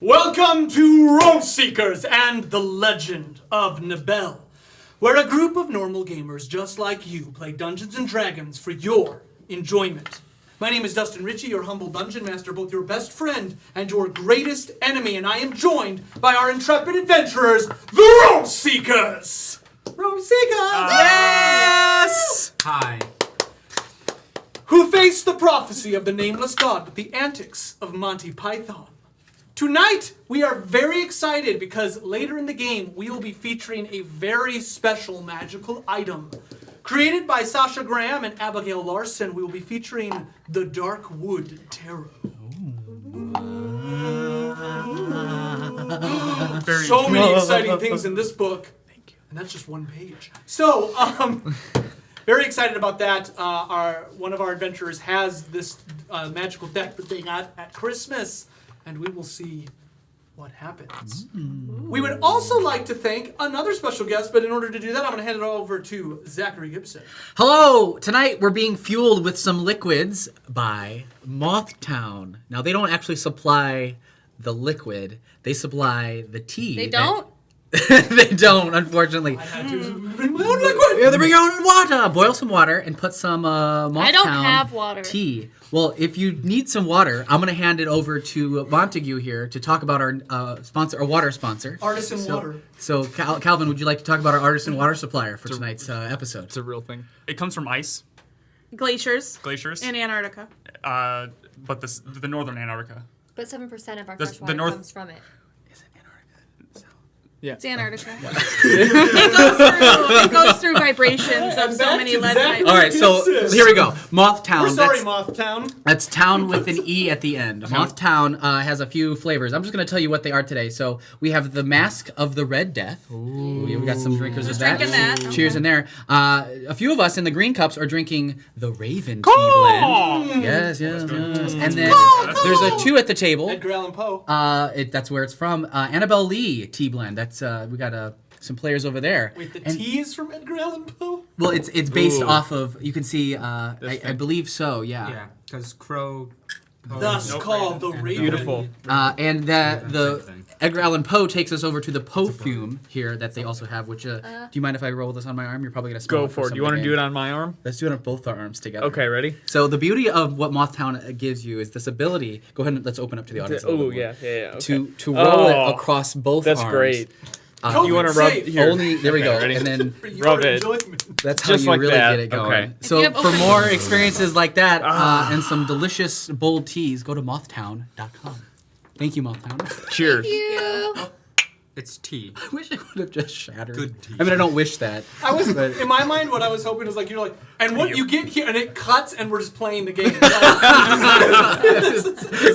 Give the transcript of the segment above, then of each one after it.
Welcome to Role Seekers and the Legend of Nibel, where a group of normal gamers just like you play Dungeons & Dragons for your enjoyment. My name is Dustin Ritchea, your humble dungeon master, both your best friend and your greatest enemy, and I am joined by our intrepid adventurers, the Role Seekers! Role Seekers! Yes! Hi. Who face the prophecy of the nameless god with the antics of Monty Python. Tonight, we are very excited because later in the game, we will be featuring a very special magical item. Created by Sasha Graham and Abigail Larson, we will be featuring the Dark Wood Tarot. So many exciting things in this book. Thank you. And that's just one page. So, very excited about that. One of our adventurers has this magical deck that they got at Christmas. And we will see what happens. We would also like to thank another special guest, but in order to do that, I'm going to hand it over to Zachary Gibson. Hello! Tonight we're being fueled with some liquids by Mothtown. Now, they don't actually supply the liquid. They supply the tea. They don't? They don't, unfortunately. I had to bring my own liquid. Yeah, they bring your own water. Boil some water and put some Mothtown I don't have water. Tea. Well, if you need some water, I'm going to hand it over to Montague here to talk about our sponsor, our water sponsor. Artisan Water. So, Calvin, would you like to talk about our Artisan Water supplier for tonight's episode? It's a real thing. It comes from ice. Glaciers. In Antarctica. But the northern Antarctica. But 7% of our The- fresh the water north- comes from it. Yeah. It's Antarctica. It goes through vibrations of so many lead pipes. All right, so here we go. Mothtown. We're sorry, Mothtown. That's town with an E at the end. Mothtown has a few flavors. I'm just going to tell you what they are today. So we have the Mask of the Red Death. Ooh. We got some drinkers of that. Drinking that. Cheers in there. A few of us in the green cups are drinking the Raven tea blend. Yes. And then there's a 2 at the table. Edgar Allan Poe. That's where it's from. Annabelle Lee tea blend. That's we got some players over there. Wait, the tea is from Edgar Allan Poe? Well, it's based off of. You can see. I believe so. Yeah, because Crow. Thus called the Raven. Beautiful. And the Edgar Allan Poe takes us over to the Poe-fume here that they also have. Which do you mind if I roll this on my arm? You're probably gonna smell Go for it. Do you want to do it on my arm? Let's do it on both our arms together. Okay, ready? So the beauty of what Mothtown gives you is this ability. Go ahead and let's open up to the audience. a little Oh, bit more. yeah. Okay. To roll it across both That's arms. great. COVID You want to rub safe. here? Only there we Okay, go, ready? and then For your Rub it. enjoyment. that's how Just you like really that. get it going. Okay. So you have for open- more experiences like that and some delicious bold teas, go to mothtown.com. Thank you, Mothtown. Cheers. It's tea. I wish I would have just shattered. Good tea. I mean, I don't wish that. I was but- in my mind. What I was hoping was like you're like, and what you get here, and it cuts, and we're just playing the game.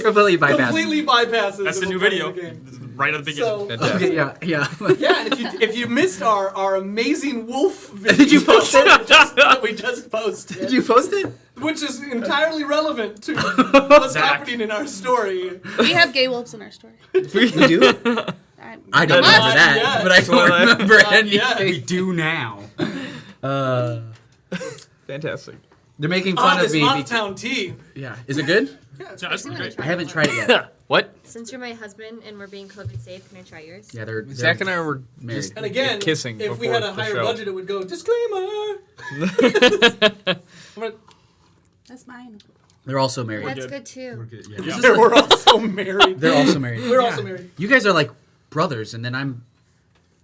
completely bypassed. Completely bypasses. That's the and new we're video. playing the game. Right at the beginning. So, Okay, yeah. yeah, and if you missed our amazing wolf video Did you post it? that we just posted, Did you post it? which is entirely relevant to what's happening in our story. We have gay wolves in our story. We do? I don't remember Not that, yet. but I don't Well, remember not yet. We anything. do now. Fantastic. They're making fun This of me. Mothtown tea. Yeah. Is it good? Yeah, it's Yeah, that's I'm great. I haven't tried it yet. What? Since you're my husband and we're being COVID safe, can I try yours? Yeah, they're Zach and I were married. just And again, kissing if we before had a the higher show. budget, it would go disclaimer. That's mine. They're also married. That's good too. Good, yeah. This is We're like- also married. they're also married. We're also married. You guys are like brothers, and then I'm.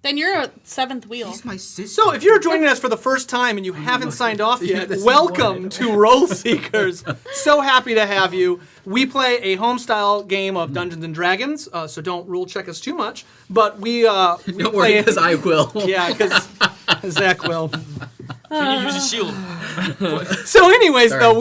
Then you're a seventh wheel. She's my sister. So, if you're joining us for the first time and you haven't signed off You're yet, the same welcome one. to Role Seekers. So happy to have you. We play a home-style game of Dungeons and Dragons, so don't rule check us too much. But we Don't play worry, because I will. yeah, because Zach will. Can you use a shield? So, anyways, Sorry. though,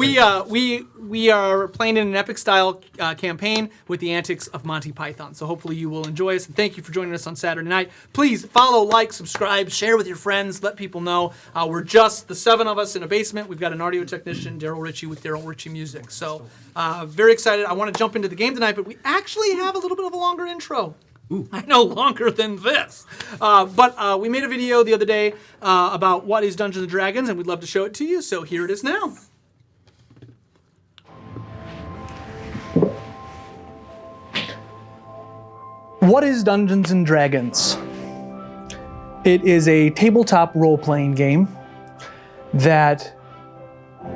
we are playing in an epic style campaign with the antics of Monty Python. So hopefully you will enjoy us, and thank you for joining us on Saturday night. Please follow, like, subscribe, share with your friends, let people know. We're just the 7 of us in a basement. We've got an audio technician, Darrell Ritchea, with Darrell Ritchea Music. So very excited. I want to jump into the game tonight, but we actually have a little bit of a longer intro. I know, longer than this. But we made a video the other day about what is Dungeons & Dragons, and we'd love to show it to you, so here it is now. What is Dungeons and Dragons? It is a tabletop role-playing game that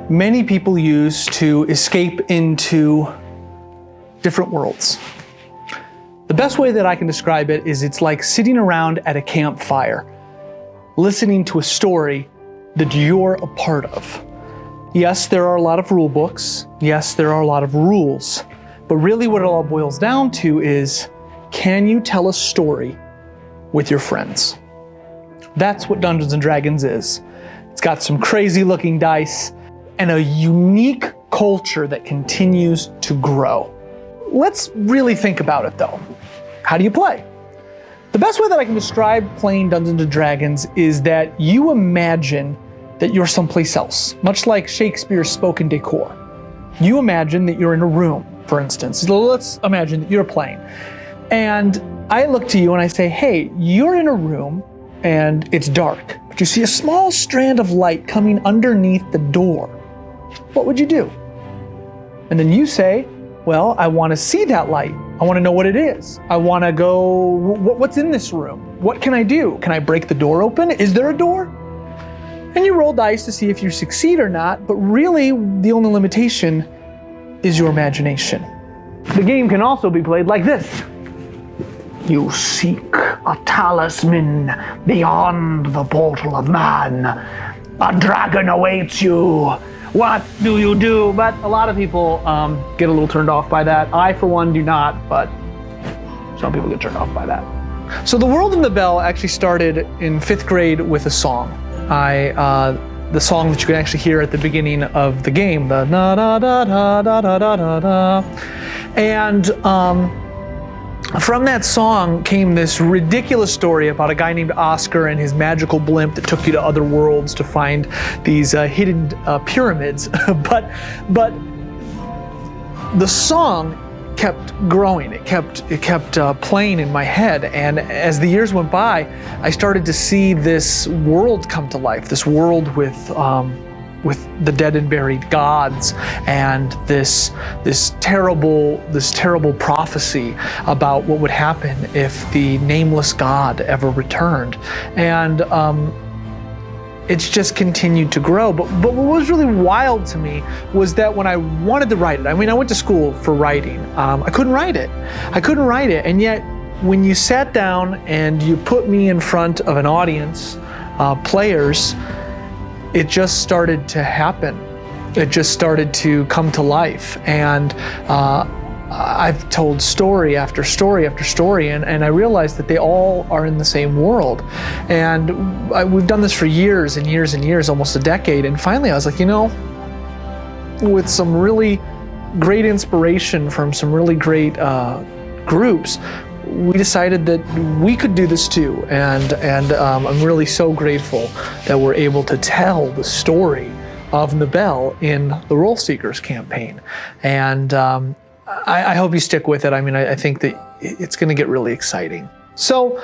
many people use to escape into different worlds. The best way that I can describe it is it's like sitting around at a campfire, listening to a story that you're a part of. Yes, there are a lot of rule books. Yes, there are a lot of rules. But really what it all boils down to is, can you tell a story with your friends? That's what Dungeons and Dragons is. It's got some crazy looking dice and a unique culture that continues to grow. Let's really think about it though. How do you play? The best way that I can describe playing Dungeons and Dragons is that you imagine that you're someplace else, much like Shakespeare's spoken decor. You imagine that you're in a room, for instance. So let's imagine that you're playing. And I look to you and I say, hey, you're in a room and it's dark, but you see a small strand of light coming underneath the door. What would you do? And then you say, well, I want to see that light. I want to know what it is. I want to go, what's in this room? What can I do? Can I break the door open? Is there a door? And you roll dice to see if you succeed or not, but really the only limitation is your imagination. The game can also be played like this. You seek a talisman beyond the portal of man. A dragon awaits you. What do you do? But a lot of people get a little turned off by that. I, for one, do not, but some people get turned off by that. So the World in the Bell actually started in 5th grade with a song. The song that you can actually hear at the beginning of the game, the na da da da da da da da. And from that song came this ridiculous story about a guy named Oscar and his magical blimp that took you to other worlds to find these hidden pyramids. but the song kept growing. It kept playing in my head, and as the years went by, I started to see this world come to life. This world with the dead and buried gods, and this terrible prophecy about what would happen if the nameless god ever returned, and it's just continued to grow. But what was really wild to me was that when I wanted to write it, I mean, I went to school for writing. I couldn't write it. And yet, when you sat down and you put me in front of an audience, players, it just started to happen. It just started to come to life. And I've told story after story after story, and I realized that they all are in the same world. And we've done this for years and years and years, almost a decade. And finally I was like, with some really great inspiration from some really great groups, we decided that we could do this too. And I'm really so grateful that we're able to tell the story of Nabel in the Role Seekers campaign. And I hope you stick with it. I mean, I think that it's going to get really exciting. So,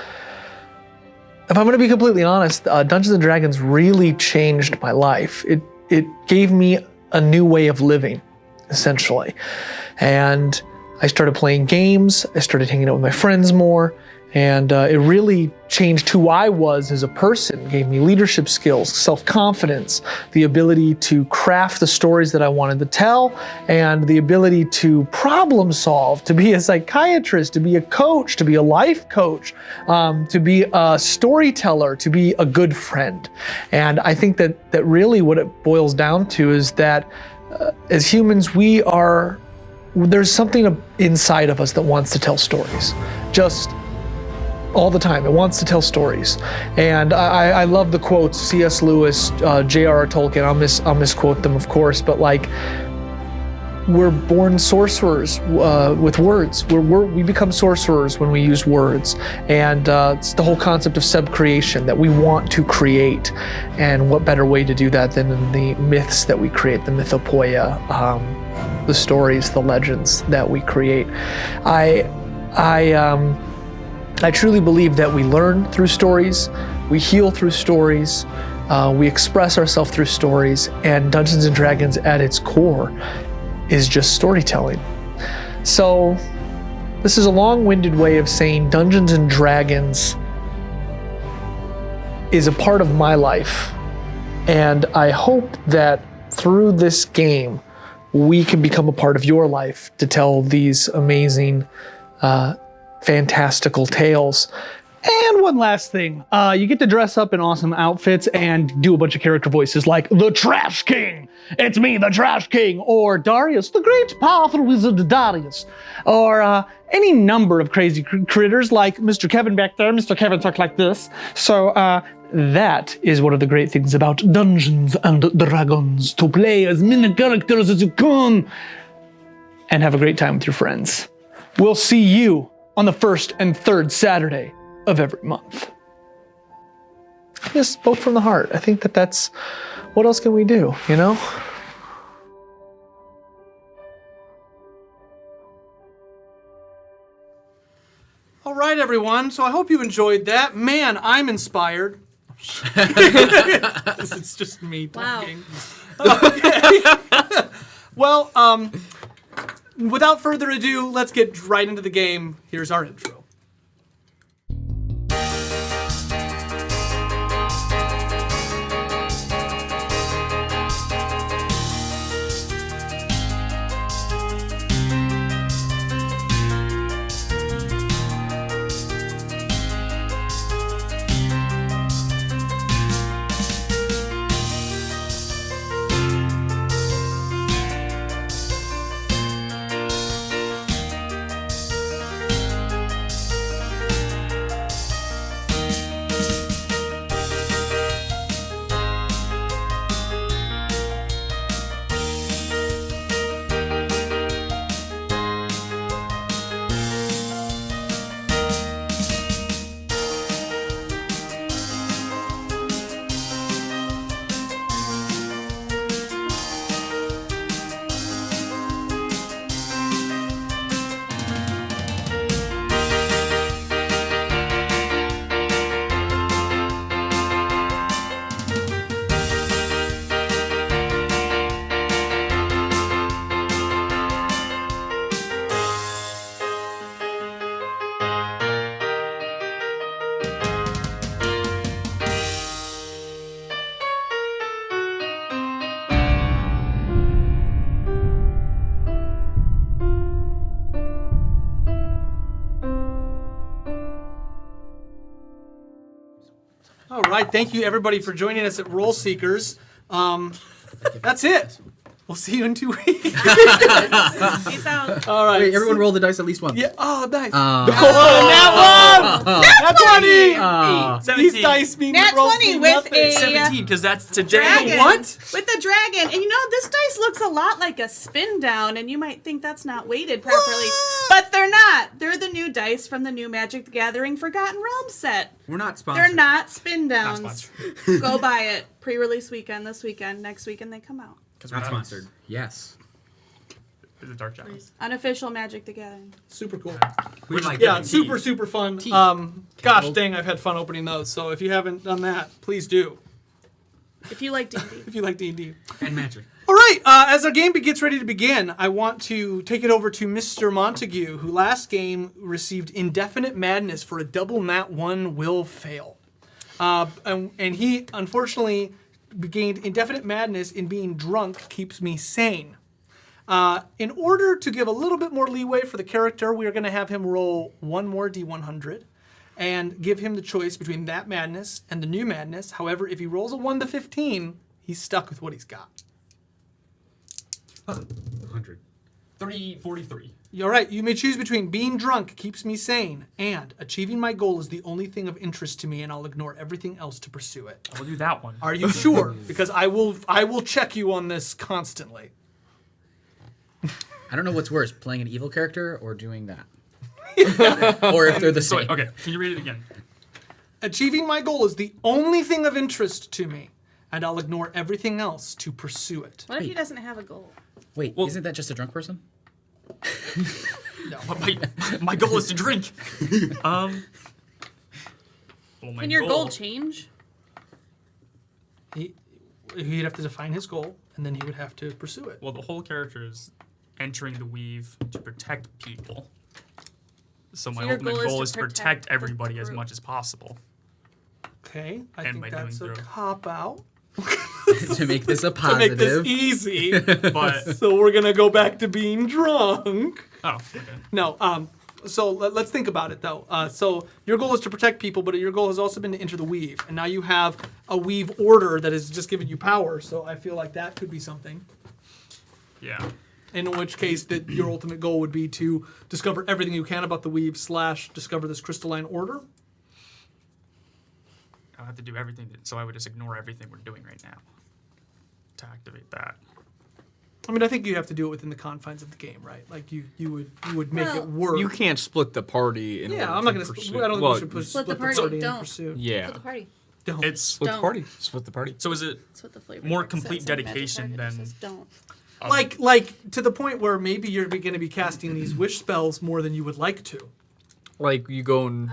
if I'm going to be completely honest, Dungeons & Dragons really changed my life. It gave me a new way of living, essentially. And I started playing games, I started hanging out with my friends more, and it really changed who I was as a person, gave me leadership skills, self-confidence, the ability to craft the stories that I wanted to tell, and the ability to problem solve, to be a psychiatrist, to be a coach, to be a life coach, to be a storyteller, to be a good friend. And I think that really what it boils down to is that as humans, there's something inside of us that wants to tell stories. Just all the time. It wants to tell stories. And I love the quotes, C.S. Lewis, J.R.R. Tolkien, I'll misquote them, of course, but we're born sorcerers with words. We become sorcerers when we use words. And it's the whole concept of sub-creation, that we want to create. And what better way to do that than in the myths that we create, the mythopoeia, the stories, the legends that we create. I truly believe that we learn through stories, we heal through stories, we express ourselves through stories, and Dungeons & Dragons at its core is just storytelling. So This is a long-winded way of saying Dungeons and Dragons is a part of my life. And I hope that through this game, we can become a part of your life to tell these amazing, fantastical tales. And one last thing, you get to dress up in awesome outfits and do a bunch of character voices like the Trash King, it's me, the Trash King, or Darius, the great powerful wizard Darius, or any number of crazy critters like Mr. Kevin back there. Mr. Kevin talked like this. So that is one of the great things about Dungeons and Dragons, to play as many characters as you can and have a great time with your friends. We'll see you on the first and third Saturday of every month. Just spoke from the heart. I think that's, what else can we do, you know? All right, everyone. So I hope you enjoyed that. Man, I'm inspired. It's just me talking. Wow. Okay. Well, without further ado, let's get right into the game. Here's our intro. All right, thank you everybody for joining us at Roll Seekers. That's it. We'll see you in 2 weeks. Peace out. All right. Wait, everyone roll the dice at least once. Yeah. Oh, nice. Oh, Nat 20. 17. These dice mean Nat rolls 20 mean with nothing. a 17, because that's today. dragon. What? With the dragon. And you know, this dice looks a lot like a spin down, and you might think that's not weighted properly. But they're not. They're the new dice from the new Magic the Gathering Forgotten Realms set. We're not sponsored. They're not spin downs. sponsored. Go buy it. Pre-release weekend this weekend. Next weekend they come out. Not sponsored. yes. It's a dark job. Unofficial Magic the Gathering. Super cool. We like Yeah, that. super fun. Gosh dang, I've had fun opening those. So if you haven't done that, please do. If you like D&D. If you like D&D. And magic. All right, as our game gets ready to begin, I want to take it over to Mr. Montague, who last game received Indefinite Madness for a double Nat 1 will fail. And he, unfortunately, gained Indefinite Madness in being drunk keeps me sane. In order to give a little bit more leeway for the character, we are going to have him roll one more D100 and give him the choice between that madness and the new madness. However, if he rolls a 1 to 15, he's stuck with what he's got. 100. 343. All right, you may choose between being drunk keeps me sane and achieving my goal is the only thing of interest to me and I'll ignore everything else to pursue it. We'll do that one. Are you sure? Because I will check you on this constantly. I don't know what's worse, playing an evil character or doing that. Or if they're the So same. wait, okay, can you read it again? Achieving my goal is the only thing of interest to me and I'll ignore everything else to pursue it. What if he doesn't have a goal? Wait, Well- isn't that just a drunk person? My goal is to drink. Well, my Can your goal change? He'd have to define his goal and then he would have to pursue it. Well, the whole character is entering the weave to protect people. So my your ultimate goal is goal to is to protect protect the everybody as group. much as possible. Okay, I And think by that's a doing so. cop out. To make this a To make this positive. easy. But So we're gonna go back to being drunk. oh, okay. No, so let's think about it though. So your goal is to protect people, but your goal has also been to enter the weave, and now you have a weave order that has just given you power. So I feel like that could be something. Yeah. In which case, that your ultimate goal would be to discover everything you can about the weave / discover this crystalline order. I'll have to do everything. So I would just ignore everything we're doing right now to activate that. I mean, I think you have to do it within the confines of the game, right? Like you would make it work. You can't split the party in Yeah, order I'm not to going to. pursue. I don't think well, we should split the party, party in don't. pursuit. Yeah. For the party. Don't. It's Split the Don't. party. Split the party. so is it That's what the flavor More text complete says on Magic dedication Card. It than- says don't. like to the point where maybe you're going to be casting these wish spells more than you would like to. Like you go and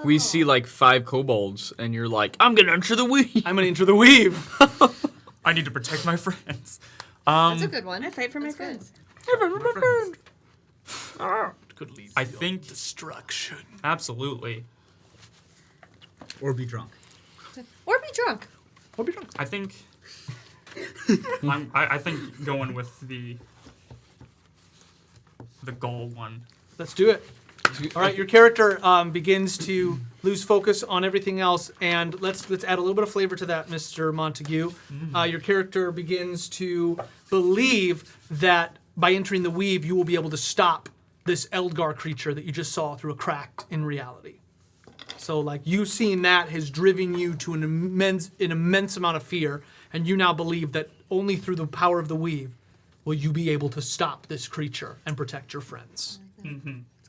we see like 5 kobolds, and you're like, I'm gonna enter the weave. I'm going to enter the weave. I need to protect my friends. That's a good one. I fight for my That's good. friends. Could lead I to think destruction. absolutely. Or be drunk. Or be drunk. Or be drunk. I think I think going with the goal one. Let's do it. All right, your character begins to lose focus on everything else, and let's add a little bit of flavor to that, Mr. Montague. Your character begins to believe that by entering the weave, you will be able to stop this Eldgar creature that you just saw through a crack in reality. So, like, you seeing that has driven you to an immense amount of fear, and you now believe that only through the power of the weave will you be able to stop this creature and protect your friends. That's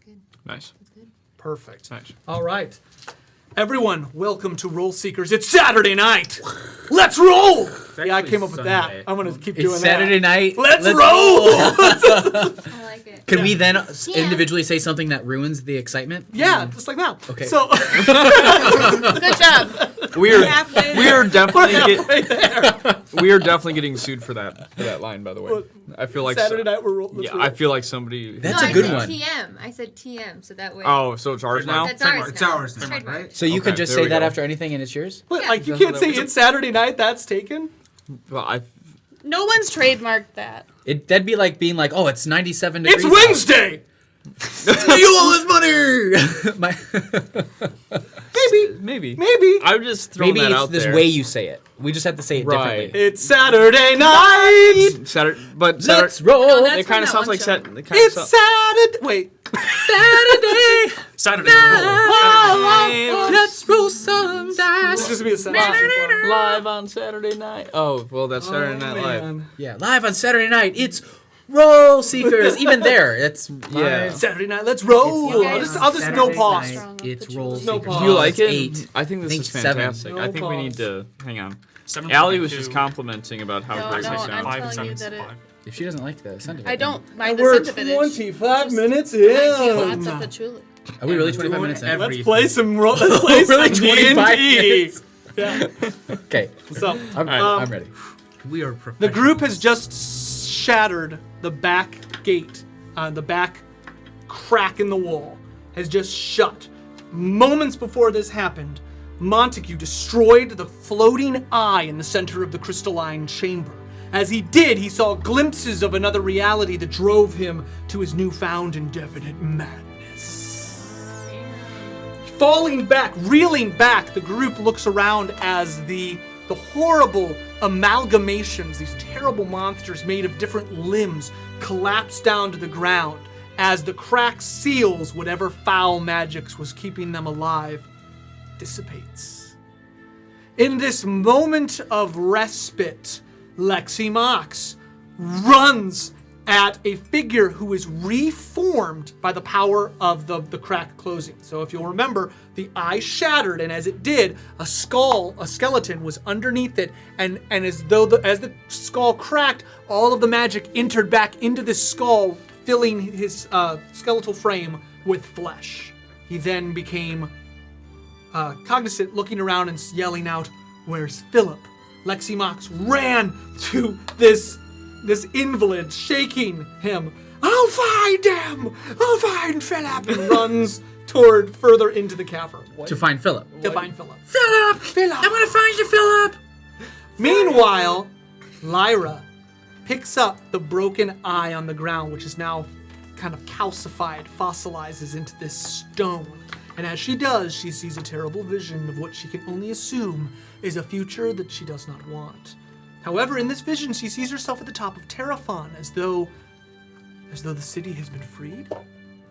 good. Nice. That's good. Perfect. Nice. All right. Everyone, welcome to Roll Seekers. It's Saturday night. Let's roll. Yeah, I came up with Sunday. that. I'm going to keep doing It's that. Saturday night. Let's roll. I like it. Can we then Yeah. individually say something that ruins the excitement? Yeah, just like now. Okay. So Good job. We are Halfway we are definitely right there. we are definitely getting sued for that line, by the way. I feel like Saturday night we're rolling. Yeah, I feel like somebody. That's no, a good I one. said TM. I said TM, so that way. Oh, so it's ours now. That's ours It's now. ours now, Trademark. right? So you Okay, could just there say we that go. after anything and it's yours? But Yeah. like you can't say It's a- it's Saturday night. That's taken. Well, I. No one's trademarked that. That'd be like being like, oh, it's 97 It's degrees. Wednesday. You owe us money! My- Maybe. Maybe. I'm just throwing Maybe that it's out this there. way you say it. We just have to say it Right. differently. It's Saturday night. Saturday, but Let's Saturday, roll! that's it kind of from sounds that like one Sat. show. It kinda It's Saturday. Wait. Saturday! Saturday. roll. Let's roll some It's dice! just be a Saturday. live on Saturday night. Oh, well, that's Saturday Night Live. Yeah, live on Saturday night, it's Roll Seekers! Even there, it's Yeah. live. Saturday night. Let's roll. It's I'll just no Saturday pause. night. It's Roll No Seekers. pause. Do you like it? It's 8. I think this think is 7. fantastic. No I think we need pause. to hang on. 7:22. Allie was just complimenting about how No, great no, they I'm sound. Five telling and you seven, that it- five. If she doesn't like the sound of it. I don't mind the We're scent of it. 25 minutes Lots in. of patchouli. Are we really 25 minutes in? Let's play some. Let's play Really, some 25 D&D. minutes? Yeah. Okay, So I'm ready. We are the professionals. group has just shattered the back gate. The back crack in the wall has just shut. Moments before this happened, Montague destroyed the floating eye in the center of the crystalline chamber. As he did, he saw glimpses of another reality that drove him to his newfound indefinite madness. Falling back, reeling back, the group looks around as the horrible amalgamations, these terrible monsters made of different limbs, collapse down to the ground as the crack seals whatever foul magics was keeping them alive dissipates. In this moment of respite, Lexi Mox runs at a figure who is reformed by the power of the crack closing. So if you'll remember, the eye shattered, and as it did, a skeleton was underneath it, and as the skull cracked, all of the magic entered back into this skull, filling his skeletal frame with flesh. He then became cognizant, looking around and yelling out, "Where's Philip?" Lexi Mox ran to this invalid, shaking him. I'll find him! I'll find Philip! And runs toward further into the cavern. To find Philip. To find Philip. Philip! Philip! I'm gonna find you, Philip! Meanwhile, Lyra picks up the broken eye on the ground, which is now kind of calcified, fossilizes into this stone. And as she does, she sees a terrible vision of what she can only assume is a future that she does not want. However, in this vision, she sees herself at the top of Terrafon, as though the city has been freed.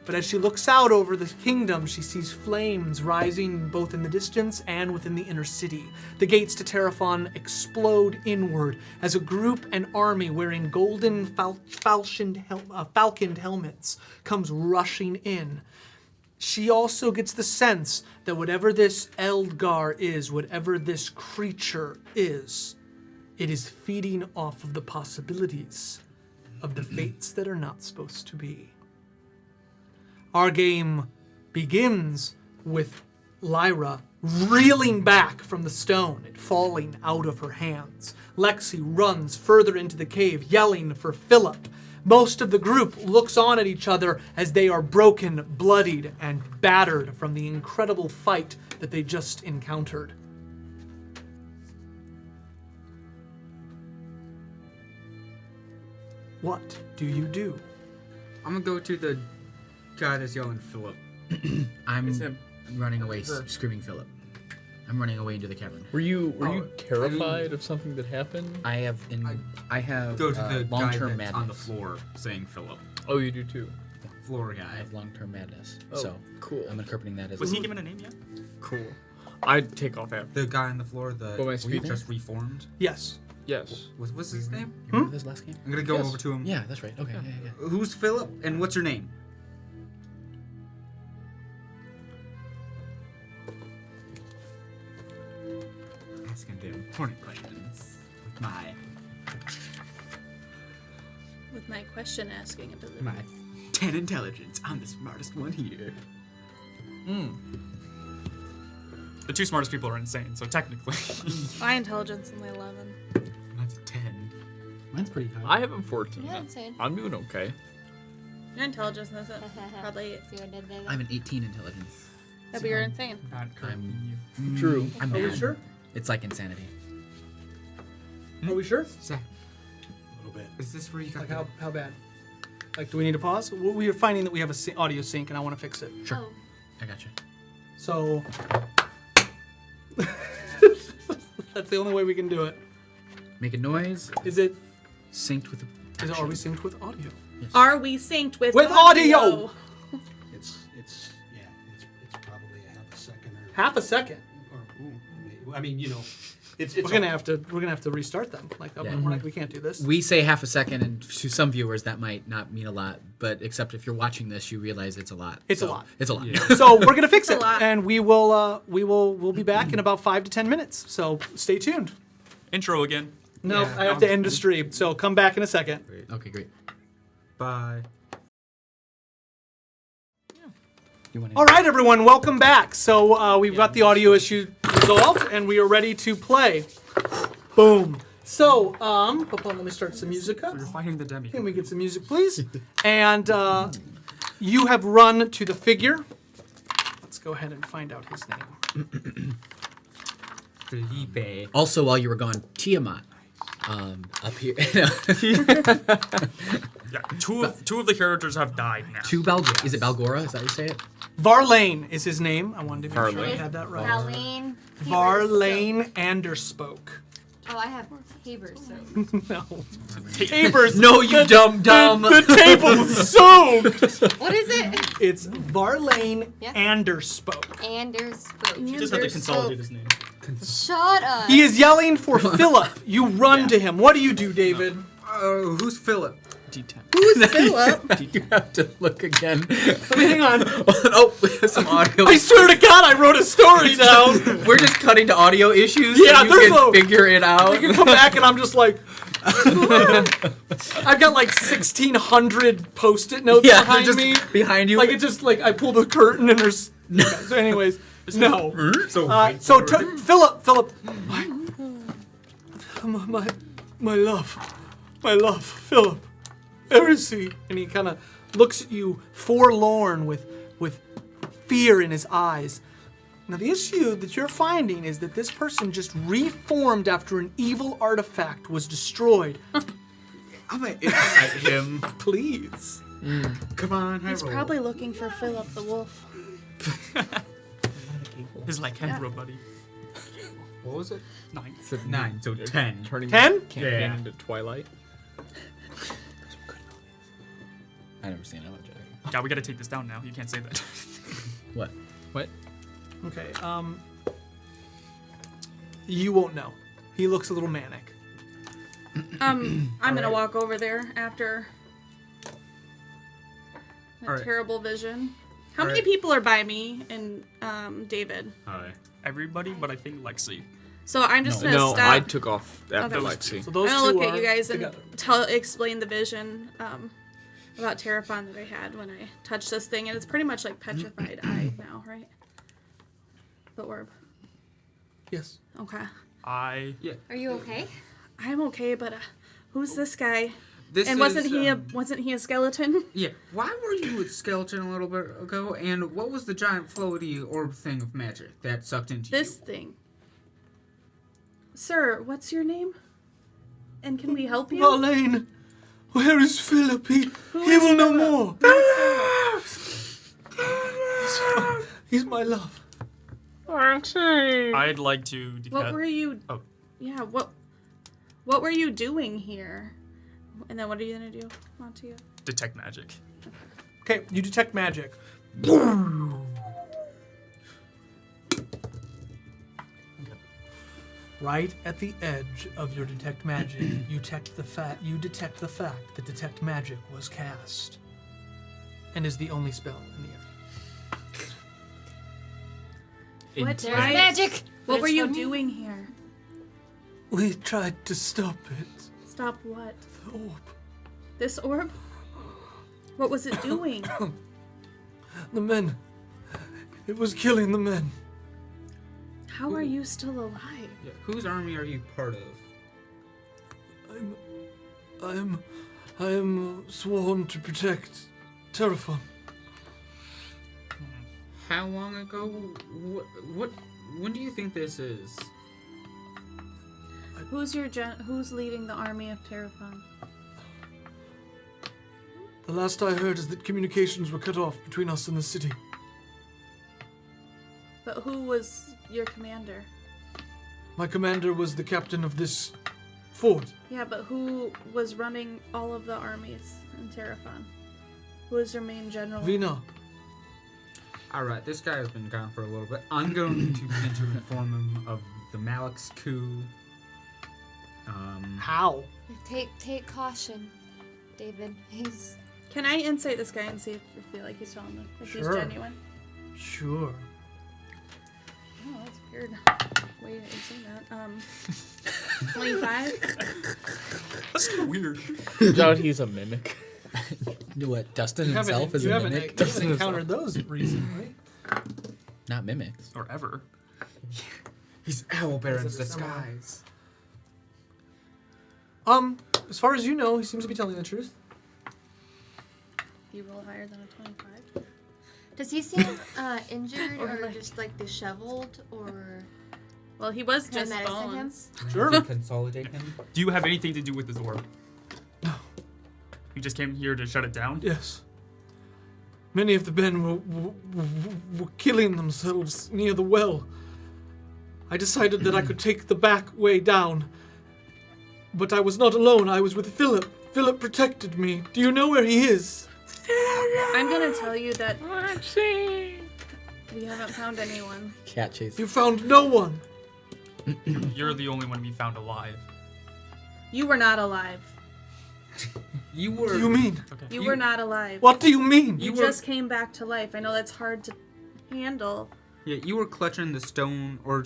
But as she looks out over the kingdom, she sees flames rising both in the distance and within the inner city. The gates to Terrafon explode inward as a group and army wearing golden falconed helmets comes rushing in. She also gets the sense that whatever this Eldgar is, whatever this creature is, it is feeding off of the possibilities of the fates that are not supposed to be. Our game begins with Lyra reeling back from the stone, it falling out of her hands. Lexi runs further into the cave, yelling for Philip. Most of the group looks on at each other as they are broken, bloodied, and battered from the incredible fight that they just encountered. What do you do? I'm gonna go to the guy that's yelling Philip. I'm It's him. running away, screaming Philip. I'm running away into the cavern. Were you terrified of something that happened? I have Go to the guy long-term that's madness. on the floor saying Philip. Oh, you do too. Floor I guy. have long-term madness. Oh, So cool. I'm interpreting that as Was he given a name yet? Cool. I'd take off after. The guy on the floor, What am I who speaking? just reformed. Yes. Yes. What's his name? You remember this last game? I'm gonna go Yes. over to him. Yeah, that's right. Okay, yeah. Who's Philip and what's your name? Asking the important questions with With my question asking ability. my 10 intelligence. I'm the smartest one here. The two smartest people are insane, so technically. My intelligence is only 11. That's a 10. Mine's pretty high. I have a 14. You're insane. I'm doing okay. Your intelligence isn't probably. See what I did there? I'm an 18 intelligence. Yeah, but you're insane. Not correcting I'm you. True. I'm Are we mad. sure? It's like insanity. Are we sure? Zach. A little bit. Is this where you got Like how bad? Like, do we need to pause? Well, we are finding that we have a audio sync, and I want to fix it. Sure. Oh, I got you. So that's the only way we can do it. Make a noise. Is it? Synced with. Is it? Are we synced with audio? Are we synced with audio? It's probably a half a second or Half a second. I mean, it's We're gonna have to restart them. Like, Yeah. we're like, we can't do this. We say half a second, and to some viewers that might not mean a lot, but except if you're watching this, you realize it's a lot. It's a lot. It's a lot. So we're gonna fix It's a it, lot. and we'll be back in about 5 to 10 minutes. So stay tuned. Intro again. No, Yeah. I have to end the stream. So come back in a second. Okay, great. Bye. You want All right, everyone, welcome back. So we've got the audio issue resolved, and we are ready to play. Boom. So, let me start some music up. We're fighting the demi. Can we get some music, please? And you have run to the figure. Let's go ahead and find out his name. Felipe. Also, while you were gone, Tiamat, up here. Yeah, two of the characters have died now. Is it Balgora? Is that how you say it? Varlane is his name. I wanted to make sure I Varlane. had that right. Colleen. Varlane Anderspoke. Oh, I have Haber, so. No. Tabers. No, you dumb. The table's soaked. What is it? It's Varlane Yeah. Anderspoke. Anders spoke. You Just have to consolidate his name. Shut up. He is yelling for Philip. You run to him. What do you do, David? Who's Philip? D10. Who's Philip? You have to look again. Hang on. Oh, some audio. I swear to God, I wrote a story down. We're just cutting to audio issues Yeah, so you there's can a- figure it out. You can come back and I'm just like, I've got like 1,600 Post-it notes Yeah, behind just me. behind you. Like it just like I pull the curtain and there's. Okay, so, anyways, no. Philip, my love, Philip. Where is he? And he kind of looks at you forlorn with fear in his eyes. Now, the issue that you're finding is that this person just reformed after an evil artifact was destroyed. I'm gonna incite him. Please. Come on, He's probably looking for Philip the wolf. His lycanthro buddy. What was it? 9. 9, so 10. Turning 10? campaign Yeah. into Twilight. I never seen it. Yeah, we gotta take this down now. You can't say that. What? What? Okay, you won't know. He looks a little manic. I'm gonna walk over there after that Alright. terrible vision. How many Alright. people are by me and David? Alright. Everybody, but I think Lexi. So I'm just gonna No, stop. I took off after Okay. Lexi. So those I'm two gonna look are at you guys together. and explain the vision about Terrafon that I had when I touched this thing, and it's pretty much like petrified eye now, right? The orb. Yes. Okay. Are you okay? I'm okay, but who's this guy? This And is, wasn't he a skeleton? Yeah. Why were you with Skeleton a little bit ago? And what was the giant floaty orb thing of magic that sucked into This thing. Sir, what's your name? And can we help you? Marlene, where is Philip? He is will know Philip? more. He's my love. I'd like to What detect. were you? Oh. Yeah. What were you doing here? And then what are you gonna do, Monty? Detect magic. Okay, you detect magic. Right at the edge of your detect magic, you detect the fact that detect magic was cast, and is the only spell in the area. What? There's magic. What But were it's you from me. doing here? We tried to stop it. Stop what? The orb. This orb? What was it doing? The men. It was killing the men. How are you still alive? Yeah. Whose army are you part of? I am sworn to protect Terrafon. How long ago? What? When do you think this is? Who's leading the army of Terrafon? The last I heard is that communications were cut off between us and the city. But who was your commander? My commander was the captain of this fort. Yeah, but who was running all of the armies in Terrafon? Who was your main general? Vina. Alright, this guy has been gone for a little bit. I'm going to begin to inform him of the Malik's coup. How? Take caution, David. He's Can I insight this guy and see if you feel like he's telling me if he's Sure. genuine? Sure. Oh, that's weird. Wait, you're saying that. 25? That's kind of weird. Turns out he's a mimic. What? Dustin himself is a mimic? You haven't encountered those recently. Not mimics. Or ever. He's Owlbear in Is it similar? disguise. As far as you know, he seems to be telling the truth. You roll higher than a 25? does he seem injured Or or like- just like disheveled or Well, he was can I just medicine him? bones. Sure. To consolidate him. Do you have anything to do with this orb? No. You just came here to shut it down? Yes. Many of the men were killing themselves near the well. I decided that I could take the back way down. But I was not alone. I was with Philip. Philip protected me. Do you know where he is? I'm gonna tell you that we haven't found anyone. Cat chase. You found no one. You're the only one we found alive. You were not alive. You What were. do you mean? Okay. You were not alive. What do you mean? You You were- just came back to life. I know that's hard to handle. Yeah, you were clutching the stone or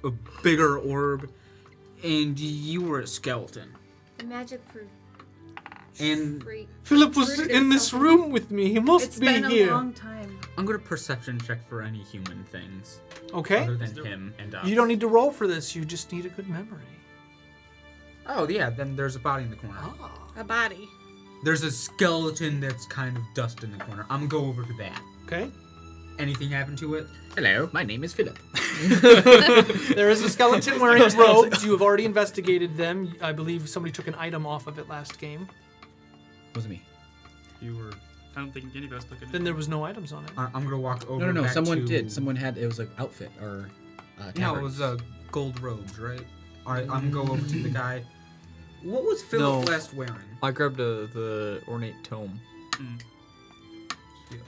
a bigger orb, and you were a skeleton. The magic for And free. Philip was Rooted in this room with me. He must It's be been here. a long time. I'm gonna perception check for any human things Okay. other than him and us. You don't need to roll for this. You just need a good memory. Oh yeah, then there's a body in the corner. A body. There's a skeleton that's kind of dust in the corner. I'm gonna go over to that. Okay. Anything happen to it? Hello, my name is Philip. There is a skeleton wearing robes. You have already investigated them. I believe somebody took an item off of it last game. Wasn't me. You were. I don't think any of us took it. Then there was no items on it. I'm gonna walk over. No. back Someone to... did. Someone had. It was an outfit or. No, tabard. it was gold robes, right? All right, I'm gonna go over to the guy. What was Philip No. last wearing? I grabbed the ornate tome.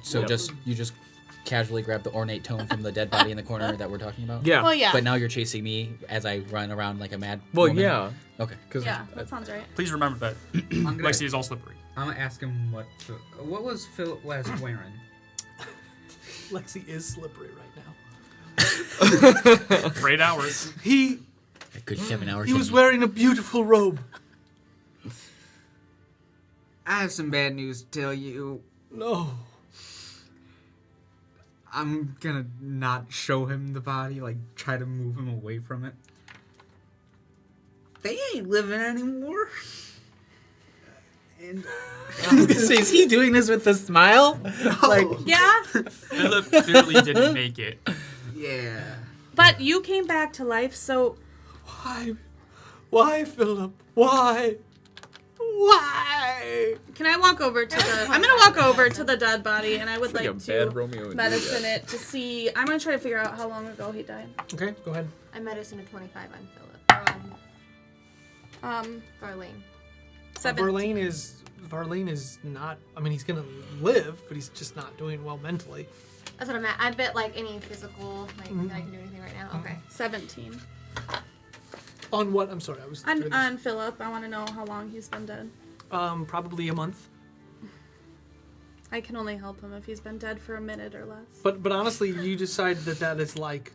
So you just casually grab the ornate tome from the dead body in the corner that we're talking about. Yeah. Well, yeah. But now you're chasing me as I run around like a mad. Well, woman. yeah. Okay. Because Yeah, that sounds right. Please remember that I'm gonna, Lexi is all slippery. I'm gonna ask him what was Philip last wearing? Lexi is slippery right now. For 8 hours. He A good 7 hours. he was wearing a beautiful robe. I have some bad news to tell you. No. I'm gonna not show him the body, like try to move him away from it. They ain't living anymore. And Is he doing this with a smile? Like, Yeah, Philip clearly didn't make it. yeah. but you came back to life, so Why, Philip? Why? Why? can I walk over to the... I'm going to walk over to the dead body, and I would like a like bad to Romeo and medicine it to see... I'm going to try to figure out how long ago he died. Okay, go ahead. I medicine a 25 on Philip. Farlane. 17. Varlane is not. I mean, he's gonna live, but he's just not doing well mentally. That's what I meant. I bet like any physical, like that I can do anything right now. Okay. 17. On what? I'm sorry, I was. On Philip, I want to know how long he's been dead. Probably a month. I can only help him if he's been dead for a minute or less. But honestly, you decide that is like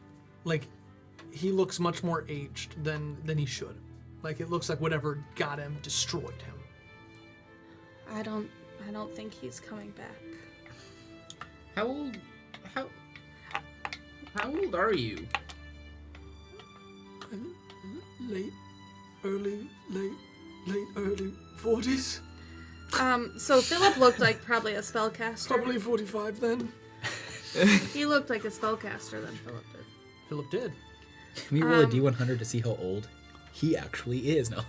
he looks much more aged than he should. Like it looks like whatever got him destroyed him. I don't think he's coming back. How old are you? Early 40s. So Philip looked like probably a spellcaster. Probably 45 then. He looked like a spellcaster than Philip did. Philip did. Can we roll a D100 to see how old he actually is? No.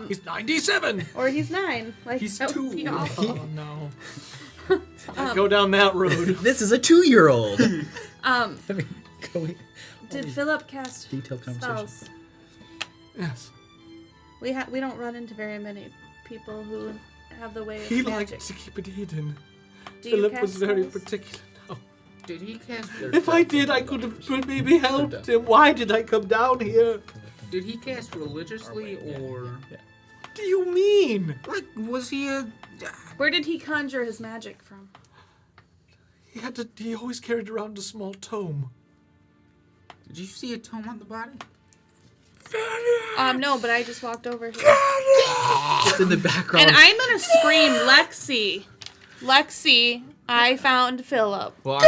He's 97. Or he's 9. Like He's that would 2. be awful. Oh no. Can't go down that road. This is a 2-year-old. I mean, Did Philip cast detailed conversation. spells? Yes. We don't run into very many people who have the way of He magic. liked to keep it hidden. Do you Philip cast was very spells? particular. No. Did he cast? If I did, I could have maybe helped him. Why did I come down here? Did he cast religiously or? What do you mean? Like, was he a? Where did he conjure his magic from? He always carried around a small tome. Did you see a tome on the body? No, but I just walked over here. Just in the background. And I'm gonna scream, Lexi. Lexi, I found Philip. Well,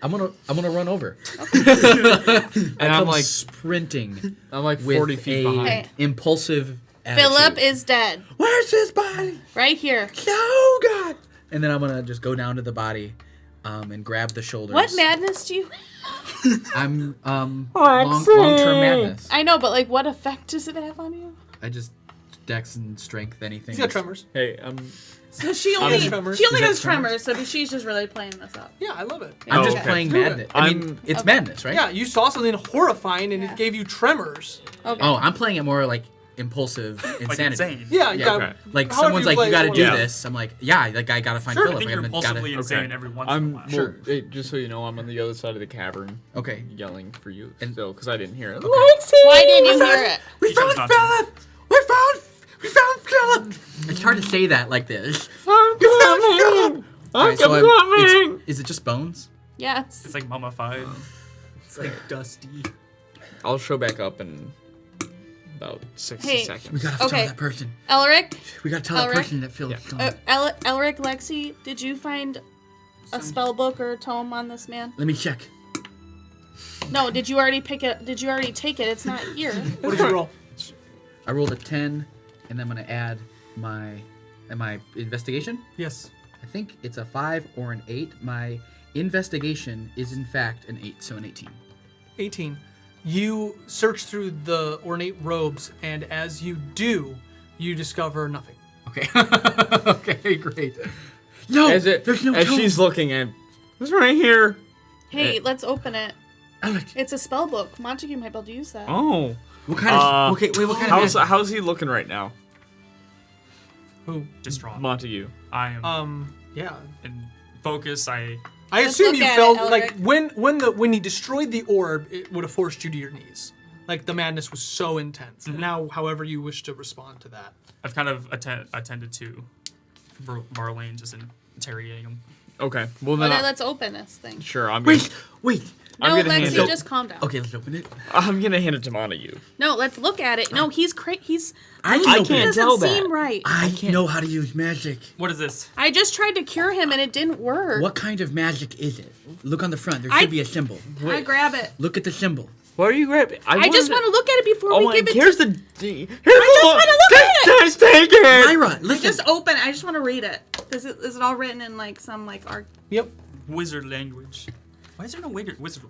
I'm gonna run over. and I'm come like sprinting I'm like with 40 feet a behind. impulsive attitude. Philip is dead. Where's his body? Right here. Oh God! And then I'm gonna just go down to the body, and grab the shoulders. What madness do you... I'm long-term madness. I know, but like what effect does it have on you? I just dex and strength anything. He's got tremors. Hey, So she has only tremors. she only Is that has tremors, so she's just really playing this up. Yeah, I love it. I'm just okay. playing Do it. madness. I mean, it's madness, right? Yeah, you saw something horrifying and Yeah. it gave you tremors. Okay. Oh, I'm playing it more like impulsive Like insanity. insane. Yeah, Yeah, okay. Like However someone's you like, play you got to it, do yeah. this. I'm like, yeah, like I gotta find Sure. I Philip. think you're I'm gonna- impulsively insane Okay. every once in a I'm while. Sure. hey, just so you know, I'm on the other side of the cavern, Okay. yelling for you And- still because I didn't hear it. Why didn't you hear it? We He chose found not to. Philip. We found Philip. It's hard to say that like this. I'm coming. Alright, so is it just bones? Yes. It's like mummified. It's like dusty. I'll show back up in about 60 Hey. seconds. We gotta Okay. tell that person. Elric, We gotta tell that Elric? person that Philip's gone. Elric, Lexi, did you find a spell book or a tome on this man? Let me check. No, did you already pick it? Did you already take it? It's not here. What did you roll? I rolled a 10, and then I'm gonna add my And my investigation? Yes. I think it's a 5 or an 8. My investigation is in fact an 8, so an 18. 18. You search through the ornate robes, and as you do, you discover nothing. Okay. Okay, great. No, As there's no tome. she's looking at this right here. Hey, let's open it. Alec, It's a spell book. Montague might be able to use that. Oh. what kind of... Okay, wait, what kind of... magic? How's he looking right now? Who? Distraught. Montague. I am Yeah. in focus. I Let's assume look you at it, felt Elric. like when he destroyed the orb, it would have forced you to your knees. Like the madness was so intense. And now, however you wish to respond to that. I've kind of attended to Barlane just interrogating him. Okay. Well then. Well, then let's open this thing. Sure. I'm gonna. Wait. I'm No, gonna let's hand see. it. Just calm down. Okay, let's open it. I'm gonna hand it to Montague. No, let's look at it. No, he's I He can't can't doesn't tell that. seem right. I know how to use magic. What is this? I just tried to cure him and it didn't work. What kind of magic is it? Look on the front. There I- should be a symbol. I grab it. Look at the symbol. What are you grabbing? I just want to look at it before Oh we my! give it Here's to... the. Here's I just wanna look at it! Just take it. Myra, listen. Just open. I just want to read it. Is it all written in like some like art? Yep. Wizard language. Why is there no wizard? Wizard.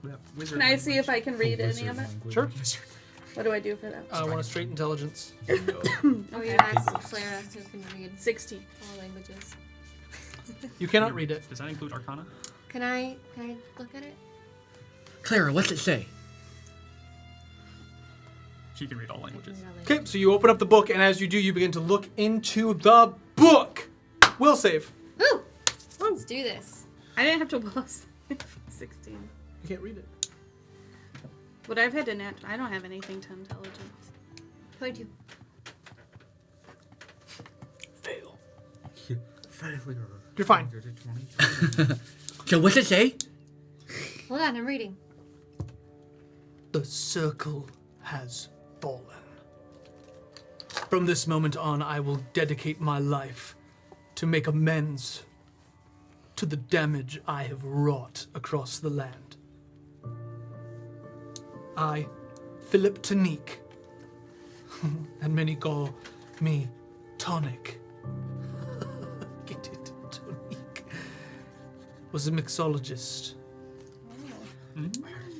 Can I see if I can read any of it? Sure. What do I do for that? I want a straight intelligence. Oh, yeah, ask Clara who can read 16. all languages. You cannot read it. Does that include Arcana? Can I look at it? Clara, what's it say? She can read all languages. Okay, so you open up the book, and as you do, you begin to look into the book. Will save. Ooh! Let's do this. I didn't have to will 16. You can't read it. Would I've had to I don't have anything to intelligence. 22. Fail. You're fine. So what's it say? Hold on, I'm reading. The circle has fallen. From this moment on, I will dedicate my life to make amends to the damage I have wrought across the land. I, Philip Tanique, and many call me Tonic. Get it, Tonique. Was a mixologist.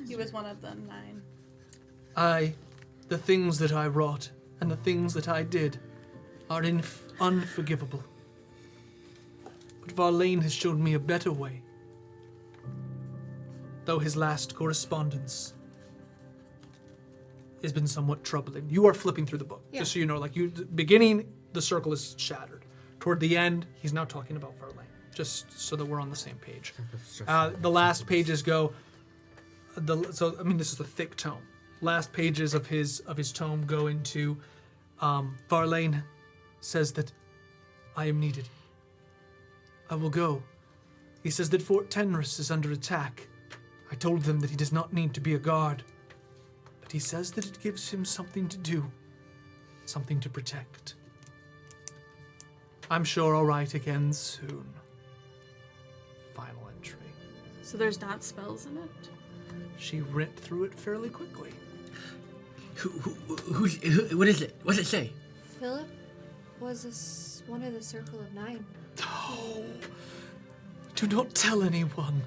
He was one of the 9. The things that I wrought and the things that I did are unforgivable. But Varlane has shown me a better way. Though his last correspondence has been somewhat troubling. You are flipping through the book, just so you know. Like the beginning, the circle is shattered. Toward the end, he's now talking about Varlane. Just so that we're on the same page. The last pages go. This is a thick tome. Last pages of his tome go into. Varlane says that I am needed. I will go. He says that Fort Tenris is under attack. I told them that he does not need to be a guard, but he says that it gives him something to do, something to protect. I'm sure I'll write again soon. Final entry. So there's not spells in it? She went through it fairly quickly. What is it? What's it say? Philip was one of the Circle of 9. Oh, do not tell anyone.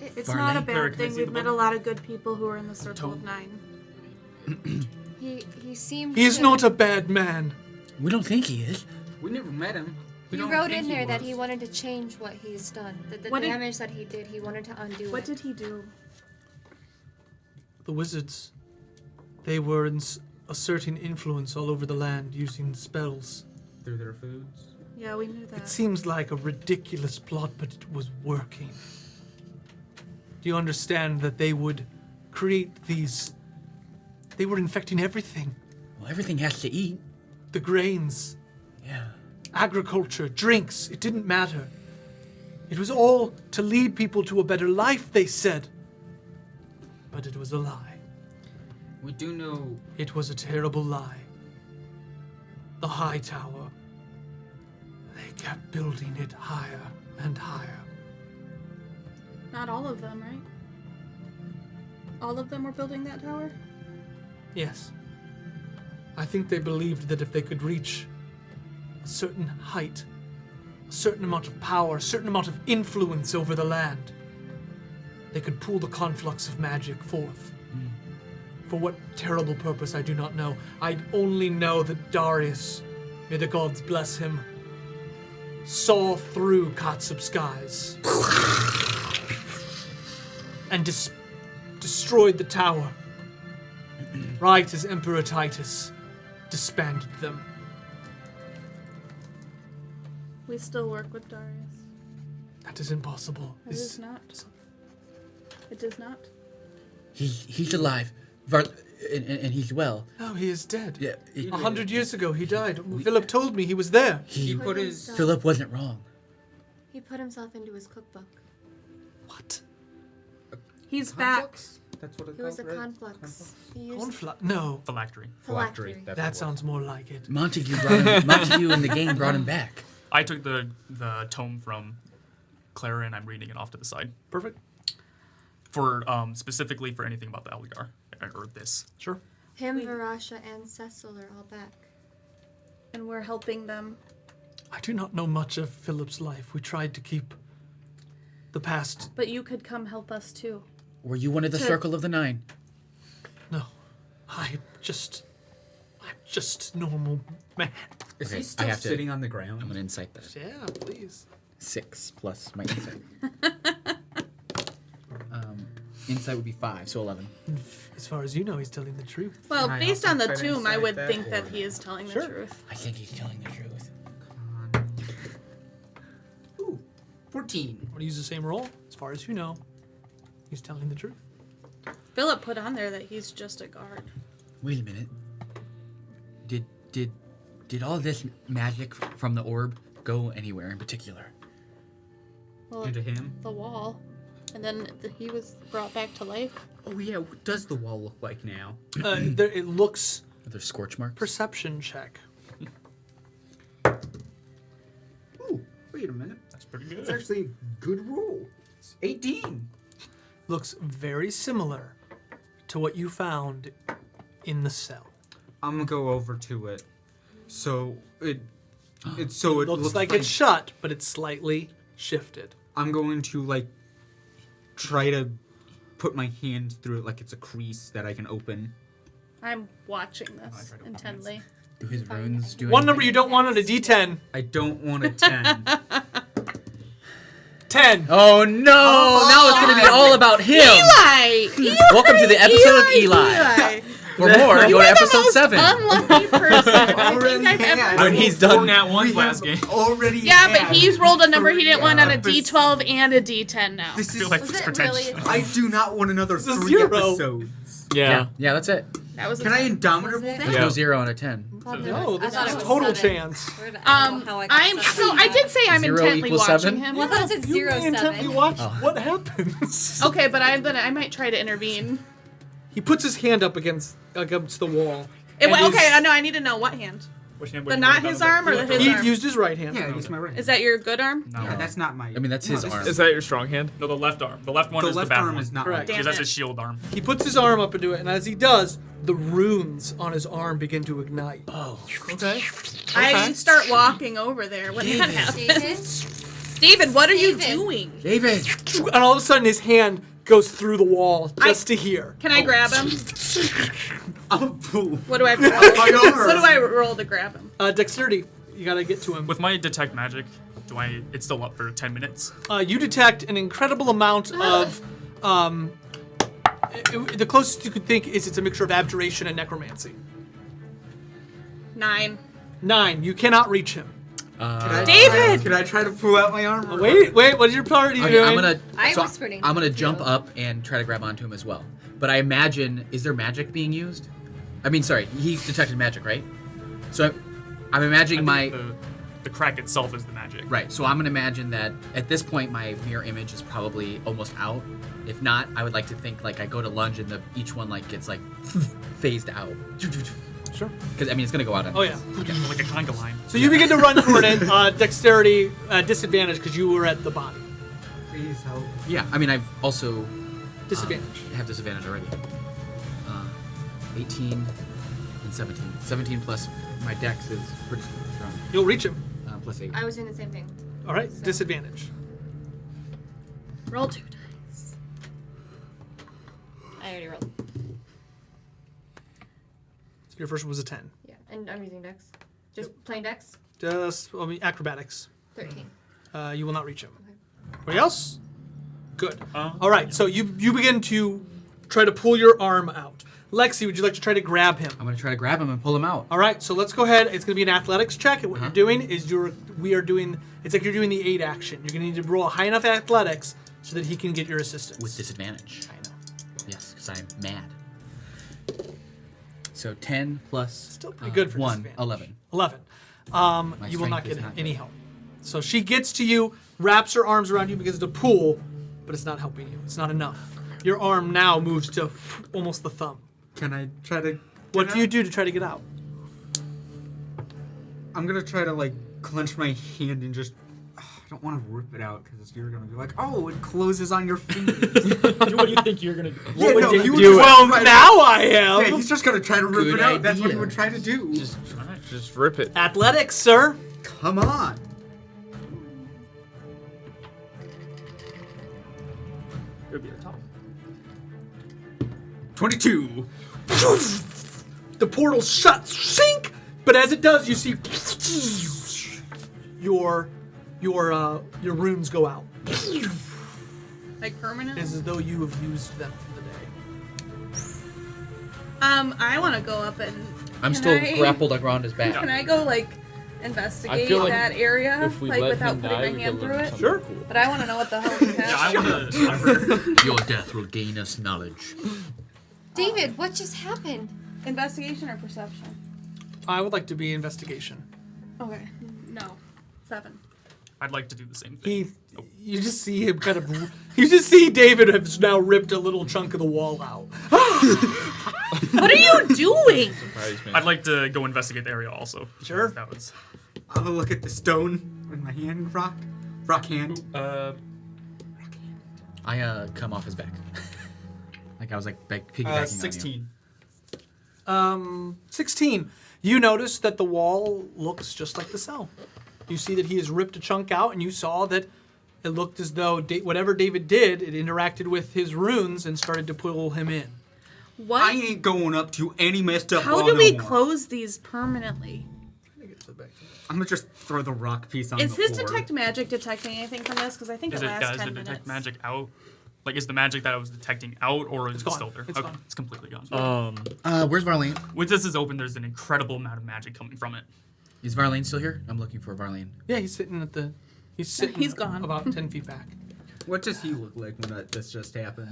It's Varlane. not a Clara, bad can I thing. see We've the met book? a lot of good people who are in the Circle of 9. He seemed. He is to- not a bad man. We don't think he is. We never met him. We He don't wrote think in there that was. he wanted to change what he's done. The What did- damage that he did, he wanted to undo What it. did he do? The wizards, they were asserting influence all over the land using spells. Through their foods. Yeah, we knew It that. seems like a ridiculous plot, but it was working. Do you understand that they would create these... They were infecting everything. Well, everything has to eat. The grains, Yeah. agriculture, drinks, it didn't matter. It was all to lead people to a better life, they said. But it was a lie. We do know. It was a terrible lie. The high tower. They kept building it higher and higher. Not all of them, right? All of them were building that tower? Yes. I think they believed that if they could reach a certain height, a certain amount of power, a certain amount of influence over the land. They could pull the conflux of magic forth. For what terrible purpose, I do not know. I only know that Darius, may the gods bless him, saw through Katsub's skies and destroyed the tower. Right as Emperor Titus disbanded them. We still work with Darius. That is impossible. It is not. It is not. He's alive. And he's well. No, he is dead. Yeah. 100 years ago, he died. Philip told me he was there. He put his. Philip wasn't wrong. He put himself into his cookbook. What? He's back. That's what it's He was a called, right? conflux. He used Cornflower? No. Phylactery. phylactery. That's That what sounds more like it. Montague in the game brought him back. I took the tome from Clara and I'm reading it off to the side. Perfect. For specifically for anything about the Elgar or this. Sure. Him, Varasha, and Cecil are all back. And we're helping them. I do not know much of Philip's life. We tried to keep the past. But you could come help us too. Were you one of the Circle of the Nine? No. I'm just normal man. Is Okay, he I still have to- sitting on the ground? I'm gonna insight that. Yeah, please. 6 plus my insight. Insight would be 5, so 11. As far as you know, he's telling the truth. Well, I based also on the try to tomb, I incite would that, think that or- he is telling Sure. the truth. I think he's telling the truth. Come on. Ooh, 14. Want to use the same role? As far as you know, he's telling the truth. Philip put on there that he's just a guard. Wait a minute. Did all this magic from the orb go anywhere in particular? Well, Into him? the wall. And then he was brought back to life. Oh yeah, what does the wall look like now? It looks Are there scorch marks? perception check. Ooh, wait a minute. That's pretty It's good. actually a good roll. It's 18. Looks very similar to what you found in the cell. I'm gonna go over to it. So it looks Looks like it's shut, but it's slightly shifted. I'm going to like try to put my hand through it like it's a crease that I can open. I'm watching this tried to open intently. Do his runes do One anything? number you don't want on a D10. I don't want a 10. 10. Oh no! Now it's gonna be all about him. Eli! Welcome to the episode of Eli. For more, go to episode 7. Unlucky person I think I've ever When he's done. Nat ones last game. Already. Yeah, but had he's rolled a number he didn't want on a this- D12 and a D10 now. This I feel is. like Was it's it pretentious. really? I do not want another It's a 3 0. episodes. Yeah. Yeah, that's it. That was a Can I 10. indomitable Was it? that? There's no 0 on a 10. No, I this thought is it was total 7. chance. I don't know how I got I'm such so a I did say I'm 0 intently equals watching 7? him. Well, I thought it said You may intently 07. watch what happens. Okay, but I might try to intervene. He puts his hand up against the wall. It, and okay, his- no, I need to know what hand. Which hand The would you not want his on arm or the his He arm? used his right hand. Yeah, use my right. Is that your good arm? No. Yeah, that's not my. I mean, that's his this arm. Is that your strong hand? No, the left arm. The left one The is left the bad arm one. is not Correct. right. Damn Because that's it. his shield arm. He puts his arm up into it, and as he does, the runes on his arm begin to ignite. Oh. Okay. I start walking over there when that happens. David, what are you David. doing? David! And all of a sudden, his hand goes through the wall just to here. Can I grab him? I'm a fool. What do I roll? My arm. What do I roll to grab him? Dexterity. You gotta get to him. With my detect magic, it's still up for 10 minutes. You detect an incredible amount of. The closest you could think is it's a mixture of abjuration and necromancy. 9. 9. You cannot reach him. David! Can I try to pull out my arm? Wait. What is your party Okay, doing? I whispered in I'm gonna you. jump up and try to grab onto him as well. But I imagine, is there magic being used? I mean, sorry, he's detected magic, right? So I'm imagining I my... think the crack itself is the magic. Right, so I'm gonna imagine that at this point my mirror image is probably almost out. If not, I would like to think like I go to lunge and each one like gets like phased out. Sure. Because I mean it's gonna go out. Oh yeah. Like a conga line. So you begin to run toward it. Dexterity disadvantage because you were at the body. Please help. Yeah, I mean I've also Disadvantage. have disadvantage already. 18 and 17. 17 plus My dex is pretty strong. You'll reach him. +8. I was doing the same thing. All right, disadvantage. Roll 2 dice. I already rolled. So your first one was a 10. Yeah, and I'm using dex. Just plain dex. Just acrobatics. 13. You will not reach him. Anybody else? Good. All right, so you begin to try to pull your arm out. Lexi, would you like to try to grab him? I'm gonna try to grab him and pull him out. All right, so let's go ahead. It's going to be an athletics check. And what you're doing is it's like you're doing the 8 action. You're going to need to roll a high enough athletics so that he can get your assistance. With disadvantage. I know. Yes, because I'm mad. So 10 plus Still pretty good for 1, disadvantage. 11. 11. You will not strength get is not any good. help. So she gets to you, wraps her arms around you, begins to pull, but it's not helping you. It's not enough. Your arm now moves to almost the thumb. Can I try to? What do you do to try to get out? I'm gonna try to like clench my hand and just. I don't want to rip it out because you're gonna be like, oh, it closes on your fingers. What do you think you're gonna do? Yeah, no, he would do just Well, try to- now I am. Yeah, he's just gonna try to rip Good it out. That's what he idea. would try to do. Just rip it. Athletics, sir. Come on. It'll be the top. 22. The portal shuts, sink. But as it does, you see your runes go out. Like permanent? It's as though you have used them for the day. I want to go up and. I'm can still I- grappled around his back. Can I go like I investigate feel like that area if we like let without him putting die, my we hand could through learn it? something Sure. cool. But I want to know what the hell is Yeah, I happening. want to. Your death will gain us knowledge. David, what just happened? Investigation or perception? I would like to be investigation. Okay. No. 7. I'd like to do the same thing. You just see him kind of. You just see David has now ripped a little chunk of the wall out. What are you doing? Surprise me. I'd like to go investigate the area also. Sure. That was. I'm gonna look at the stone with my hand, rock hand. I come off his back. Like I was like piggybacking 16. 16. You notice that the wall looks just like the cell. You see that he has ripped a chunk out, and you saw that it looked as though whatever David did, it interacted with his runes and started to pull him in. What? I ain't going up to any messed up How wall do no we more. close these permanently? I'm gonna just throw the rock piece on Is the his floor. detect magic detecting anything from this? Because I think Is it it lasts does 10 it minutes. detect magic out? Like, is the magic that I was detecting out, or is it gone. still there? It's Okay, gone. it's completely gone. Where's Varlene? With this is open, there's an incredible amount of magic coming from it. Is Varlene still here? I'm looking for Varlene. Yeah, he's sitting at the. He's sitting. He's gone. About 10 feet back. What does he look like when this just happened?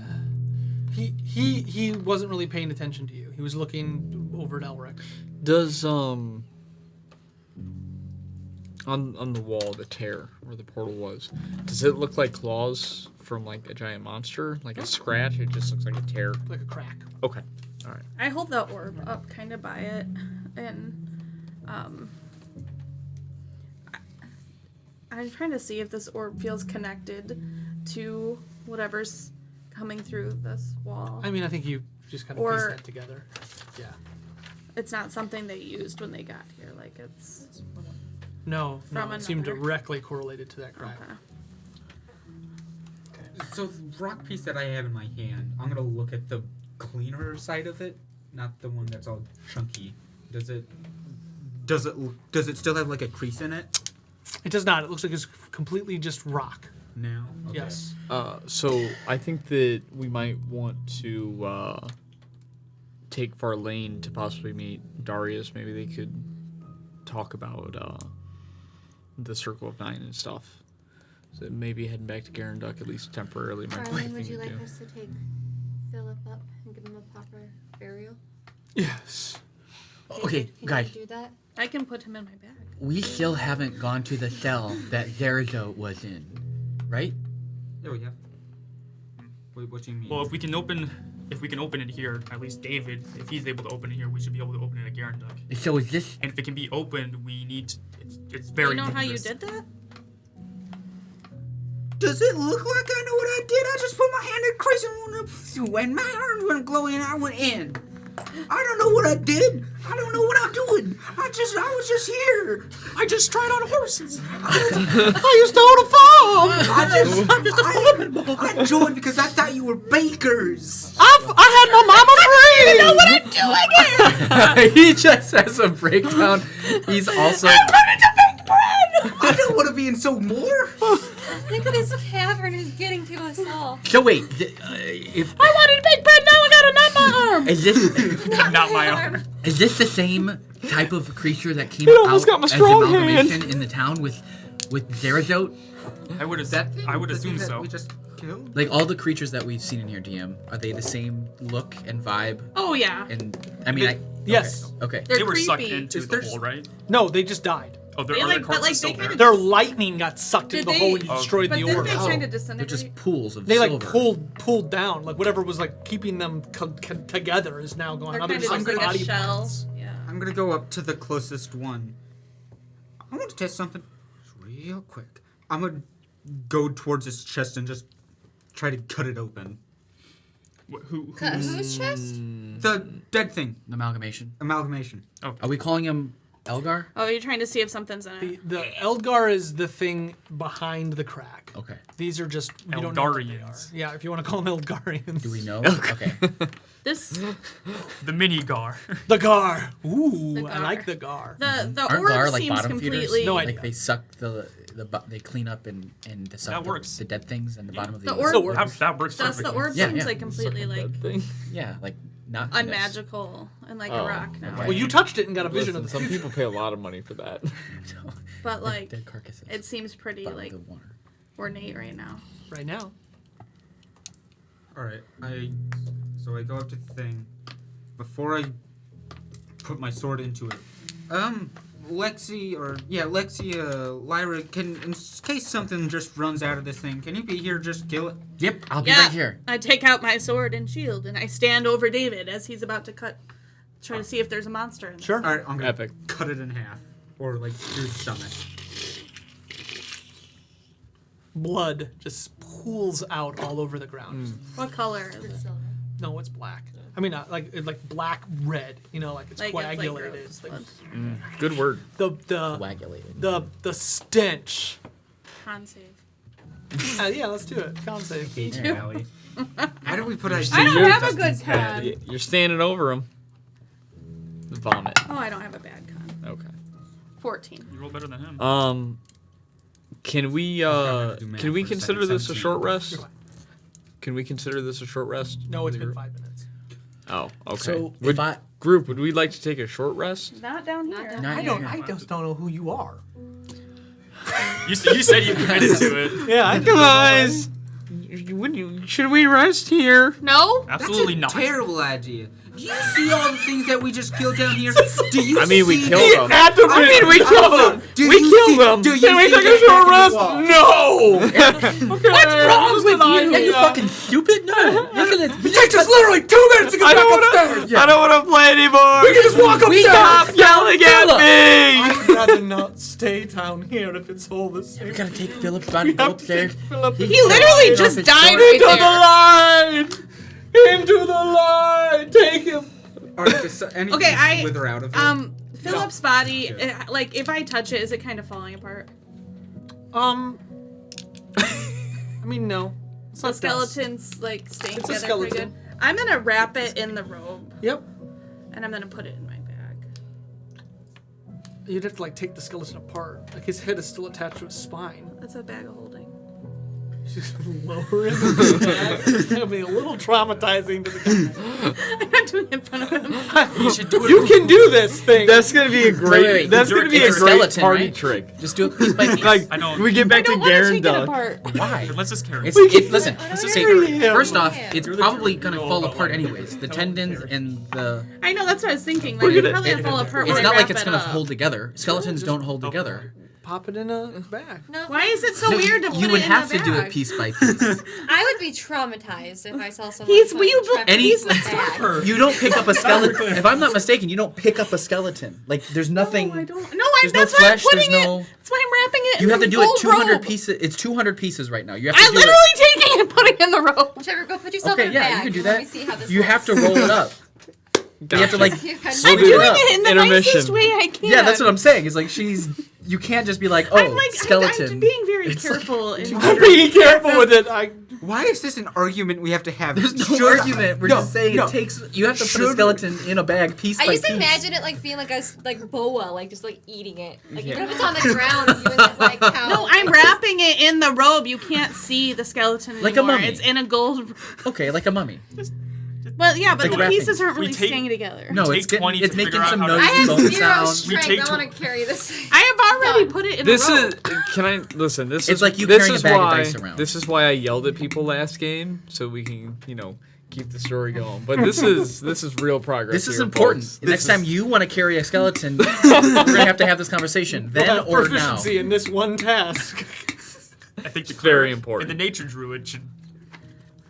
He wasn't really paying attention to you. He was looking over at Elric. Does on the wall, the tear where the portal was, does it look like claws from like a giant monster, like a scratch? It just looks like a tear. Like a crack. Okay, all right. I hold the orb up kind of by it, and I'm trying to see if this orb feels connected to whatever's coming through this wall. I mean, I think you just kind of Or- pieced that together. Yeah. It's not something they used when they got here. Like it's No, From it seemed another. directly correlated to that crack. okay. So the rock piece that I have in my hand, I'm gonna look at the cleaner side of it, not the one that's all chunky. Does it still have like a crease in it? It does not. It looks like it's completely just rock. Now? Okay. Yes. So I think that we might want to take Varlane to possibly meet Darius. Maybe they could talk about the Circle of Nine and stuff. So maybe heading back to Garanduk at least temporarily might be the Arlen, thing would you to like do. us to take Philip up and give him a proper burial? Yes. Okay, Can guys, you do that? I can put him in my bag. we still haven't gone to the cell that Zerzo was in, right? Oh yeah. Wait, what do you mean? Well, if we can open it here, at least David, if he's able to open it here, we should be able to open it at Garanduk. So is this? And if it can be opened, we need to, it's Do very you know how you dangerous. did that? Does it look like I know what I did? I just put my hand in the crease and my arms went glowing and I went in. I don't know what I did. I don't know what I'm doing. I was just here. I just tried on horses. I used to own a farm. I'm just a farming boy. I joined because I thought you were bakers. I had my mama free. I don't know what I'm doing here. He just has a breakdown. He's also. I don't want to be in so more. Look at this cavern is getting to us all. So wait, if I wanted to bake bread, now I got a nut in my arm. is this Not my own. is this the same type of creature that came almost out got my as strong amalgamation in the town with Zerazot? I would assume so. We just killed. Like all the creatures that we've seen in here, DM, are they the same look and vibe? Oh yeah. And I mean, Yes. Okay. They're They were sucked creepy. into the hole, right? No, they just died. Oh, They are like- their but, like, corpses they still there? kinda- Their lightning got sucked Did into the they- hole and Oh, destroyed But the didn't orb. they kind of They're disintegrate? just pools of They like silver. pulled down, like whatever was like keeping them together is now gone. They're Now kind of just just like a body shell. parts. Yeah. I'm gonna go up to the closest one. I want to test something real quick. I'm gonna go towards his chest and just try to cut it open. Cut whose chest? The dead thing. Amalgamation. Amalgamation. Are we calling him Elgar? Oh, you're trying to see if something's in it. The Eldgar is the thing behind the crack. Okay. These are just we don't know what they are. Eldarians. Yeah, if you want to call them Eldgarians. Do we know? Okay. This The mini gar. The Gar. Ooh, The I Gar. like the Gar. the Aren't orb Gar like seems bottom feeders? completely. No idea. Like they suck they clean up and they suck That works. the dead things in the bottom of the The ocean. orb- That works Does perfectly. the orb Yeah, seems yeah. like completely like Yeah, like not unmagical and like a Oh, rock now. okay. Well, you touched it and got a vision Listen, of the some future. people pay a lot of money for that. But like dead carcasses. it seems pretty Bottom of like the water. ornate right now. right now. All right. So I go up to the thing. Before I put my sword into it, Lexi, Lyra, in case something just runs out of this thing, can you be here? Just kill it. Yep, I'll be Yeah. right here. I take out my sword and shield and I stand over David as he's about to try to see if there's a monster in there. Sure. All right, I'm gonna Epic. cut it in half, or like through the stomach. Blood just pools out all over the ground. What color is it? No, it's black. I mean, like black red. You know, like it's Like coagulated. gross It's like blood. Good word. the Coagulated. the stench. Con save. Yeah, let's do it. Con save. How do we put I don't have a good con. You're standing over him. Vomit. Oh, I don't have a bad con. Okay. 14. You roll better than him. Can we to do math can we for a consider second. this a 17. short rest? Can we consider this a short rest? No, it's been 5 minutes. Oh, okay. So would, if group, would we like to take a short rest? Not down here. Not I here. just don't know who you are. You said you committed to it. Yeah, Guys, should we rest here? No? Absolutely That's a not. terrible idea. Do you see all the things that we just killed down here? Do you I mean, we see killed the- them. we killed them. We killed them. Do you Can we see take the a short crack rest? in the wall? No. What's wrong with you? Are you fucking stupid? No. Look at it. It takes us literally 2 minutes to get I back don't upstairs. want to. I don't want to play anymore. We can just walk upstairs. Stop yelling at me. I would rather not stay down here if it's all the same. We gotta take Philip's body go upstairs. He literally just died right Into the there. line! Into the line! Take him! Or does anything Okay, I slither out of it? Philip's body, like if I touch it, is it kind of falling apart? I mean, no. It's The not skeleton's like staying It's a together pretty good. skeleton. I'm gonna wrap it in the robe dust. Yep. and I'm gonna put it in my bag. You'd have to like take the skeleton apart. Like his head is still attached to his spine. That's a bag of holding. Just lower him in the bag. It's gonna be a little traumatizing to the guy. I'm not doing it in front of him. you should do it. You can do this thing. That's gonna be a great. wait. That's It's gonna be a a great skeleton, party right? trick. Just do it piece by piece. Like I know. we get I back to don't want to Garen take it Duck. apart. Why? Let's just carry it. Listen. I Say, him. first off, Yeah. it's probably gonna fall apart anyways. The tendons and the. I know, that's what I was thinking. Like, it's probably gonna fall apart when It's I not wrap like it's it gonna up. hold together. Skeletons don't hold together. Pop it in a bag. No, Why is it so weird to put You it would in have the to do bag? it piece by piece. I would be traumatized if I saw someone. He's- put will you a Trevian Any- in a bag. You don't pick up a skeleton. If I'm not mistaken, you don't pick up a skeleton. Like there's nothing. No, I don't. There's That's no why I'm flesh. putting There's it. no. That's why I'm wrapping it You in have the to do it gold 200 robe. pieces. It's 200 pieces right now. You have to I'm do literally taking it and putting it in the robe. Trevor, go put yourself Okay, in a yeah, bag. you can do Let that. me see how this You have looks. to roll it up. You have to like We'll I'm do doing that. it in the Intermission. nicest way I can. Yeah, that's what I'm saying. It's like you can't just be like, oh, I'm like, skeleton. I'm being very It's like- careful. in Be careful with it. Why is this an argument we have to have? There's no Should- argument. We're No, just saying no. it takes. You have to put a Should- skeleton in a bag piece I by just piece. imagine it like being like a like boa, like just like eating it. Like even if it's on the ground, you and that like cow. No, I'm wrapping it in the robe. You can't see the skeleton anymore. Like a mummy. It's in a gold. Okay, like a mummy. Well, yeah, but Like the wrapping. pieces aren't We really take- staying together. No, Take it's getting, 20 to it's making figure out some how to- noise I have bone zero sound. We strength. take I tw- want to carry this. I have already put it in This the robe. is. Can I listen? This It's is like you this carrying a is bag of why, dice around. This is why I yelled at people last game, so we can keep the story going. But this is real progress. This is here, important. folks. Next time you want to carry a skeleton, we're gonna have to have this conversation then We'll have or now. proficiency in this one task. I think the very cleric important. And the nature druid should.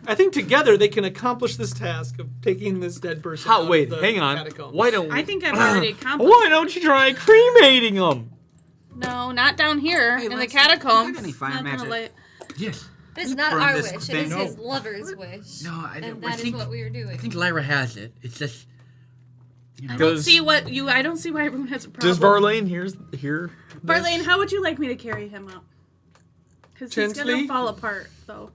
I think together they can accomplish this task of taking this dead person. out Wait, of the hang on. catacombs. Why don't I think I've already accomplished. Why don't you try cremating them? No, not down here in the Lexi, catacombs. you got any fire Not gonna magic? let- Yes. It's not burn our this wish. It thing. is his lover's wish. No, I and I that is think what we are doing. I think Lyra has it. It's just. I don't see what you. I don't see why everyone has a problem. Does Varlane here? Barlane, how would you like me to carry him up? Because he's Gently? gonna fall apart, though.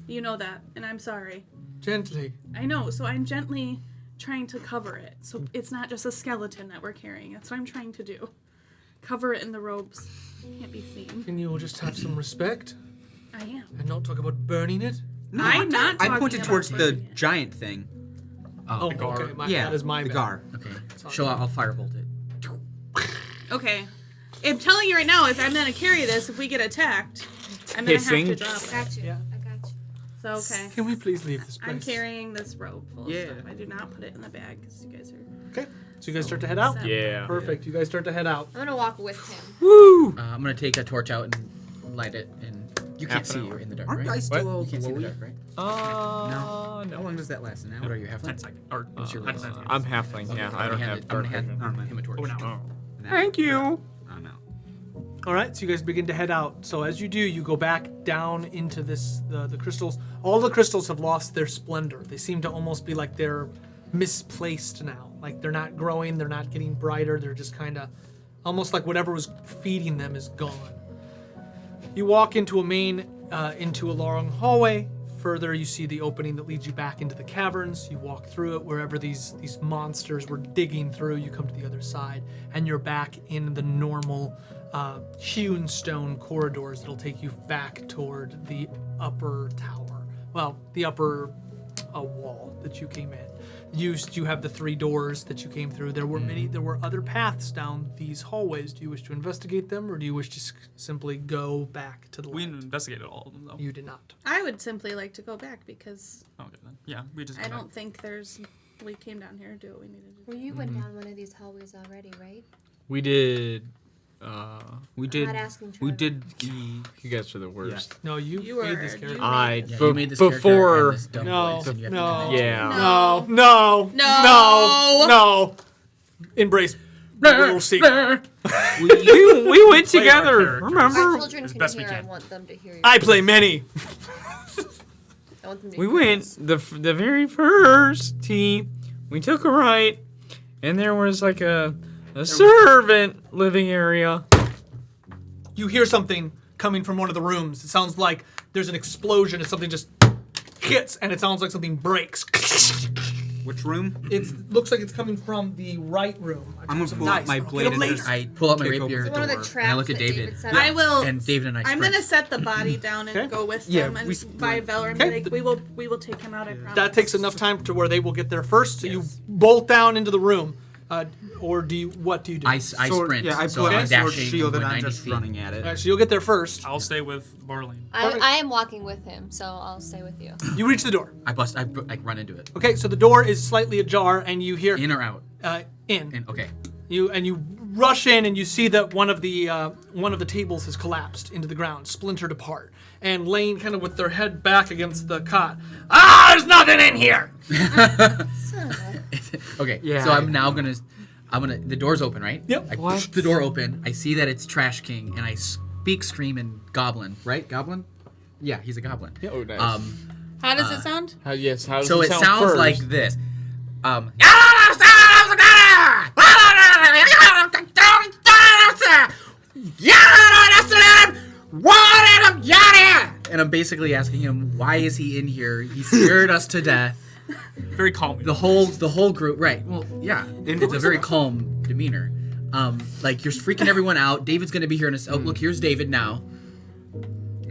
You know that, and I'm sorry. Gently. I know, so I'm gently trying to cover it, so it's not just a skeleton that we're carrying. That's what I'm trying to do. Cover it in the robes. Can't be seen. Can you just have some respect I am. and not talk about burning it? No, I'm not I talking pointed about towards the burning it. giant thing. Oh, gar. okay. Yeah, that is my the bad. gar. Okay. Sorry. So I'll firebolt it. Okay. I'm telling you right now, if I'm gonna carry this, if we get attacked, I'm gonna Hissing. have to drop it. Got you. Yeah. I got you. So, okay. Can we please leave this place? I'm carrying this robe full of Yeah. stuff. I do not put it in the bag because you guys are. Okay. So you guys start to head out? Seven. Yeah. Perfect. You guys start to head out. I'm gonna walk with him. Woo! I'm gonna take a torch out and light it, and you can't Half an see hour. in the dark, Aren't right? I still What? all You can't see in the glowy? dark, right? How No. long does that last? An hour? What are you, 10 halfling? seconds. Or What's your 10 level? seconds. I'm halfling. Yeah, I don't have dark vision. him a torch. Oh, no. An hour? Thank you. I'm out. All right, so you guys begin to head out. So as you do, you go back down into this the crystals. All the crystals have lost their splendor. They seem to almost be like they're misplaced now. Like they're not growing, they're not getting brighter. They're just kind of almost like whatever was feeding them is gone. You walk into a long hallway. Further, you see the opening that leads you back into the caverns. You walk through it wherever these monsters were digging through. You come to the other side, and you're back in the normal hewn stone corridors that'll take you back toward the upper tower. Well, the upper wall that you came in. You have the 3 doors that you came through. There were other paths down these hallways. Do you wish to investigate them, or do you wish to simply go back to the We light? investigated all of them, though. You did not. I would simply like to go back because Okay, then. Yeah, we just. I go back. don't think we came down here to do what we needed to do. Well, you went down one of these hallways already, right? We did. We did. not asking We Trevor. did the. You guys are the worst. No, you You made were- this you character. made I this. Yeah, be- you made this before. character and this dumb No, voice, and you have no. to manage it. Yeah. No, no, No. no. Embrace the little secret. we went Play our together. characters. Our Remember? children as can best we hear. I can. want them to hear you. I play many. I want them to We hear went this. the very first team. We took a right, and there was like a servant living area. You hear something coming from one of the rooms. It sounds like there's an explosion and something just hits, and it sounds like something breaks. Which room? It looks like it's coming from the right room. I I'm took gonna some pull out dice, my but I'll blade get 'em and later. just- I pull out my Kick open rapier, the One of the door. traps and I look at that David. set I up. will. and David and I I'm sprint. gonna set the body down and Okay. go with Yeah, them and we by Valor and be Okay. like, we will take him out. I promise. That takes enough time to where they will get there first. So you Yes. bolt down into the room, or what do you do? I Sword- sprint. Yeah, I so put I'm my sword dashing shield and going I'm 90 just feet. running at it. All right, so you'll get there first. I'll stay with Barley. I am walking with him, so I'll stay with you. You reach the door. I run into it. Okay, so the door is slightly ajar, and you hear In or out? in. In. Okay. You rush in, and you see that one of the tables has collapsed into the ground, splintered apart, and laying kind of with their head back against the cot. Ah, there's nothing in here. Son of a- Okay. Yeah. So I'm gonna. The door's open, right? Yep. I push the door open. I see that it's Trash King, and I speak, scream, in Goblin. Right? Goblin? Yeah, he's a goblin. Oh, nice. How does it sound? How does So it it sound sounds first? like this. And I'm basically asking him, why is he in here? He scared us to death. Very calm. The whole group, right? Well, yeah, it's a very calm demeanor. Like you're freaking everyone out. David's gonna be here in a. Oh, look, here's David now.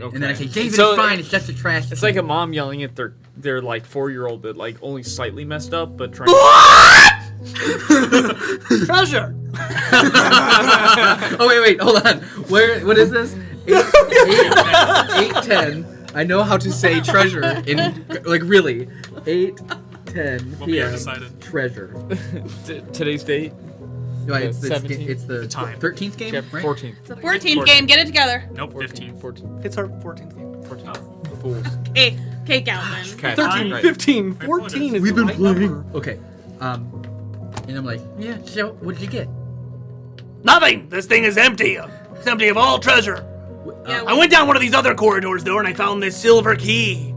Okay. And then I say, David, So, it's fine. It's just a trash. It's like a mom yelling at their like 4-year-old that like only slightly messed up, but trying. Treasure. Oh wait, hold on. What is this? 8:10. I know how to say treasure in like really. 8:10 What we have p.m. decided. Treasure. Today's date. Right, it's the 17th? time. 13th game, Yeah, right? 14th. It's the 14th game. Get it together. Nope, 15. 14. It's our 14th game. 14. Fools. Hey, Galvin. Okay. 13, Right. 15, 14 is We've the been right playing. number. Okay. And I'm like, yeah. So what did you get? Nothing. This thing is empty. It's empty of all treasure. Yeah, I went down one of these other corridors, though, and I found this silver key.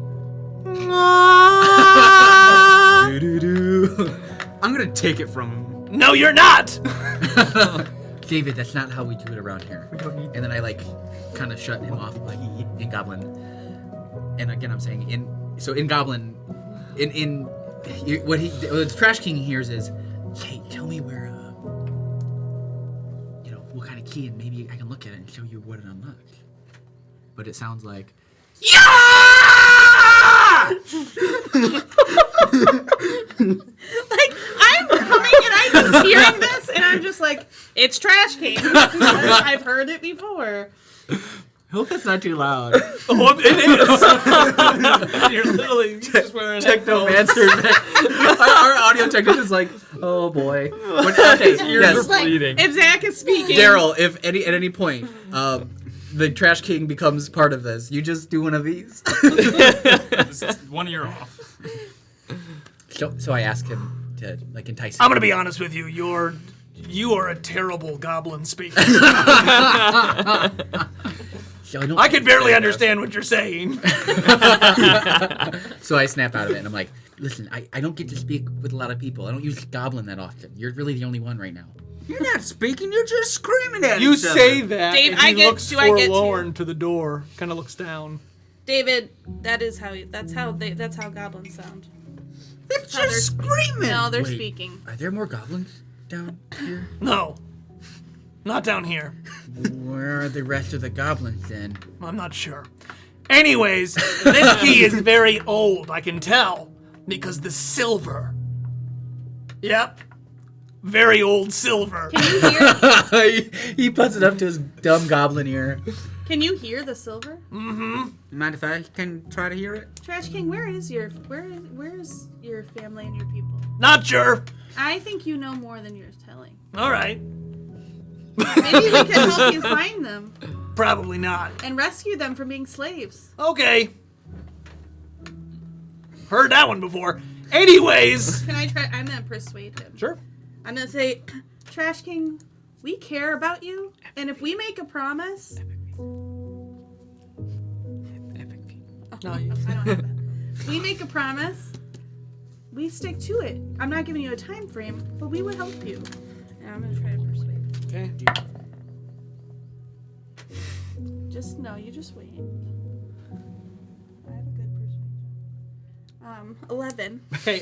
I'm gonna take it from him. No, you're not. David, that's not how we do it around here. And then I like kind of shut him off like in Goblin. And again, I'm saying in Goblin, what the Trash King hears is, hey, tell me where, what kind of key, and maybe I can look at it and show you what it unlocks. But it sounds like, Like, I'm coming and I'm just hearing this, and I'm just like, it's Trash King. I've heard it before. hope that's not too loud. Oh, it is. You're literally just wearing Technomancer. our audio technician's like, oh boy. Okay, yes. Like, bleeding. if Zach is speaking. Darrell, if at any point the Trash King becomes part of this, you just do one of these. Just 1 year off. So I ask him to like entice him. I'm gonna be honest with you. You are a terrible goblin speaker. I can barely understand what you're saying. So I snap out of it and I'm like, listen, I don't get to speak with a lot of people. I don't use Goblin that often. You're really the only one right now. You're not speaking. You're just screaming at You each other. say that. Dave, and he looks do I get to- forlorn to the door. Kind of looks down. David, that's how goblins sound. They're just screaming. No, they're Wait. speaking. Are there more goblins down here? No, not down here. Where are the rest of the goblins then? I'm not sure. Anyways, this key is very old. I can tell because the silver. Yep, very old silver. Can you hear? He puts it up to his dumb goblin ear. Can you hear the silver? Mind if I can try to hear it? Trash King, where is your family and your people? Not sure. I think you know more than you're telling. All right, Maybe we can help you find them probably not. and rescue them from being slaves. Okay. Heard that one before. Anyways. Can I try? I'm gonna persuade him. Sure. I'm gonna say, Trash King, we care about you, and if we make a promise. No, I don't have that. We make a promise. We stick to it. I'm not giving you a time frame, but we would help you. And I'm gonna try to persuade. Okay. You just wait. I have a good persuasion. 11. Okay.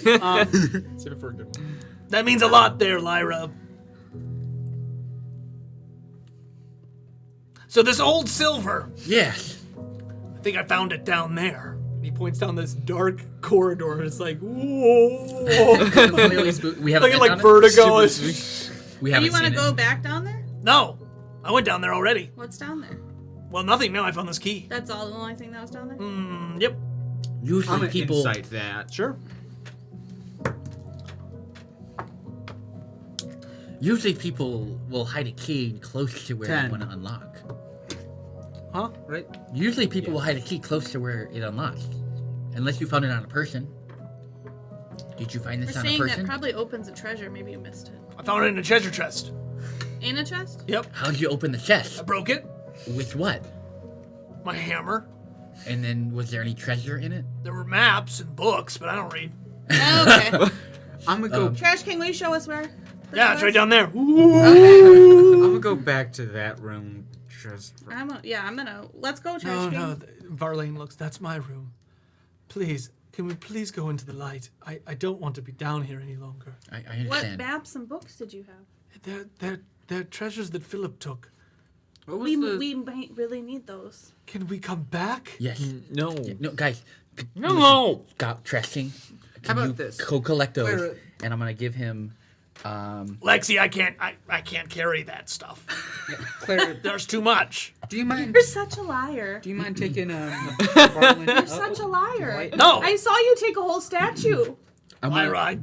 Save it for a good one. That means a lot there, Lyra. So this old silver, Yes. I think I found it down there. He points down this dark corridor, and it's like, whoa. Completely we haven't Looking been like down it? Vertigo. We Do haven't you want to seen go it. back down there? No, I went down there already. What's down there? Well, nothing. Now I found this key. That's all the only thing that was down there? Yep. I'm Usually gonna people. insight that. Sure. Usually people will hide a key close to where 10. they want to unlock. Huh? Right? Usually people will hide a key close to where it unlocks. Unless you found it on a person. Did you find We're this on a saying that person? probably opens a treasure. Maybe you missed it. I found it in a treasure chest. In a chest? Yep. How did you open the I chest? broke it. With what? My hammer. And then was there any treasure in it? There were maps and books, but I don't read. Oh, okay. I'm gonna go. Trash King, will you show us where? Yeah, it's right down there. I'm gonna go back to that room just. I'm gonna. Let's go, trash No, can. no. Varlane looks. That's my room. Please, can we please go into the light? I don't want to be down here any longer. I What understand. maps and books did you have? They're treasures that Philip took. What was We the? we might really need those. Can we come back? Yes. No. Yeah, no, guys. No. Got Trashking. How about you this? collect those, Clara- and I'm gonna give him. Lexi, I can't carry that stuff. Clara, There's too much. do you mind? You're such a liar. Do you mind taking Barlin You're up? such a liar. No. I saw you take a whole statue I'm gonna, Lyra,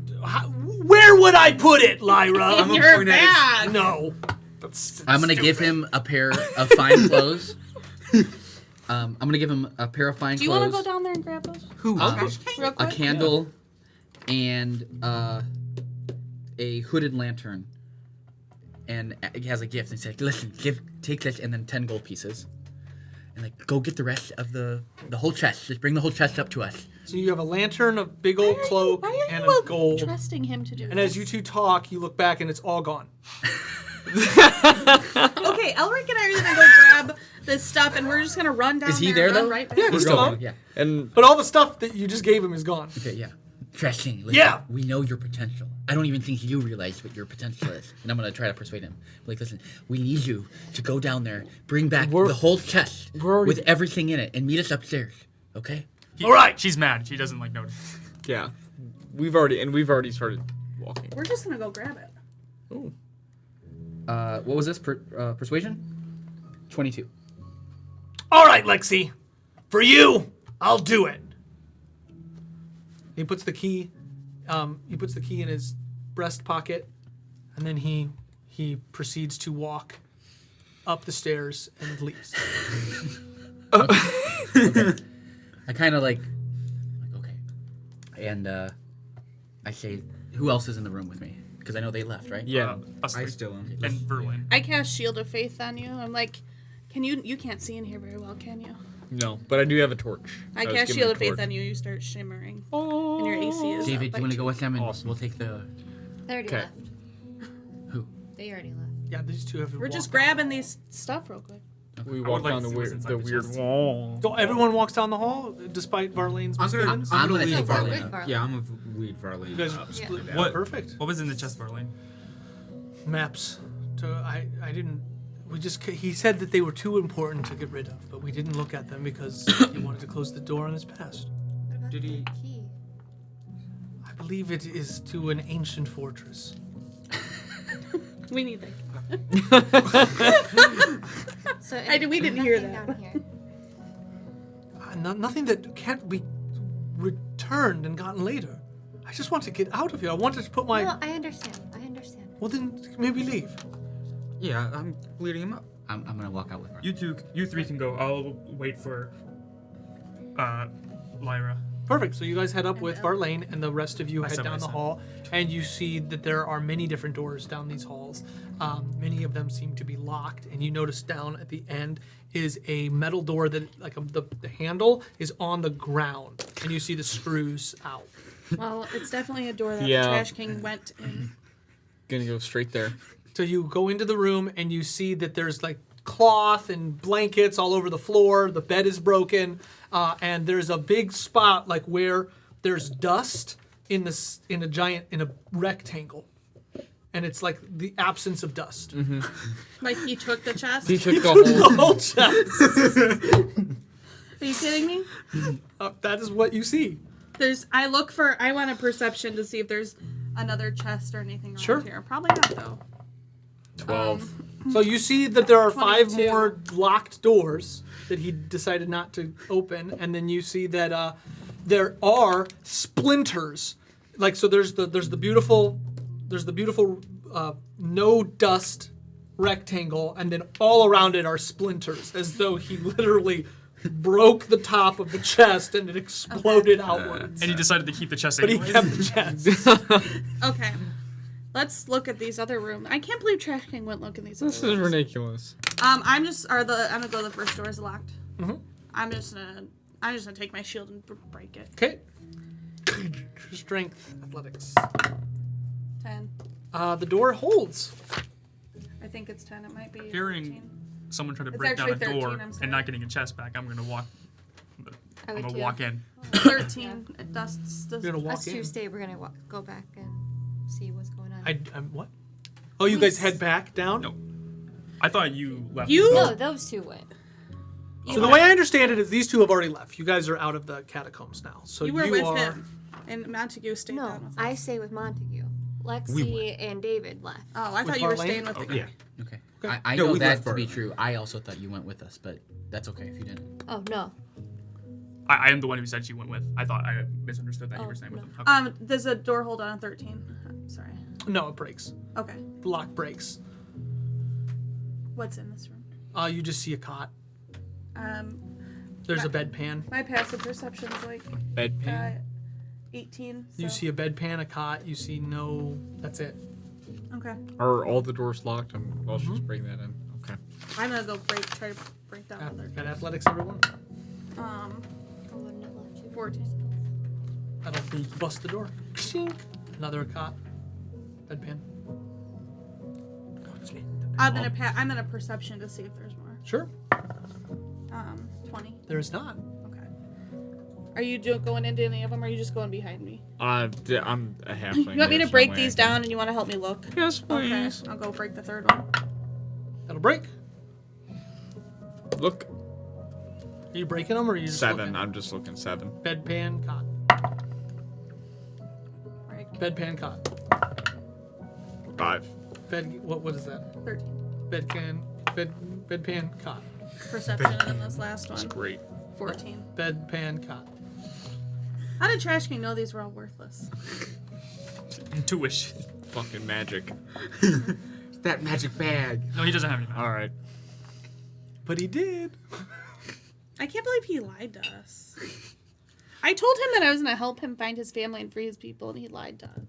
where would I put it, Lyra? I'm in gonna your point at his- bag. No. That's I'm gonna give stupid. him a pair of fine clothes. I'm gonna give him a pair of fine Do you clothes. want to go down there and grab those? Who? Trash can? Real A quick? candle, and a hooded lantern. And he has a gift. And he's like, "Listen, take this, and then 10 gold pieces, and like go get the rest of the whole chest. Just bring the whole chest up to us." So you have a lantern, a big old cloak, Why are and you a gold. trusting him to do And this? as you two talk, you look back and it's all gone. Okay, Elric and I are gonna go grab this stuff, and we're just gonna run down Is he there there, and run though? right back. Yeah, he's still Going, on. yeah. And But all the stuff that you just gave him is gone. Okay, yeah. Trashing. Listen, Yeah. We know your potential. I don't even think you realize what your potential is. And I'm gonna try to persuade him. Like, listen, we need you to go down there, bring back the whole chest with everything in it, and meet us upstairs. Okay? All right. She's mad. She doesn't like notice. yeah, we've already started walking. We're just gonna go grab it. Oh. What was this? Persuasion? 22. All right, Lexi. For you, I'll do it. He puts the key. He puts the key in his breast pocket, and then he proceeds to walk up the stairs and leaves. Okay. I kind of like, okay. And I say, who else is in the room with me? Because I know they left, right? Yeah. Us I three. still am. And Verlin. I cast Shield of Faith on you. I'm like, you can't see in here very well, can you? No, but I do have a torch. I was cast given Shield a of Faith torch. on you. You start shimmering, and your AC is David, up do you want to by go with them and Awesome. we'll take the. They already Okay. left. Who? They already left. Yeah, these two have to We're just walk grabbing these stuff real quick. We would walk like down to the see what's weird, inside the the weird chest. wall. So everyone walks down the hall despite Varlane's I'm gonna misgivings? I'm gonna lead take Varlin. Varlin. Varlin. Yeah, I'm gonna lead Varlin. You guys up. split. Yeah. What- Perfect. What was in the chest, Verlin? Maps. So I didn't. We just. He said that they were too important to get rid of, but we didn't look at them because he wanted to close the door on his past. What about Did the he- key? I believe it is to an ancient fortress. We need that. So We didn't hear nothing that. down here. Nothing that can't be returned and gotten later. I just want to get out of here. I wanted to put my. No, I understand. Well, then maybe leave. Yeah, I'm leading him up. I'm gonna walk out with her. You three can go. I'll wait for Lyra. Perfect. So you guys head up with Varlane, and the rest of you I head said down what I the said. hall, and you see that there are many different doors down these halls. Many of them seem to be locked, and you notice down at the end is a metal door that, like, the handle is on the ground, and you see the screws out. Well, it's definitely a door that Yeah. the Trash King went in. Gonna go straight there. So you go into the room, and you see that there's like cloth and blankets all over the floor. The bed is broken, and there's a big spot like where there's dust in a rectangle, and it's like the absence of dust. Like he took the chest. He took the whole. The whole chest. Are you kidding me? That is what you see. I want a perception to see if there's another chest or anything around Sure. here. Probably not though. 12. So you see that there are 5 22. more locked doors that he decided not to open, and then you see that there are splinters. Like, so there's the beautiful no dust rectangle, and then all around it are splinters, as though he literally broke the top of the chest and it exploded outwards. And he decided to keep the chest But he anyways. kept the chest. Okay. Let's look at these other rooms. I can't believe Trash King wouldn't look in these This other is rooms. ridiculous. I'm gonna go the first door is locked. I'm just gonna take my shield and break it. Okay. Strength, athletics. 10. The door holds. I think it's 10. It might be Hearing 15. someone tried to It's break down a actually 13, door I'm and sorry. not getting a chest back, I'm gonna walk. I I'm would gonna too. walk in. 13. Dust's You're gonna walk Us in. two stay. We're gonna go back and see what's going on. I'm what? Oh, you guys head back down? No. I thought you left. You- No, those two went. So the way I understand it is these two have already left. You guys are out of the catacombs now. So You were with are. him. And Montague stayed No, down with us. I stay with Montague. Lexi and David left. Oh, I With thought you were Marlene? staying with the Yeah. Okay. Okay. I No, know we that left to be for- true. I also thought you went with us, but that's okay if you didn't. Oh no. I am the one who said she went with. I thought I misunderstood that you Oh, were staying with no. them. Okay. There's a door hold on 13. I'm sorry. No, it breaks. Okay. The lock breaks. What's in this room? You just see a cot. There's My- a bedpan. My passive perception's like Bedpan. 18. You so- see a bedpan, a cot. You see no. That's it. Okay. Are all the doors locked? I'll just bring that in. Okay. I'm gonna go try to break down another. Got athletics, everyone. 14. That'll bust the door. Shink. Another cot. Bedpan. I'm gonna perception to see if there's more. Sure. 20. There's not. Okay. Are you going into any of them, or are you just going behind me? I'm a halfling. You want me to There's break no way these I can- down, and you want to help me look? Yes, Okay. please. I'll go break the third one. That'll break. Look. Are you breaking them, or are you just 7. looking? I'm just looking 7. Bedpan, cot. Break. Bedpan, cot. 5. What is that? 13. Bedpan, cot. Perception, and then this last one. That's great. 14. Bedpan, cot. How did Trash King know these were all worthless? Intuition. Fucking magic. That magic bag. No, he doesn't have any. All right. But he did. I can't believe he lied to us. I told him that I was going to help him find his family and free his people, and he lied to us.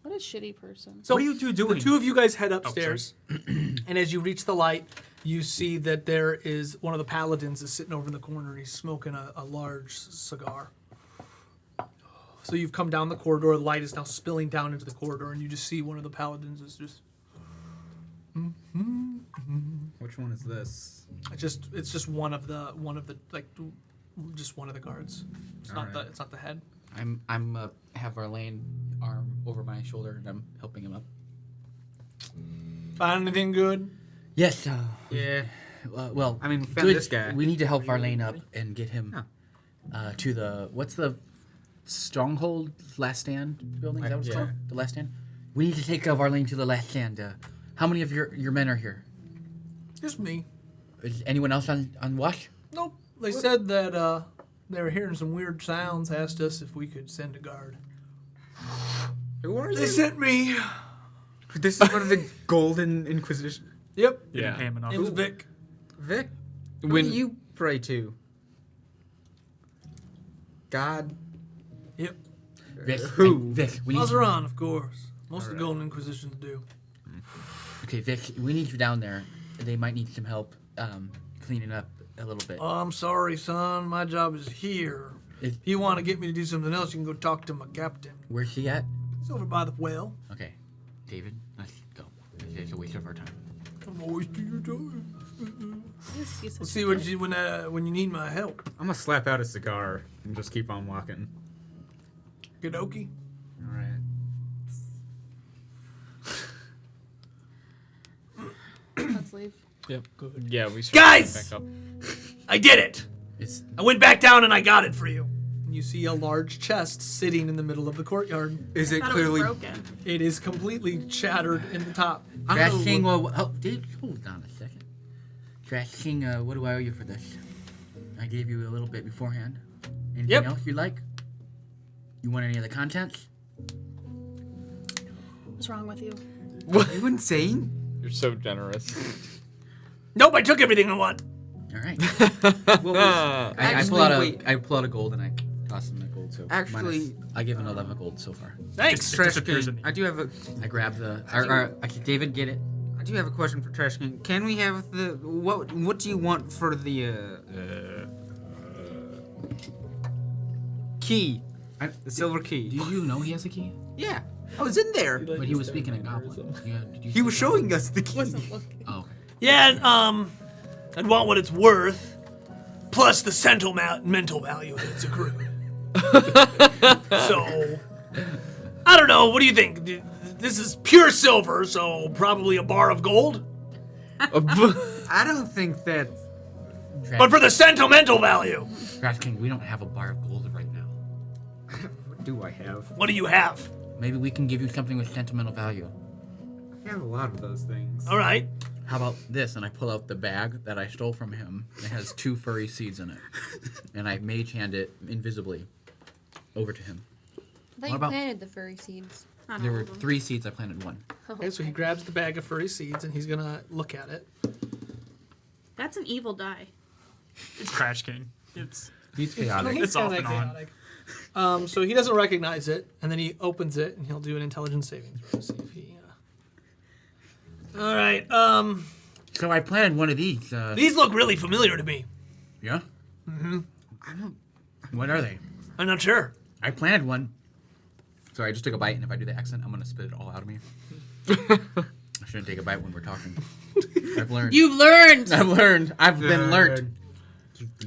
What a shitty person. So What are you two doing? The two of you guys head upstairs, and as you reach the light, you see that there is one of the paladins is sitting over in the corner. He's smoking a large cigar. So you've come down the corridor. The light is now spilling down into the corridor, and you just see one of the paladins is just. Which one is this? It's just one of the like just one of the guards. It's not Alright. it's not the head. I'm have Arlene arm over my shoulder and I'm helping him up. Find anything good? Yes. Yeah. Well, I mean, we found good. this guy. We need to help Arlene up and get him to the what's the stronghold last stand building? Is that what it's Yeah. called? The last stand. We need to take Arlene to the last stand. How many of your men are here? Just me. Is anyone else on watch? Nope. They said that they were hearing some weird sounds. Asked us if we could send a guard. Who are They you? sent me. This is one of the Golden Inquisition. Yep. You didn't pay him enough. Name's Vic. Vic? Who When- do you pray to? God? Yep. Vic, Who? Vic, we need Mazaran, of course. Most of the Golden Inquisitions do. okay, Vic, we need you down there. They might need some help cleaning up a little bit. Oh, I'm sorry, son. My job is here. Is- If you want to get me to do something else, you can go talk to my captain. Where's she at? He's over by the well. Okay, David, let's go. It's a waste of our time. I'm always to your time. He's We'll see what you when you need my help. I'm gonna slap out a cigar and just keep on walking. Gadoki. Alright. Let's leave. Yep. Good. Yeah, we should Guys! back up. I did it. It's I went back down and I got it for you. You see a large chest sitting in the middle of the courtyard. Is it I thought clearly it was broken. It is completely shattered in the top. I'm Trash gonna King. look- Well, oh, Dave, hold on a second. Trash King, what do I owe you for this? I gave you a little bit beforehand. Anything Yep. else you'd like? You want any of the contents? What's wrong with you? Are you insane? You're so generous. Nope, I took everything I want. All right. What was, I actually, pull out wait. I pull out a gold and I toss him the gold. So Actually- I give him 11 gold so far. Thanks. It Trash disappears King, in the- I do have a I grab the. Actually, David, get it. I do have a question for Trash King. Can we have the what do you want for the key? The silver key. Do you know he has a key? Yeah. I was in there. But he was speaking in Goblin. Yeah. Did you He was showing us the key. Wasn't looking. Oh, okay. Yeah, I'd want what it's worth, plus the sentimental value that it's accrued. So, I don't know. What do you think? This is pure silver, so probably a bar of gold. I don't think that. But for the sentimental value, Trash King, we don't have a bar of gold right now. What do I have? what do you have? Maybe we can give you something with sentimental value. I have a lot of those things. All right. How about this? And I pull out the bag that I stole from him. It has 2 furry seeds in it. And I mage hand it invisibly over to him. I thought you about- planted the furry seeds. Not There all were of them. 3 seeds, I planted 1. Okay, so he grabs the bag of furry seeds and he's gonna look at it. That's an evil die. It's Trash King. It's He's chaotic. It's off kinda and on. chaotic. So he doesn't recognize it, and then he opens it and he'll do an intelligence saving throw to see if he. All right. So I planted one of these. These look really familiar to me. Yeah? What are they? I'm not sure. I planted one. Sorry, I just took a bite, and if I do the accent, I'm going to spit it all out of me. I shouldn't take a bite when we're talking. I've learned. You've learned. I've learned. I've been learnt.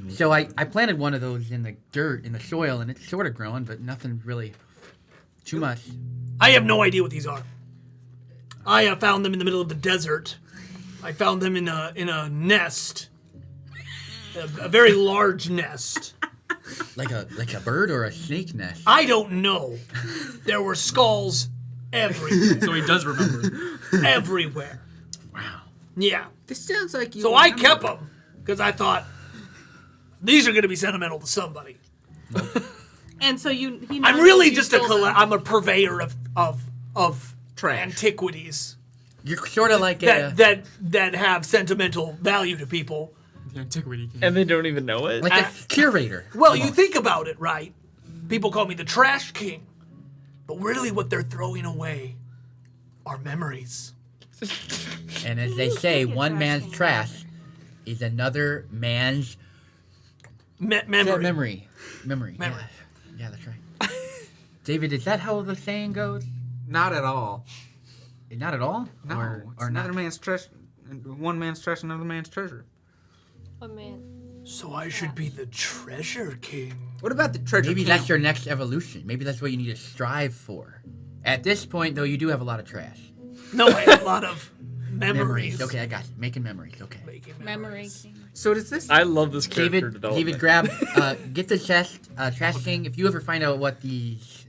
So I planted one of those in the dirt, in the soil, and it's sort of growing, but nothing really too much. I have no idea what these are. I found them in the middle of the desert. I found them in a nest, a very large nest. Like a bird or a snake nest. I don't know. There were skulls everywhere. So he does remember. Everywhere. Wow. Yeah. This sounds like you. So I kept them because I thought these are going to be sentimental to somebody. And so he knows I'm really you just a stole them. I'm a purveyor of Trash. antiquities You're sort of like a... that have sentimental value to people. The Antiquity King. And they don't even know it? like a curator. Well, you think about it, right? People call me the Trash King, but really what they're throwing away are memories. And as they say, one man's trash is another man's Memory. memory. Memory. Yeah, that's right. David, is that how the saying goes? Not at all. Not at all? No, or it's not? another man's trash. One man's trash, another man's treasure. Oh man. So I should be the Treasure King. What about the treasure? Maybe king? that's your next evolution. Maybe that's what you need to strive for. At this point, though, you do have a lot of trash. No, I have a lot of memories. Okay, I got you. Making memories. Okay. Making Memory. memories. So does this? I love this character David, development. grab, get the chest, trash king. If you ever find out what these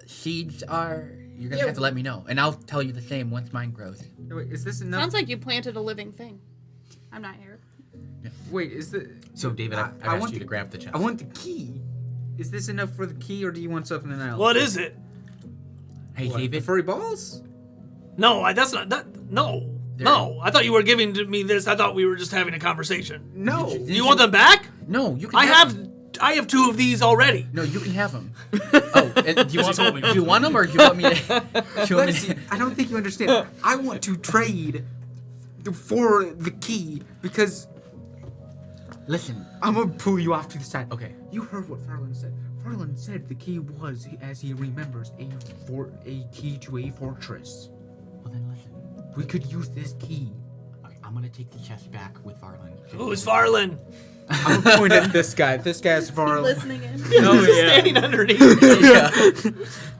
seeds are, you're gonna have to let me know, and I'll tell you the same once mine grows. Wait, is this enough? Sounds like you planted a living thing. I'm not here. Wait, is the? So, David, I've asked want you to grab the chest. I want the key. Is this enough for the key, or do you want something else? What is it? Hey, What, the David. furry balls? No, that's not that. No, There- no. I thought you were giving to me this. I thought we were just having a conversation. No. You want them back? No, you can. I them. have 2 of these already. No, you can have them. Oh, and do you want them? Do you want them, or do you want me to? Do you want me Listen, to I don't think you understand. I want to trade for the key because listen. I'm gonna pull you off to the side. Okay. You heard what Farland said. Farland said the key was, as he remembers, a key to a fortress. Well, then listen. We could use this key. Okay, I'm gonna take the chest back with Farland. Who's Farland? I'm gonna point at this guy. This guy's Farland. Listening in. Oh, yeah. Standing underneath.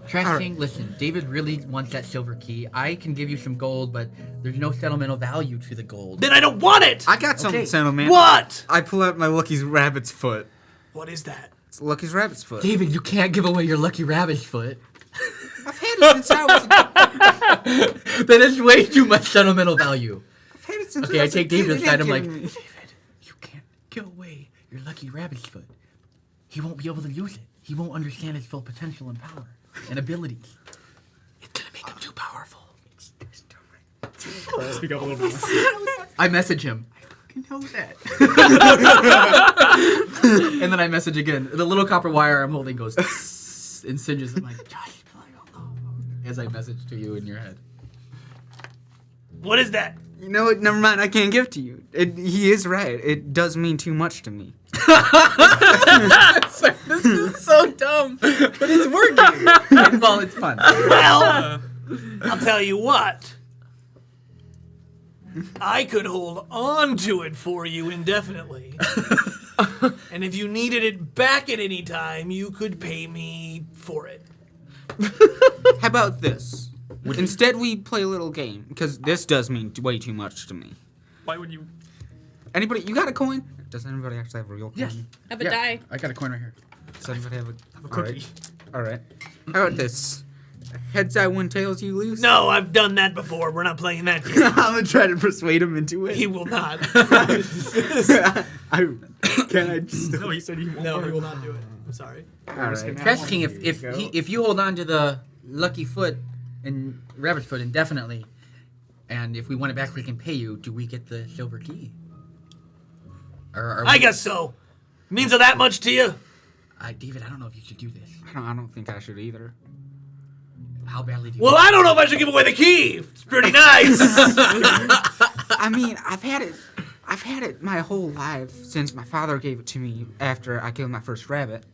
Trash King, listen, David really wants that silver key. I can give you some gold, but there's no sentimental value to the gold. Then I don't want it. I got something, Okay. sentimental. What? I pull out my Lucky's rabbit's foot. What is that? It's Lucky's rabbit's foot. David, you can't give away your lucky rabbit's foot. I've had it since I was a That is way too much sentimental value. I've had it since Okay, I I was a take kid. David It aside. ain't I'm like, giving me- David, you can't give away your lucky rabbit's foot. He won't be able to use it. He won't understand its full potential and power and abilities. It's gonna make him too powerful. Speak up a little bit more. I message him. I fucking know that. And then I message again. The little copper wire I'm holding goes and singes. I'm like, Josh, as I message to you in your head. What is that? You know what? Never mind. I can't give to you. He is right. It does mean too much to me. This is so dumb, but it's working. Well, it's fun. Well, I'll tell you what. I could hold on to it for you indefinitely. And if you needed it back at any time, you could pay me for it. How about this? Instead, we play a little game, because this does mean way too much to me. Why would you? Anybody, you got a coin? Does anybody actually have a real coin? Yes. I have a die. I got a coin right here. Does anybody have a cookie. All right. How about this? Heads I win, tails you lose? No, I've done that before. We're not playing that game. I'm gonna try to persuade him into it. He will not. Can I just... No, he said he won't. No, he will not do it. I'm sorry. All right. Trash King, if you hold on to the lucky foot and rabbit foot indefinitely, and if we want it back, we can pay you. Do we get the silver key? I guess so. Means it that much to you? David, I don't know if you should do this. I don't think I should either. How badly do you? Well, I don't know if I should give away the key. It's pretty nice. I mean, I've had it my whole life since my father gave it to me after I killed my first rabbit.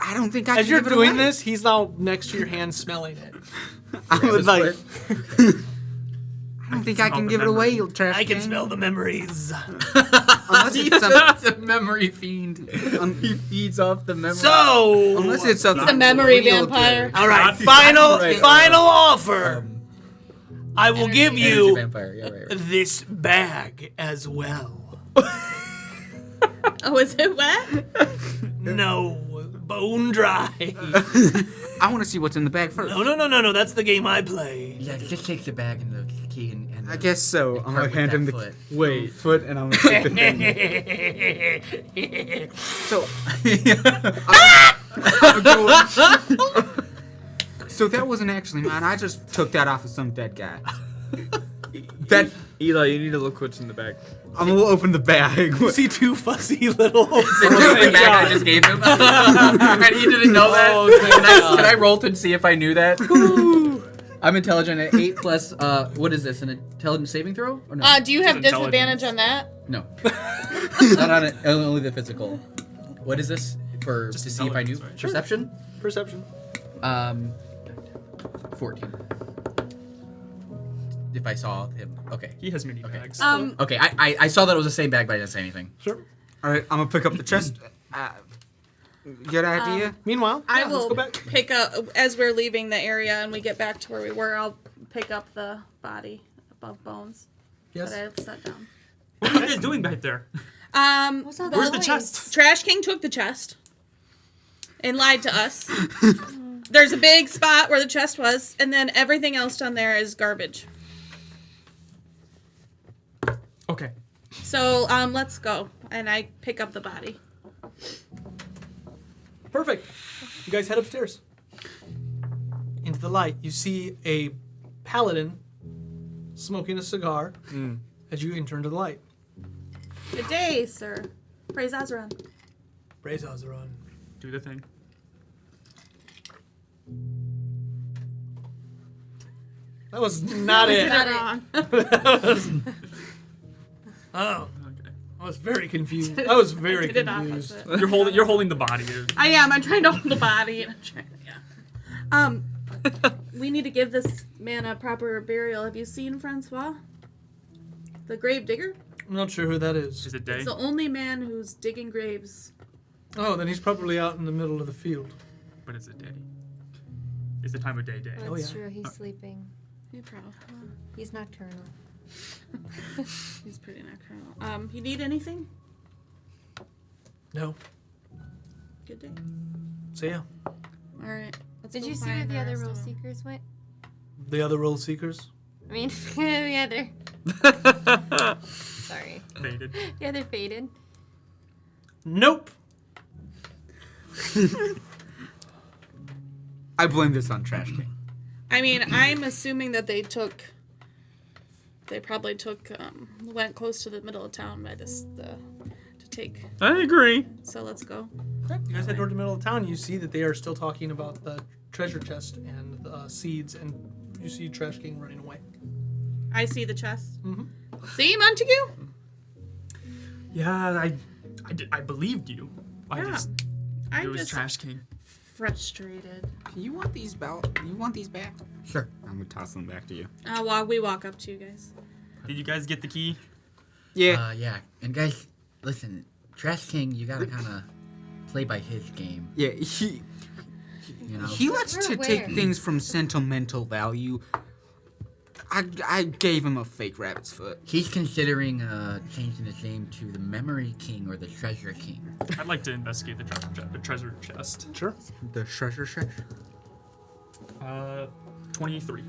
I don't think I As can you're give it doing away. this, he's now next to your hand smelling it. I would like. I don't think I smell can the give it memory. away, you trash I can can. smell the memories. Unless it's That's a memory fiend. He feeds off the memory. So, unless it's something. He's a memory real vampire. good. all right, Not- final offer. I will give Energy you vampire. Yeah, right. this bag as well. Oh, is it wet? No, bone dry. I want to see what's in the bag first. No, that's the game I play. Yeah, just take the bag and the key and I guess so. I'm part gonna with hand that him the foot. foot, and I'm gonna take the thing. So, so that wasn't actually mine. I just took that off of some dead guy. That Eli, you need to look what's in the bag. I'm gonna open the bag. You see two fuzzy little. the bag I just gave him. And he didn't know that. Can I roll to see if I knew that? I'm intelligent at 8 plus, what is this, an intelligence saving throw? Or no? Do you have Intelligence. disadvantage on that? No. Not on it, only the physical. What is this? To see if I knew? intelligence, right? Perception? Perception. 14. If I saw him. Okay. He has mini Okay. bags. Okay, I saw that it was the same bag, but I didn't say anything. Sure. All right, I'm gonna pick up the chest. Good idea. Meanwhile, I let's will go back. pick up, as we're leaving the area and we get back to where we were, I'll pick up the body above bones Yes. that I set down. What are you guys doing back there? What's all that Where's the noise? chest? Trash King took the chest and lied to us. There's a big spot where the chest was, and then everything else down there is garbage. Okay. So, let's go. And I pick up the body. Perfect. You guys head upstairs. Into the light, you see a paladin smoking a cigar as you enter into the light. Good day, sir. Praise Azeron. Praise Azeron. Do the thing. That was not it. Not wrong. Oh, Okay. I was very confused. I was very Did it confused. opposite. You're holding the body. I am. I'm trying to hold the body. And I'm trying to, yeah. We need to give this man a proper burial. Have you seen Francois? The grave digger? I'm not sure who that is. Is it day? He's the only man who's digging graves. Oh, then he's probably out in the middle of the field. But it's a day. It's the time of day. That's Oh, yeah. true. He's sleeping. He probably. He's nocturnal. He's pretty nocturnal. You need anything? No. Good day. So yeah, All right. Let's Did go you see where find the other rest rule of them. seekers went? the other role seekers. I mean, the other. Sorry. Faded. The other faded. Nope. I blame this on Trash King. I mean, I'm assuming that they probably went close to the middle of town by to take. I agree. So let's go. Okay, you guys head toward the middle of town. You see that they are still talking about the treasure chest and the seeds, and you see Trash King running away. I see the chest. Mhm. See, Montague? Yeah, I believed you. I Yeah. just I'm it was just Trash King. frustrated. You want these back? Sure. I'm gonna toss them back to you. We walk up to you guys. Did you guys get the key? Yeah. Yeah. And guys, listen, Trash King, you gotta kind of play by his game. Yeah. He You know. he likes to Where? take things from sentimental value. I gave him a fake rabbit's foot. He's considering changing his name to the Memory King or the Treasure King. I'd like to investigate the treasure chest. Sure. The treasure chest. 23.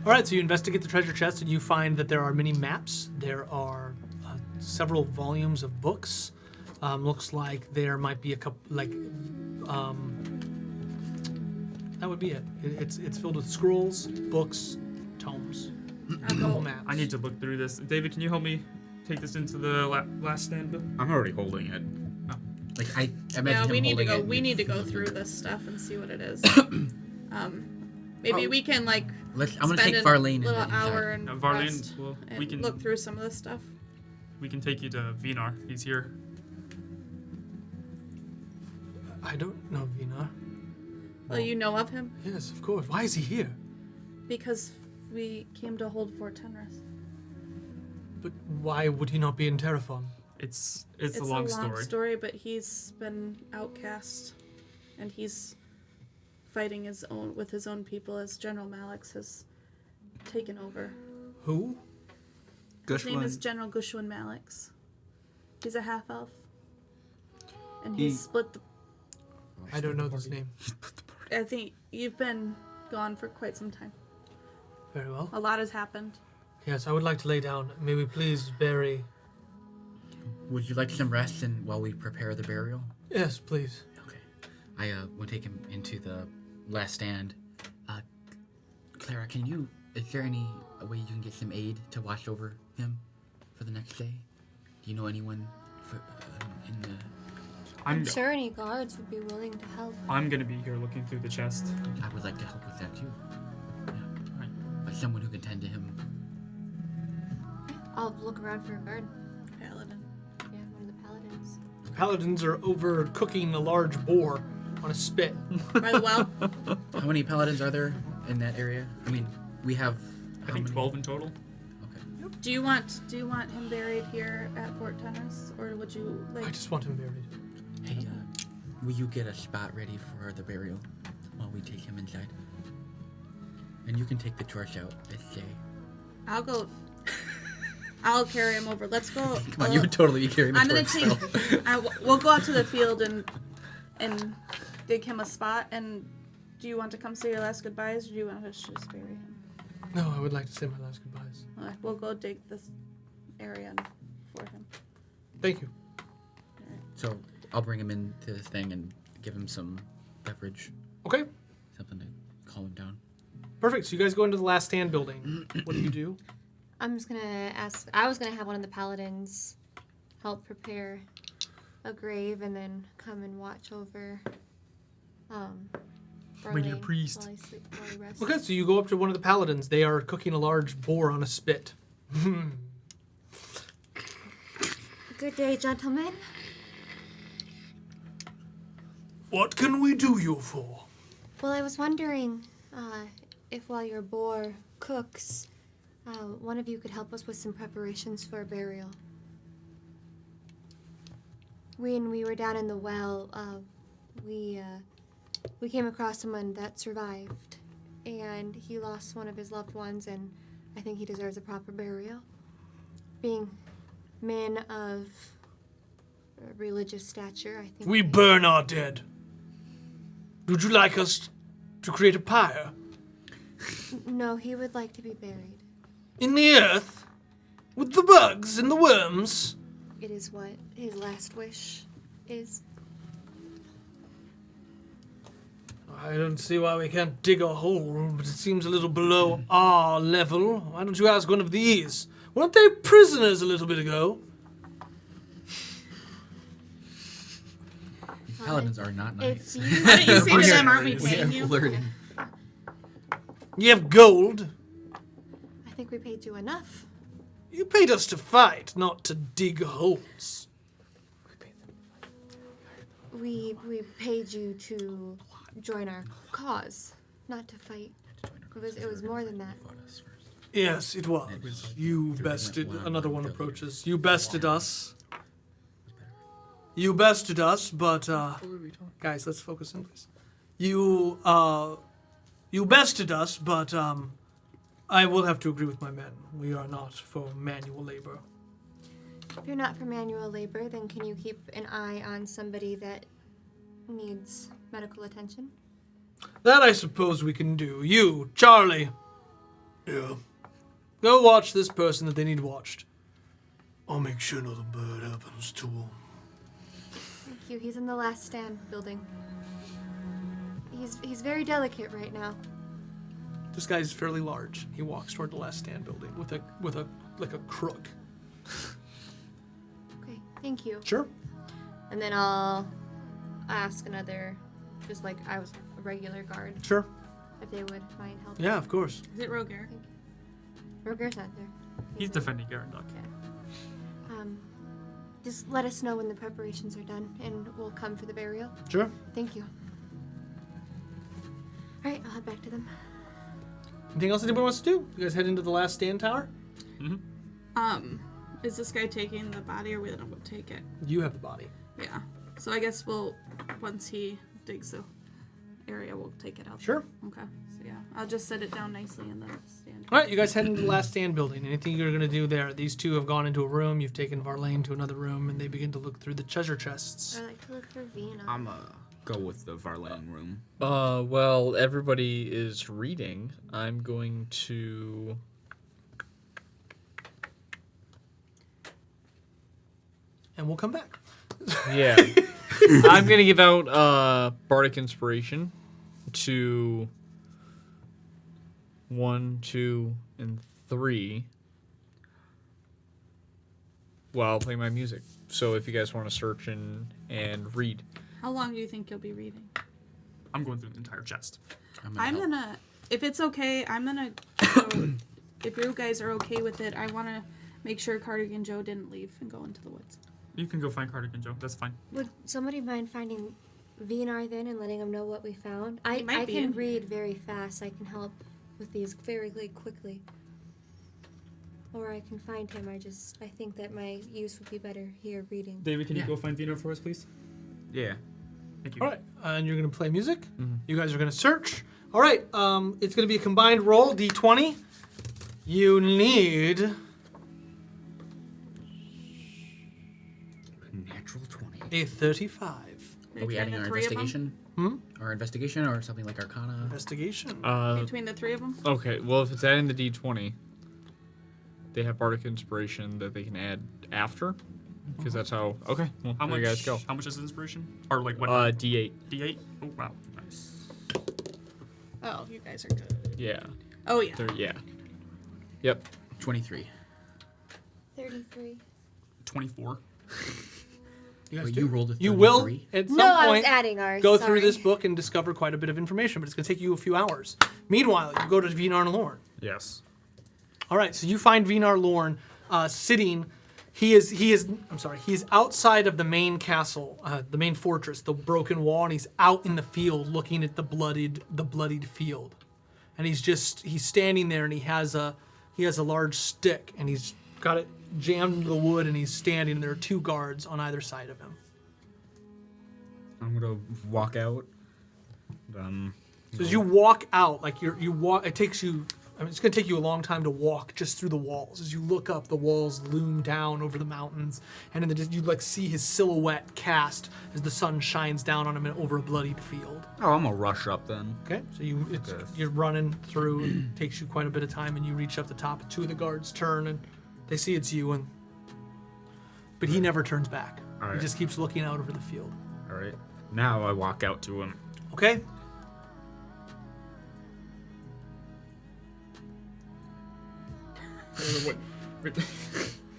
All right, so you investigate the treasure chest and you find that there are many maps. There are several volumes of books. Looks like there might be a couple, that would be it. It's filled with scrolls, books, tomes. Maps. I need to look through this. David, can you help me take this into the last stand? I'm already holding it. Like I imagine Yeah, him we need to holding go. it We and- need to go through this stuff and see what it is. Maybe we can like. I'm gonna spend take a Varlane little inside. hour and Varlane, rest well, and we can look through some of this stuff. We can take you to Vinar. He's here. I don't know Vina. Well, you know of him Yes, of course. Why is he here? because we came to hold Fort Tenris. But why would he not be in Terraform? It's a long story. But he's been outcast, and he's fighting with his own people as General Malix has taken over. Who? His name is General Gushwin Malix. He's a half elf, and he's split the. I don't know this name. I think you've been gone for quite some time. Very well. A lot has happened. Yes, I would like to lay down. May we please bury... Would you like some rest and while we prepare the burial? Yes, please. Okay. I will take him into the last stand. Clara, is there any way you can get some aid to watch over him for the next day? Do you know anyone in the... I'm sure any guards would be willing to help. I'm gonna be here looking through the chest. I would like to help with that too. Yeah. Like someone who can tend to him. I'll look around for a guard. Paladin. Yeah, one of the paladins. Paladins are over cooking a large boar on a spit. By the well. How many paladins are there in that area? I mean, we have... I think 12 in total. Okay. Do you want him buried here at Fort Tenris, or would you like? I just want him buried. Hey, will you get a spot ready for the burial while we take him inside? And you can take the torch out, let's say. I'll go. I'll carry him over. Let's go. Come on, you would totally be carrying the I'm gonna torch. take. We'll go out to the field and dig him a spot. And do you want to come say your last goodbyes, or do you want us to just bury him? No, I would like to say my last goodbyes. All right, we'll go dig this area for him. Thank you. So I'll bring him into this thing and give him some beverage, Okay, something to calm him down. perfect. So you guys go into the last stand building. What do you do? I'm just gonna ask. I was gonna have one of the paladins help prepare a grave and then come and watch over. Bring your Barley priest. While he rests. Okay, so you go up to one of the paladins. They are cooking a large boar on a spit. Good day, gentlemen. What can we do you for? Well, I was wondering if while your boar cooks, one of you could help us with some preparations for a burial. When we were down in the well, we came across someone that survived, and he lost one of his loved ones, and I think he deserves a proper burial. Being men of religious stature, I think. We burn our dead. Would you like us to create a pyre? No, he would like to be buried. In the earth? With the bugs and the worms? It is what his last wish is. I don't see why we can't dig a hole, but it seems a little below our level. Why don't you ask one of these? Weren't they prisoners a little bit ago? Paladins are not nice. If you, Why don't you say to We're them, aren't we we paying have you? learning. You have gold. I think we paid you enough. You paid us to fight, not to dig holes. We paid you to join our cause, not to fight. It was more than that. Yes, it was. You bested. Another one approaches. You bested us. You bested us, but guys, let's focus in, please. You bested us, but I will have to agree with my men. We are not for manual labor. If you're not for manual labor, then can you keep an eye on somebody that needs medical attention? That I suppose we can do. You, Charlie. Yeah. Go watch this person that they need watched. I'll make sure nothing bad happens to him. Thank you. He's in the last stand building. He's very delicate right now. This guy's fairly large. He walks toward the last stand building with a like a crook. Okay, thank you. Sure. And then I'll ask another, just like I was a regular guard, Sure. if they would mind helping. Yeah, of course. Is it Roger? Roger's not there. He's defending Garandok. Just let us know when the preparations are done, and we'll come for the burial. Sure. Thank you. All right, I'll head back to them. Anything else anybody wants to do? You guys head into the last stand tower? Is this guy taking the body, or we let him take it? You have the body. Yeah. So I guess once he digs the area, we'll take it out. Sure. Okay. So yeah, I'll just set it down nicely in the stand. All right, you guys head into the last stand building. Anything you're going to do there? These two have gone into a room. You've taken Varlane to another room, and they begin to look through the treasure chests. I like to look for Vina. I'm go with the Varlane room. Well, everybody is reading. I'm going to. And we'll come back. Yeah. I'm going to give out Bardic Inspiration to 1, 2, and 3 while playing my music. So if you guys want to search and read. How long do you think you'll be reading? I'm going through the entire chest. I'm gonna, if it's okay, I'm gonna. If you guys are okay with it, I want to make sure Cardigan Joe didn't leave and go into the woods. You can go find Cardigan Joe. That's fine. Would somebody mind finding Vinar then and letting him know what we found? He might I be can in read very fast. I can help with these very quickly. Or I can find him. I think that my use would be better here reading. David, can you go find Vino for us, please? Yeah. Thank you. All right, and you're going to play music. You guys are going to search. All right, it's going to be a combined roll, D20. You need... Natural 20. a 35. Are we adding our investigation? Our investigation or something like Arcana? Investigation. Between the three of them? Okay, well, if it's adding the D20, they have Bardic Inspiration that they can add after. Because that's how... Okay, well, How there much? you guys go. How much is inspiration? Or like what? D8. D8. Oh wow, nice. Oh, you guys are good. Yeah. Oh yeah. Yeah. Yep. 23. 33. 24. You guys Well, do. you rolled a 33. You will, at some No, I was point, adding ours. go sorry. through this book and discover quite a bit of information, but it's going to take you a few hours. Meanwhile, you go to Vinar Lorne. Yes. All right, so you find Vinar Lorne sitting. He is outside of the main castle, the main fortress, the broken wall, and he's out in the field looking at the bloodied field. And he's standing there, and he has a large stick, and he's got it jammed into the wood, and he's standing, and there are two guards on either side of him. I'm gonna walk out. So as you walk out, like you walk, it takes you. I mean, it's going to take you a long time to walk just through the walls. As you look up, the walls loom down over the mountains, and then you like see his silhouette cast as the sun shines down on him and over a bloodied field. Oh, I'm gonna rush up then. Okay, so you're running through. It takes you quite a bit of time, and you reach up the top. Two of the guards turn, and they see it's you, but he never turns back. All He right. just keeps looking out over the field. All right. Now I walk out to him. Okay.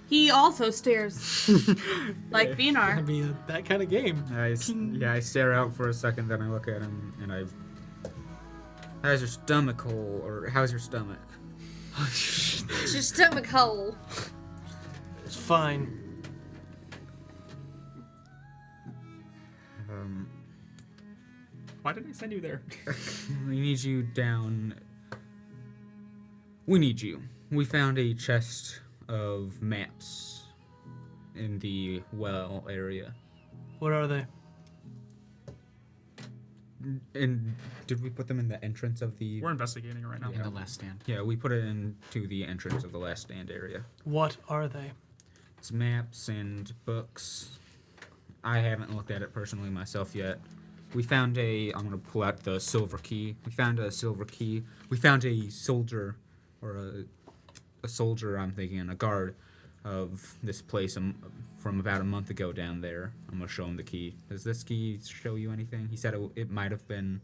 He also stares like That'd Vinar. be that kind of game. I stare out for a second, then I look at him and I. How's your stomach hole? Or how's your stomach? It's your stomach hole. It's fine. Why did I send you there? We need you down. We need you. We found a chest of maps in the well area. What are they? And did we put them in the entrance of the? We're investigating it right now. In the last stand. Yeah, we put it into the entrance of the last stand area. What are they? It's maps and books. I haven't looked at it personally myself yet. We found I'm gonna pull out the silver key. We found a silver key. We found a soldier, or a soldier, I'm thinking, a guard of this place from about a month ago down there. I'm gonna show him the key. Does this key show you anything? He said it might have been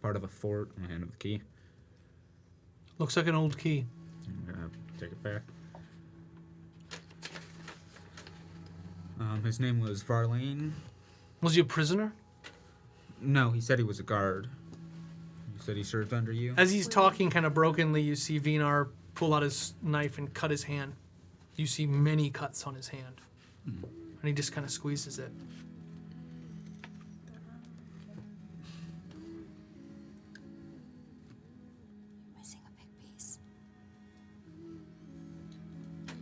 part of a fort. I'm gonna hand him the key. Looks like an old key. I'm gonna take it back. His name was Varlane. Was he a prisoner? No, he said he was a guard. You said he served under you? As he's talking kind of brokenly, you see Vinar pull out his knife and cut his hand. You see many cuts on his hand. And he just kind of squeezes it. Missing a big piece.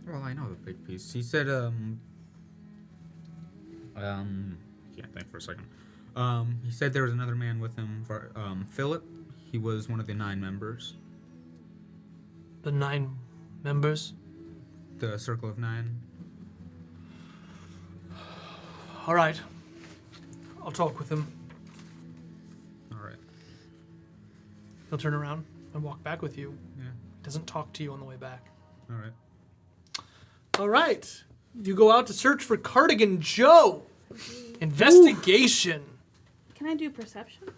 Well, I know the big piece. He said, can't think for a second. He said there was another man with him, Philip. He was one of the 9 members. The 9 members? The Circle of 9. All right. I'll talk with him. All right. He'll turn around and walk back with you. Yeah. Doesn't talk to you on the way back. All right. All right. You go out to search for Cardigan Joe. Investigation. Can I do perception?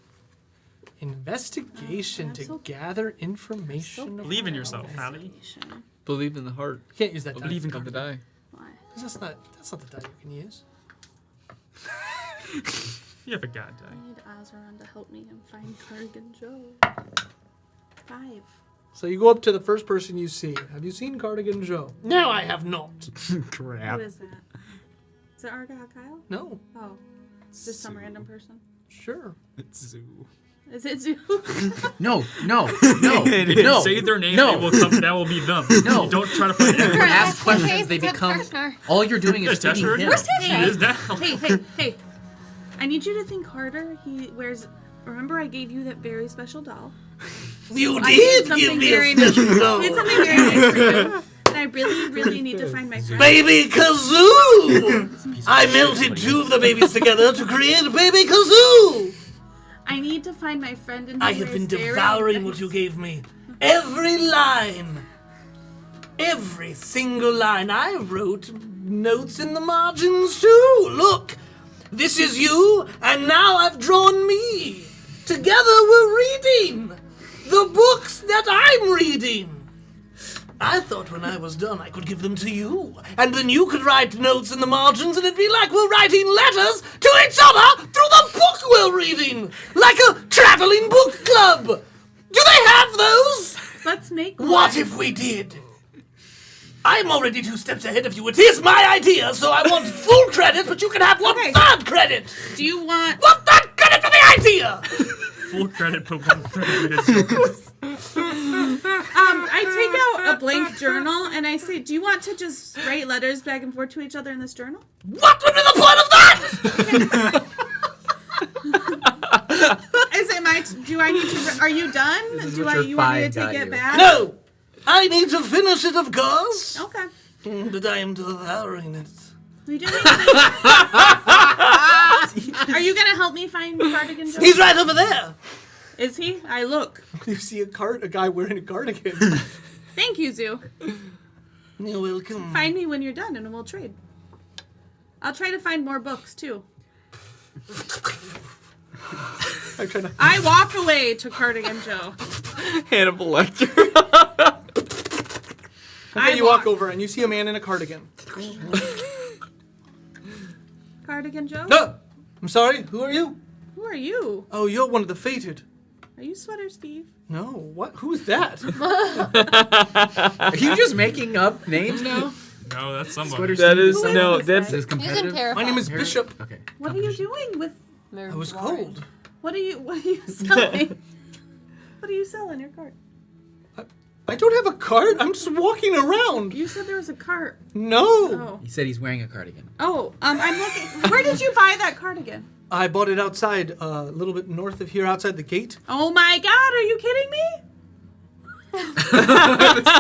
Investigation I'm to so- gather information. Believe in yourself, Allie. Investigation. Believe in the heart. You can't use that die. Believe in the die. Why? That's not the die you can use. You have a god I die. need Azeron to help me and find Cardigan Joe. 5. So you go up to the first person you see. Have you seen Cardigan Joe? No, I have not. Crap. What is that? Is it Argyle Kyle? No. Oh. It's just some random person. Sure. It's Zoo. Is it Zoo? No. If you say their name, No. they will come. That will be them. No. You don't try to find When you them. ask questions, they become. All you're doing is Yes, feeding Tesher. him. She is down. Hey. I need you to think harder. He wears... Remember I gave you that very special doll? You I did something very nice. doll. I did something very nice for you. And I really, really need to find my friend. Baby Kazoo! I melted 2 of the babies together to create Baby Kazoo! I need to find my friend and I have been very devouring nice. what you gave me. Every line. Every single line. I wrote notes in the margins too. Look, this is you, and now I've drawn me. Together we're reading the books that I'm reading. I thought when I was done I could give them to you, and then you could write notes in the margins, and it'd be like we're writing letters to each other through the book we're reading, like a traveling book club. Do they have those? Let's make What one. if we did? I'm already 2 steps ahead of you. It is my idea, so I want full credit, but you can have 1/3 credit. Do you want... 1/3 credit for the idea. Full credit, but 1/3 is yours. I take out a blank journal and I say, do you want to just write letters back and forth to each other in this journal? What would be the point of that? Is it my... Do I need to... Are you done? This is Do what I... your You want me to 5 take got it you. back? No, I need to finish it, of course. Okay. But I am devouring it. We do anything? Are you going to help me find Cardigan Joe? He's right over there. Is he? I look. You see a guy wearing a cardigan. Thank you, Zoo. You're welcome. Find me when you're done and we'll trade. I'll try to find more books, too. I'm trying to... I walk away to Cardigan Joe. Hannibal Lecter. Okay, you walk over and you see a man in a cardigan. Cardigan Joe? No! I'm sorry, who are you? Who are you? Oh, you're one of the fated. Are you Sweater Steve? No, what? Who is that? Are you just making up names now? No, that's somebody. That is Who is no. this That's guy? This He's in competitive. Terrify. My name is Bishop. Okay. What are you doing with I was cold. What are you selling? What do you sell in your cart? I don't have a cart. I'm just walking around. You said there was a cart. No. Oh. He said he's wearing a cardigan. Oh, I'm looking. Where did you buy that cardigan? I bought it outside, a little bit north of here, outside the gate. Oh my God! Are you kidding me? This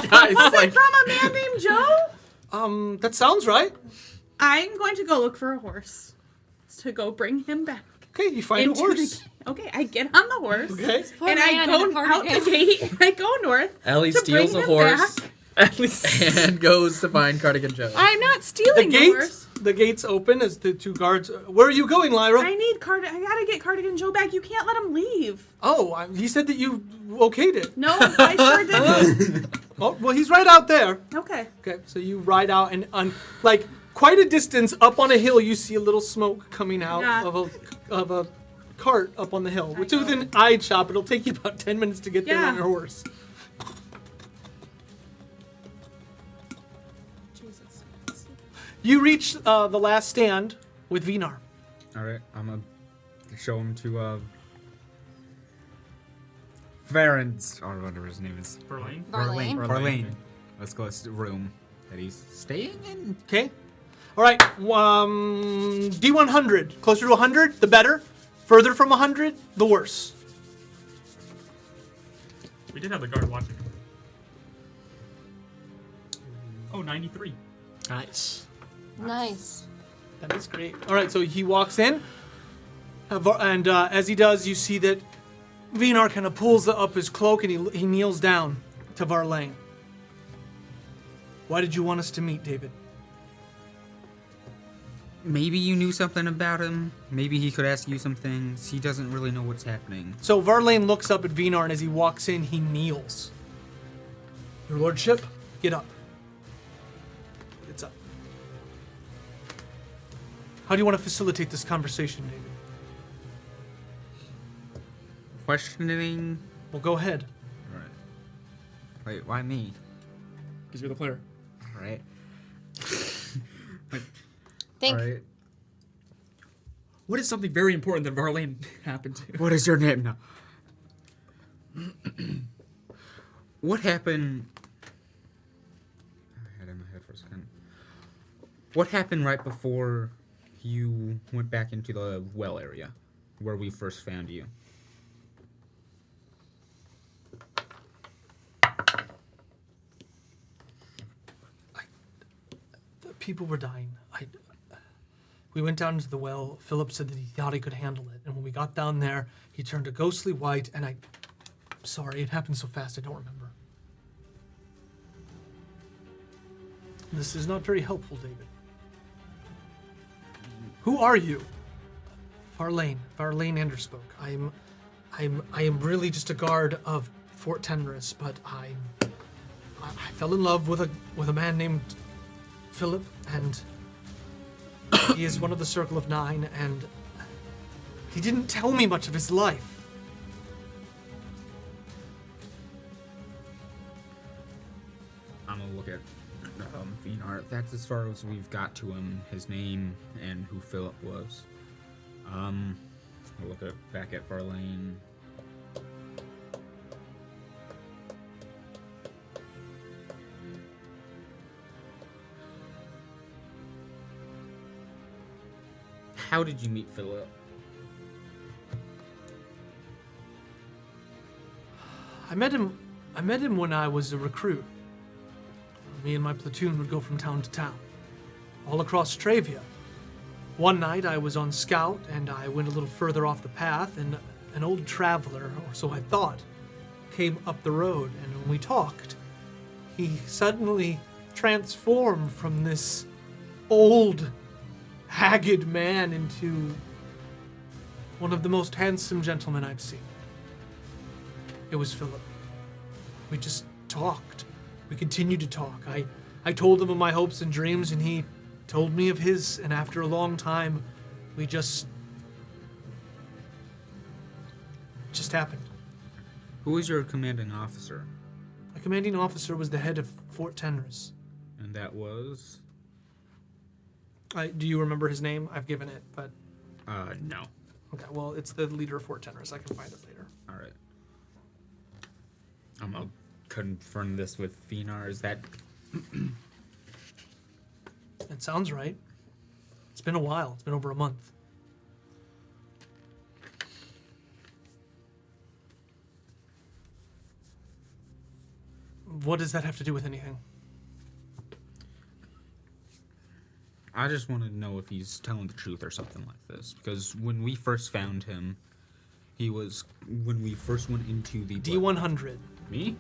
guy's Was like, it from a man named Joe? That sounds right. I'm going to go look for a horse to go bring him back. Okay, you find a into horse. Okay, I get on the horse. Okay. Poor And I man go in a out the cardigan. gate. I go north. Ellie to steals bring a him horse back. At least. and goes to find Cardigan Joe. I'm not The stealing the, gate. horse. The gates open as the two guards. Where are you going, Lyra? I gotta get Cardigan Joe back. You can't let him leave. Oh, he said that you okayed it. No, I sure didn't. Oh, well, he's right out there. Okay. Okay, so you ride out and on like quite a distance up on a hill, you see a little smoke coming out Yeah. of a cart up on the hill. Which is within eye chop. It'll take you about 10 minutes to get there Yeah. on your horse. Jesus. You reach the last stand with Vinar. All right, I'm gonna show him to Varen's or whatever his name is. Verlaine? Verlaine. Verlaine. Let's go to the room that he's staying in. Okay. All right. D100. Closer to 100, the better. Further from 100, the worse. We did have the guard watching. Oh, 93. Nice. Nice. That is great. All right, so he walks in, and as he does, you see that Vinar kind of pulls up his cloak and he kneels down to Varlaine. Why did you want us to meet, David? Maybe you knew something about him. Maybe he could ask you some things. He doesn't really know what's happening. So Varlaine looks up at Vinar, and as he walks in, he kneels. Your lordship, get up. Gets up. How do you want to facilitate this conversation, David? Questioning. Well, go ahead. All right. Wait, why me? Because you're the player. All right. Think. All right. What is something very important that Verlaine happened to? What is your name now? What happened? I had it in my head for a second. What happened right before you went back into the well area where we first found you? People were dying. We went down into the well. Philip said that he thought he could handle it. And when we got down there, he turned a ghostly white, and I'm sorry, it happened so fast I don't remember. This is not very helpful, David. Who are you? Varlaine Anderspoke. I am really just a guard of Fort Tenris, but I fell in love with a man named Philip, and he is one of the Circle of Nine, and he didn't tell me much of his life. I'm gonna look at Vinar. That's as far as we've got to him, his name and who Philip was. I'll look back at Verlaine. How did you meet Philip? I met him when I was a recruit. Me and my platoon would go from town to town, all across Trevian. One night I was on scout, and I went a little further off the path, and an old traveler, or so I thought, came up the road, and when we talked, he suddenly transformed from this old, haggard man into one of the most handsome gentlemen I've seen. It was Philip. We just talked. We continued to talk. I told him of my hopes and dreams, and he told me of his, and after a long time, we just happened. Who was your commanding officer? My commanding officer was the head of Fort Tenris. And that was? Do you remember his name? I've given it, but... No. Okay, well, it's the leader of Fort Tenris. I can find it later. All right. I'm gonna confirm this with Fenar. Is that It sounds right. It's been a while. It's been over a month. What does that have to do with anything? I just want to know if he's telling the truth or something like this. Because when we first found him, he was when we first went into the D100. Me?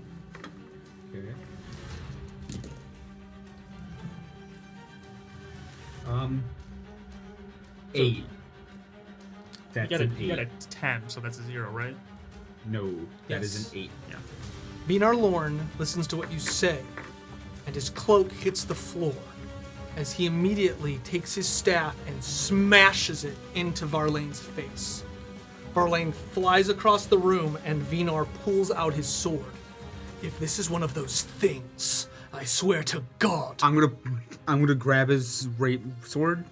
Okay. 8. That's You got, an you got 8. a 10, so that's a 0, right? No, that is Yes. an 8. Yeah. Benar Lorne listens to what you say, and his cloak hits the floor as he immediately takes his staff and smashes it into Varlane's face. Varlane flies across the room, and Vinar pulls out his sword. If this is one of those things, I swear to God. I'm gonna grab his sword.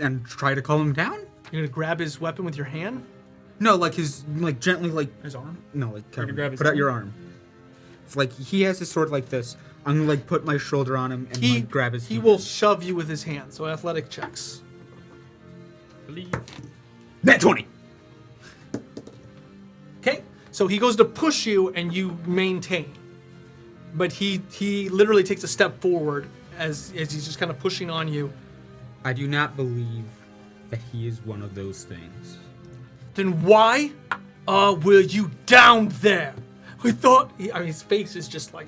And try to calm him down. You're gonna grab his weapon with your hand? No, gently His arm? No, Or you grab his put out arm? your arm. It's like he has his sword like this. I'm gonna put my shoulder on him and grab his. He hand. will shove you with his hand. So athletic checks. Believe. Net 20. Okay, so he goes to push you, and you maintain. But he literally takes a step forward as he's just kind of pushing on you. I do not believe that he is one of those things. Then why were you down there? We thought his face is just like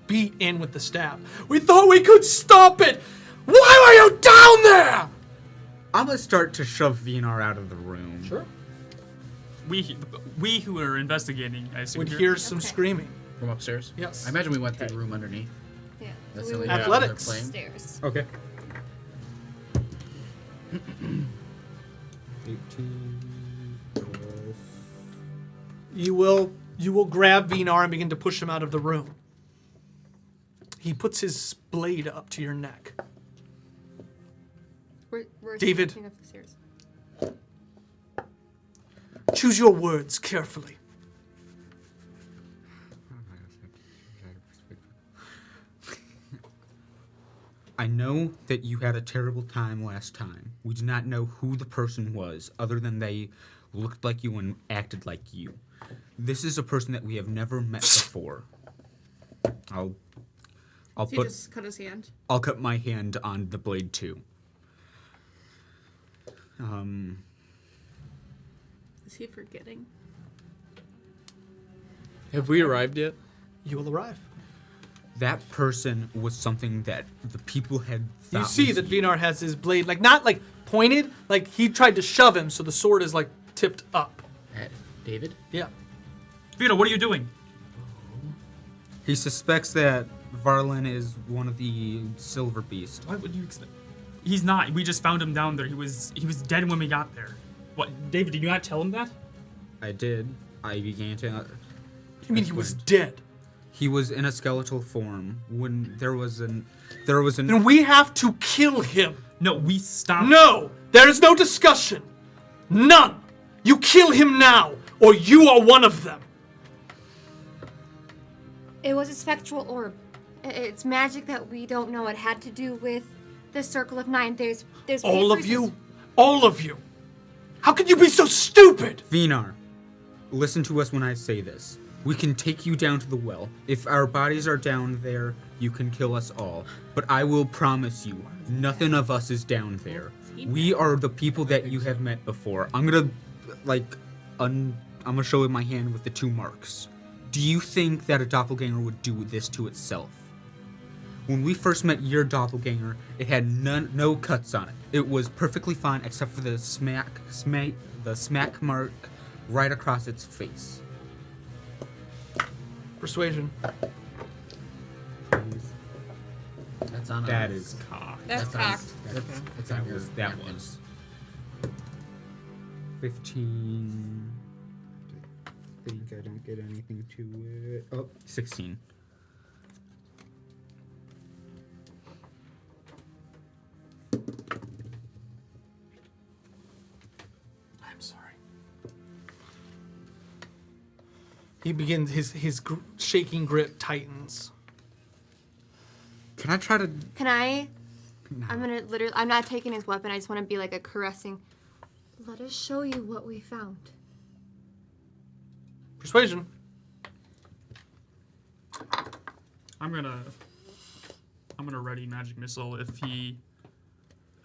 beat in with the staff. We thought we could stop it. Why were you down there? I'm gonna start to shove Vinar out of the room. Sure. We who are investigating, I assume. Would hear some screaming. From upstairs? Yes. I imagine we went through the room underneath. Yeah. That's we the only went reason they're Athletics. playing. upstairs. Okay. 18 plus. You will grab Vinar and begin to push him out of the room. He puts his blade up to your neck. We're David. stepping up the stairs. Choose your words carefully. I know that you had a terrible time last time. We do not know who the person was, other than they looked like you and acted like you. This is a person that we have never met before. I'll He put just cut his hand. I'll cut my hand on the blade too. Is he forgetting? Have we arrived yet? You will arrive. That person was something that the people had thought You see was that you. Vinar has his blade, like, not like pointed, like he tried to shove him, so the sword is like tipped up. David? Yeah. Vito, what are you doing? He suspects that Varlin is one of the Silver Beast. Why would you expect? He's not. We just found him down there. He was dead when we got there. What, David? Did you not tell him that? I did. I began to. You mean he was dead? He was in a skeletal form when there was an. Then we have to kill him. No, we stopped. No! There is no discussion. None. You kill him now, or you are one of them. It was a spectral orb. It's magic that we don't know. It had to do with the Circle of Nine. There's All of papers you? as- All of you? How could you be so stupid? Vinar, listen to us when I say this. We can take you down to the well. If our bodies are down there, you can kill us all. But I will promise you, nothing of us is down there. We are the people that you have met before. I'm gonna, I'm gonna show you my hand with the 2 marks. Do you think that a doppelganger would do this to itself? When we first met your doppelganger, it had no cuts on it. It was perfectly fine except for the smack mark right across its face. Persuasion. That's on That us. is cocked. That's cocked. It's on your That hand. was 15. I think I don't get anything to it. Oh, 16. He begins his shaking grip tightens. Can I try to? Can I? No. I'm gonna literally. I'm not taking his weapon. I just want to be like a caressing. Let us show you what we found. Persuasion. I'm gonna ready magic missile. If he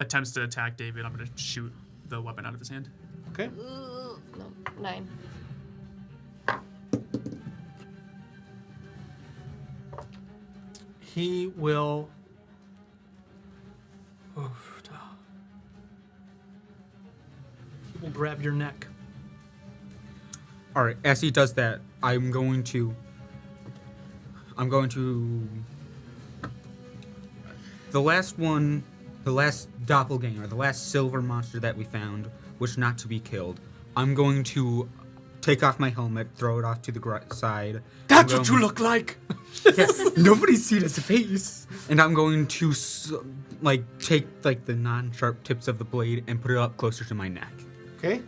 attempts to attack David, I'm gonna shoot the weapon out of his hand. Okay. No, 9. He will. He will grab your neck. All right. As he does that, I'm going to. The last one, the last doppelganger, the last silver monster that we found, which not to be killed. I'm going to take off my helmet, throw it off to the side. That's what you look like. Nobody's seen his face. And I'm going to take like the non-sharp tips of the blade and put it up closer to my neck. Okay.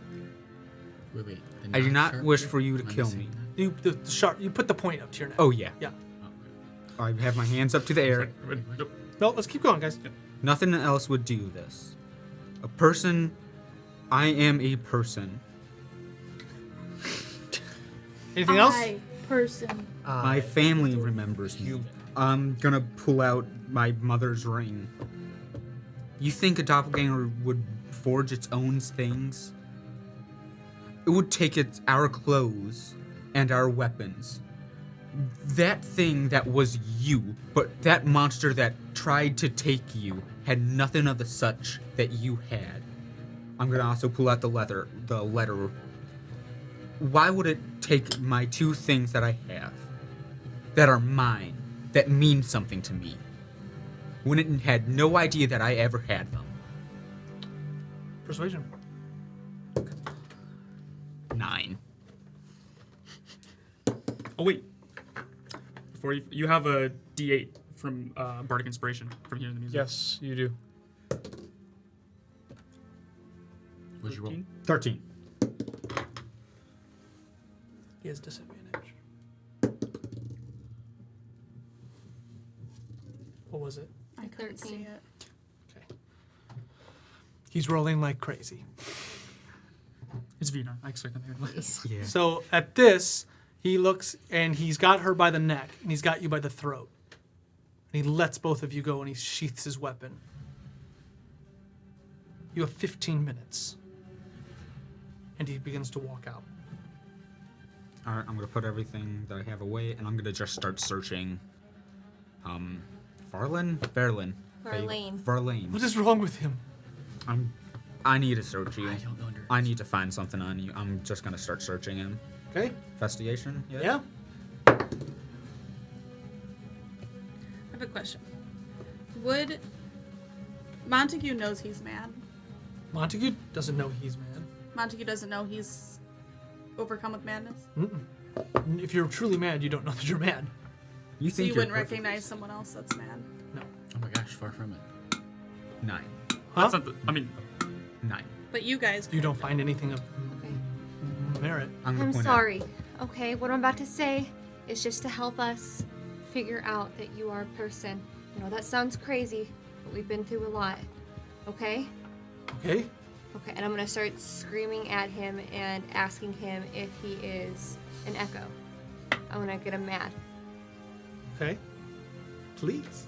Wait. I do not wish for you to kill me. You the sharp. You put the point up to your neck. Oh yeah. Yeah. I have my hands up to the air. No, let's keep going, guys. Nothing else would do this. A person. I am a person. Anything else? Person. My family remembers me. I'm gonna pull out my mother's ring. You think a doppelganger would forge its own things? It would take our clothes and our weapons. That thing that was you, but that monster that tried to take you had nothing of the such that you had. I'm gonna also pull out the letter. Why would it take my 2 things that I have, that are mine, that mean something to me, when it had no idea that I ever had them? Persuasion. 9. Oh wait. Before you have a D8 from Bardic Inspiration from here in the museum. Yes, you do. What'd you roll? 13. He has disadvantage. What was it? I couldn't see 13. it. Okay. He's rolling like crazy. It's Vina. I expect nothing less. Yeah. So at this, he looks and he's got her by the neck and he's got you by the throat. And he lets both of you go and he sheaths his weapon. You have 15 minutes. And he begins to walk out. All right, I'm gonna put everything that I have away, and I'm gonna just start searching. Verlaine. What is wrong with him? I need to search you. I don't know. I need to find something on you. I'm just gonna start searching him. Okay. Investigation? Yeah. I have a question. Would Montague knows he's mad? Montague doesn't know he's mad. Montague doesn't know he's overcome with madness? Mm-mm. If you're truly mad, you don't know that you're mad. You So think you you're wouldn't perfect. recognize someone else that's mad? No. Oh my gosh, far from it. 9. Huh? That's not I mean, 9. But you guys You don't find anything of merit. I'm gonna I'm point sorry. Okay, what I'm about to say is just to help us figure out that you are a person. I know that sounds crazy, but we've been through a lot. Okay? Okay. Okay, and I'm gonna start screaming at him and asking him if he is an echo. I wanna get him mad. Okay. Please.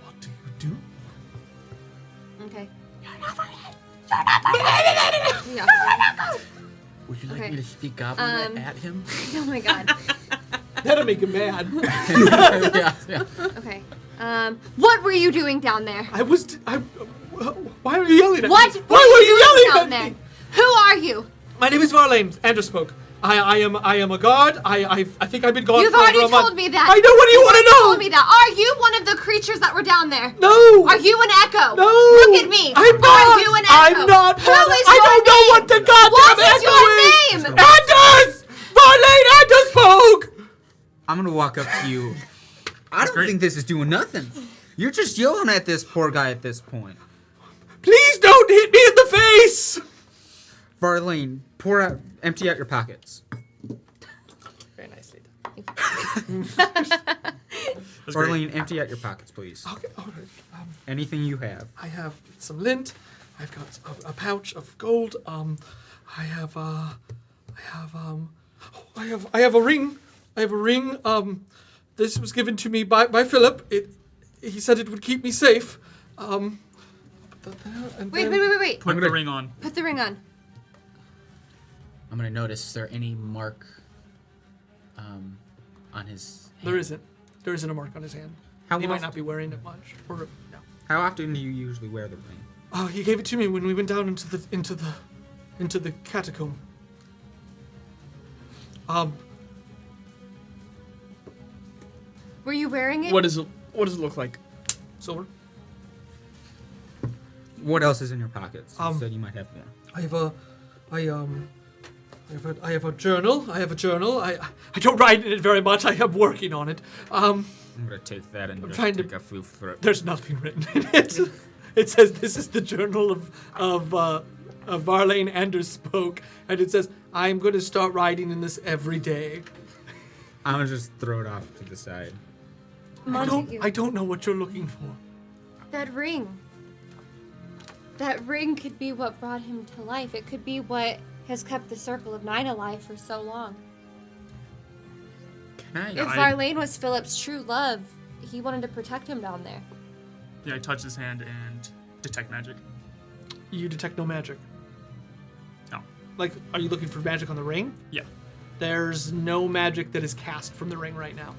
What do you do? Okay. Yeah. Would you like Okay. me to speak goblin at him? Oh my god. That'll make him mad. yeah. Okay. What were you doing down there? Why are you yelling at me? What Why were you doing yelling down at there? me? Who are you? My name is Varlane Anderspoke. I am a guard. I think I've been gone You've for already over a month. told me that. I know. What do you want to know? Told me that. Are you one of the creatures that were down there? No. Are you an echo? No. Look at me. I'm not. Are you an echo? I'm not. Who is I your don't know name? what the goddamn What is echo your is. name? Anders. Varlane Anderspoke. I'm gonna walk up to you. I don't think this is doing nothing. You're just yelling at this poor guy at this point. Please don't hit me in the face. Varlane, empty out your pockets. That's great. Arlene, empty out your pockets, please. Okay, all right. Anything you have. I have some lint. I've got a pouch of gold. I have a ring. I have a ring. This was given to me by Philip. He said it would keep me safe. Put that there, and Wait. then- Put the ring on. Put the ring on. I'm gonna notice. Is there any mark on his hand? There isn't. There isn't a mark on his hand. How He might often- not be wearing it much. Or no. How often do you usually wear the ring? Oh, he gave it to me when we went down into the catacomb. Were you wearing it? What does it look like? Silver. What else is in your pockets? You Um, said you might have more. I have a journal. I don't write in it very much. I am working on it. I'm gonna take that and just trying to- take a few for it. There's nothing written in it. It says this is the journal of Varlane Anders spoke, and it says I'm going to start writing in this every day. I'm gonna just throw it off to the side. Montague. I don't know what you're looking for. That ring. That ring could be what brought him to life. It could be what has kept the Circle of Nine alive for so long. Can I? If Varlane was Philip's true love, he wanted to protect him down there. Yeah, I touch his hand and detect magic. You detect no magic. No. Like, are you looking for magic on the ring? Yeah. There's no magic that is cast from the ring right now.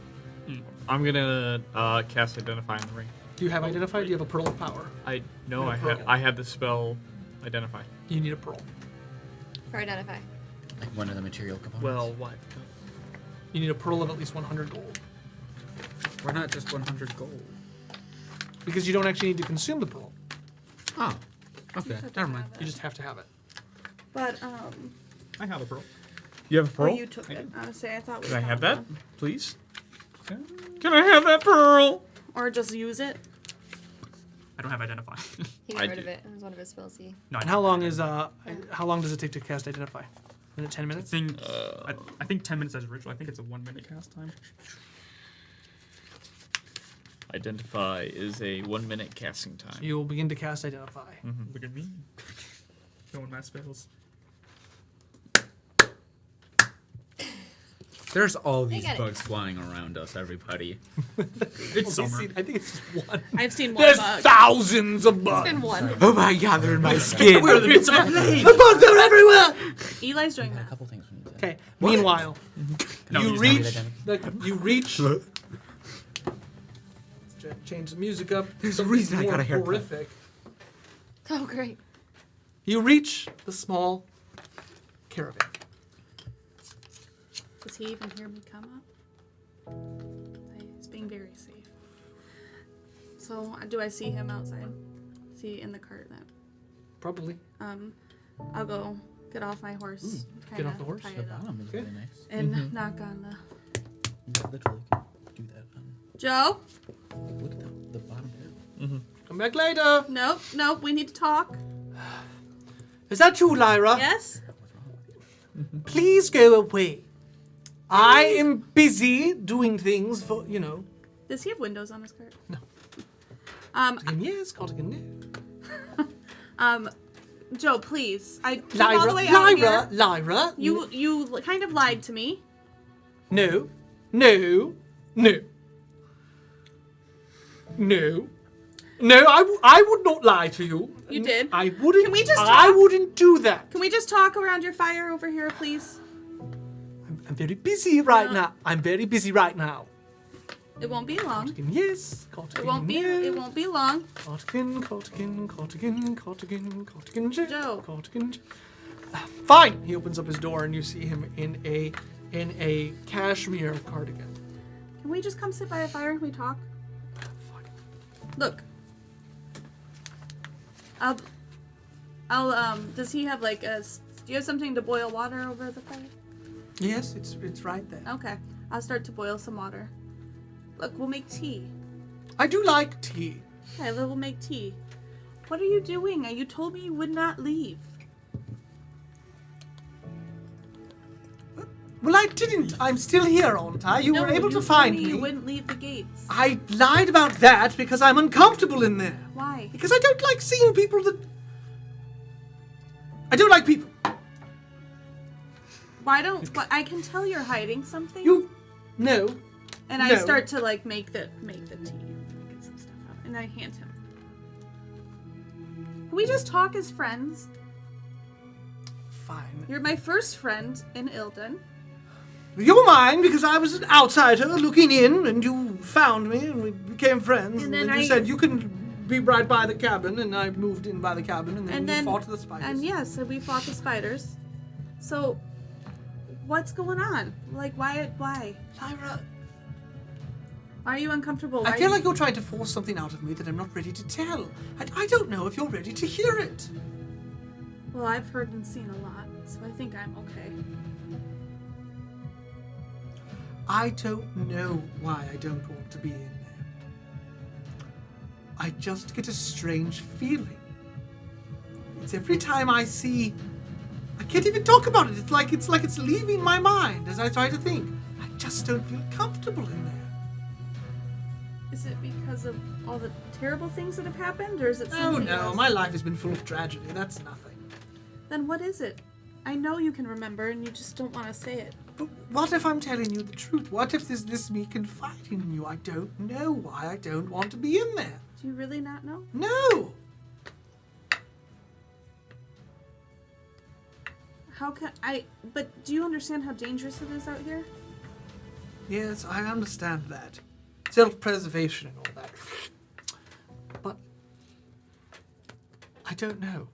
I'm gonna cast Identify on the ring. Do you have Identify? Do you have a Pearl of Power? I know Yeah, pearl. I had the spell Identify. You need a Pearl. For Identify. Like one of the material components. Well, what? You need a Pearl of at least 100 gold. Why not just 100 gold? Because you don't actually need to consume the Pearl. Oh, okay. Never mind. You just have to have it. But I have a pearl. You have a pearl? you took it. Honestly, I thought we Can I have found that, one. please? Can I have that pearl? Or just use it. I don't have identify. He got rid of it. It was one of his spells. He. No, I And how long does it take to cast Identify? Is it 10 minutes? I think 10 minutes as a ritual. I think it's a 1 minute cast time. Identify is a 1 minute casting time. You'll begin to cast Identify. Look at me. Showing my spells. There's all these got it. bugs flying around us, everybody. It's summer. I think it's just one. I've seen one There's bug. thousands of bugs. It's been one. Oh my god, they're in my skin. We're in the midst of a plague. The bugs are everywhere. Eli's doing A that. couple things we need to. Okay. Meanwhile, No, you he's reach. Change the music up. There's a reason I More got a haircut. horrific. Oh, great. You reach the small caravan. Does he even hear me come up? He's being very safe. So, do I see him outside? Is he in the cart then? Probably. I'll go get off my horse. Get off the horse? tie The it up, bottom is Okay. really nice. and knock on the. You literally could do that. Joe? Look at the bottom here. Come back later. Nope. We need to talk. Is that you, Lyra? Yes. Please go away. I am busy doing things for, Does he have windows on his cart? No. Um. Yes, Cardigan, no. Joe, please. I came all the way out Lyra, here. Lyra. You kind of lied to me. No. I would not lie to you. You did. I wouldn't. Can we just I talk? wouldn't do that. Can we just talk around your fire over here, please? I'm very busy right now. I'm very busy right now. It won't be long. Cardigan, yes. Cardigan, It won't be. no. It won't be long. Cardigan, Joe. Cardigan. Fine. He opens up his door and you see him in a cashmere cardigan. Can we just come sit by a fire and we talk? Look. Does he have like do you have something to boil water over the fire? Yes, it's right there. Okay. I'll start to boil some water. Look, we'll make tea. I do like tea. Okay, we'll make tea. What are you doing? You told me you would not leave. Well, I didn't. I'm still here, aren't I? You were able to find me. You wouldn't leave the gates. I lied about that because I'm uncomfortable in there. Why? Because I don't like seeing people that... I don't like people. Why don't... But I can tell you're hiding something. No. And I start to, like, make the tea. Get some stuff out. And I hand him. Can we just talk as friends? Fine. You're my first friend in Ilden. You're mine because I was an outsider looking in, and you found me, and we became friends. And And then then you said you can be right by the cabin, and I moved in by the cabin, and then we fought the spiders. And yes, we fought the spiders. So, what's going on? Like, why? Lyra, Why are you uncomfortable? I feel like you're trying to force something out of me that I'm not ready to tell. I don't know if you're ready to hear it. Well, I've heard and seen a lot, so I think I'm okay. I don't know why I don't want to be in there. I just get a strange feeling. It's every time I see... I can't even talk about it. It's like it's leaving my mind as I try to think. I just don't feel comfortable in there. Is it because of all the terrible things that have happened, or is it Oh something no, else? my life has been full of tragedy. That's nothing. Then what is it? I know you can remember, and you just don't want to say it. But what if I'm telling you the truth? What if this is me confiding in you? I don't know why I don't want to be in there. Do you really not know? No! How can I... But do you understand how dangerous it is out here? Yes, I understand that. Self-preservation and all that. But I don't know.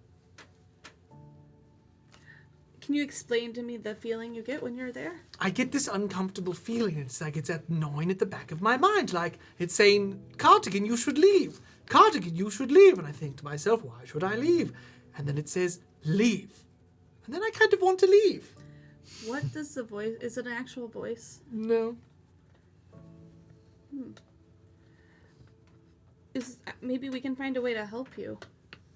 Can you explain to me the feeling you get when you're there? I get this uncomfortable feeling. It's like it's that gnawing at the back of my mind. Like it's saying, Cardigan, you should leave. Cardigan, you should leave. And I think to myself, why should I leave? And then it says, leave. And then I kind of want to leave. What does the voice... Is it an actual voice? No. Maybe we can find a way to help you.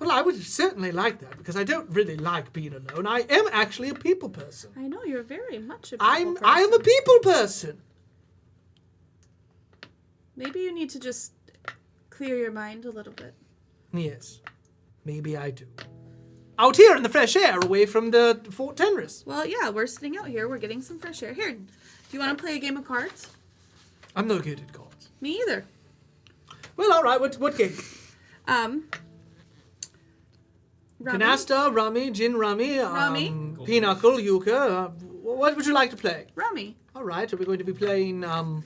Well, I would certainly like that because I don't really like being alone. I am actually a people person. I know you're very much a people I person. am a people person. Maybe you need to just clear your mind a little bit. Yes, maybe I do. Out here in the fresh air, away from the Fort Tenris. Well, yeah, we're sitting out here. We're getting some fresh air. Here, do you want to play a game of cards? I'm no good at cards. Me either. Well, all right. What game? Rummy. Canasta, Rummy, Gin Rummy, Rummy. Pinochle, Euchre. What would you like to play? Rummy. All right. Are we going to be playing? How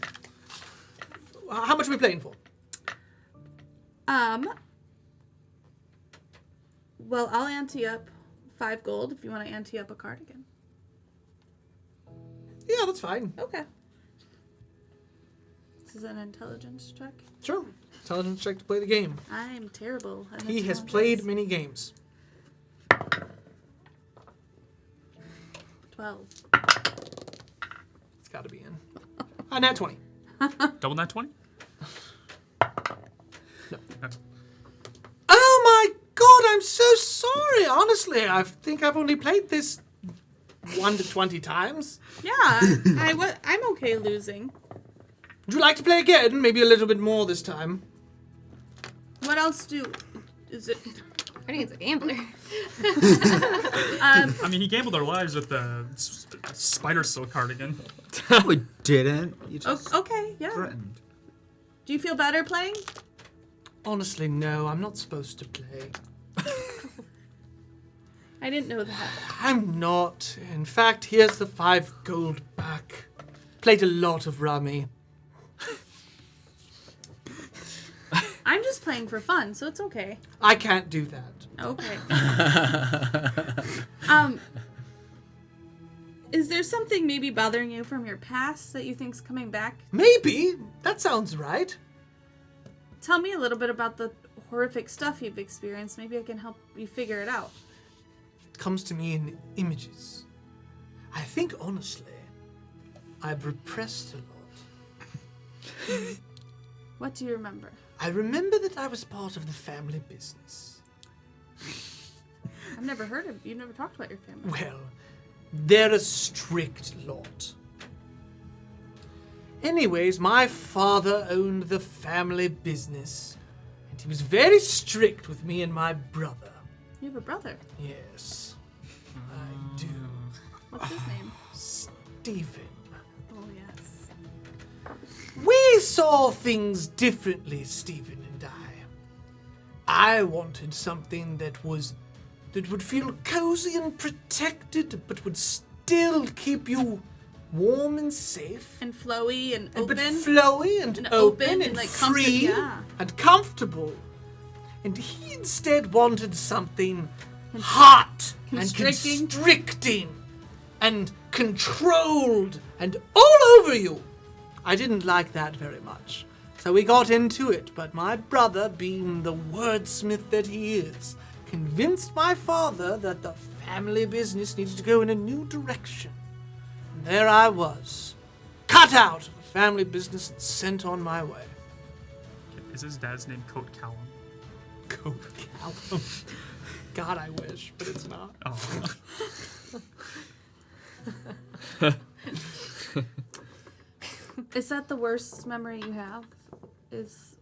much are we playing for? Well, I'll ante up 5 gold if you want to ante up a card again. Yeah, that's fine. Okay. This is an intelligence check. Sure. Intelligence check to play the game. I'm terrible. at He has intelligence. played many games. 12. It's got to be in. Nat 20. Double that 20? No. That's- Oh my god, I'm so sorry. Honestly, I think I've only played this 1 to 20 times. Yeah, I'm okay losing. Would you like to play again? Maybe a little bit more this time. What else is it? Bernie's a gambler. I mean, he gambled our lives with the spider silk cardigan. We didn't. You just Okay, yeah. threatened. Do you feel better playing? Honestly, no, I'm not supposed to play. I didn't know that. I'm not. In fact, here's the 5 gold back. Played a lot of Rummy. I'm just playing for fun, so it's okay. I can't do that. Okay. Is there something maybe bothering you from your past that you think's coming back? Maybe. That sounds right. Tell me a little bit about the horrific stuff you've experienced. Maybe I can help you figure it out. It comes to me in images. I think, honestly, I've repressed a lot. What do you remember? I remember that I was part of the family business. I've never heard of you. Never talked about your family. Well, they're a strict lot. Anyways, my father owned the family business, and he was very strict with me and my brother. You have a brother. Yes, I do. What's his name? Stephen. Oh, yes. We saw things differently, Stephen and I wanted something that would feel cozy and protected, but would still keep you warm and safe. And flowy and open. But flowy and open and like free and comfortable. And he instead wanted something hot and constricting and controlled and all over you. I didn't like that very much. So we got into it, but my brother, being the wordsmith that he is, convinced my father that the family business needed to go in a new direction. And there I was, cut out of the family business and sent on my way. Is his dad's name Coat Callum? Coat Callum. God, I wish, but it's not. Oh. Is that the worst memory you have? Is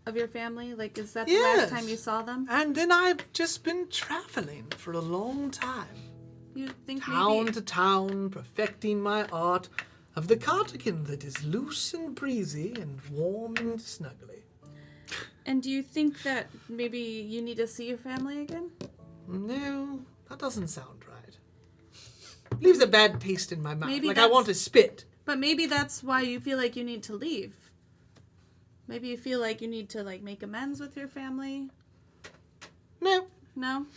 of your family? Like, is that the Yes. last time you saw them? And then I've just been traveling for a long time. You think Town maybe... to town, perfecting my art of the cardigan that is loose and breezy and warm and snuggly. And do you think that maybe you need to see your family again? No, that doesn't sound right. Leaves a bad taste in my mouth, Maybe like I want to spit. But maybe that's why you feel like you need to leave. Maybe you feel like you need to, like, make amends with your family. No. No?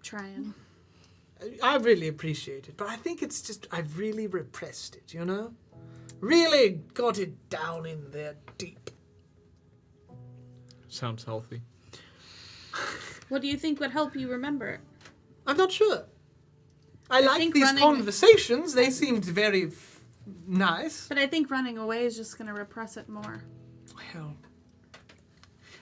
Trying. I really appreciate it, but I think it's just, I've really repressed it, you know? Really got it down in there deep. Sounds healthy. What do you think would help you remember it? I'm not sure. I like think these running- conversations. They seemed very nice. But I think running away is just going to repress it more. Well,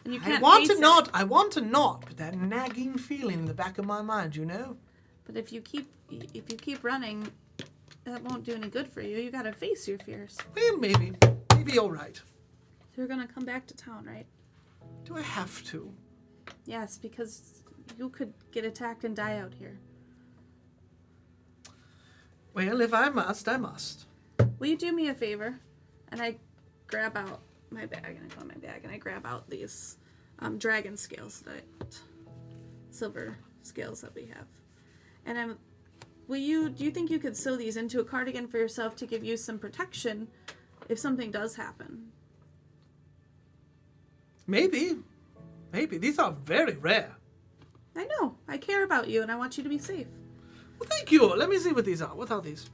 And you I can't want face to not. I want to not. But that nagging feeling in the back of my mind, you know. But if you keep running, that won't do any good for you. You got to face your fears. Well, maybe you're right. So you're going to come back to town, right? Do I have to? Yes, because you could get attacked and die out here. Well, if I must, I must. Will you do me a favor? And I grab out my bag, and I go in my bag, and I grab out these dragon scales, silver scales that we have. And do you think you could sew these into a cardigan for yourself to give you some protection if something does happen? Maybe. These are very rare. I know. I care about you, and I want you to be safe. Well, thank you. Let me see what these are. What are these?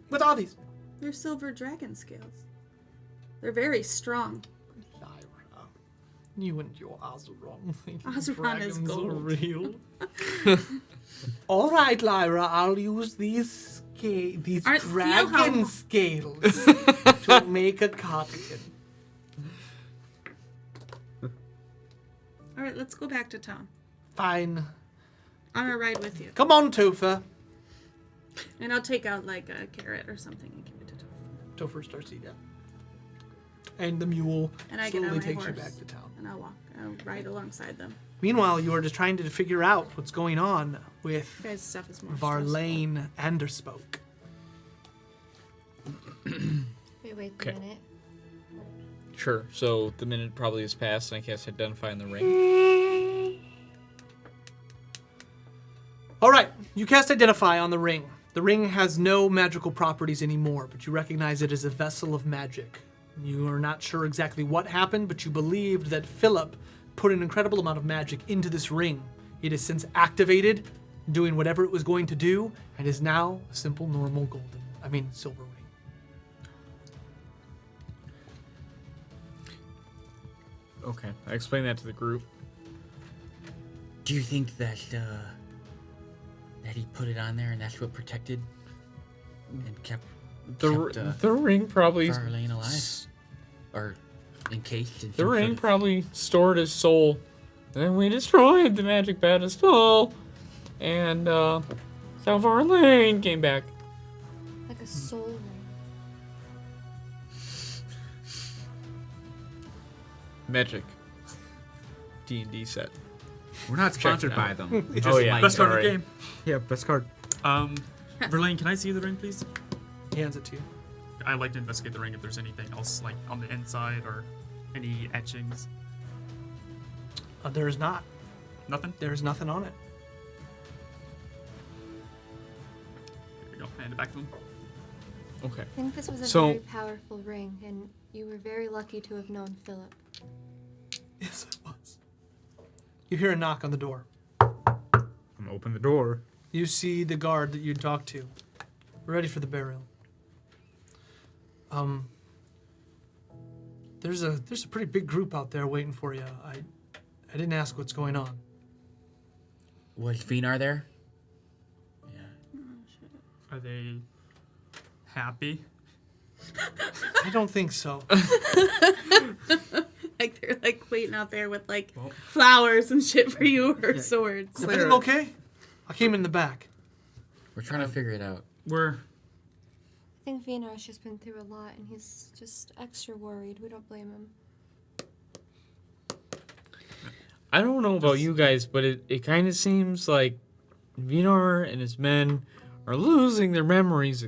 What are these? They're silver dragon scales. They're very strong. Lyra, you and your Azeron think Azeron is dragons are gold. real. All right, Lyra, I'll use these dragon scales to make a cardigan. All right, let's go back to town. Fine. On a ride with you. Come on, Topher. And I'll take out like a carrot or something and give it to Topher. Topher starts eating. And the mule And I get on slowly my takes you horse. back to town. And I'll ride alongside them. Meanwhile, you are just trying to figure out what's going on with You guys' stuff is more Varlane Anderspoke. Wait Okay. a minute. Sure. So the minute probably has passed, and I cast Identify in the ring. All right, you cast Identify on the ring. The ring has no magical properties anymore, but you recognize it as a vessel of magic. You are not sure exactly what happened, but you believed that Philip put an incredible amount of magic into this ring. It is since activated, doing whatever it was going to do, and is now a simple, normal silver ring. Okay. I explained that to the group. Do you think that he put it on there and that's what protected and kept The ring probably Varlane alive? Or encased in the some ring sort of- probably stored his soul. And then we destroyed the magic pedestal, and so Varlane came back. Like a soul ring. Magic D&D set. We're not sponsored it by out. them. They just Oh, yeah. like Best card in Sorry. the game. Yeah, best card. Verlaine, can I see the ring, please? He hands it to you. I'd like to investigate the ring if there's anything else, like on the inside or any etchings. There is not. Nothing? There's nothing on it. Here we go. Hand it back to him. Okay. I think this was a So- very powerful ring, and you were very lucky to have known Philip. Yes, it was. You hear a knock on the door. I'm gonna open the door. You see the guard that you talked to. Ready for the burial. There's a pretty big group out there waiting for you. I didn't ask what's going on. Was Phenar there? Yeah. Are they happy? I don't think so. Like they're like waiting out there with like flowers and shit for you or swords. Everything okay? I came in the back. We're trying to figure it out. We're I think Vinar's just been through a lot, and he's just extra worried. We don't blame him. I don't know about you guys, but it kind of seems like Vinar and his men are losing their memories.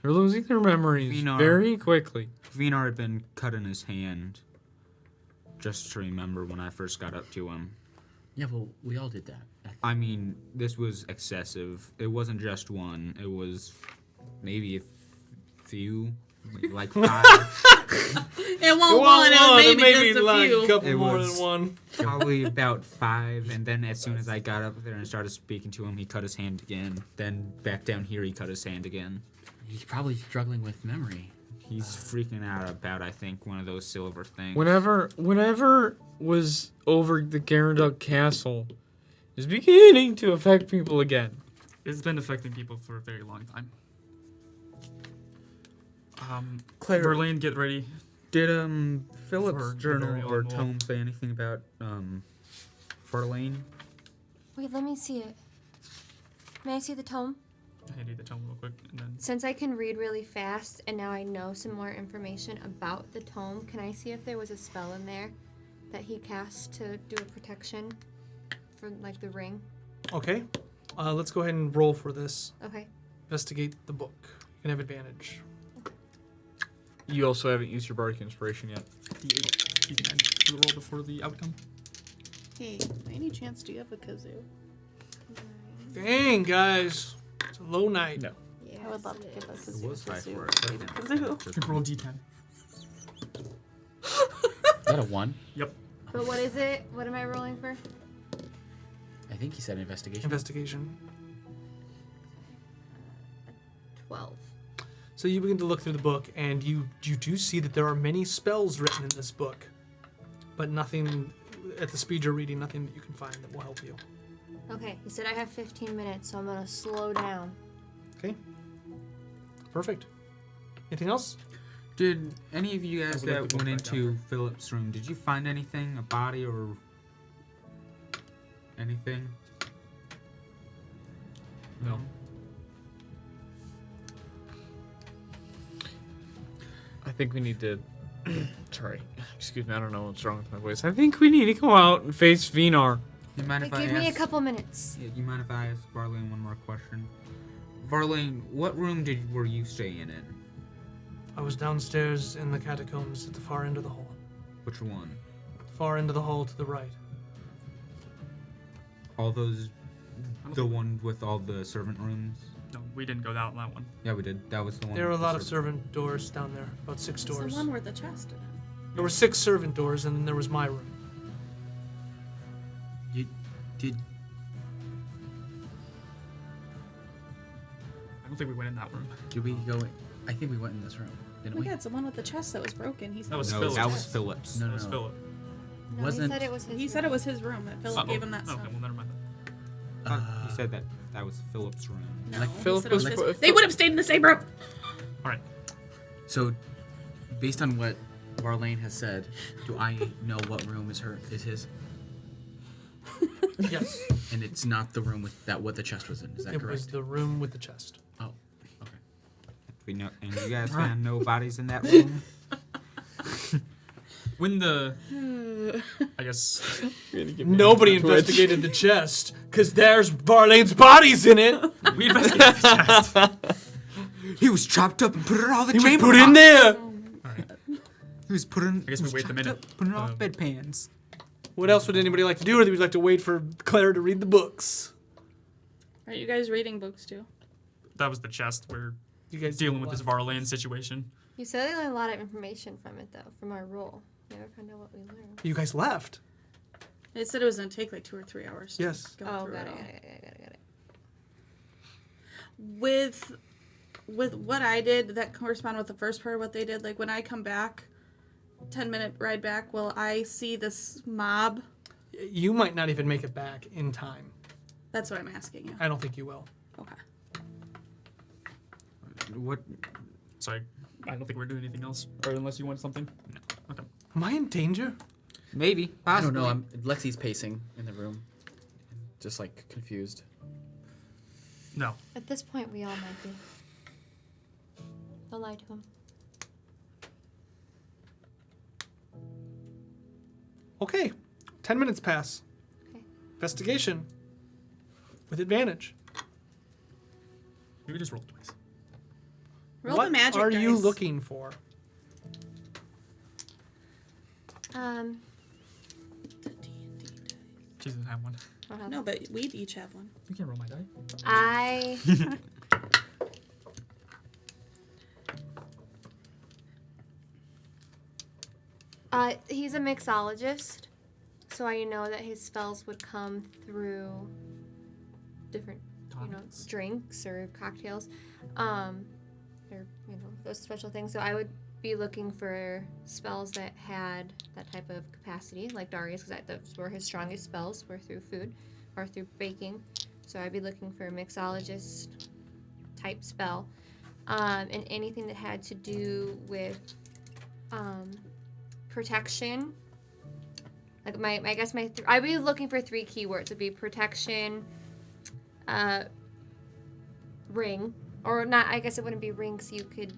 They're losing their memories Vinar. very quickly. Vinar had been cut in his hand. Just to remember when I first got up to him. Yeah, well, we all did that. I mean, this was excessive. It wasn't just one. It was maybe a few, like 5. It won't one, it maybe just a few. couple It more was- than one. Probably about 5, and then as soon as I got up there and started speaking to him, he cut his hand again. Then back down here, he cut his hand again. He's probably struggling with memory. He's freaking out about, I think, one of those silver things. Whenever was over the Garanduk Castle is beginning to affect people again. it's been affecting people for a very long time. Claire- Verlaine, get ready. Did Philip's For the journal burial or and all. tome say anything about Farlane? Wait, let me see it. May I see the tome? I hand you the tome real quick, and then Since I can read really fast, and now I know some more information about the tome, can I see if there was a spell in there that he cast to do a protection for, like, the ring? Okay. Let's go ahead and roll for this. Okay. Investigate the book. You can have advantage. You also haven't used your Bardic Inspiration yet. D8. You can add to the roll before the outcome. Hey, by any chance do you have a kazoo? Dang, guys. It's a low night. No. Yeah, I would love to give a kazoo. It was 5 kazoo, for a second. kazoo. Roll D10. Is that a 1? Yep. But what is it? What am I rolling for? I think he said investigation. Investigation. 12. So you begin to look through the book, and you do see that there are many spells written in this book, but nothing, at the speed you're reading, nothing that you can find that will help you. Okay, he said I have 15 minutes, so I'm gonna slow down. Okay. Perfect. Anything else? Did any of you guys I would like that to go went back into Philip's room, did you find anything, a body or anything? No. I think we need to. Sorry. Excuse me. I don't know what's wrong with my voice. I think we need to go out and face Vinar. You mind if I Give me a ask? couple minutes. Yeah, you mind if I ask Varlane one more question? Varlane, what room were you staying in? I was downstairs in the catacombs at the far end of the hall. Which one? Far end of the hall to the right. All those, the one with all the servant rooms? No, we didn't go out that one. Yeah, we did. That was the one. There were a with the lot of servant doors down there, about 6 It's the doors. one where the chest in it. There were 6 servant doors, and then there was my room. You did. I don't think we went in that room. Did we go in? I think we went in this room, Oh didn't my we? god, it's the one with the chest that was broken. He said That was No, Philip's. that was Philip's. No, That no, was no. Philip. No, Wasn't- he said it was his He said it was his room. That Philip gave him that Okay, stuff. well, never mind. He said that was Philip's room. No, Like he Philip said it was was- his- They would have stayed in the same room. All right. So, based on what Varlane has said, do I know what room is his? Yes. And it's not the room with what the chest was in. Is that It correct? was the room with the chest. Oh, okay. We know, and you guys found no bodies in that room. When the, I guess, Nobody investigated the chest, because there's Varlane's bodies in it. we investigated the chest. He was chopped up and put it all the He was chamber put in pot. there. He was put in. I guess we wait the minute. Put it off bedpans. What else would anybody like to do, or would you like to wait for Claire to read the books? Are you guys reading books too? That was the chest. We're You guys dealing with this Varlane situation. You said they learned a lot of information from it, though, from our role. Never found out what we learned. You guys left. It said it was gonna take like 2 or 3 hours. To Yes. Go Oh, through got it it, all. got it. With what I did, that correspond with the first part of what they did. Like when I come back, 10-minute ride back, will I see this mob? You might not even make it back in time. That's what I'm asking you. I don't think you will. Okay. What? Sorry, I don't think we're doing anything else. Or unless you want something. No. Okay. Am I in danger? Maybe. I don't Possibly. know. Lexi's pacing in the room, just like confused. No. At this point, we all might be. Don't lie to him. Okay. 10 minutes pass. Okay. Investigation. With advantage. Maybe just roll twice. Roll what the magic are you dice. looking for? She doesn't have one. I don't have No, but we each have one. You can't roll my die. I he's a mixologist, so I know that his spells would come through different, Tonics. drinks or cocktails, or those special things. So I would be looking for spells that had that type of capacity, like Darius, because those were his strongest spells, were through food or through baking. So I'd be looking for a mixologist type spell, and anything that had to do with protection. Like I guess I'd be looking for 3 keywords. It'd be protection, ring, or not. I guess it wouldn't be ring, so you could.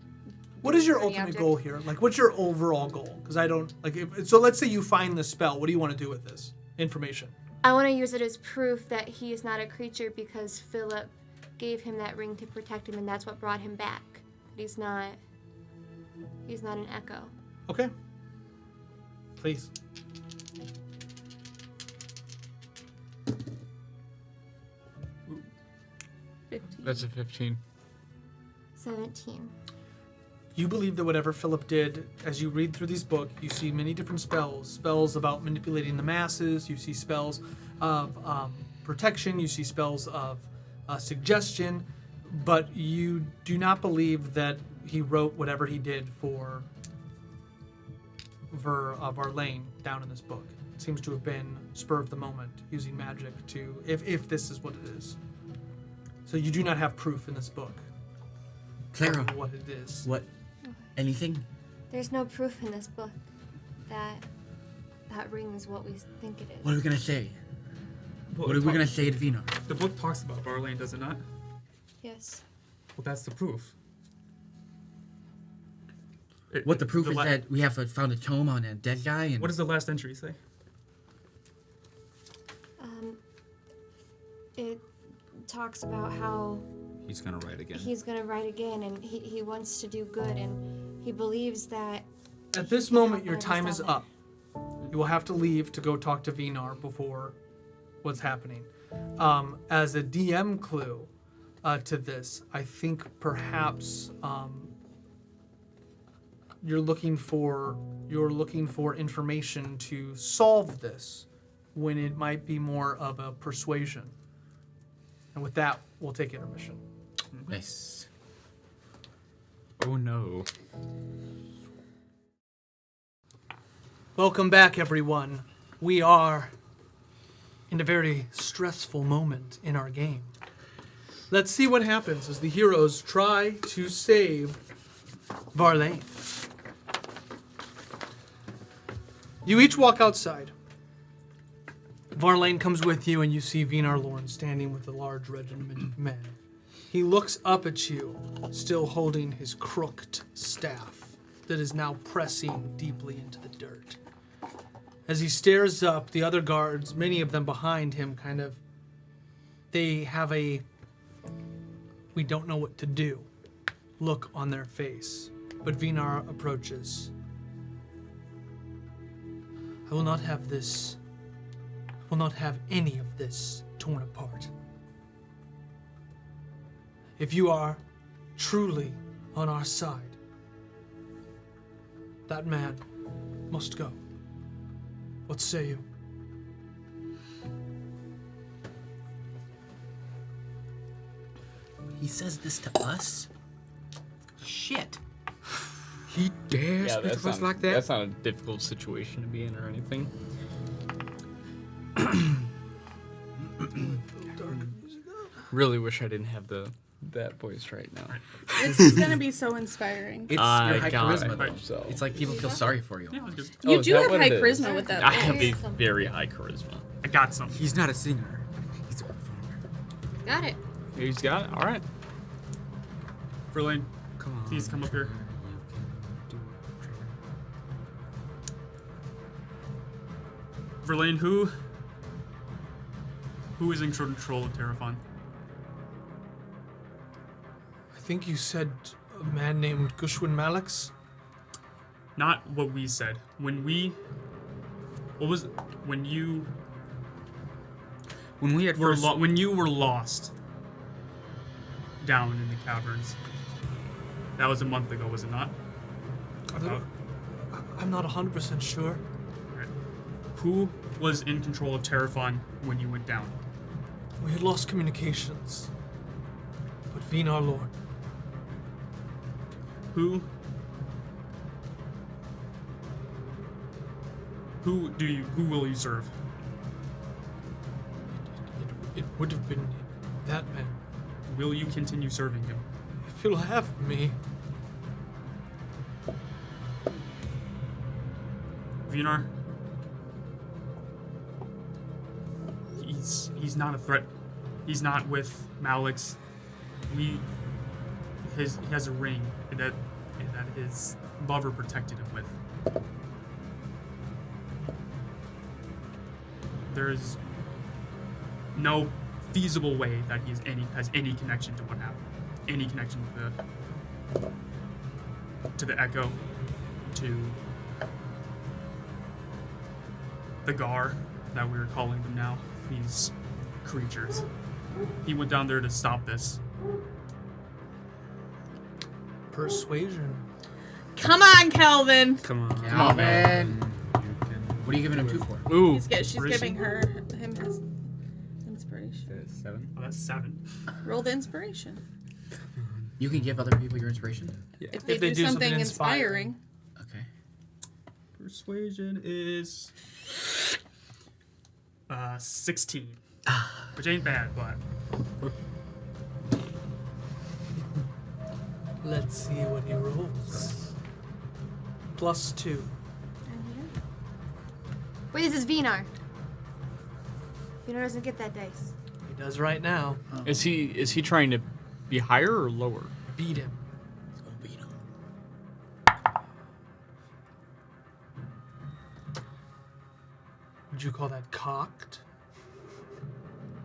What is your Any ultimate object. goal here? Like, what's your overall goal? Because I don't like. So let's say you find the spell. What do you want to do with this information? I want to use it as proof that he is not a creature because Philip gave him that ring to protect him, and that's what brought him back. That he's not an echo. Okay. Please. That's a 15. 17. You believe that whatever Philip did, as you read through these books, you see many different spells. Spells about manipulating the masses. You see spells of protection. You see spells of suggestion. But you do not believe that he wrote whatever he did for Varlane down in this book. It seems to have been spur of the moment, using magic to, if this is what it is. So you do not have proof in this book Clara, of what it is. what? Anything? There's no proof in this book that that ring is what we think it is. What are we gonna say? Well, What are we gonna say to Vina? The book talks about Varlane, does it not? Yes. Well, that's the proof. What the proof is la- that we have found a tome on a dead guy, and What does the last entry say? It talks about how He's gonna write again. he's going to write again, and he wants to do good, and he believes that. At this moment, your time is up. You will have to leave to go talk to Vinar before what's happening. As a DM clue to this, I think perhaps you're looking for information to solve this, when it might be more of a persuasion. And with that, we'll take intermission. nice. Oh no. Welcome back, everyone. We are in a very stressful moment in our game. Let's see what happens as the heroes try to save Varlane. You each walk outside. Varlane comes with you, and you see Vinar Lorne standing with a large regiment of men. He looks up at you, still holding his crooked staff that is now pressing deeply into the dirt. As he stares up, the other guards, many of them behind him, they have a "we don't know what to do" look on their face. But Vinar approaches. I will not have this. I will not have any of this torn apart. If you are truly on our side, that man must go. What say you? He says this to us? Shit. He dares Yeah, speak that's to us not, like that? that's not a difficult situation to be in or anything. Really wish I didn't have that voice right now. It's gonna be so inspiring. It's I your high got charisma, it. though. So. It's like people feel sorry for you. Yeah, that's good. You Oh, is do that have what high it is? charisma with that. I have a voice. very high charisma. I got some. He's not a singer. He's a performer. Got it. He's got it. All right. Verlaine, Come on. please come up here. You can do it. Verlaine, who is in control of Terrafon? I think you said a man named Gushwin Malix. Not what we said. When you When we had were first... when you were lost down in the caverns. That was a month ago, was it not? I'm not 100% sure. Right. Who was in control of Terrafon when you went down? We had lost communications. But Vinar Lord. Who will you serve? It would have been that man. Will you continue serving him? If you'll have me. Vinar, he's not a threat. He's not with Malix. He has a ring that his lover protected him with. There is no feasible way that he has any connection to what happened. Any connection to the Echo, to the Gar that we were calling them now. These creatures. He went down there to stop this. Persuasion. Come on, Kelvin. Come on. Calvin. You can What are you giving him 2 for? Ooh. She's giving him his inspiration. 7. Oh, that's 7. Roll the inspiration. You can give other people your inspiration? If they do something inspiring. Okay. Persuasion is 16, which ain't bad, but Let's see what he rolls. +2. Wait, this is Vinar. Vinar doesn't get that dice. He does right now. Is he trying to be higher or lower? Beat him. Beat him. Would you call that cocked?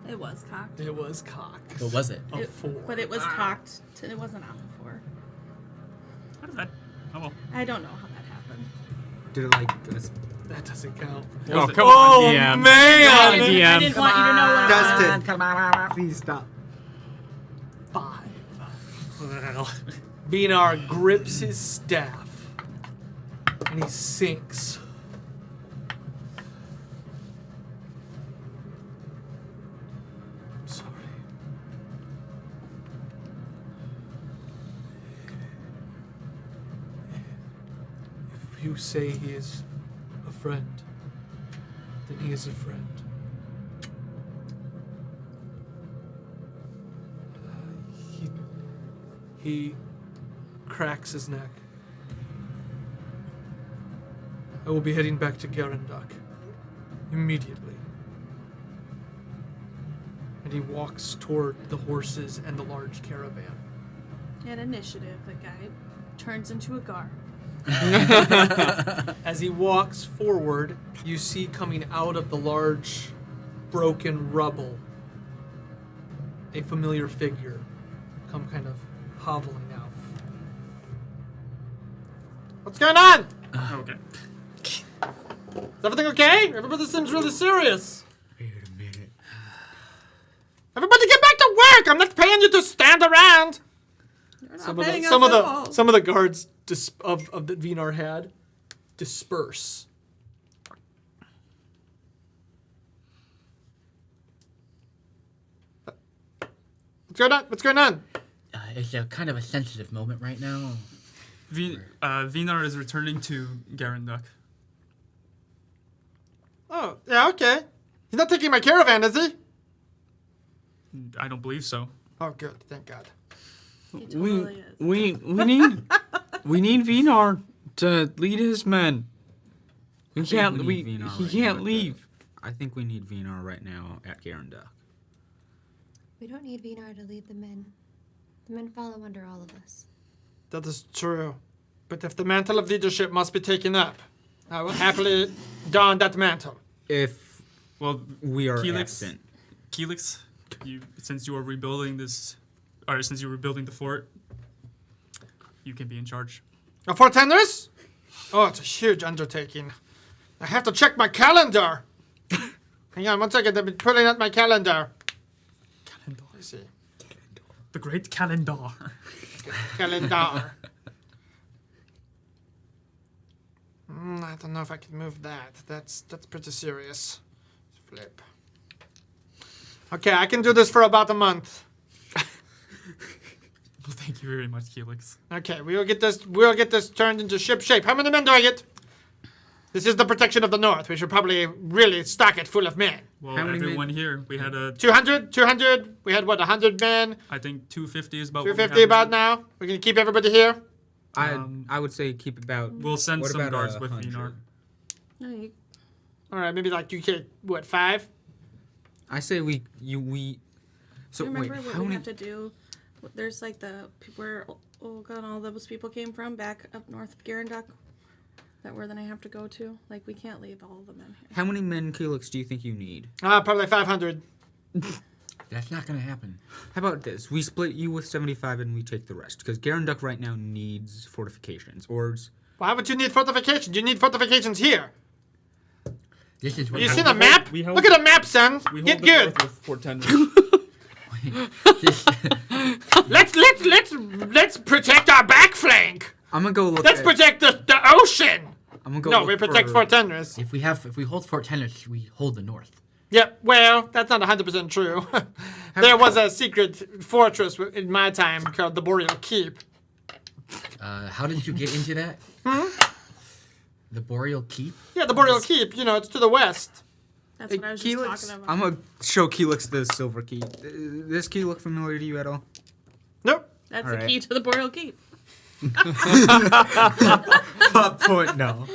It was cocked. It was cocked. What was it? A 4. But it was cocked. It wasn't on the 4. how does that? Oh well. I don't know how that happened. Did it like... That doesn't count. Oh, it? come Oh, on, DM. man! I DM. didn't want you to know what it was. Dustin, come on. Please stop. 5. Vinar grips his staff and he sinks. I'm sorry. If you say he is a friend, then he is a friend. He cracks his neck. I will be heading back to Garandok immediately. And he walks toward the horses and the large caravan. At initiative, the guy turns into a Gar. As he walks forward, you see coming out of the large, broken rubble a familiar figure come kind of hobbling out. What's going on? Okay. Is everything okay? Everybody seems really serious. Wait a minute. Everybody get back to work! I'm not paying you to stand around! You're not Some of paying the, us some of at the, all. some of the guards of that Vinar had disperse. What's going on? What's going on? It's a kind of a sensitive moment right now. Vinar is returning to Garanduk. Oh, yeah, okay. He's not taking my caravan, is he? I don't believe so. Oh, good. Thank God. He totally is. We need Vinar to lead his men. We can't we need Vinar he right can't now. leave. I think we need Vinar right now at Garanduk. We don't need Vinar to lead the men. The men follow under all of us. That is true. But if the mantle of leadership must be taken up, I will happily don that mantle. If Well, we are Keelix, absent. Keelix, since you are rebuilding since you're rebuilding the fort, you can be in charge. A Fort Henry's? Oh, it's a huge undertaking. I have to check my calendar. Hang on 1 second. I've been pulling out my calendar. Calendar. Let's see. The great calendar. Calendar. I don't know if I can move that. That's pretty serious. Flip. Okay, I can do this for about a month. Well, thank you very much, Keelix. Okay, we'll get this turned into ship shape. How many men do I get? This is the protection of the North. We should probably really stock it full of men. Well, How many everyone here, we had 200? We had, what, 100 men? I think 250 is about what we 250 have about now. now? We're going to keep everybody here? I would say keep about. We'll send what some about guards 100? with Vinar. No, you, All right, maybe like you get, what, 5? I say we. So you wait, remember what how we many? have to do? There's like where Olga and all those people came from back up north of Garanduk. That where then I have to go to. Like, we can't leave all of the men here. How many men, Keelix, do you think you need? Probably 500. That's not gonna happen. How about this? We split you with 75 and we take the rest. Because Garanduk right now needs fortifications. Why would you need fortifications? You need fortifications here. This is what You I- see the map? we hold- Look at the map, son. We Get hold the good. north with Fort Henry. this- Let's protect our back flank. I'm gonna go look Let's at. protect the ocean. I'm gonna go No, look we protect for, Fort Henry's. if we hold Fort Tennis, we hold the North. Yep, well, that's not 100% true. There was a secret fortress in my time called the Boreal Keep. How did you get into that? The Boreal Keep? Yeah, the Boreal Keep, it's to the west. That's what I was just talking about. I'm gonna show Keelix the silver key. This key look familiar to you at all? Nope. That's All the right. key to the Boreal Keep. Point no.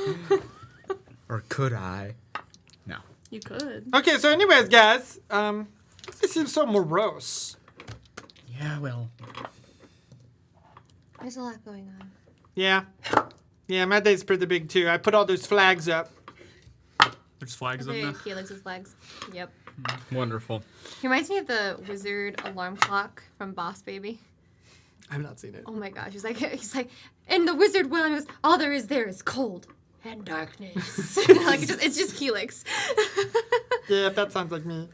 Or could I? No. You could. Okay, so anyways, guys, this seems so morose. Yeah, well, There's a lot going on. Yeah. Yeah, my day's pretty big, too. I put all those flags up. There's flags up there. Felix's flags. Yep. Wonderful. He reminds me of the wizard alarm clock from Boss Baby. I've not seen it. Oh my gosh, he's like, and the wizard will, and he goes, all there is cold and darkness. Like it's just Helix. Yeah, that sounds like me.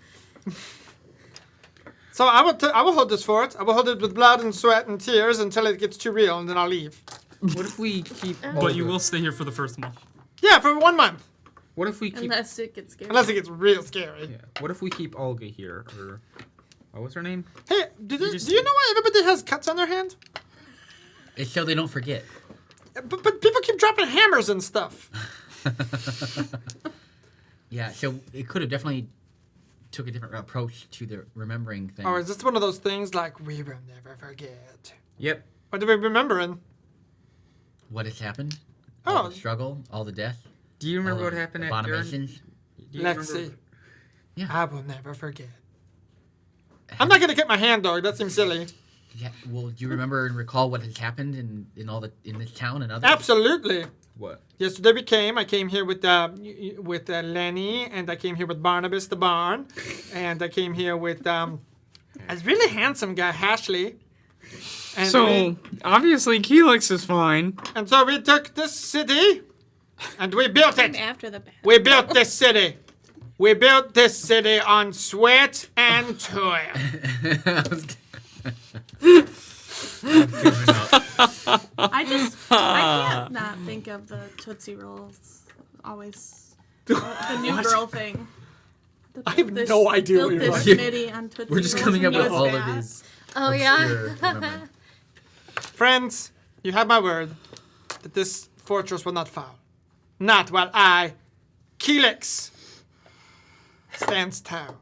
So I will hold this fort. I will hold it with blood and sweat and tears until it gets too real, and then I'll leave. What if we keep? But you will stay here for the first month. Yeah, for 1 month. What if we keep? Unless it gets scary. Unless it gets real scary. Yeah. What if we keep Olga here? Or what was her name? Hey, do you know why everybody has cuts on their hand? it's so they don't forget. But people keep dropping hammers and stuff. Yeah, so it could have definitely took a different approach to the remembering thing. Or is this one of those things like, we will never forget? Yep. What are we remembering? What has happened? Oh. All the struggle, all the death. Do you remember all what the happened at Garanduk? abominations. Do you Let's remember- see. Yeah. I will never forget. I'm not going to cut my hand, dog. That seems silly. Yeah. Well, do you remember and recall what has happened in this town and others? Absolutely. What? Yesterday I came here with Lenny, and I came here with Barnabas the Barn, and I came here with a really handsome guy, Ashley. And So obviously Keelix is fine. and so we took this city, and we built I'm it. after the battle. We built this city. We built this city on sweat and toil. I can't not think of the Tootsie Rolls. Always the new girl thing. I have no idea what you're Built talking this committee on Tootsie We're just Rolls coming up when with he all was of bad. these. Oh, yeah. obscure memories. Friends, you have my word that this fortress will not fall. Not while I, Keelix, stands tall.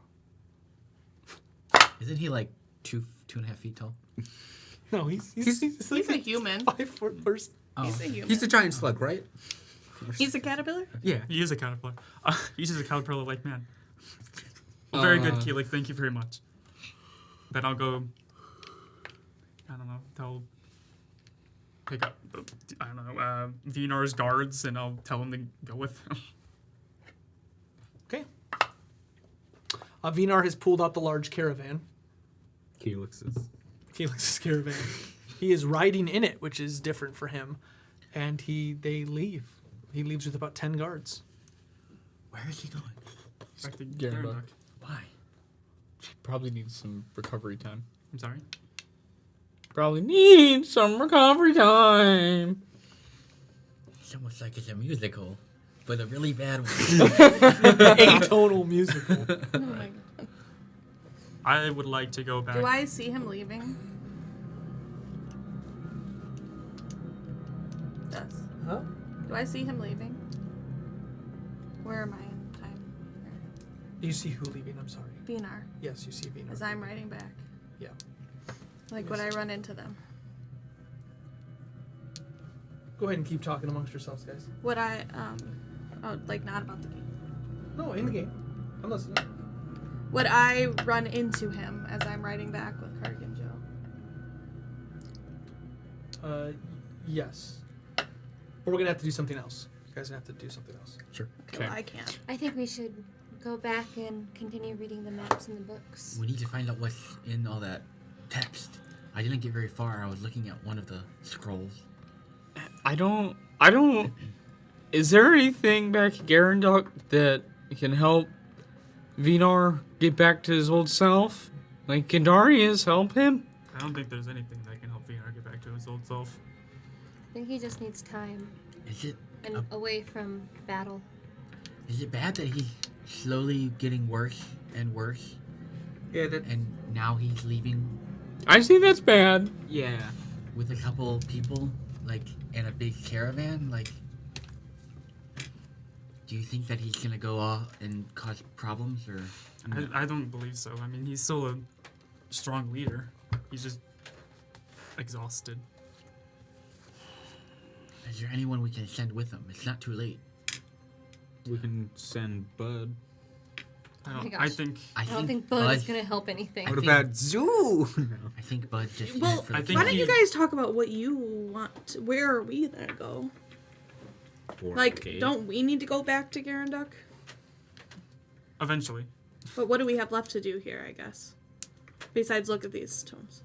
Isn't he like 2.5 feet tall? No, he's He's a human. 5-foot person. He's a human. He's a giant slug, right? He's a caterpillar? Yeah. He is a caterpillar. He's just a caterpillar like man. Well, very good, Keelik. Thank you very much. Then I'll go. I don't know. I'll pick up. I don't know. Vinar's guards, and I'll tell him to go with him. Okay. Vinar has pulled out the large caravan. Keelix's. Keelix's caravan. He is riding in it, which is different for him. And they leave. He leaves with about 10 guards. Where is he going? Back to Garrett. Garrett. Why? Probably needs some recovery time. I'm sorry. Probably needs some recovery time. It's almost like it's a musical, but a really bad one. Atonal musical. Oh my god. I would like to go back. Do I see him leaving? Yes. Huh? Do I see him leaving? Where am I in time? You see who leaving? I'm sorry. Vinar. Yes, you see Vinar. As I'm riding back. Yeah. Like when I run into them. Go ahead and keep talking amongst yourselves, guys. Would I, oh, like not about the game. No, in the game. I'm listening. Would I run into him as I'm riding back with Cardigan Joe? Yes. But we're gonna have to do something else. You guys are gonna have to do something else. Sure. Okay, well, I can't. I think we should go back and continue reading the maps and the books. We need to find out what's in all that text. I didn't get very far. I was looking at one of the scrolls. I don't. Is there anything back at Garandok that can help Vinar get back to his old self? Like, can Darius help him? I don't think there's anything that can help Vinar get back to his old self. I think he just needs time Is it and away from battle. is it bad that he's slowly getting worse and worse, Yeah, that. and now he's leaving I think that's bad. Yeah. with a couple people, like, in a big caravan? Like, do you think that he's gonna go off and cause problems, or? I don't believe so. I mean, he's still a strong leader. He's just exhausted. Is there anyone we can send with him? It's not too late. We can send Bud. I Oh my don't. gosh. I think. I I don't think Bud is going to help anything. What think- about Zoo? No. I think Bud just. Well, meant for the I think why don't you he- guys talk about what you want? Where are we gonna go? Like, don't we need to go back to Garanduk? Eventually. But what do we have left to do here, I guess? Besides look at these tombs.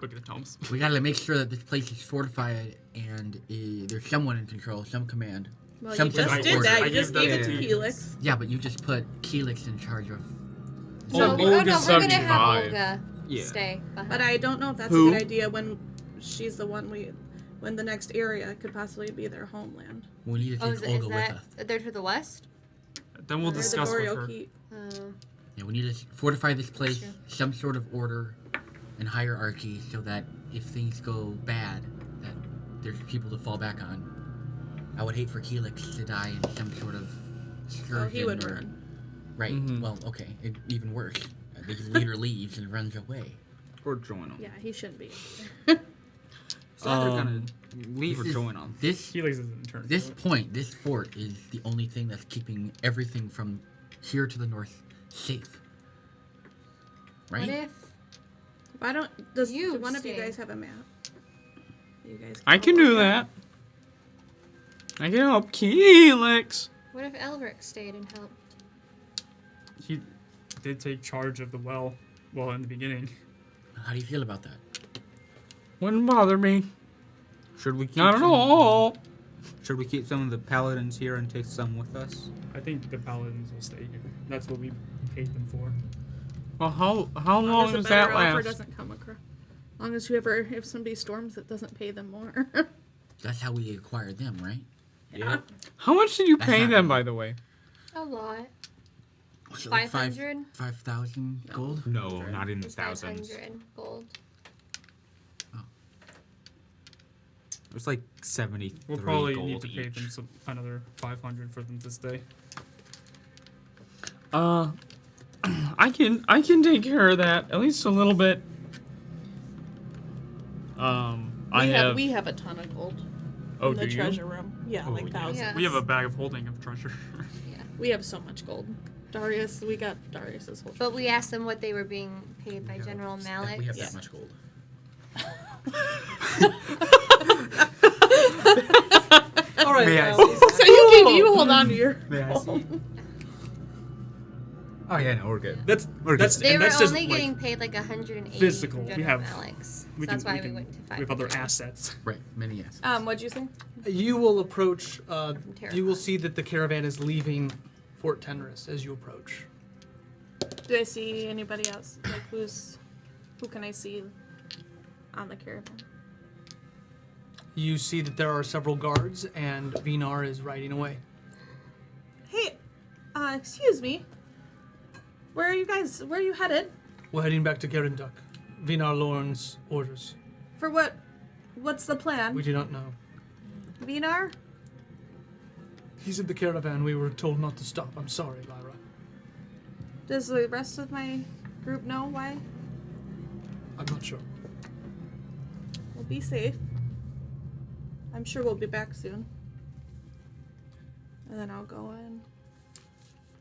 Look at the tomes. We gotta make sure that this place is fortified and there's someone in control, some command. Well, Some you just sort of did order. that. I You just gave gave it that to to Helix. Yeah, but you just put Keelix in charge of. No, Olga's we're going to 75. have Olga Yeah. stay behind. But I don't know if that's Who? a good idea when she's the one when the next area could possibly be their homeland. We need to Oh, take is Olga that with us. they're to the west? Then we'll Or the discuss with Goryeo her. Keep. Yeah, we need to fortify this place, Sure. some sort of order and hierarchy, so that if things go bad, that there's people to fall back on. I would hate for Keelix to die in some sort of excursion. Oh, he would or- run. Right. Mhm. Well, okay. Even worse. The leader leaves and runs away. Or join them. Yeah, he shouldn't be. It's either gonna leave or This is- join them. This Helix isn't in turn. This point, this fort, is the only thing that's keeping everything from here to the north safe. Right? What if Why don't does You one of you stay. guys have a map? You guys. I can all do look that. at I can help Keelix. What if Elric stayed and helped? He did take charge of the well in the beginning. How do you feel about that? Wouldn't bother me. Should we keep Not at some- all. Should we keep some of the paladins here and take some with us? I think the paladins will stay here. That's what we paid them for. Well, how As long long as does a better that offer last? doesn't come across. As long as if somebody storms, it doesn't pay them more. That's how we acquired them, right? Yeah. How much did you That's pay not them, bad. by the way? A lot. Was it like 500? 5,000 gold? No, not in the thousands. 500 gold. It was like 73 We'll probably gold need to pay each. them another 500 for them to stay. I can take care of that at least a little bit. We have a ton of gold Oh, in the do you? treasure room. Yeah, Oh, like yeah. thousands. Yeah. We have a bag of holding of treasure. We have so much gold. We got Darius's whole. But we asked them what they were being paid by General Malik. We have that much gold. All right. May I now- see? So you hold on to your. May I see? Oh yeah, no, we're good. That's We're that's good. They and were that's just only like, getting paid like 180 physical. from We General have- Malik's. So we that's can, why we we can, went to 500. we have other assets. Right, many yes. What'd you say? You will approach. You will terrified. see that the caravan is leaving Fort Tenris as you approach. Do I see anybody else? Like who can I see on the caravan? You see that there are several guards, and Vinar is riding away. Hey, excuse me. Where are you guys? Where are you headed? We're heading back to Gerenduk. Vinar Lorne's orders. For what? What's the plan? We do not know. Vinar? He's in the caravan. We were told not to stop. I'm sorry, Lyra. Does the rest of my group know why? I'm not sure. Well, be safe. I'm sure we'll be back soon. And then I'll go in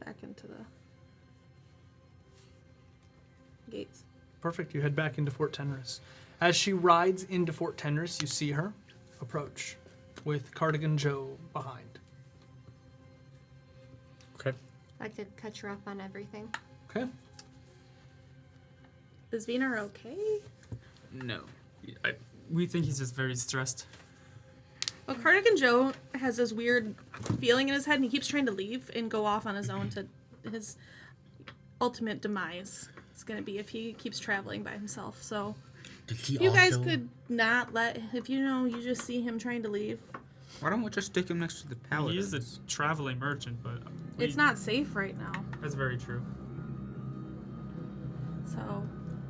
back into the gates. Perfect. You head back into Fort Tenris. As she rides into Fort Tenris, you see her approach with Cardigan Joe behind. Okay. I like to catch her up on everything. Okay. Is Vinar okay? No. We think he's just very stressed. Well, Cardigan Joe has this weird feeling in his head, and he keeps trying to leave and go off on his own to his ultimate demise. It's going to be if he keeps traveling by himself. So, Did he if you guys also- could not let, if you just see him trying to leave, Why don't we just stick him next to the paladins? He's a traveling merchant, but it's not safe right now. That's very true. So,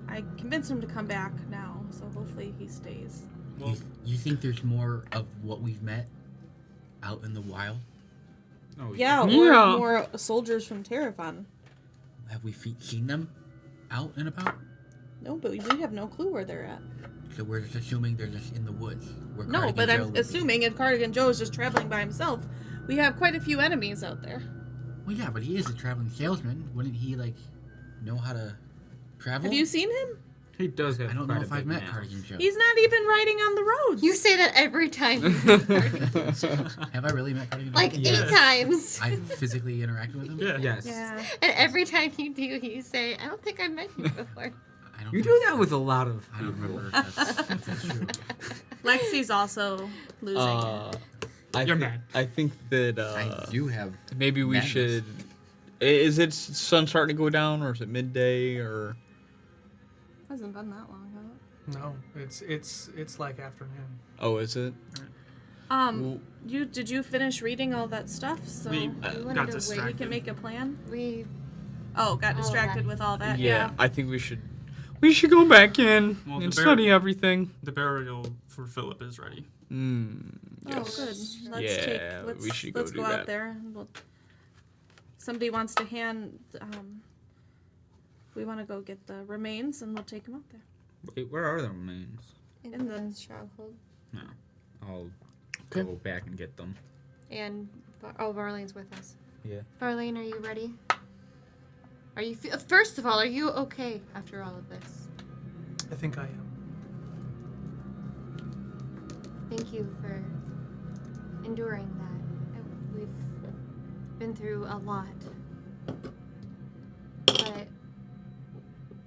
I convinced him to come back now. So hopefully he stays. Well, You think there's more of what we've met out in the wild? Oh, Yeah, or Yeah. more soldiers from Terrafon. Have we seen them out and about? No, but we have no clue where they're at. So we're just assuming they're just in the woods. Where No, Cardigan but Joe I'm would be. assuming if Cardigan Joe is just traveling by himself, we have quite a few enemies out there. Well, yeah, but he is a traveling salesman. Wouldn't he know how to travel? Have you seen him? He does have I don't quite know a if I've big met map. Cardigan Joe. He's not even riding on the roads. You say that every time. Have I really met Cardigan Joe? Like Yes. 8 times. I've physically interacted with him. yeah. Yes. Yeah. And every time you do, you say, I don't think I met you before. I don't You think- do that with a lot of I don't people. remember if that's true. Lexi's also losing. You're mad. I think that I do have. maybe we madness. should. Is it sun starting to go down, or is it midday, or? Hasn't been that long, has No, it's like afternoon. Oh, is it? it? Well, Did you finish reading all that stuff? So We wanted got to wait. we distracted. can make a plan. We Oh, got All distracted that. with all that. yeah, I think we should. We should go back in Well, and the bear- study everything. The burial for Philip is ready. Oh, good. Yeah, Let's we should go let's do go that. out there. And somebody wants to hand. We want to go get the remains, and we'll take them up there. Wait, where are the remains? in the stronghold. No. I'll Okay. go back and get them. And Varlane's with us. Yeah. Varlane, are you ready? Are you first of all, are you okay after all of this? I think I am. Thank you for enduring that. We've been through a lot.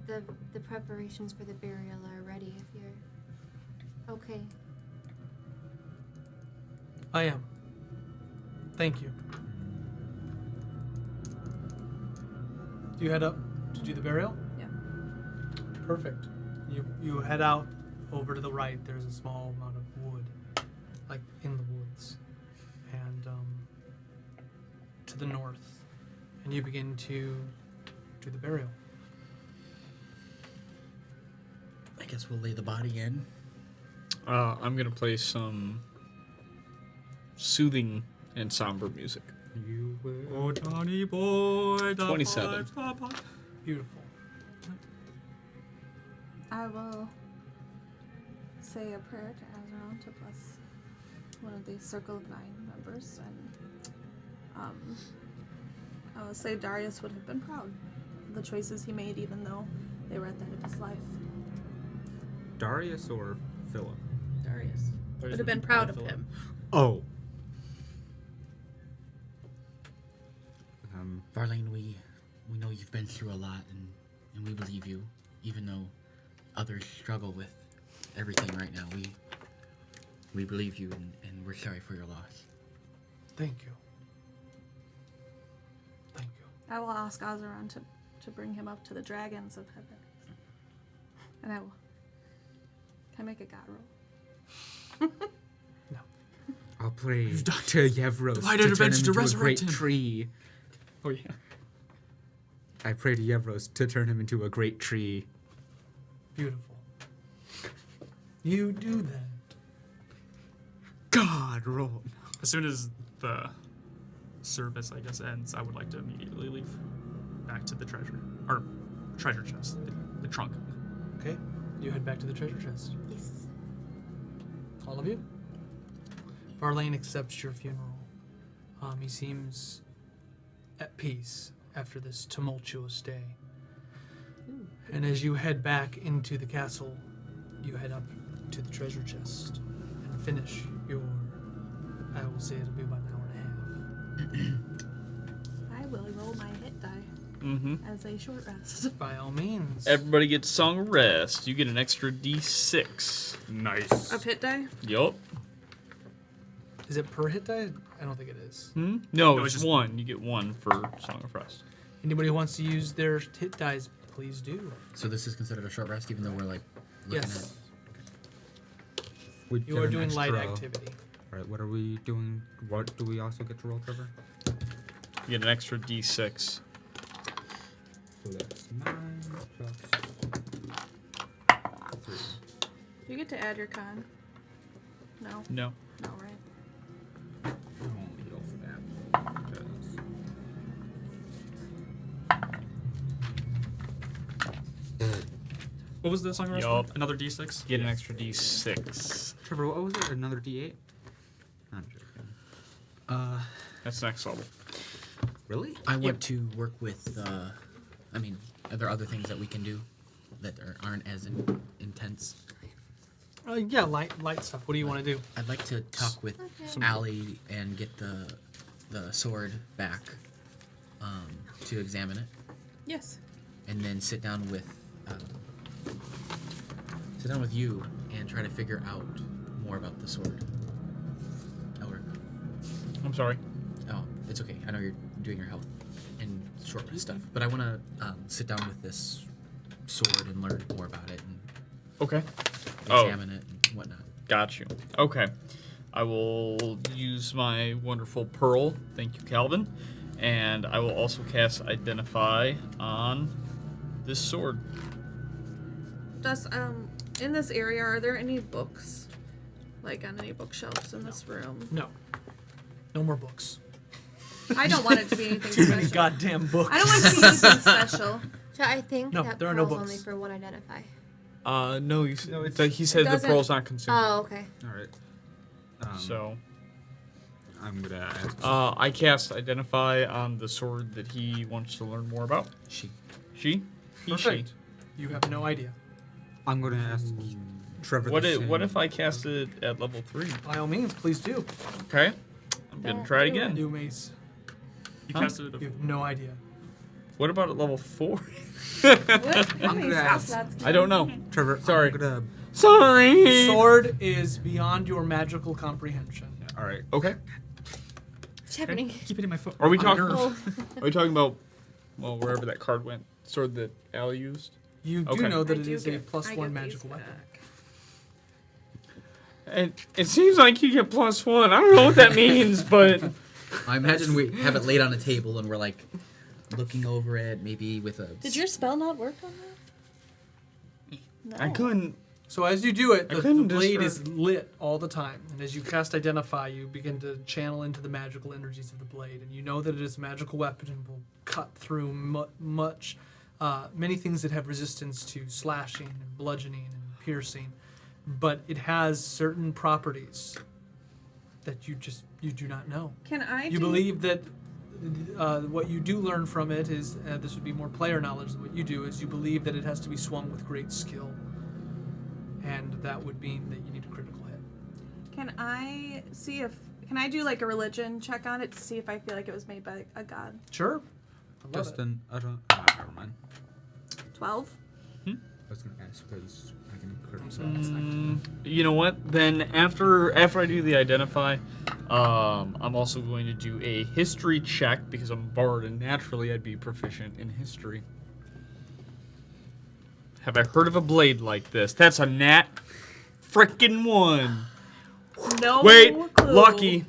But the preparations for the burial are ready if you're okay. I am. Thank you. Do you head up to do the burial? Yeah. Perfect. You head out over to the right. There's a small amount of wood, like in the woods, and to the north, and you begin to do the burial. I guess we'll lay the body in. I'm gonna play some soothing and somber music. You will. Oh, Johnny boy. 27. Beautiful. I will say a prayer to Azeron to bless one of the Circle of Nine members, and I will say Darius would have been proud of the choices he made, even though they were at the end of his life. Darius or Philip? Darius would have been proud of him. Oh. Varlane, we know you've been through a lot, and we believe you, even though others struggle with everything right now. We believe you, and we're sorry for your loss. Thank you. Thank you. I will ask Azeron to bring him up to the dragons of heaven. And I will. Can I make a god roll? No. I'll pray to Yevros Divine to turn him intervention to into a resurrect great him. tree. Oh, yeah. I pray to Yevros to turn him into a great tree. Beautiful. You do that. God, roll. As soon as the service, I guess, ends, I would like to immediately leave back to the treasure chest, the trunk. Okay. You head back to the treasure chest. Yes. All of you? Varlane accepts your funeral. He seems at peace after this tumultuous day. And as you head back into the castle, you head up to the treasure chest and finish your, I will say it'll be about an hour and a half. I will roll my hit die Mm-hmm. as a short rest. By all means. Everybody gets a song of rest. You get an extra D6. Nice. Of hit die? Yup. Is it per hit die? I don't think it is. No, No, it's it's just- one. You get one for Song of Rest. Anybody who wants to use their hit dice, please do. So this is considered a short rest, even though we're like looking Yes. We You get are an doing light extra- activity. Alright, what are we doing? What do we also get to roll, Trevor? You get an extra D6. So that's 9 plus 3. Do you get to add your con? No. No. No, right? I won't go for that. Because What was the song? Yup. Another D6? You get an extra D6. Trevor, what was it? Another D8? I'm joking. That's next level. Really? I want to work with. I mean, are there other things that we can do that aren't as intense? Yeah, light stuff. What do you want to do? I'd like to talk with Allie and get the sword back to examine it, Yes. and then sit down with you and try to figure out more about the sword. Elric. I'm sorry. Oh, it's okay. I know you're doing your health and short rest stuff, but I want to sit down with this sword and learn more about it and Okay. Oh, examine it and whatnot. got you. Okay. I will use my wonderful pearl. Thank you, Calvin. And I will also cast Identify on this sword. Does in this area are there any books, like on any bookshelves in this room? No. No more books. I don't want it to be anything Too many special. goddamn books. I don't want it to be anything special. So I think No, that there are no pearl's only books. for one identify. No, he said the doesn't- pearl's not consumed. Oh, okay. Alright. So, I'm gonna ask. I cast Identify on the sword that he wants to learn more about. She. She? He, Perfect. You have no idea. I'm gonna ask Trevor. What if I cast it at level 3? By all means, please do. Okay. I'm gonna try it again. New mace. You casted it. You have no idea. What about at level 4? I'm gonna ask I don't know. Trevor. Sorry. I'm gonna, Sorry. Sword is beyond your magical comprehension. all right. Okay. What's happening? Keep hitting my foot. Are we talking? Oh. Are we talking about? Well, wherever that card went, sword that Al used. You do Okay. know that I it do is a get- plus I 1 get magical these weapon. back. And it seems like you get +1. I don't know what that means, but I imagine we have it laid on a table and we're like looking over it, maybe with a. Did your spell not work on that? No. I couldn't. So as you do it, I the couldn't blade discern. is lit all the time. And as you cast Identify, you begin to channel into the magical energies of the blade. And you know that it is a magical weapon and will cut through many things that have resistance to slashing and bludgeoning and piercing. But it has certain properties that you do not know. Can I? You do- believe that what you do learn from it is, this would be more player knowledge than what you do, is you believe that it has to be swung with great skill. And that would mean that you need a critical hit. Can I see if? Can I do like a religion check on it to see if I feel like it was made by a god? Sure. I love it. Justin, I don't. Never mind. 12. I was gonna ask because I can critical. You know what? Then after I do the Identify, I'm also going to do a history check because I'm a bard and naturally I'd be proficient in history. Have I heard of a blade like this? That's a nat frickin' 1. No. Wait, clue. lucky,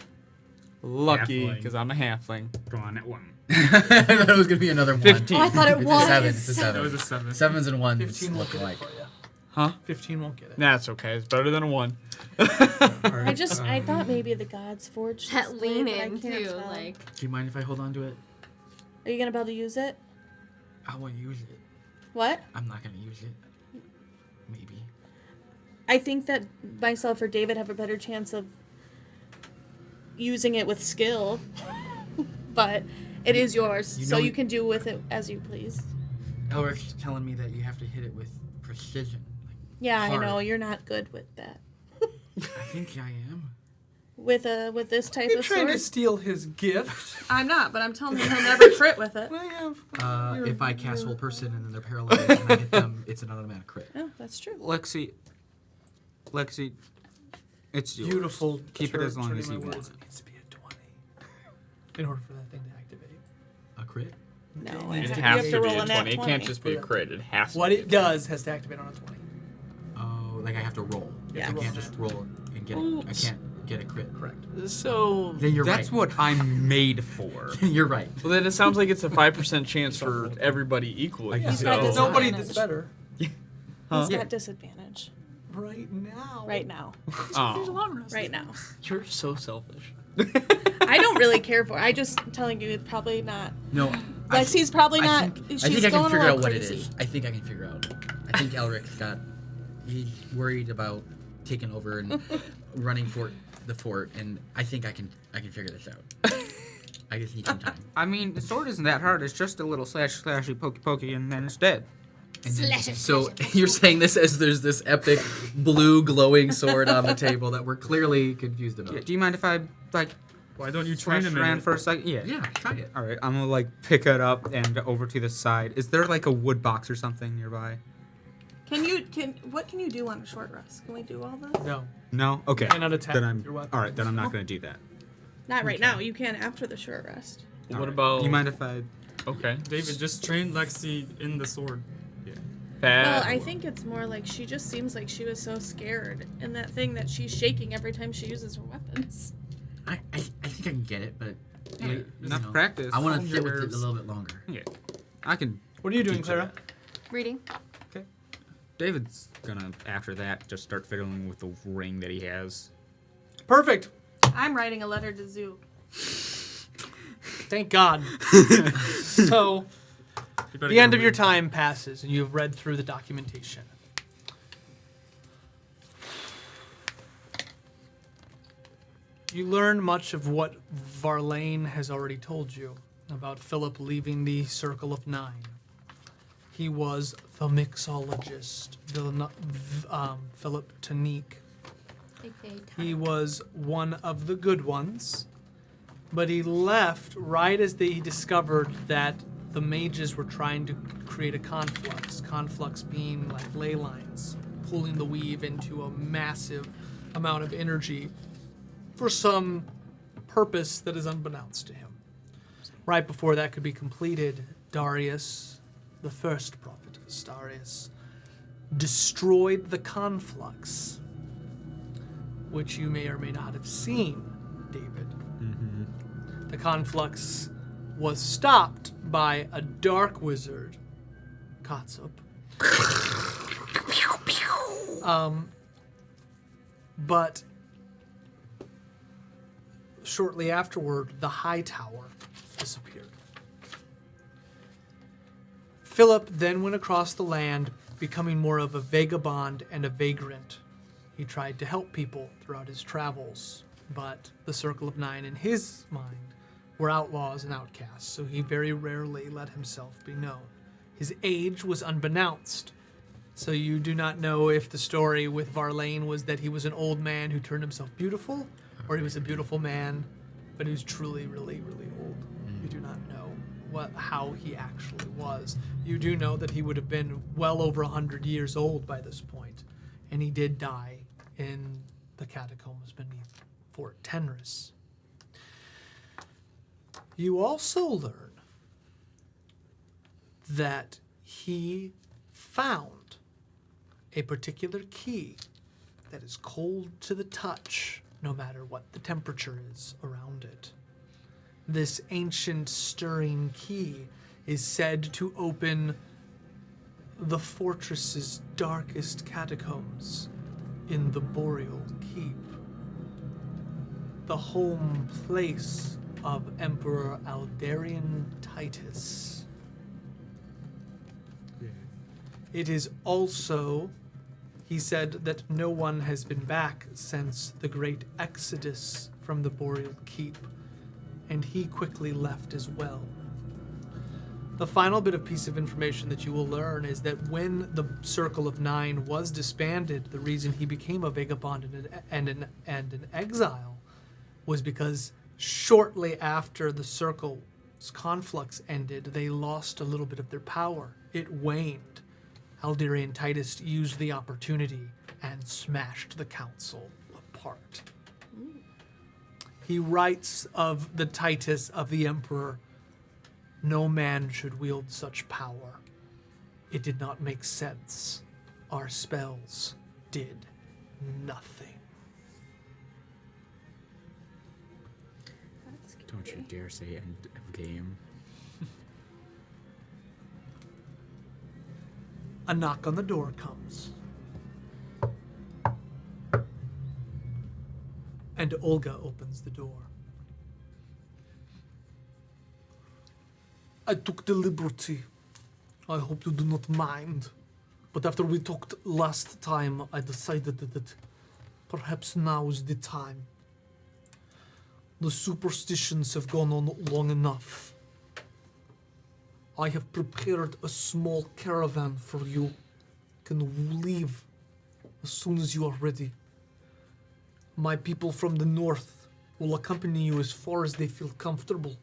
Halfling. because I'm a halfling. Come on, at 1. I thought it was gonna be another one. 15. Oh, I thought it It's a was. 7. It's a That 7. was a 7. 7s and 1s 15 won't look get alike. it for you. Huh? 15 won't get it. That's okay. It's better than a 1. I thought maybe the gods forged That this blade, lean but I in can't too, tell. like. Do you mind if I hold on to it? Are you gonna be able to use it? I won't use it. What? I'm not gonna use it. Maybe. I think that myself or David have a better chance of using it with skill, but it is yours, You so know- you can do with it as you please. Elric's telling me that you have to hit it with precision. Yeah, I Hard. know you're not good with that. I think I am. With this type You're of trying to sword, steal his gift. I'm not, but I'm telling you, he'll never crit with it. I have. If I cast whole person and then they're paralyzed and I hit them, it's an automatic crit. Oh, that's true. Lexi, it's yours. Beautiful. Keep it as long turning as my you words. want. It needs to be a 20 in order for that thing to activate. A crit? No, It you It have has to to be roll a a nat 20. It 20. can't just be a crit. It has to What be it does has to activate on a 20. Oh, like I have to roll. Yeah. I can't just roll and get it. I can't get a crit. Correct. So Then you're That's right. what I'm made for. You're right. well, then it sounds like it's a 5% chance for everybody equally. Like, He's so. got There's this- nobody that's better. He's Huh? got disadvantage Right now. right now. Oh, Right now. you're so selfish. I don't really care for it. I just telling you, it's probably not. No. Lexi's probably not. I think she's I can going a figure little out what crazy. it is. I think I can figure out. I think Elric he's worried about taking over and running for the fort, and I think I can figure this out. I just need some time. I mean, the sword isn't that hard. It's just a little slashy, pokey, and then it's dead. And then, so you're saying this as there's this epic blue glowing sword on the table that we're clearly confused about. Yeah, do you mind if I Why don't you trash train him in around it? for a second? Yeah. Yeah, try it. All right, I'm gonna pick it up and over to the side. Is there a wood box or something nearby? What can you do on a short rest? Can we do all this? No. No. Okay. Cannot attack Then with I'm your weapon. all right. Then I'm not gonna do that. Not right now. You can after the short rest. All What right. about? Do you mind if I? Okay. David, just train Lexi in the sword. Well, Fab. I think it's more like she just seems like she was so scared in that thing that she's shaking every time she uses her weapons. I think I can get it, but Enough practice. I want to Calm sit your with it a nerves. little bit longer. Yeah. I can. What are you doing, teach you Clara? that. Reading. David's gonna after that just start fiddling with the ring that he has. Perfect. I'm writing a letter to Zoo. Thank God. So, You better the get end a of your read. time passes, and you have read through the documentation. You learn much of what Varlane has already told you about Philip leaving the Circle of Nine. He was the mixologist, Philip Tanique. He was one of the good ones, but he left right as he discovered that the mages were trying to create a conflux. Conflux being like ley lines, pulling the weave into a massive amount of energy for some purpose that is unbeknownst to him. Right before that could be completed, Darius, the first prophet of Astarius, destroyed the conflux, which you may or may not have seen, David. Mm-hmm. The conflux was stopped by a dark wizard, Katsup. But shortly afterward, the high tower disappeared. Philip then went across the land, becoming more of a vagabond and a vagrant. He tried to help people throughout his travels, but the Circle of Nine, in his mind, were outlaws and outcasts, so he very rarely let himself be known. His age was unbeknownst, so you do not know if the story with Varlane was that he was an old man who turned himself beautiful, or he was a beautiful man, but he was truly, really, really old. You do not know how he actually was. You do know that he would have been well over 100 years old by this point, and he did die in the catacombs beneath Fort Tenris. You also learn that he found a particular key that is cold to the touch, no matter what the temperature is around it. This ancient stirring key is said to open the fortress's darkest catacombs in the Boreal Keep, the home place of Emperor Aldarian Titus. It is also, he said, that no one has been back since the great exodus from the Boreal Keep, and he quickly left as well. The final bit of piece of information that you will learn is that when the Circle of Nine was disbanded, the reason he became a vagabond and an exile was because shortly after the Circle's conflux ended, they lost a little bit of their power. It waned. Aldarian Titus used the opportunity and smashed the council apart. He writes of the Titus of the Emperor, "No man should wield such power. It did not make sense. Our spells did nothing." Don't you dare say end game. A knock on the door comes. And Olga opens the door. I took the liberty. I hope you do not mind. But after we talked last time, I decided that perhaps now is the time. The superstitions have gone on long enough. I have prepared a small caravan for you. Can leave as soon as you are ready. My people from the north will accompany you as far as they feel comfortable.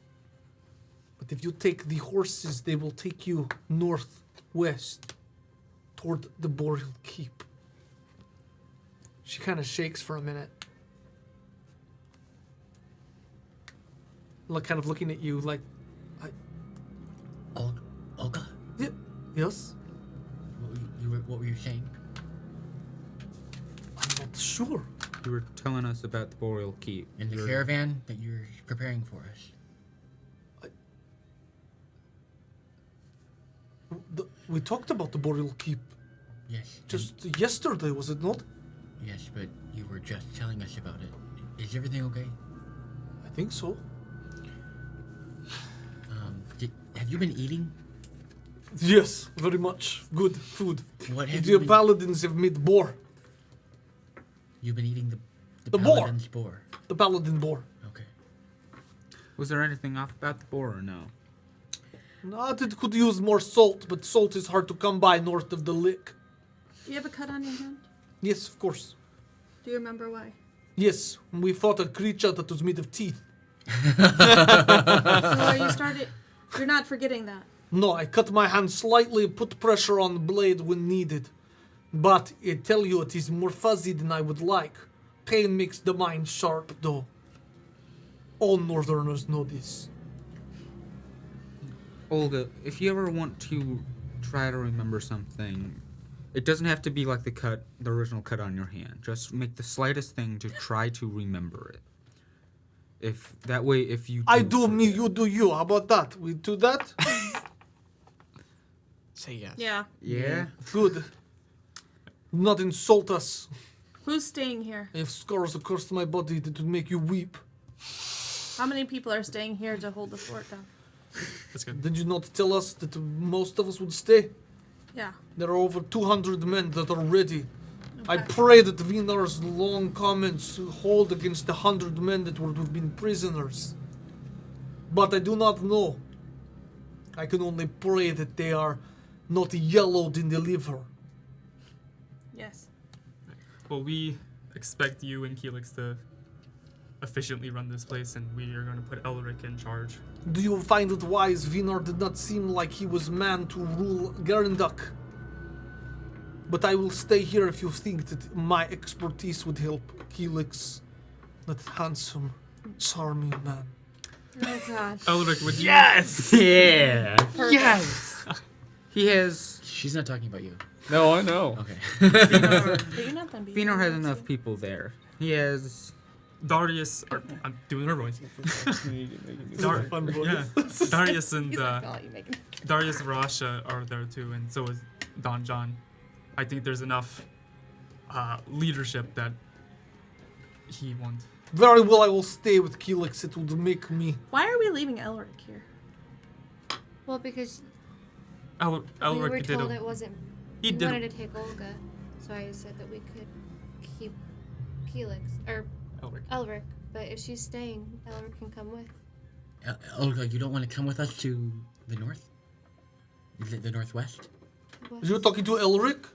But if you take the horses, they will take you northwest toward the Boreal Keep. She kind of shakes for a minute. Kind of looking at you like, Olga? Yeah, yes? What were you saying? I'm not sure. You were telling us about the Boreal Keep. In the caravan that you're preparing for us. We talked about the Boreal Keep Yes. just yesterday, was it not? Yes, but you were just telling us about it. Is everything okay? I think so. Have you been eating? Yes, very much. Good food. What have The you been? paladins have made boar. You've been eating The the boar. paladin's boar. The paladin boar. Okay. Was there anything off about the boar or no? Not it could use more salt, but salt is hard to come by north of the lake. Do you have a cut on your hand? Yes, of course. Do you remember why? Yes, we fought a creature that was made of teeth. So you're not forgetting that. No, I cut my hand slightly, put pressure on the blade when needed. But I tell you, it is more fuzzy than I would like. Pain makes the mind sharp, though. All Northerners know this. Olga, if you ever want to try to remember something, it doesn't have to be like the original cut on your hand. Just make the slightest thing to try to remember it. If you I do me, you do you. How about that? We do that? Say yes. Yeah. Yeah. Good. Not insult us. Who's staying here? I have scars across my body that would make you weep. How many people are staying here to hold the fort down? That's good. Did you not tell us that most of us would stay? Yeah. There are over 200 men that are ready. I Okay. pray that Vinar's long comments hold against the 100 men that would have been prisoners. But I do not know. I can only pray that they are not yellowed in the liver. Yes. Well, we expect you and Keelix to efficiently run this place, and we are going to put Elric in charge. Do you find it wise? Vinar did not seem like he was man to rule Garenduk. But I will stay here if you think that my expertise would help Keelix, that handsome, charming man. Oh God. Elric, would you? Yes! Yeah. Yes! He has. She's not talking about you. No, I know. Okay. But you're not gonna be. Finor has enough people there. He has. Darius, I'm doing her voice. Fun voice. Yeah, Darius and He's like, oh, you making. Darius and Rasha are there too, and so is Don John. I think there's enough leadership that he wants. Very well, I will stay with Keelix. It would make me. Why are we leaving Elric here? Well, because Elric we were did told a, it wasn't. he We did. wanted to take Olga, so I said that we could keep Keelix or Elric. Elric. But if she's staying, Elric can come with. Olga, you don't want to come with us to the north? Is it the northwest? You're talking to Elric?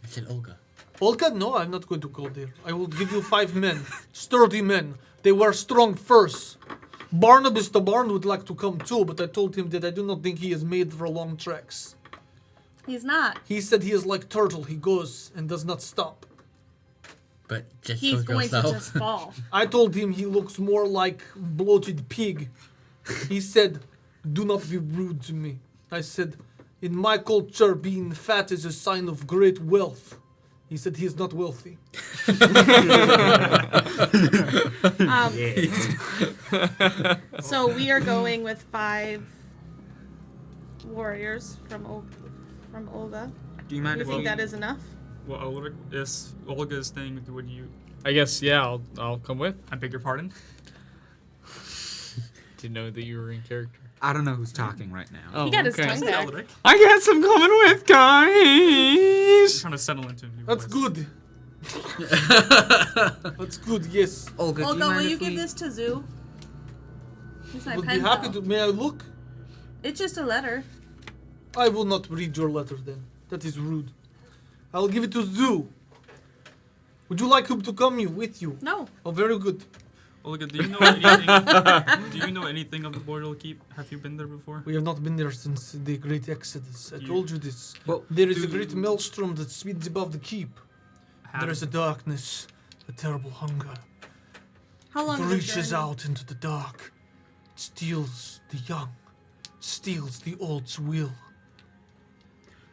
I said Olga. Olga? No, I'm not going to go there. I will give you 5 men. Sturdy men. They wear strong furs. Barnabas the Barn would like to come too, but I told him that I do not think he is made for long treks. He's not. He said he is like turtle. He goes and does not stop. But just He's so going girls to know. just fall. I told him he looks more like bloated pig. He said, do not be rude to me. I said, in my culture, being fat is a sign of great wealth. He said he is not wealthy. So we are going with 5 warriors from Olga. Do you mind You if think we? that is enough? Well, Olga is staying. Would you? I guess, yeah, I'll come with. I beg your pardon. Didn't know that you were in character. I don't know who's talking right now. Oh, He got his okay. tongue back. Elric. I guess I'm coming with, guys! Trying to settle into a new That's voice. good. That's good, yes. Olga, do you Olga, mind will you if give we... this to Zoo? Here's my Would pen be happy pal. to. May I look? It's just a letter. I will not read your letter then. That is rude. I'll give it to Zoo. Would you like him to come with you? No. Oh, very good. Olga, do you know anything? Do you know anything of the Boreal Keep? Have you been there before? We have not been there since the Great Exodus. I You- told you this. Well, There is a do- great maelstrom that speeds above the keep. There is a darkness, a terrible hunger. How long It is the reaches journey? out into the dark. It steals the young, steals the old's will.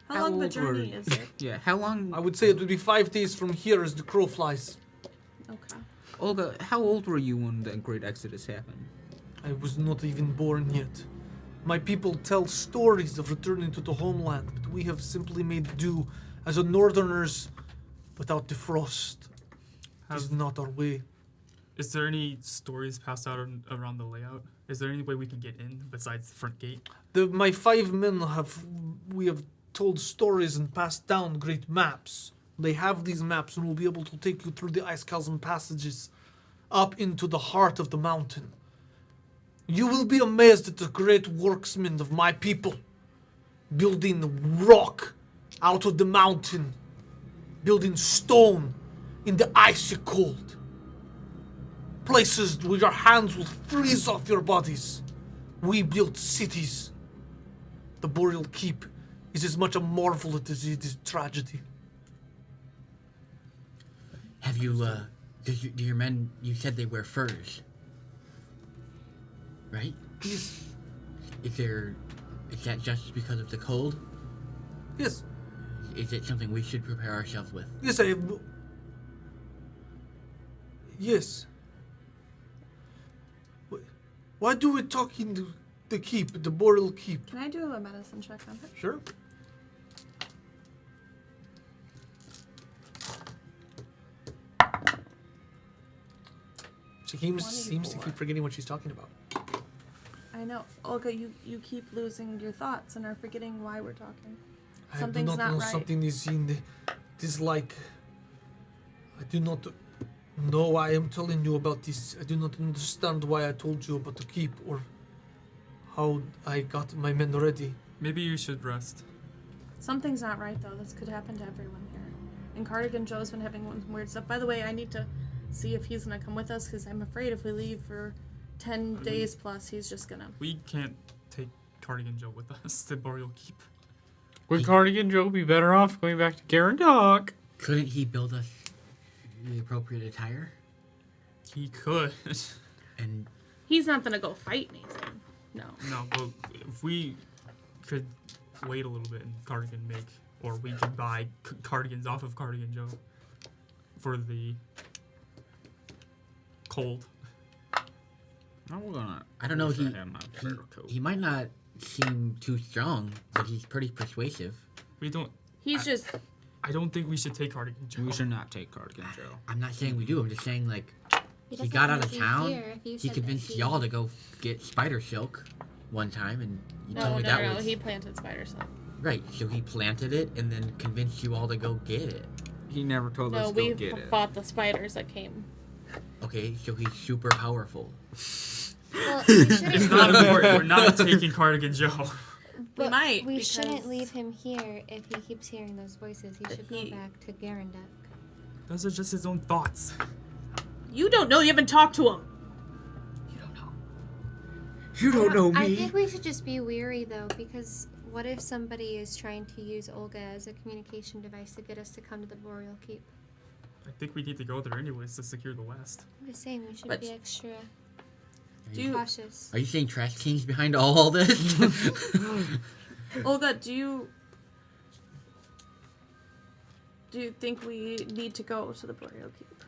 How long of a old were journey you? is it? Yeah, how long? I would say it would be 5 days from here as the crow flies. Okay. Olga, how old were you when the Great Exodus happened? I was not even born yet. My people tell stories of returning to the homeland, but we have simply made do as a northerners without the frost. It is Have, not our way. is there any stories passed out around the layout? Is there any way we can get in besides the front gate? My 5 men we have told stories and passed down great maps. They have these maps and will be able to take you through the ice chasm passages up into the heart of the mountain. You will be amazed at the great worksmen of my people. Building rock out of the mountain. Building stone in the icy cold. Places where your hands will freeze off your bodies. We built cities. The Boreal Keep is as much a marvel as it is a tragedy. Have you, do your men, you said they wear furs, right? Yes. Is that just because of the cold? Yes. Is it something we should prepare ourselves with? Yes, I have. Yes. Why do we talk in the keep, the Boreal Keep? Can I do a medicine check on her? Sure. She seems to keep forgetting what she's talking about. I know. Olga, you keep losing your thoughts and are forgetting why we're talking. I Something's do not not know right. something is in the... It is like... I do not know why I am telling you about this. I do not understand why I told you about the keep or how I got my men ready. Maybe you should rest. Something's not right, though. This could happen to everyone here. And Cardigan Joe's been having one weird stuff. By the way, I need to see if he's going to come with us, because I'm afraid if we leave for 10 days plus, he's just going to... We can't take Cardigan Joe with us to Boreal Keep. Would Cardigan Joe be better off going back to Garandok? Couldn't he build us the appropriate attire? He could. And He's not going to go fight anything. No. No, but if we could wait a little bit and Cardigan make, or we could buy cardigans off of Cardigan Joe for the cold. I don't know, he might not seem too strong, but he's pretty persuasive. We don't. He's just... I don't think we should take Cardigan Joe. We should not take Cardigan Joe. I'm not saying we do, I'm just saying, like, he doesn't got out wanna of be town, here if you he said that convinced he- y'all to go get spider silk one time, and you told No, me no, that no. was... He planted spider silk. Right, so he planted it and then convinced you all to go get it. He never told us No, to we go get it. fought the spiders that came. Okay, so he's super powerful. Well, we shouldn't, It's not important. We're not taking Cardigan Joe. but might, We because- shouldn't leave him here if he keeps hearing those voices. He should go He- back to Garandok. Those are just his own thoughts. You don't know. You haven't talked to him. You don't know I me. think we should just be weary, though, because what if somebody is trying to use Olga as a communication device to get us to come to the Boreal Keep? I think we need to go there anyways to secure the West. I'm just saying we should But- be extra Do cautious. Are you saying Trash King's behind all this? Olga, do you think we need to go to the Boreal Keep?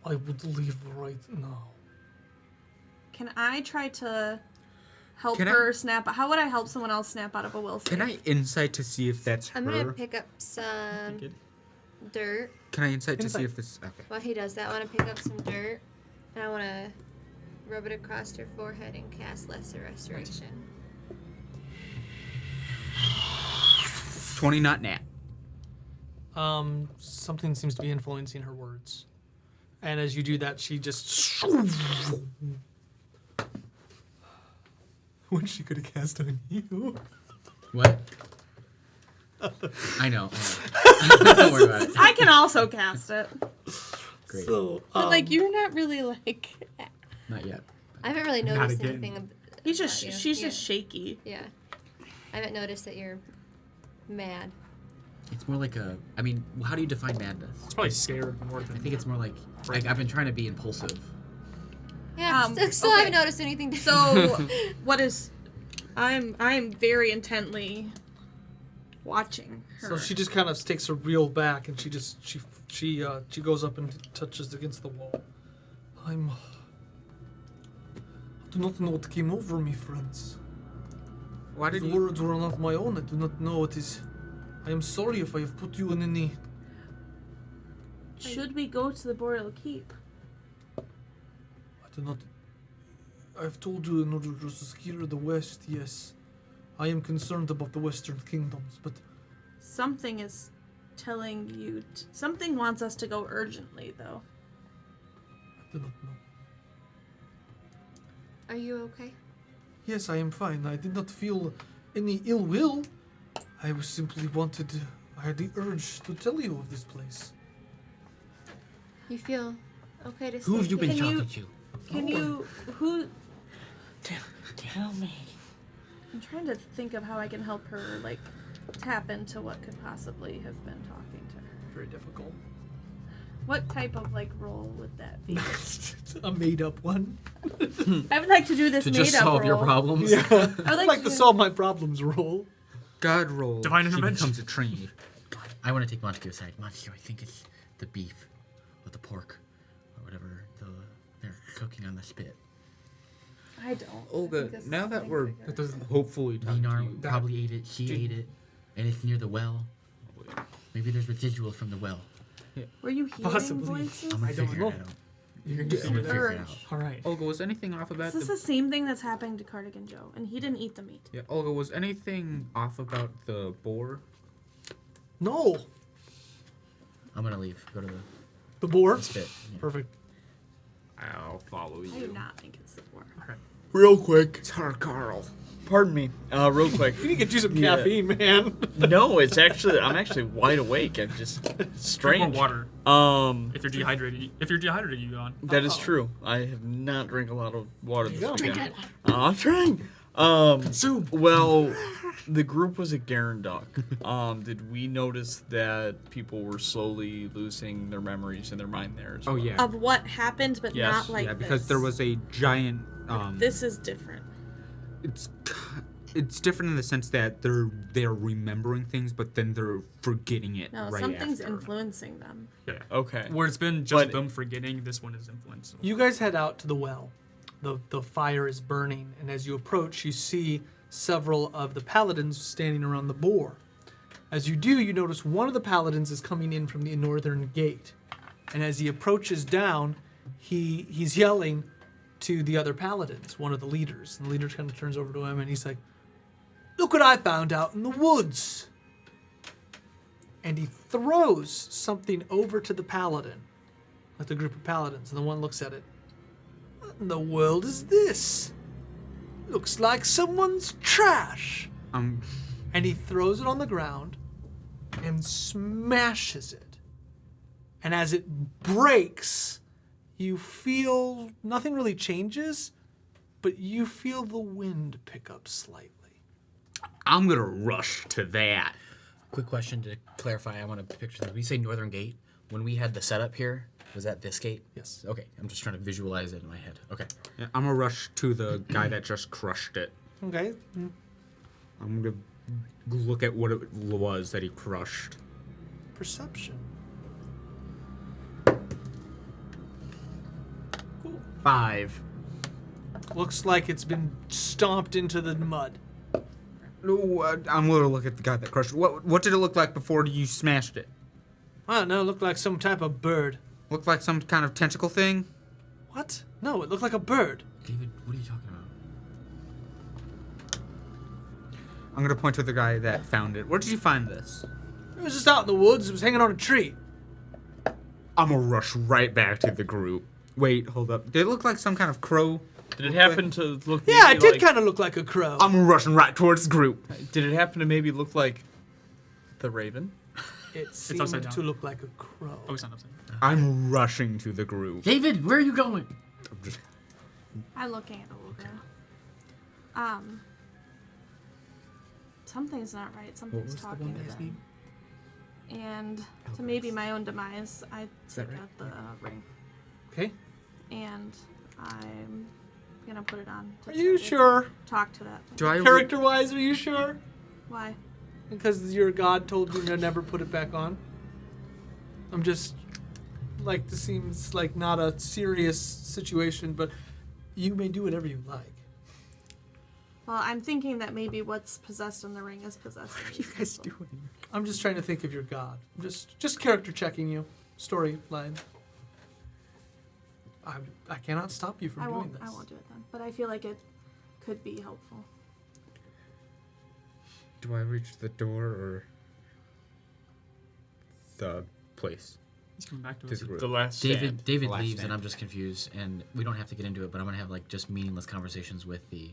I would leave right now. Can I try to help Can I- her snap? How would I help someone else snap out of a will save? Can I insight to see if that's I'm her? gonna pick up some dirt. Can I insight to see Insight. if this? Okay. While he does that, I want to pick up some dirt, and I want to rub it across her forehead and cast Lesser Restoration. 20 not nat. Something seems to be influencing her words. And as you do that, she just... When she could have cast on you. What? I know. Don't worry about it. I can also cast it, Great. So, but like you're not really like. Not yet. I haven't really Not noticed again. anything. He's just. about you. She's Yeah. just shaky. Yeah. I haven't noticed that you're mad. It's more like a. I mean, how do you define madness? It's probably scared more I than. think it's more like I've been trying to be impulsive. Yeah, still okay. haven't noticed anything. So, what is? I'm very intently watching her. So she just kind of takes a reel back, and she goes up and touches against the wall. I do not know what came over me, friends. Why did These you? words were not my own. I do not know what is. I am sorry if I have put you in any. Should we go to the Boreal Keep? I do not. I have told you in order to secure the West. Yes, I am concerned about the Western kingdoms, but Something is telling you. Something wants us to go urgently, though. I do not know. Are you okay? Yes, I am fine. I did not feel any ill will. I was simply I had the urge to tell you of this place. You feel okay to Who have stay you been here? talking to? Can you who? Tell me. I'm trying to think of how I can help her like tap into what could possibly have been talking to her. Very difficult. What type of like role would that be? A made-up one. I would like to do this To made just up solve role. your problems. I would I'd like to do- solve my problems roll. God roll. Divine she intervention. becomes a trainee. I want to take Montague aside. Montague, I think it's the beef or the pork or whatever they're cooking on the spit. I don't. I Olga, think this is now that something we're bigger. hopefully talking to Linar you, probably ate it. She ate it. And it's near the well. Maybe there's residual from the well. Were you hearing Possibly. voices? I'm gonna I don't figure know. it out. You can I'm just gonna figure it Urge. out. All right. Olga, was anything off about This is the same thing that's happening to Cardigan Joe, and he didn't eat the meat. Yeah, Olga, was anything off about the boar? No. I'm gonna leave. Go to The boar. the spit. Yeah. Perfect. I'll follow I do you. not think it's the boar. Real quick. It's her, Carl. Pardon me. Real quick. You need to get you some Yeah. caffeine, man. No, it's actually I'm actually wide awake. I'm just Drink more strange. water. Um, If you're dehydrated, you yawn. that is true. I have not drank a lot of water this go. weekend. I'm trying. Well, the group was at Garandok. Did we notice that people were slowly losing their memories and their mind there? As Oh well? yeah. Of what happened, but Yes. not like yeah, because this. there was a giant. This is different. It's different in the sense that they're remembering things, but then they're forgetting it No, right something's after. influencing them. Yeah. Okay. Where it's been just But- them forgetting, this one is influenced. You guys head out to the well. The fire is burning, and as you approach, you see several of the paladins standing around the boar. As you do, you notice one of the paladins is coming in from the northern gate, and as he approaches down, he's yelling to the other paladins, one of the leaders. And the leader kind of turns over to him, and he's like, "Look what I found out in the woods!" And he throws something over to the paladin, like the group of paladins, and the one looks at it. "What in the world is this? Looks like someone's trash." And he throws it on the ground and smashes it. And as it breaks, you feel nothing really changes, but you feel the wind pick up slightly. I'm gonna rush to that. Quick question to clarify. I want to picture this. When you say northern gate, when we had the setup here, was that this gate? Yes. Okay, I'm just trying to visualize it in my head. Okay. Yeah, I'm gonna rush to the guy that just crushed it. Okay. I'm gonna look at what it was that he crushed. Perception. 5. Looks like it's been stomped into the mud. No, I'm gonna look at the guy that crushed it. What did it look like before you smashed it? I don't know, it looked like some type of bird. Looked like some kind of tentacle thing? What? No, it looked like a bird. David, what are you talking about? I'm gonna point to the guy that found it. Where did you find this? It was just out in the woods. It was hanging on a tree. I'm gonna rush right back to the group. Wait, hold up. Did it look like some kind of crow? Did it happen to look? Yeah, maybe it did like- kind of look like a crow. I'm rushing right towards the group. Did it happen to maybe look like the raven? It seemed upside down. to look like a crow. Oh, it's not upside down. I'm rushing to the group. David, where are you going? I'm just I'm looking at Olga. Something's not right. Something's talking to them. And to maybe my own demise, I took out the ring. Okay. And I'm gonna put it on. To Are you try to sure? Talk to that thing. Do I Character-wise, are you sure? Why? Because your god told you to never put it back on? I'm just, like, this seems like not a serious situation, but you may do whatever you like. Well, I'm thinking that maybe what's possessed in the ring is possessed. What are you guys doing? I'm just trying to think of your god. I'm just character checking you. Storyline. I cannot stop you from I doing won't. this. I won't do it then. But I feel like it could be helpful. Do I reach the door or the place? He's coming back to us. The last stand. David Last leaves, stand. and I'm just confused. And we don't have to get into it, but I'm gonna have like just meaningless conversations with the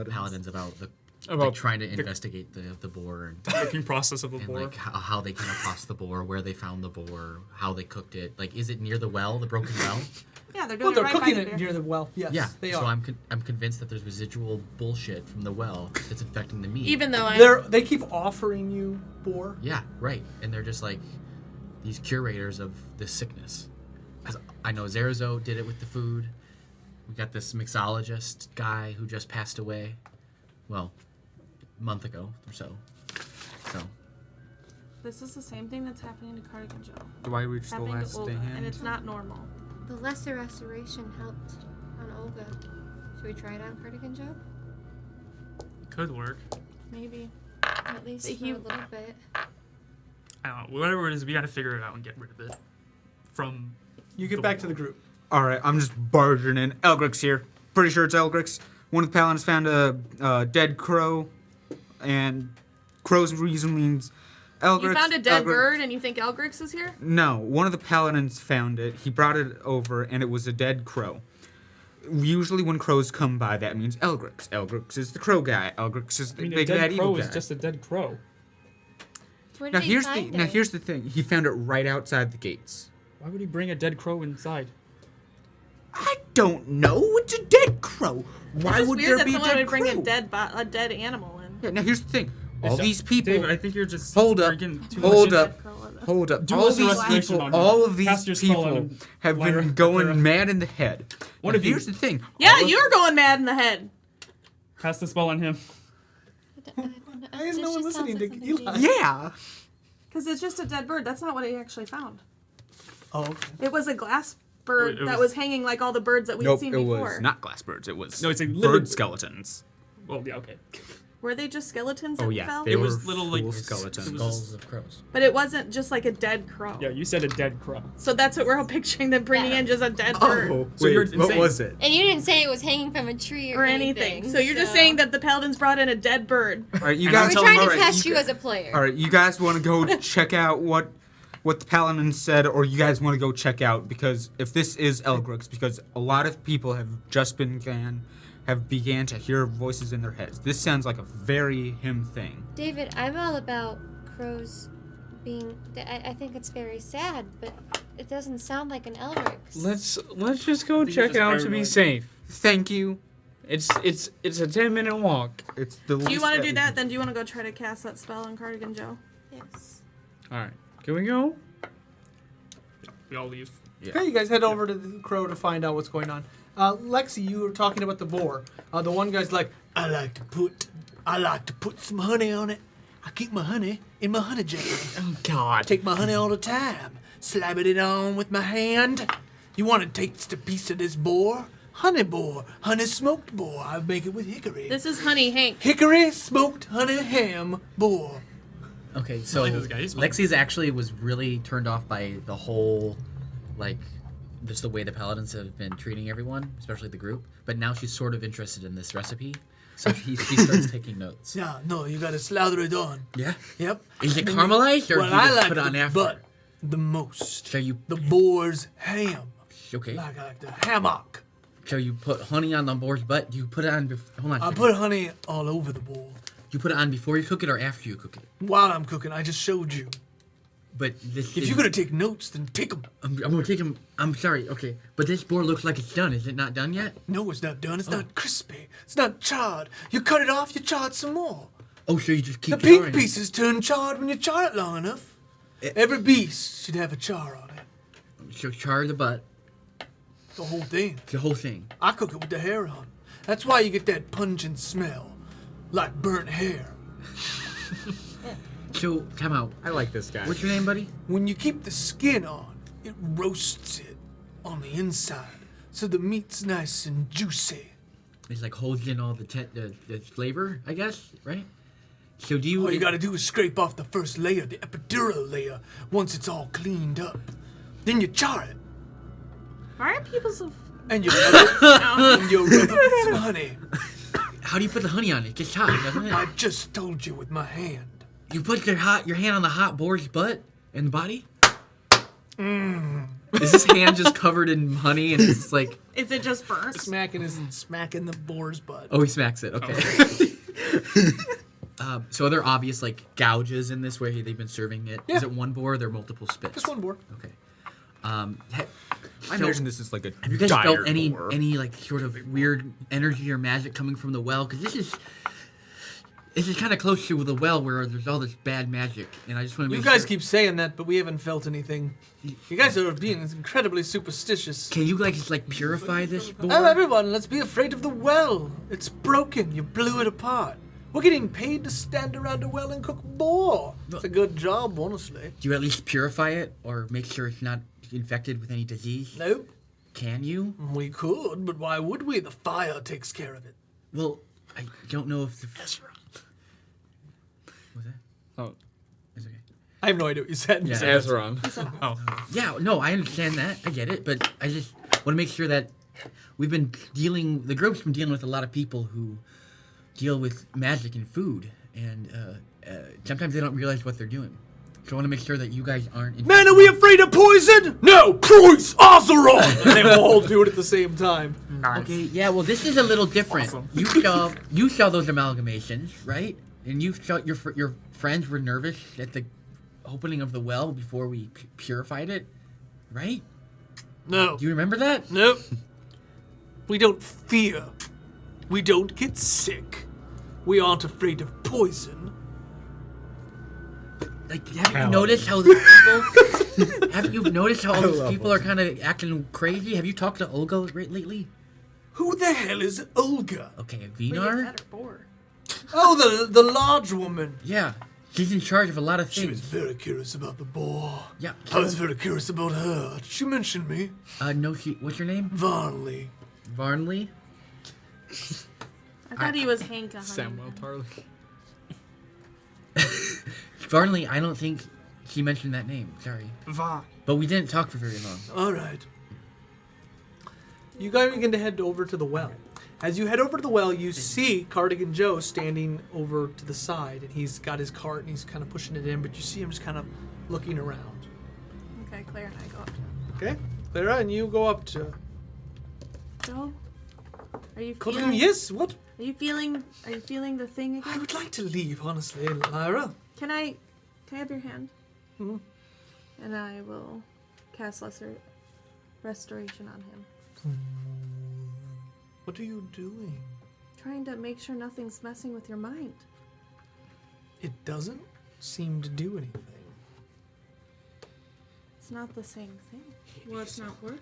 paladins about like, trying to investigate the boar and, The cooking process of a and boar. like how they came across the boar, where they found the boar, how they cooked it. Like, is it near the well, the broken well? Yeah, they're Well, doing they're it right cooking by it the near the well. Yes, Yeah. they so are. I'm convinced that there's residual bullshit from the well that's infecting the meat. Even though They keep offering you boar. Yeah, right. And they're just like these curators of this sickness. Because I know Zerazo did it with the food. We got this mixologist guy who just passed away. Well, a month ago or so. So, this is the same thing that's happening to Cardigan Joe. Do I reach the Happening last to Olga, stand? and it's not normal. The lesser restoration helped on Olga. Should we try it on Cardigan Joe? Could work. Maybe. At least But for he- a little bit. I don't know. Whatever it is, we gotta figure it out and get rid of it. From You get back to the group. All right, I'm just barging in. Elgrix here. Pretty sure it's Elgrix. One of the paladins found a dead crow, and crow's reason means Elgrix. You found a dead Elgrix- bird, and you think Elgrix is here? No, one of the paladins found it. He brought it over, and it was a dead crow. Usually, when crows come by, that means Elgrix. Elgrix is the crow guy. Elgrix is the big bad evil guy. a dead crow. Where did Now he here's find the it? here's the thing. He found it right outside the gates. Why would he bring a dead crow inside? I don't know. It's a dead crow. Why It's would weird there that be a someone dead would bring crow? a dead animal in. Yeah. Now here's the thing. All these people. David, I think you're just Hold up. drinking too Hold much. up. Hold up. Do All us a these restoration people, on him. all of Cast your these spell on people him. have Lyra, been going Lyra. mad in the head. One Now, of you. here's the thing. Yeah, all of- you're going mad in the head. Cast the spell on him. Why is no one listening to Eli? Yeah. Because it's just a dead bird. That's not what he actually found. Oh, okay. It was a glass bird It that was- was hanging like all the birds that we'd Nope, seen it before. was not glass birds. It was No, it's a bird little- skeletons. Well, yeah, okay. Were they just skeletons that Oh yeah, fell? they It were was little, like, full it skeletons. was- skulls of crows. But it wasn't just like a dead crow. Yeah, you said a dead crow. So that's what we're all picturing them bringing Yeah. in, just a dead bird. Oh, So you're wait, what insane. was it? And you didn't say it was hanging from a tree Or anything. So you're just saying that the paladins brought in a dead bird. All right, you And I'm guys. We're telling trying all to right, test you gu- as a player. All right, you guys want to go check out what the paladin said, or you guys want to go check out because if this is Elgrix, because a lot of people have just began to hear voices in their heads. This sounds like a very him thing. David, I'm all about crows being. I think it's very sad, but it doesn't sound like an Elric. Let's just go think you're check just out to be paranoid. safe. Thank you. It's a 10-minute walk. It's the. Do you want to do that? Then do you want to go try to cast that spell on Cardigan Joe? Yes. All right, can we go? We all leave. Okay, you guys head over to the crow to find out what's going on. Lexi, you were talking about the boar. The one guy's like, I like to put some honey on it. I keep my honey in my honey jar. Oh God. Take my honey all the time. Slap it on with my hand. You want to taste a piece of this boar? Honey smoked boar. I make it with hickory. This is Honey Hank. Hickory smoked honey ham boar. Okay, so like this guy, he's fun. Lexi's actually was really turned off by the whole, like, just the way the paladins have been treating everyone, especially the group. But now she's sort of interested in this recipe, so she starts taking notes. Yeah, no, you gotta slather it on. Yeah. Yep. Is it caramelized or Well, do you I just like put it on the after? butt the most. So you The boar's ham. okay? Like I like the hammock. So you put honey on the boar's butt. Do you put it on? Hold on. a I second. put honey all over the boar. You put it on before you cook it or after you cook it. While I'm cooking, I just showed you. But this If is, you're gonna take notes, then take them. I'm gonna take them. I'm sorry. Okay, but this boar looks like it's done. Is it not done yet? No, it's not done. It's not crispy. It's not charred. You cut it off, you char it some more. Oh, so you just keep The pink charring it. pieces turn charred when you char it long enough. Every beast should have a char on it. So char the butt, The whole thing. the whole thing. I cook it with the hair on. That's why you get that pungent smell. Like burnt hair. So come out. I like this guy. What's your name, buddy? When you keep the skin on, it roasts it on the inside. So the meat's nice and juicy. It's like holds in all the flavor, I guess, right? So do you? All you gotta do is scrape off the first layer, the epidural layer, once it's all cleaned up. Then you char it. Why are people so... And you rub it, and you rub it with some honey. How do you put the honey on it? It gets hot, doesn't it? I just told you with my hand. You put your hand on the hot boar's butt and body. Is his hand just covered in honey and it's just like... Is it just burnt? Smacking the boar's butt. Oh, he smacks it. Okay. So are there obvious like gouges in this where they've been serving it? Yeah. Is it one boar or are there multiple spits? Just one boar. Okay. I imagine this is like a Have you guys dire felt any boar. like sort of weird energy or magic coming from the well? Because this is kind of close to the well where there's all this bad magic, and I just want to You make guys sure. keep saying that, but we haven't felt anything. You guys are being incredibly superstitious. Can you like just like purify this boar? Oh, everyone, let's be afraid of the well. It's broken. You blew it apart. We're getting paid to stand around a well and cook boar. It's a good job, honestly. Do you at least purify it or make sure it's not infected with any disease? Nope. Can you? We could, but why would we? The fire takes care of it. Well, I don't know if the... What's that? Oh, It's okay. I have no idea what you said. Yeah. Ezron. Oh, Yeah, no, I understand that. I get it, but I just want to make sure that the group's been dealing with a lot of people who deal with magic and food, and sometimes they don't realize what they're doing. So I want to make sure that you guys aren't... Man, are we afraid of poison? No, poison Azeroth! And they all do it at the same time. nice. Okay, yeah, well, this is a little different. Awesome. You saw those amalgamations, right? And you felt your friends were nervous at the opening of the well before we purified it, right? No. Do you remember that? Nope. We don't fear. We don't get sick. We aren't afraid of poison. Like, haven't you noticed how these people? Haven't you noticed how all these people are kind of acting crazy? Have you talked to Olga lately? Who the hell is Olga? Okay, Wait, is Vinar. that a boar? Oh, the large woman. Yeah, she's in charge of a lot of She was things. very curious about the boar. Yeah. I was very curious about her. Did she mention me? No, what's your name? Varnley. Varnley. I thought he was Hank. Samuel Tarly. Varnley, I don't think she mentioned that name. Sorry, Va. but we didn't talk for very long. All right. You guys begin to head over to the well. As you head over to the well, you see Cardigan Joe standing over to the side, and he's got his cart and he's kind of pushing it in, but you see him just kind of looking around. Okay, Claire and I go up. Okay, Clara, and you go up to Joe, are you Cardigan. feeling? Yes, what? Are you feeling the thing I again? would like to leave, honestly, Lyra. Can I have your hand? Mhm. And I will cast lesser restoration on him, What are you doing? trying to make sure nothing's messing with your mind. It doesn't seem to do anything. It's not the same thing. Well, it's not working.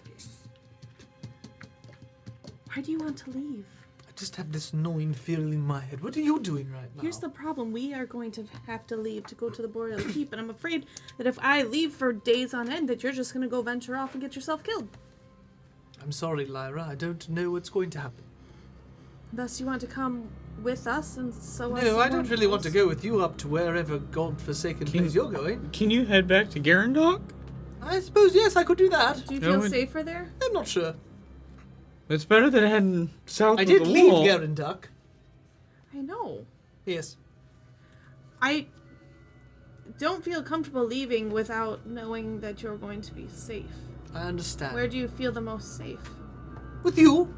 Why do you want to leave? I just have this gnawing feeling in my head. What are you doing right now? Here's the problem. We are going to have to leave to go to the Boreal Keep, and I'm afraid that if I leave for days on end, that you're just going to go venture off and get yourself killed. I'm sorry, Lyra. I don't know what's going to happen. Thus, you want to come with us and so us No, I someone don't really want to else? go with you up to wherever godforsaken place you're going. Can you head back to Garandok? I suppose, yes, I could do that. Do you No, feel it- safer there? I'm not sure. It's better than heading south I of did the leave wall. Garandok. I know. Yes. I don't feel comfortable leaving without knowing that you're going to be safe. I understand. Where do you feel the most safe? With you?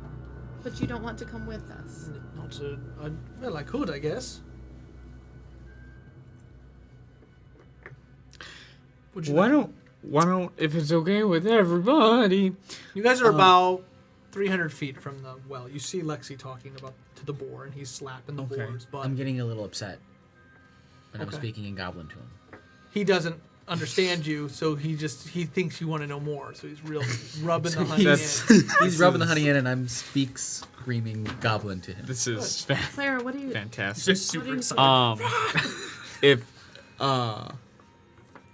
But you don't want to come with us. Not well, I could, I guess. Would you Why like- don't, if it's okay with everybody? You guys are about 300 feet from the well. You see Lexi talking about to the boar, and he's slapping the Okay. boar's butt. I'm getting a little upset when I'm Okay. speaking in Goblin to him. He doesn't understand you, so he thinks you want to know more. So he's real rubbing the honey That's- in. He's rubbing the honey in, and I'm screaming Goblin to him. This is Clara, what are you? fantastic. Just super What do you- excited.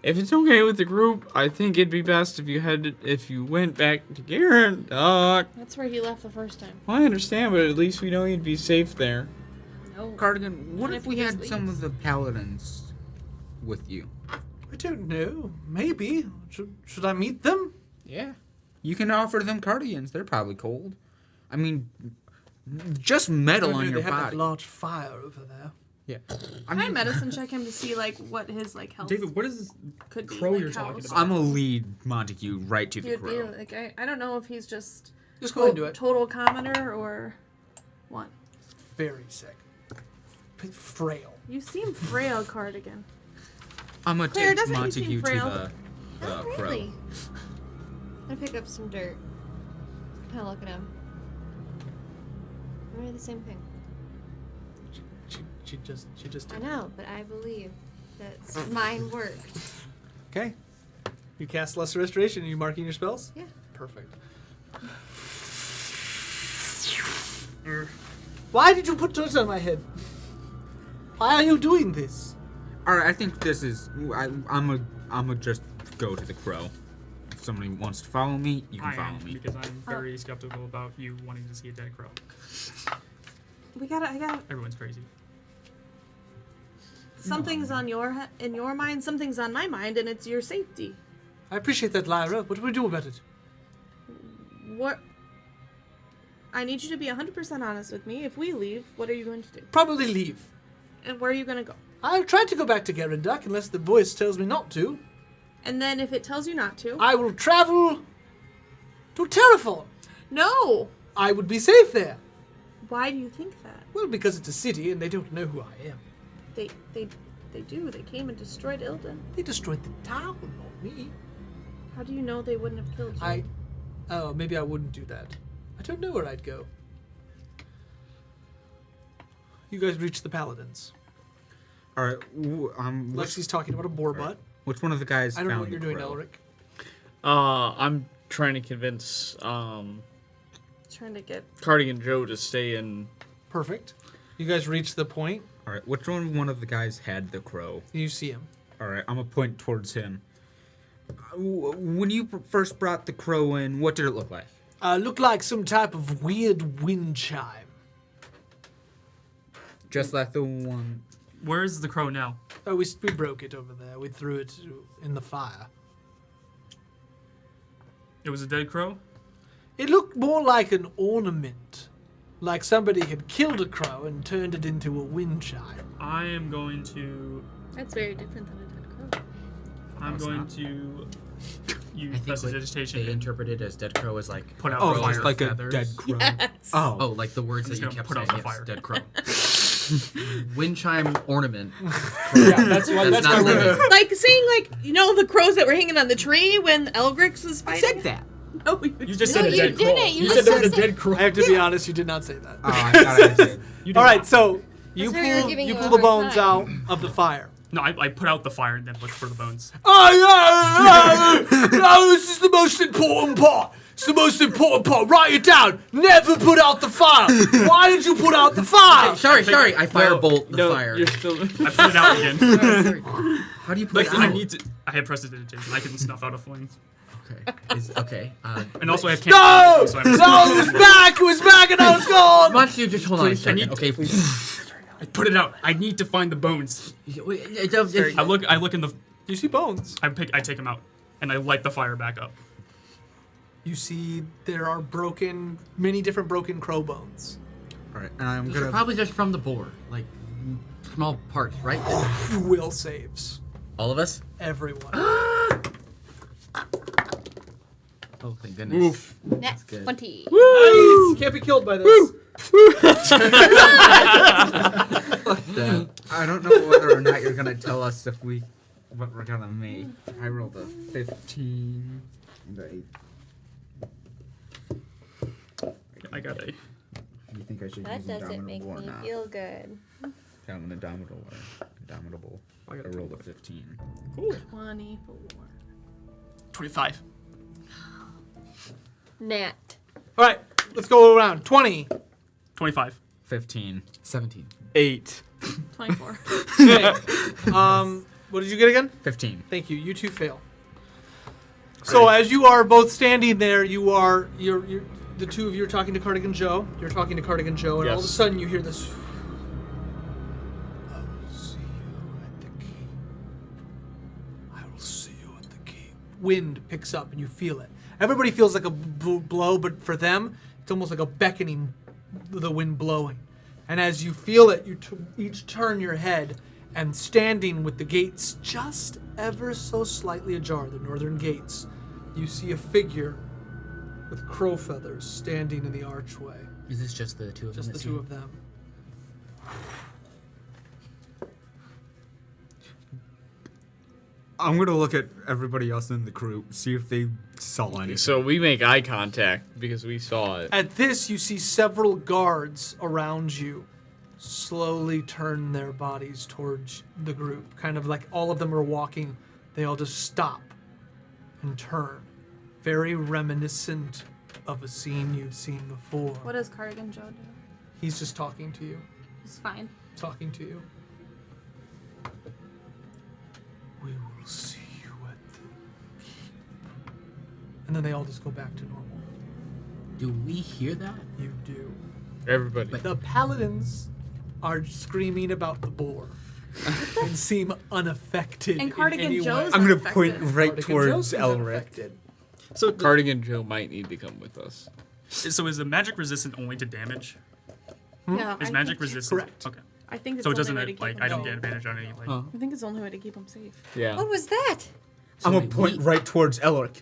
If it's okay with the group, I think it'd be best if you went back to Garandok. That's where he left the first time. Well, I understand, but at least we know you'd be safe there. No. Cardigan, what What if if we he had just some leaves? of the paladins with you? I don't know. Maybe. Should I meet them? Yeah. You can offer them cardigans. They're probably cold. I mean, just metal I on know your they have body. that large fire over there. Yeah. Can I medicine check him to see like what his like health David, what is this could be? crow like, you're how talking it's- about? I'm gonna lead Montague right to He the would be crow. like I don't know if he's just Just go ahead and do it. total commoner or what. Very sick. Frail. You seem frail, Cardigan. I'm gonna Claire, take doesn't he Montague seem to frail? the Not crow. really. I'm gonna pick up some dirt. Kind of look at him. I'm gonna do the same thing. She just I did. know, but I believe that mine worked. Okay. You cast Lesser Restoration. Are you marking your spells? Yeah. Perfect. Why did you put dirt on my head? Why are you doing this? All right, I think this is. I'm a just go to the crow. If somebody wants to follow me, you can I follow am, me. because I'm very skeptical about you wanting to see a dead crow. I gotta. Everyone's crazy. Something's on in your mind. Something's on my mind, and it's your safety. I appreciate that, Lyra. What do we do about it? What? I need you to be 100% honest with me. If we leave, what are you going to do? Probably leave. And where are you going to go? I've tried to go back to Garandak unless the voice tells me not to. And then if it tells you not to, I will travel to Terraform. no. I would be safe there. Why do you think that? Well, because it's a city and they don't know who I am. They do. They came and destroyed Ilden. They destroyed the town, not me. How do you know they wouldn't have killed you? Oh, maybe I wouldn't do that. I don't know where I'd go. You guys reach the Paladins. All right, Lexi's talking about a boar butt. which one of the guys? I don't know found what you're the doing, crow? Elric. I'm trying to convince Trying to get. Cardigan Joe to stay in. Perfect. You guys reach the point. All right, which one of the guys had the crow? You see him. All right, I'm gonna point towards him. When you first brought the crow in, what did it look like? Looked like some type of weird wind chime. Just like the one. Where's the crow now? Oh, we broke it over there. We threw it in the fire. It was a dead crow? It looked more like an ornament. Like somebody had killed a crow and turned it into a wind chime. I am going to. That's very different than a dead crow. I'm it's going not. to I use think what prestidigitation. they interpreted as dead crow as like Put out Oh, the fire. just like a feathers. dead crow. Yes. Oh, like the words I'm that just you gonna kept put out saying. the Yes, fire. dead crow. Wind chime ornament. Yeah, that's why. That's That's not why we're living. Like seeing the crows that were hanging on the tree when Elgrix was I fighting. said that. No, You just said No, a you dead crow. didn't. You said there was a just said- dead crow. I have to be honest. You did not say that. Oh, I thought I did. You did All right, not. so you That's why we were pull giving you you pull a the hard bones time. out of the fire. No, I put out the fire and then looked for the bones. No, this is the most important part. It's the most important part. Write it down. Never put out the fire. Why did you put out the fire? Sorry. I firebolt the No, fire. You're still. I put it out again. How do you put Like, it out? I need to. I have prestidigitation. I can snuff out a flame. Okay. And also I have No! can't. So I have No, it was back. It was back, and I was gone. Why don't you just hold on a second? need- Okay. I put it out. I need to find the bones. I look in the. You see bones. I take them out, and I light the fire back up. You see there are many different broken crow bones. All right, and I'm Those are gonna. probably just from the boar, like small parts, right? Will saves. All of us. Everyone. Oh, thank goodness. Oof. That's good. 20. Nice. Can't be killed by this. I don't know whether or not you're gonna tell us what we're gonna make. I rolled a 15. And I got a. you think I should That use doesn't make Indomitable or me not? feel good. I'm an Indomitable. I I got a rolled a 15. Cool. 24. 25. Nat. All right, let's go around. 20. 25. 15. 17. 8. 24. Okay. What did you get again? 15. Thank you. You two fail. So as you are both standing there, you're the two of you are talking to Cardigan Joe. You're talking to Cardigan Joe, and all of a Yes. sudden you hear this. I will see you at the keep. I will see you at the keep. Wind picks up, and you feel it. Everybody feels like a blow, but for them, it's almost like a beckoning, the wind blowing. And as you feel it, you each turn your head, and standing with the gates just ever so slightly ajar, the northern gates, you see a figure with crow feathers standing in the archway. Is this just the two of them? Just the two of them. I'm gonna look at everybody else in the group, see if they saw anything. So we make eye contact because we saw it. At this, you see several guards around you slowly turn their bodies towards the group. Kind of like all of them are walking, they all just stop and turn. Very reminiscent of a scene you've seen before. What does Cardigan Joe do? He's just talking to you. He's fine. Talking to you. We will see you at the keep. And then they all just go back to normal. Do we hear that? You do. Everybody. The paladins are screaming about the boar and seem unaffected. And Cardigan in any Joe's way. I'm gonna unaffected. point right Cardigan towards Joe seems Elric. unaffected. So, Cardigan Joe might need to come with us. so is the magic resistant only to damage? Yeah. Is I magic think- resistant? Correct. Okay. I think it's So it the only doesn't way to keep like him I don't safe. get advantage on any like. Huh. I think it's the only way to keep him safe. Yeah. What was that? I'm gonna point right towards Elric.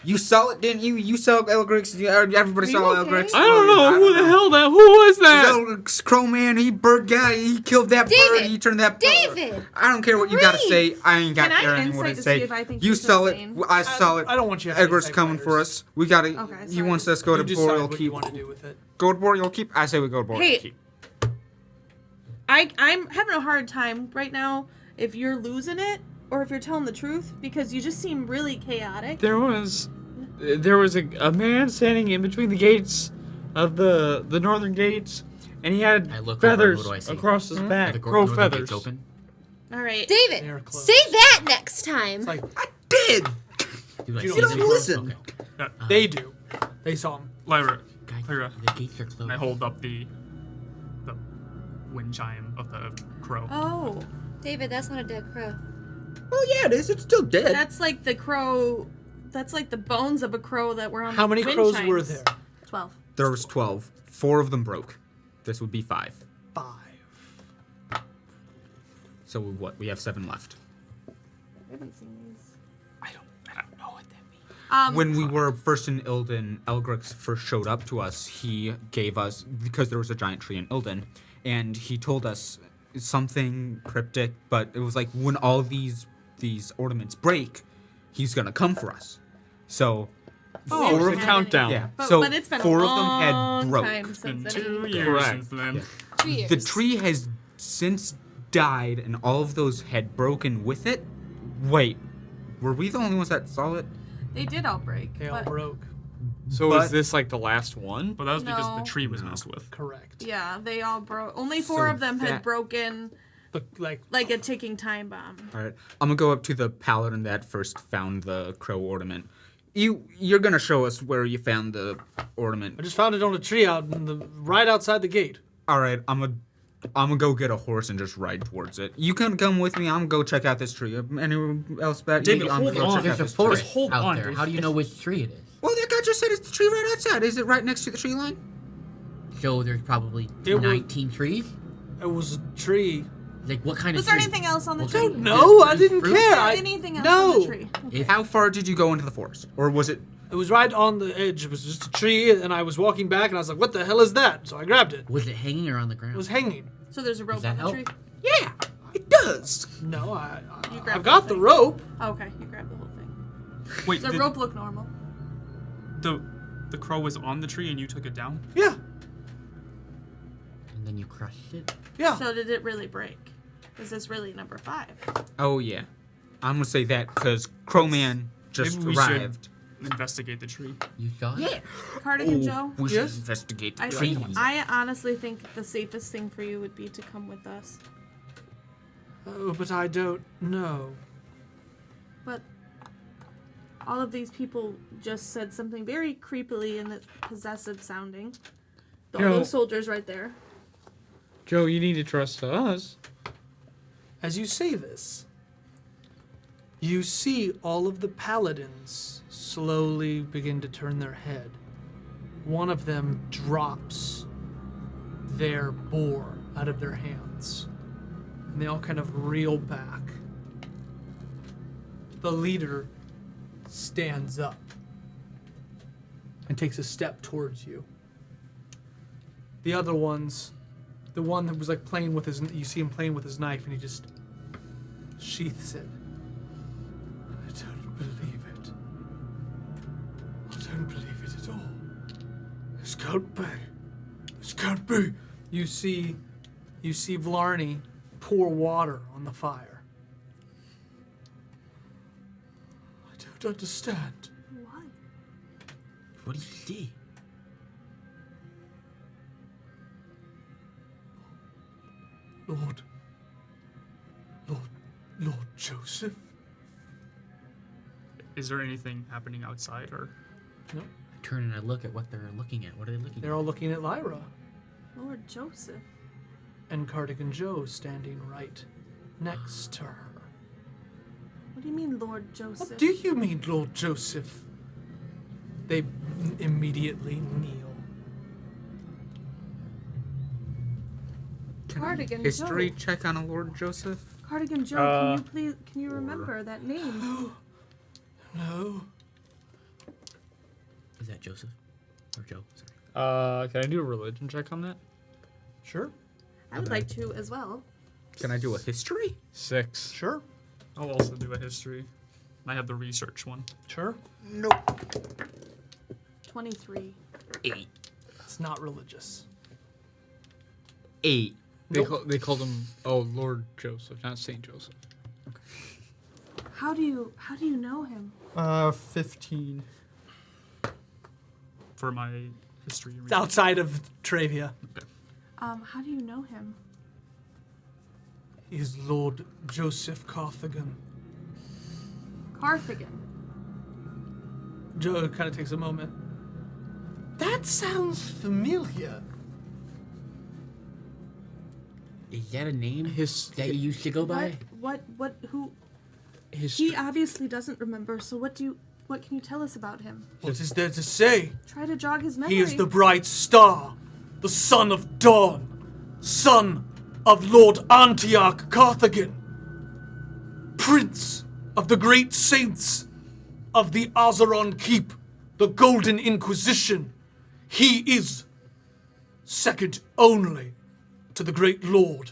You saw it, didn't you? You saw Elric's. Everybody Are saw you okay? Elric's. I don't know who the hell that. Who was that? Elric's crow man. He bird guy. He killed that bird. David! He turned that bird. David! I don't care what you gotta say. I ain't got Can I caring what insight to to say. see if I think You he's saw it. insane? I saw it. I don't want you to have Edgar's any coming for fighters. us. We gotta. Okay, he sorry. wants us to go You to decide Boreal what you Keep. want to do with it. Go to Boreal Keep. I say we go to Boreal Hey. Keep. I'm having a hard time right now if you're losing it or if you're telling the truth because you just seem really chaotic. There was a man standing in between the gates of the northern gates, and he had I look over, feathers what do I see? across his Are back, the crow northern feathers. gates open? All right. They David, are closed. say that next time. It's like, I did. Do I You see don't them? listen. Okay. they do. They saw him. Lyra, Guys, Lyra, the gates are closed. and I hold up the wind chime of the crow. Oh, David, that's not a dead crow. Well, yeah, it is. It's still dead. that's like the crow. That's like the bones of a crow that were on. How the many wind crows chimes. were there? 12. There was 12. 4 of them broke. This would be 5. 5. So what? We have 7 left. I haven't seen these. I don't know what that means. When we were first in Ilden, Elgrix first showed up to us. He gave us, because there was a giant tree in Ilden, and he told us something cryptic, but it was like when all these ornaments break, he's gonna come for us. So, Oh, Four we of haven't countdown. yeah. But, so but it's been 4 a of them had long broke. time Been since 2 any- years Correct. since then. Yeah. 2 years. The tree has since died, and all of those had broken with it. Wait, were we the only ones that saw it? They did all break. They all but broke. So But- is this like the last one? But that was because No. the tree was No. messed with. Correct. yeah, they all broke. Only 4 So of them had that- broken Like like a ticking time bomb. All right, I'm gonna go up to the paladin that first found the crow ornament. You're gonna show us where you found the ornament. I just found it on a tree out in the right outside the gate. All right, I'm gonna go get a horse and just ride towards it. You can come with me. I'm gonna go check out this tree. Anyone else back? David, I'm hold gonna go on. check out There's a this tree. forest hold out on, there. dude. How do you know which tree it is? Well, that guy just said it's the tree right outside. Is it right next to the tree line? So there's probably It was- 19 trees? It was a tree. Like what kind Was of there tree? anything else on the What tree? kind Was of- No, I Fruit? didn't Fruit? care. there I, anything else no. on the tree? If- How far did you go into the forest, or was it? It was right on the edge. It was just a tree, and I was walking back, and I was like, "What the hell is that?" So I grabbed it. Was it hanging or on the ground? It was hanging. So there's a rope that on the help? tree. Yeah, it does. No, You I've grabbed got the the thing. rope. Okay, you grabbed the whole thing. Wait, Does the rope look normal? the crow was on the tree and you took it down? Yeah, And then you crushed it? yeah. So did it really break? Is this really number 5? Oh yeah, I'm gonna say that because Crowman just Maybe we should- arrived. Investigate the tree. You saw it? Cardigan Joe? We Yes? should investigate the I tree. think I honestly think the safest thing for you would be to come with us. Oh, but I don't know. But all of these people just said something very creepily and possessive sounding. All Joe. those soldiers right there. Joe, you need to trust us. As you say this, you see all of the paladins slowly begin to turn their head. One of them drops their boar out of their hands. And they all kind of reel back. The leader stands up and takes a step towards you. The other ones, the one that was like playing with his, you see him playing with his knife and he just sheaths it. I don't believe it. I don't believe it at all. This can't be. This can't be. You see Vlarney pour water on the fire. I don't understand. Why? What do you see? Lord Joseph. Is there anything happening outside, or? No, I turn and I look at what they're looking at. What are they looking they're at? all looking at Lyra. Lord Joseph. And Cardigan Joe standing right next to her. What do you mean, Lord Joseph? What do you mean, Lord Joseph? They immediately kneel. Cardigan History Joe. check on a Lord Joseph. Cardigan Joe, can you remember that name? No. Is that Joseph? Or Joe? Sorry. Can I do a religion check on that? Sure. I would like to as well. Can I do a history? 6. Sure. I'll also do a history. I have the research one. Sure. Nope. 23. 8. It's not religious. 8. They called him Lord Joseph, not Saint Joseph. How do you know him? 15. For my history. It's outside of Trevia. How do you know him? He's Lord Joseph Carthagan. Carthagan. Joe kind of takes a moment. That sounds familiar. Is that a name His that you used to go by? Who? history. He obviously doesn't remember, so what can you tell us about him? What is there to say? Try to jog his memory. He is the bright star, the son of dawn, son of Lord Antioch Carthagan, prince of the great saints of the Azeron Keep, the Golden Inquisition. He is second only to the great lord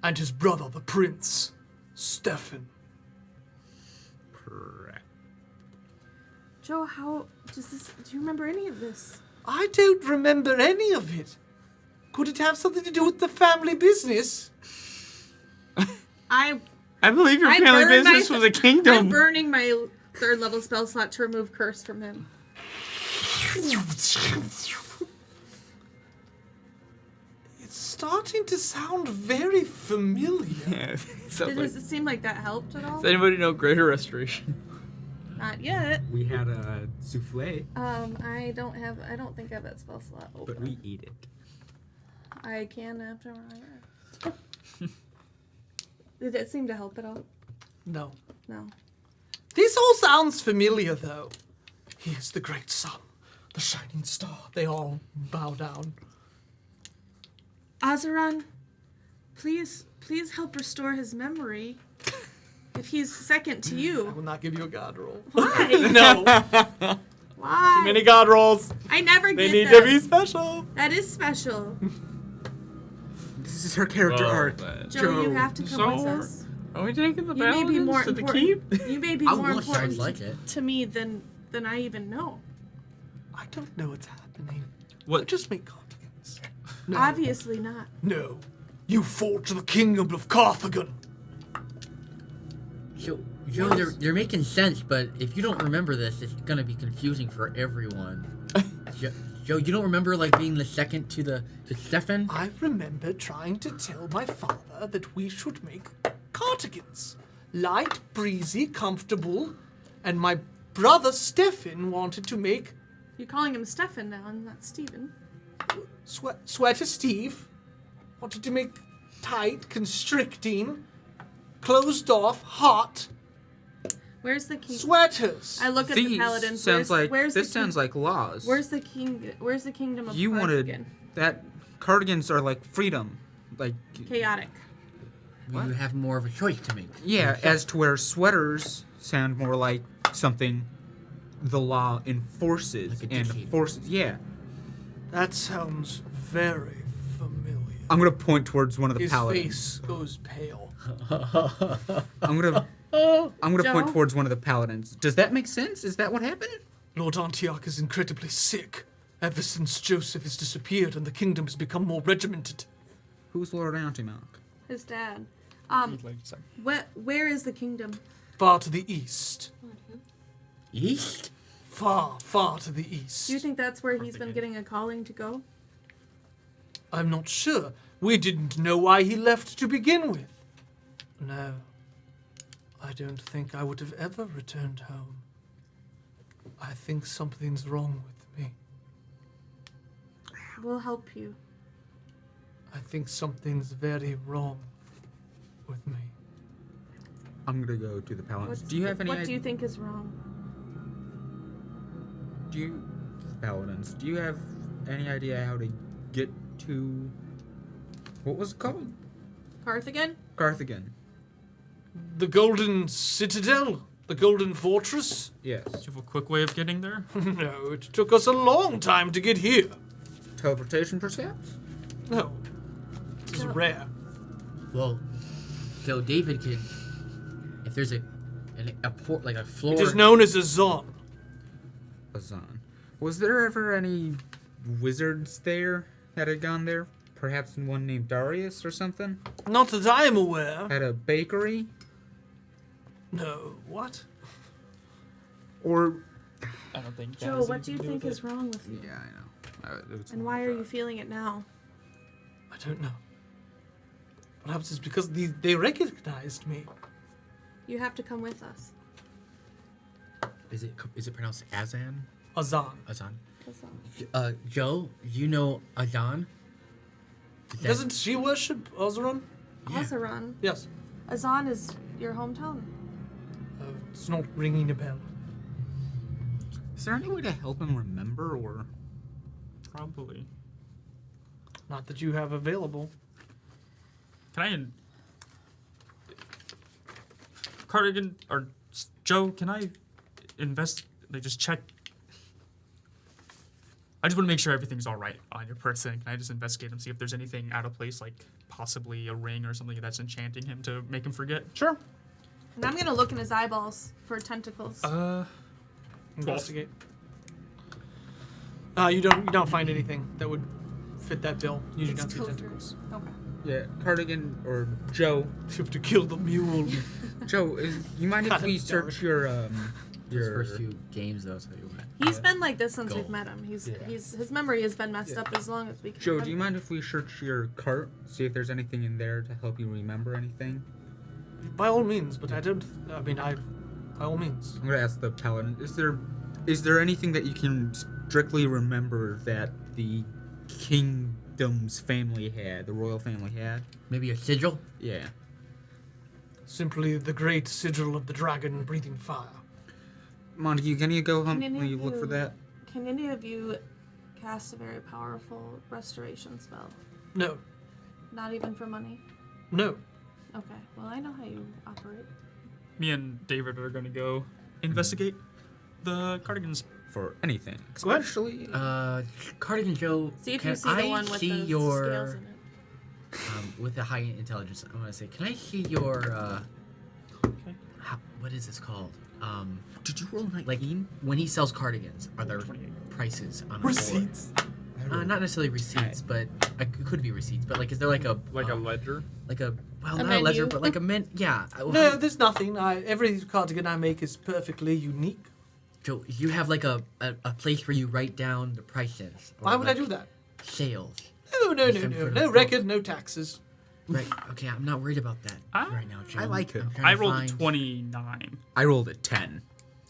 and his brother, the prince, Stefan. Joe, how does this? Do you remember any of this? I don't remember any of it. Could it have something to do with the family business? I believe your I family burned business my- was a kingdom. I'm burning my 3rd level spell slot to remove curse from him. It's starting to sound very familiar. Yeah, Does it seem like that helped at all? Does anybody know Greater Restoration? Not yet. We had a souffle, I don't think I have that spell slot open. but we ate it. I can after I Did it seem to help at all? No. No. This all sounds familiar, though. He is the great sun, the shining star. They all bow down. Azeron, please help restore his memory. If he's second to I you. will not give you a god roll. Why? No. Why? Too many god rolls. I never They get need that. to be special. That is special. This is her character arc. Joe, you have to come with So- us. Are we taking the You may be paladins more to the important. keep? You may be I more wish important sounds like it. to me than I even know. I don't know what's happening. What? I just make cardigans. No. Obviously not. No. You fought to the kingdom of Carthagan. So, Joe, they're making sense, but if you don't remember this, it's gonna be confusing for everyone. Joe, you don't remember like being the second to Stefan? I remember trying to tell my father that we should make cardigans. Light, breezy, comfortable. And my brother Stefan wanted to make You're calling him Stefan now, and not Steven. Sweater Steve. Wanted to make tight, constricting, closed off, hot Where's the king? sweaters. I look at the These paladins. sounds like where's this the sounds king- like laws. Where's the kingdom of You Carthagan? wanted that cardigans are like freedom, like Chaotic. You have more of a choice to make. yeah, as to where sweaters sound more like something the law enforces Like a and dictator. forces. Yeah, That sounds very familiar. I'm gonna point towards one of the His paladins. face goes pale. I'm gonna Joe? point towards one of the paladins. Does that make sense? Is that what happened? Lord Antioch is incredibly sick. Ever since Joseph has disappeared and the kingdom has become more regimented. Who's Lord Antioch? His dad. Like, sorry. Where is the kingdom? Far to the east. East? Far, far to the east. Do you think that's where he's been getting a calling to go? I'm not sure. We didn't know why he left to begin with. No. I don't think I would have ever returned home. I think something's wrong with me. We'll help you. I think something's very wrong with me. I'm gonna go to the paladins. What's- Do you have any? What do you think is wrong? Paladins? Do you have any idea how to get to? What was it called? Carthagen? Carthagen. The Golden Citadel? The Golden Fortress? Yes. Do you have a quick way of getting there? No, it took us a long time to get here. Teleportation, perhaps? No. It's rare. Well, so David could, if there's a port, like a floor. It is known as a zon. Azan. Was there ever any wizards there that had gone there? Perhaps one named Darius or something? Not that I am aware. At a bakery? No. What? Or I don't think. Joe, what do you think is wrong with you? yeah, I know. And why are you feeling it now? I don't know. Perhaps it's because they recognized me. You have to come with us. Is it pronounced Azan? Azan. Azan. That's all. Joe, you know Azan? Doesn't she worship Ozeron? Yeah. Azaran. Yes. Azan is your hometown. It's not ringing a bell. Is there any way to help him remember or? Probably. Not that you have available. Can I? Cardigan or Joe? Can I just check? I just want to make sure everything's all right on your person. Can I just investigate and see if there's anything out of place, like possibly a ring or something that's enchanting him to make him forget? Sure. And I'm gonna look in his eyeballs for tentacles. Investigate. You don't find anything that would fit that bill. You do It's not see pilfered. tentacles. Okay. Yeah, Cardigan or Joe. You have to kill the mule. Joe, you mind if God, we I'm search your Those first few games, though, so you went. He's been like this since we've Go. met him. His memory has been messed up as long as we can. Joe, do you mind if we search your cart, see if there's anything in there to help you remember anything? By all means, but I don't. I mean, by all means. I'm gonna ask the paladin. Is there anything that you can strictly remember that the kingdom's family had, the royal family had? Maybe a sigil? Yeah. Simply the great sigil of the dragon breathing fire. Montague, can you go home? Can any Will you of look for you- that? Can any of you cast a very powerful restoration spell? No. Not even for money? No. Okay. Well, I know how you operate. Me and David are gonna go investigate the cardigans. For anything, Go ahead. especially. Cardigan Joe, See if can you see the I one with see the your, scales in it. with the high intelligence, I want to say, can I see your, what is this called? Did you roll 19? Like, when he sells cardigans, are there prices on a board? Receipts. Not necessarily receipts, but it could be receipts. But like, is there like a ledger? like a well, A not a ledger, menu? but like a yeah. No, there's nothing. Every cardigan I make is perfectly unique. Joe, you have like a place where you write down the prices. or, Why would I like, do that? Sales. No. Some sort of No book. record, no taxes. Right. Okay, I'm not worried about that Ah, right now, Joe. I like it. I'm trying I to rolled a find- 29. I rolled a 10.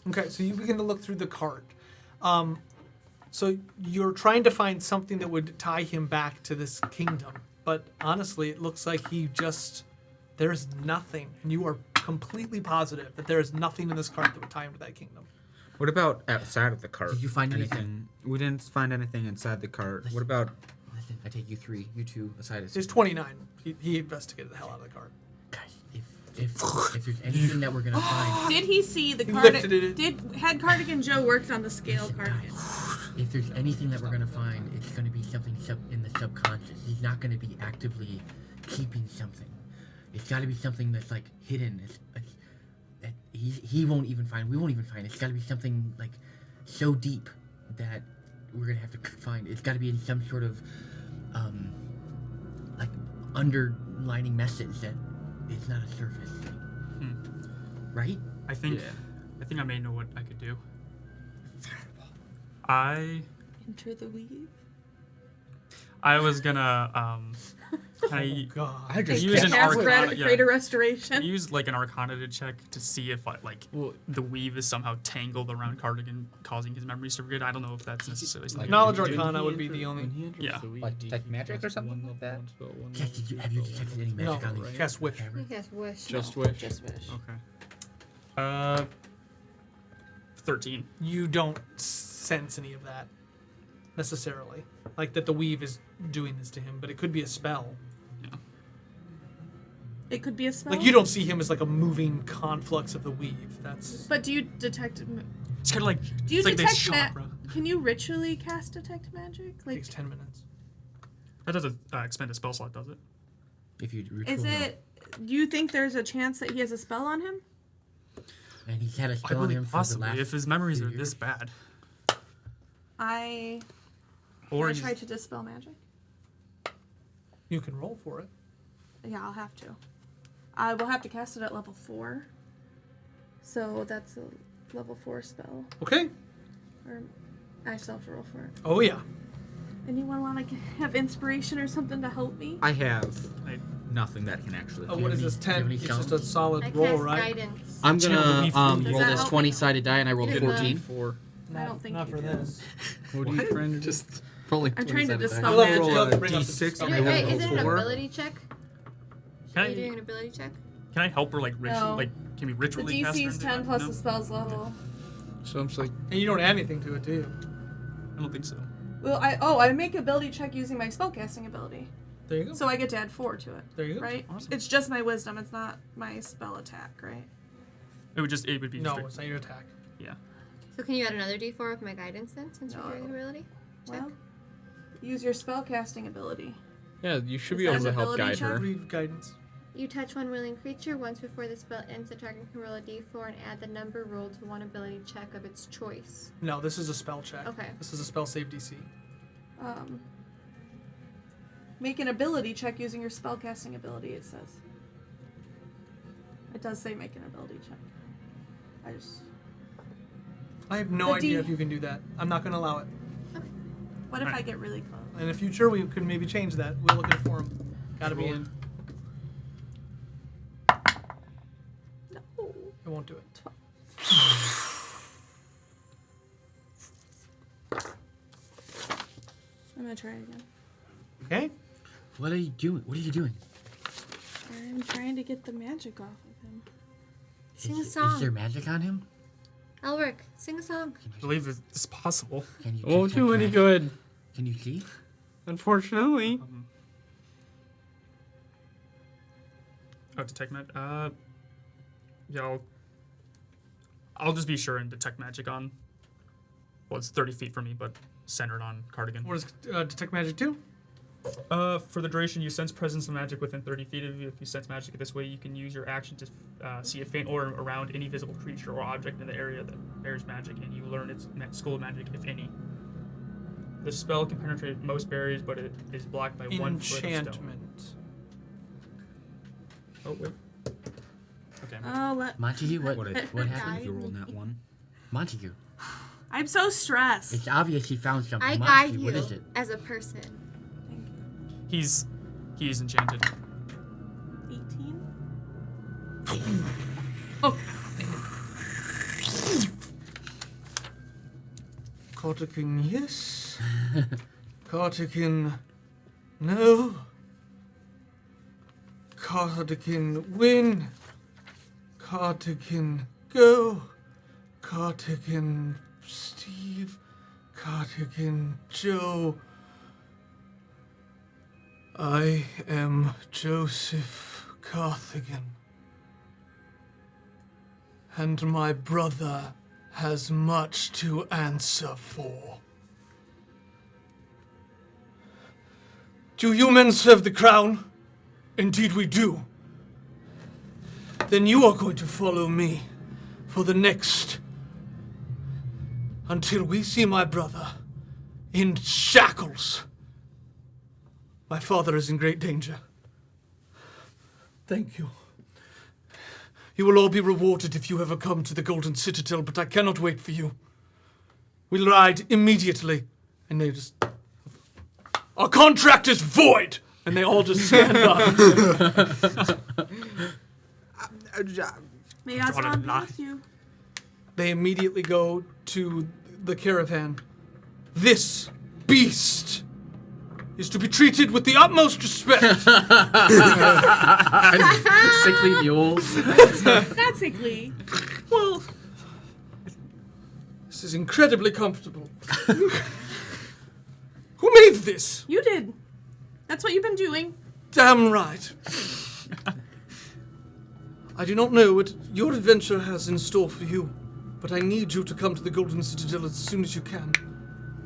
Okay, so you begin to look through the cart. So you're trying to find something that would tie him back to this kingdom. But honestly, it looks like there's nothing. And you are completely positive that there is nothing in this cart that would tie him to that kingdom. What about outside of the cart? Did you find anything? We didn't find anything inside the cart. What about I take you 3, you 2 aside. As There's 29. He investigated the hell out of the cart. Guys, if there's anything that we're gonna find, Did he see the He cardigan? lifted it. Had Cardigan Joe worked on the scale cardigan? if there's anything that we're gonna find, it's gonna be something in the subconscious. He's not gonna be actively keeping something. It's got to be something that's like hidden. That he won't even find. We won't even find. It's got to be something like so deep that we're gonna have to find. It's got to be in some sort of like underlining message that it's not a surface thing. Right? I think I may know what I could do. I Enter the weave. was gonna I God. I just use an Cast arcana. Greater Restoration. Use like an arcana to check to see if the weave is somehow tangled around Cardigan, causing his memories to forget. I don't know if that's necessarily something. Knowledge Arcana would be the only. Yeah. Like detect magic or something like that? Jess, have you detected any magic No, on these? cast Wish. cameras? Yes, wish. Just wish. Just wish. Okay. 13. You don't sense any of that necessarily. Like that the weave is doing this to him, but it could be a spell. It could be a spell. Like you don't see him as like a moving conflux of the weave. That's But do you detect? It's kind of like Do you it's like this detect chakra. Can you ritually cast detect magic? Like, takes 10 minutes. That doesn't expend a spell slot, does it? If you is it? Do you think there's a chance that he has a spell on him? And he's had a I spell on believe him for the possibly last if his memories few are this years. bad. Or Or try he's- to dispel magic. You can roll for it. Yeah, I'll have to. I will have to cast it at level 4. So that's a level 4 spell. Okay. Or I still have to roll for it. Oh yeah. Anyone want to have inspiration or something to help me? I have I- nothing that can actually. Oh, what is this? do you have 10. any It's just a challenge? solid I roll, cast right? guidance. I'm Channel gonna belief. roll Does that this help? 20-sided die, and I rolled You a did not. 14. I don't think not you for do. this. What are you trying to do? Just rolling. I'm trying to 20-sided dispel die. You'll have to- magic. you'll have to bring up the D6 spell. and I Wait, rolled wait, a is it an 4. ability check? Can Are you doing I, an ability check? can I help her like ritual? No. Like can we The ritually cast her DC is into 10 that? plus No? the spell's level. So I'm just like, And you don't add anything to it, do you? I don't think so. Well, I make ability check using my spellcasting ability, There you go. so I get to add 4 to it. There you go. Right? Awesome. It's just my wisdom. It's not my spell attack, right? It would be No, just it's not your attack. yeah. So can you add another d4 with my guidance then, since you're doing No. an ability? Check. Well, use your spellcasting ability. yeah, you should Is be that able to an help ability guide check? her. Read guidance. You touch one willing creature once before the spell ends. The target can roll a d4 and add the number rolled to one ability check of its choice. No, this is a spell check. Okay. This is a spell save DC. Make an ability check using your spellcasting ability, it says. It does say make an ability check. I have no The idea D- if you can do that. I'm not going to allow it. What if I Alright. get really close? In the future, we could maybe change that. We'll look at a forum. Gotta be in. No. I won't do it. I'm gonna try again. Okay? What are you doing? What are you doing? I'm trying to get the magic off of him. Sing a Is song. there magic on him? Elric, sing a song. I believe it's possible. Can you Won't detect do any magic? good, Can you see? unfortunately. Oh, detect magic. Yeah, I'll just be sure and detect magic on. Well, it's 30 feet from me, but centered on Cardigan. What does Detect Magic do? For the duration, you sense presence of magic within 30 feet of you. If you sense magic this way, you can use your action to see a faint aura around any visible creature or object in the area that bears magic, and you learn its school of magic, if any. The spell can penetrate most barriers, but it is blocked by 1 foot of stone. Enchantment. Oh, wait. Okay. Oh, Montague, what What happened? happened? You rolled that one. Montague. I'm so stressed. It's obvious he found something. I Montague, guide what you is it? as a person. He's enchanted. 18? Cardigan, yes. Cardigan, no. Cardigan, win. Cardigan, go. Cardigan, Steve. Cardigan, Joe. I am Joseph Carthagen, and my brother has much to answer for. Do you men serve the crown? Indeed we do. Then you are going to follow me for the next, until we see my brother in shackles. My father is in great danger. Thank you. You will all be rewarded if you ever come to the Golden Citadel, but I cannot wait for you. We'll ride immediately. And they just... Our contract is void! And they all just stand up. May Osman be with you. They immediately go to the caravan. This beast is to be treated with the utmost respect. Sickly mule. It's not sickly. Well, this is incredibly comfortable. Who made this? You did. That's what you've been doing. Damn right. I do not know what your adventure has in store for you, but I need you to come to the Golden Citadel as soon as you can.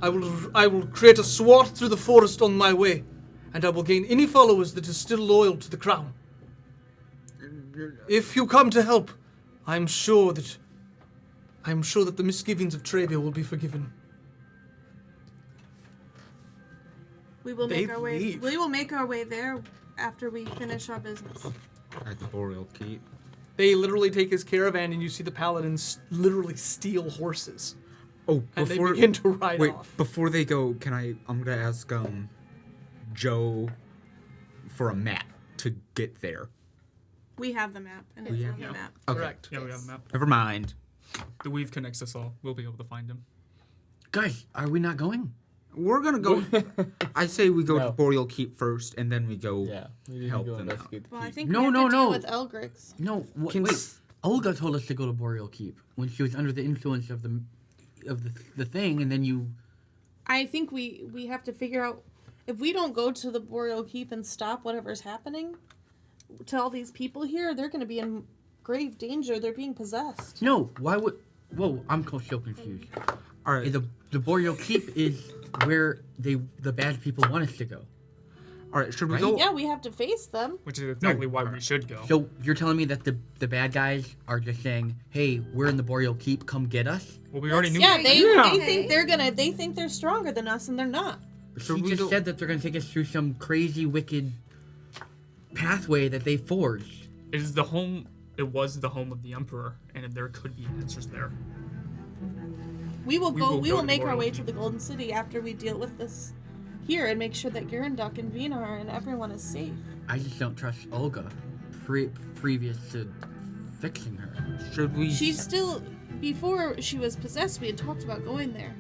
I will create a swat through the forest on my way, and I will gain any followers that is still loyal to the crown. If you come to help, I am sure that the misgivings of Trevian will be forgiven. We will They make our way. leave. We will make our way there after we finish our business. At the Boreal Keep. They literally take his caravan, and you see the paladins literally steal horses. Oh, And before they begin to ride wait, off. before they go, I'm gonna ask Joe for a map to get there. We have the map, and We it's have on the the map. Okay. Correct. Yeah, we have a map. Never mind. The weave connects us all. We'll be able to find him. Guys, are we not going? We're gonna go. I say we go No. to Boreal Keep first, and then we go. Yeah, we need Help to go them out. investigate the Well, I keep. think No, we have no, to deal no. with Elgrix. No, Can wait. s- Olga told us to go to Boreal Keep when she was under the influence of the thing, and then you. I think we have to figure out if we don't go to the Boreal Keep and stop whatever's happening to all these people here, they're going to be in grave danger. They're being possessed. No, why would? Whoa, I'm so confused. All right. The Boreal Keep is where the bad people want us to go. All right. Should we Right? go? Yeah, we have to face them. Which is exactly why we should go. So you're telling me that the bad guys are just saying, "Hey, we're in the Boreal Keep. Come get us." Well, we already knew. Yeah, they Okay. think they think they're stronger than us, and they're not. Should She we just go? said that they're gonna take us through some crazy, wicked pathway that they forged. It is the home. It was the home of the Emperor, and there could be answers there. We will We go. will We go will to make our Boreal way Keep. to the Golden City after we deal with this here and make sure that Girinduk and Vinar and everyone is safe. I just don't trust Olga, previous to fixing her. Should we? She's still before she was possessed. We had talked about going there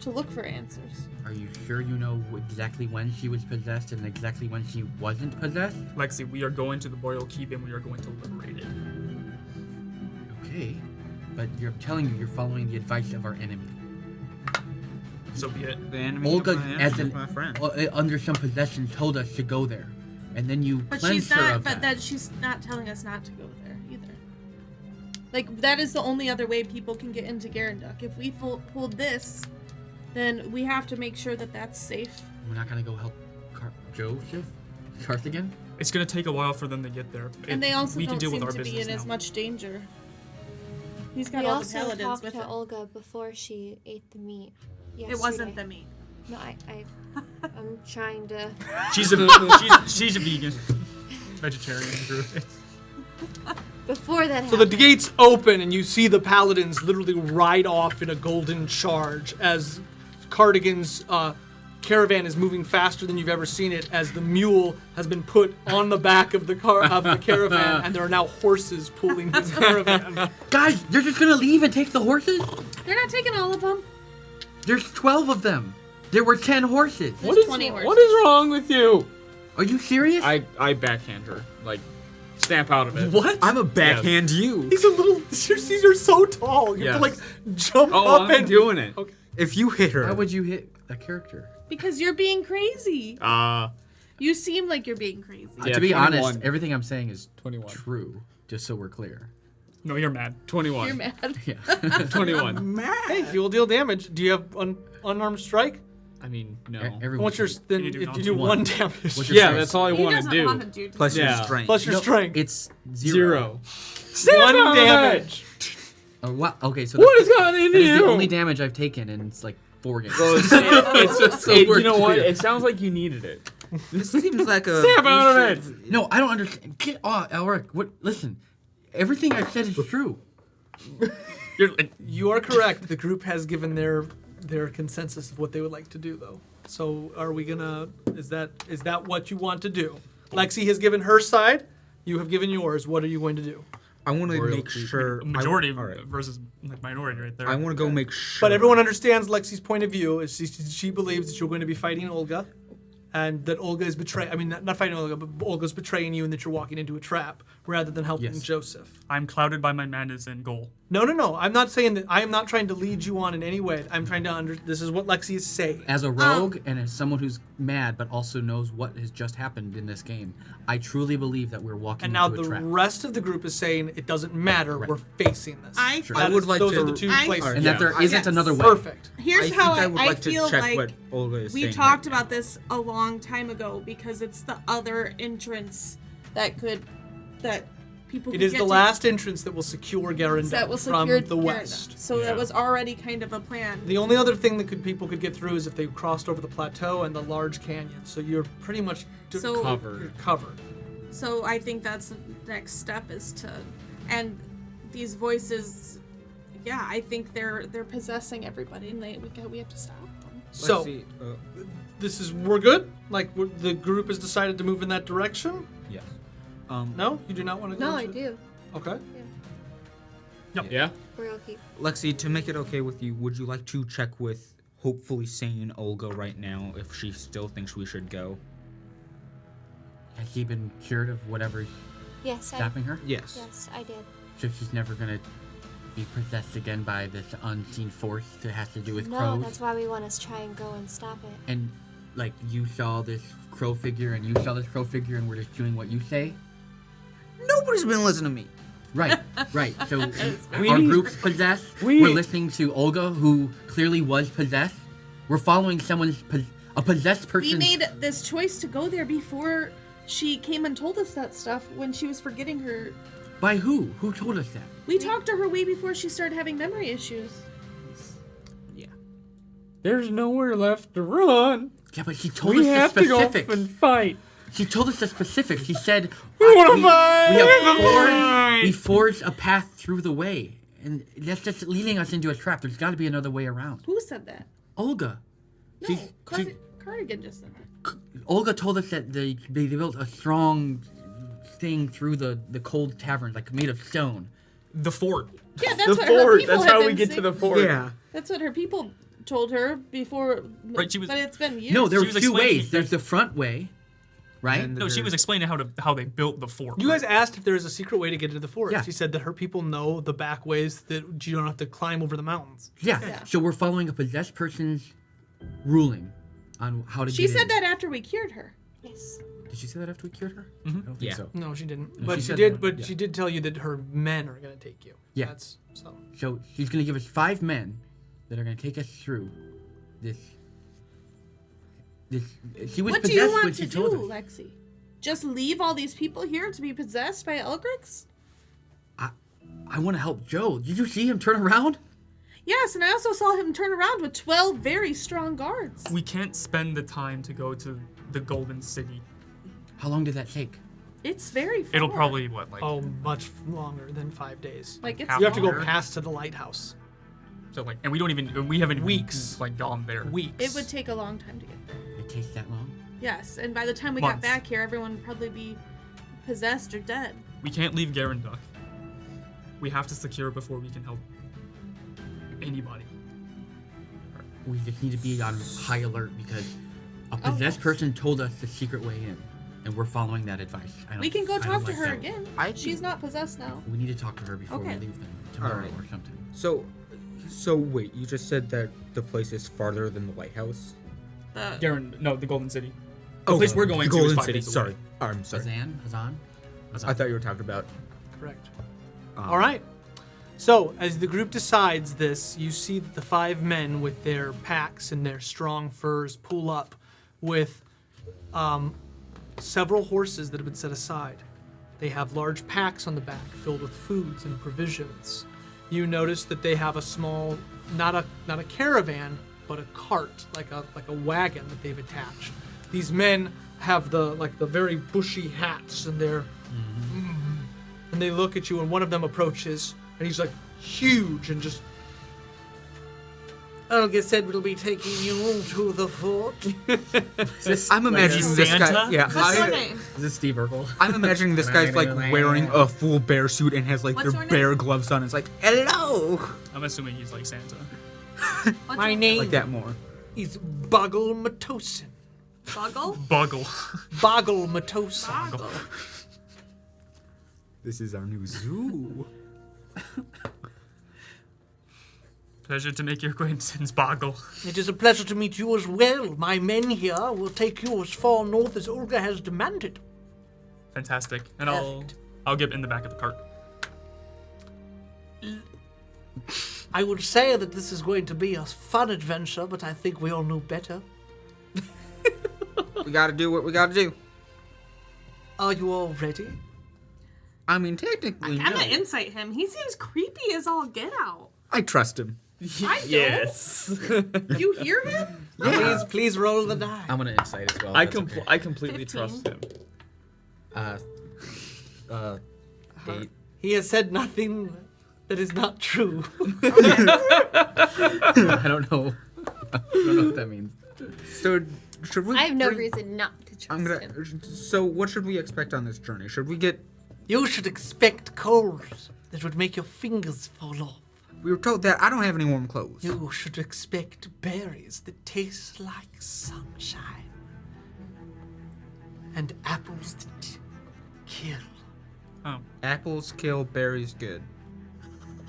to look for answers. Are you sure you know exactly when she was possessed and exactly when she wasn't possessed? Lexi, we are going to the Boreal Keep, and we are going to liberate it. Okay, but you're telling me you're following the advice of our enemy. So be it. The enemy Olga, of my as enemy an is my friend. under some possession, told us to go there, and then you But cleansed she's her not. of But that. that she's not telling us not to go there either. Like that is the only other way people can get into Girinduk. If we pulled this, then we have to make sure that that's safe. We're not gonna go help Joseph Carthagen. It's gonna take a while for them to get there. And they also we can don't deal seem with our to be business in as now. much danger. He's got We all the also paladins talked with to him. Olga before she ate the meat. It wasn't the meat. No, I'm trying to. She's a she's a vegan, vegetarian druid. Before that So the happened. gates open, and you see the paladins literally ride off in a golden charge as Cardigan's caravan is moving faster than you've ever seen it, as the mule has been put on the back of the caravan, and there are now horses pulling his caravan. Guys, they're just gonna leave and take the horses? They're not taking all of them. There's 12 of them. There were 10 horses. There's 20 horses. What is wrong with you? Are you serious? I backhand her, like, stamp out of it. What? I'm a backhand you. He's a little. You're so tall. You have to Yes. like jump Oh, up I'm and doing it. Okay. If you hit her, Why would you hit a character? Because you're being crazy. You seem like you're being crazy. Yeah, to be 21. honest, everything I'm saying is 21. true. Just so we're clear. No, you're mad. 21. You're mad. Yeah. 21. Hey, you will deal damage. Do you have unarmed strike? I mean, no. Everyone. What's your then? You do You not do do one one. damage. What's your Yeah, strength? that's all I He want to doesn't do. want to do Plus your Yeah. strength. Plus your Nope. strength. It's Zero. One damage. Oh, wow. Okay, so What that's is going in that is the you? only damage I've taken in like 4 games. Well, it's just So you we're know what? clear. It sounds like you needed it. This seems like a. Snap out of it. No, I don't understand. Get off, Elric. What? Listen, everything I said is true. You're like, You are correct. The group has given their consensus of what they would like to do, though. So, are we gonna? Is that what you want to do? Lexi has given her side. You have given yours. What are you going to do? I want to make Royalty. sure. majority all right. versus like minority right there. I want to go make sure. But everyone understands Lexi's point of view. Is she believes that you're going to be fighting Olga, and that Olga is betraying. I mean, not fighting Olga, but Olga's betraying you, and that you're walking into a trap rather than helping Yes. Joseph. I'm clouded by my madness and goal. No. I'm not saying that. I am not trying to lead you on in any way. I'm trying to This is what Lexi is saying. As a rogue and as someone who's mad but also knows what has just happened in this game, I truly believe that we're walking And now into a the trap. rest of the group is saying it doesn't matter. Right. We're facing this. I Sure. That I would is- like those to- are the two I- places. And Yeah. that there Yes. isn't another way. Perfect. Here's I how think I would like feel to check like what Olga is we saying. talked about this a long time ago because it's the other entrance that people It could is get the to. last entrance that will secure Garandon That will from secure the Garandon. west. So that was already kind of a plan. The only other thing that people could get through is if they crossed over the plateau and the large canyon. So you're pretty much So- Covered. You're covered. So I think that's the next step is to, and these voices, yeah, I think they're possessing everybody, and we have to stop them. So Lexi, we're good. Like the group has decided to move in that direction. yes. No, you do not want to go. No, I into- do. Okay. Yeah. We'll keep. Lexi, to make it okay with you, would you like to check with hopefully sane Olga right now if she still thinks we should go? Has she been cured of whatever's Yes, stopping her? Yes. Yes, I did. So she's never gonna be possessed again by this unseen force that has to do with No, crows? that's why we want to try and go and stop it. And like you saw this crow figure and you saw this crow figure and we're just doing what you say? Nobody's been listening to me. Right, right. So We our need- group's possessed. we- We're listening to Olga, who clearly was possessed. We're following a possessed We person. made this choice to go there before she came and told us that stuff when she was forgetting her. By who? Who told us that? We talked to her way before she started having memory issues. There's nowhere left to run. Yeah, but she told We us have the to go specifics. and fight. She told us the specifics. She said We wanna fight! We have We wanna fight!" we forged a path through the way, and that's just leading us into a trap. There's got to be another way around. Who said that? Olga. No, She's- she- Cardigan just said that. Olga told us that they built a strong thing through the cold tavern, like made of stone. The fort. Yeah, that's The what her fort. people That's have how we been get to saying. the fort. Yeah. That's what her people told her before. Right, she was- But it's been years. No, there She were was two explaining- ways. There's the front way, right? And No, she was explaining how they built the fort. You guys asked if there is a secret way to get into the forest. Yeah. She said that her people know the back ways that you don't have to climb over the mountains. Yeah. Yeah. So we're following a possessed person's ruling on how to She get said in. that after we cured her. Yes. Did she say that after we cured her? Mhm. I don't think Yeah. so. No, she didn't. No, But she she said did. that, But yeah. she did tell you that her men are going to take you. Yeah. That's so. So she's going to give us 5 men that are going to take us through this. She was What do possessed you when want she to told do, us. Lexi? Just leave all these people here to be possessed by Elgrix? I want to help Joe. Did you see him turn around? Yes, and I also saw him turn around with 12 very strong guards. We can't spend the time to go to the Golden City. How long did that take? It's very far. It'll probably like Oh, much longer than 5 days. Like, it's half You have to go hour. past to the lighthouse. so like, and we haven't Weeks. like gone there. Weeks. It would take a long time to get there. It takes that long? Yes, and by the time we Months. got back here, everyone would probably be possessed or dead. We can't leave Garanduk. We have to secure it before we can help anybody. We just need to be on high alert because a possessed yes. person told us the secret way in, and we're following that advice. We can go I don't talk to like her that. again. I She's think- not possessed now. We need to talk to her before Okay. we leave them tomorrow Alright. or something. So wait, you just said that the place is farther than the lighthouse? The The Golden City. The place we're going the to is Golden 5 City. days away. Sorry. I'm sorry. Hazan? I thought you were talking about. Correct. All right. So, as the group decides this, you see that the 5 men with their packs and their strong furs pull up with several horses that have been set aside. They have large packs on the back filled with foods and provisions. You notice that they have a small, not a caravan, but a cart, like a wagon that they've attached. These men have the very bushy hats, and and they look at you, and one of them approaches, and he's like huge and just. Olga said we'll be taking you to the fort. I'm imagining this guy. Santa? Yeah, What's your name? Is this Steve Urkel? I'm imagining this guy's like wearing a full bear suit and has like What's their your bear gloves on. It's like, hello. I'm assuming he's like Santa. What's My your name Like that more. is Boggle Matosin. Boggle? Boggle. Boggle Matosin. Boggle. This is our new zoo. Pleasure to make your acquaintance, Boggle. It is a pleasure to meet you as well. My men here will take you as far north as Olga has demanded. Fantastic. And Perfect. I'll get in the back of the cart. I would say that this is going to be a fun adventure, but I think we all know better. We gotta do what we gotta do. Are you all ready? I mean, technically, I'm no. gonna insight him. He seems creepy as all get out. I trust him. I don't. You hear him? Please roll the die. I'm gonna incite as well. I if that's okay. I completely 15. trust him. 8. He has said nothing that is not true. I don't know. I don't know what that means. So, should we? I have no bring- reason not to trust I'm gonna. him. So, what should we expect on this journey? Should we get? You should expect cold that would make your fingers fall off. We were told that I don't have any warm clothes. You should expect berries that taste like sunshine. And apples that kill. Oh, Apples kill, berries good.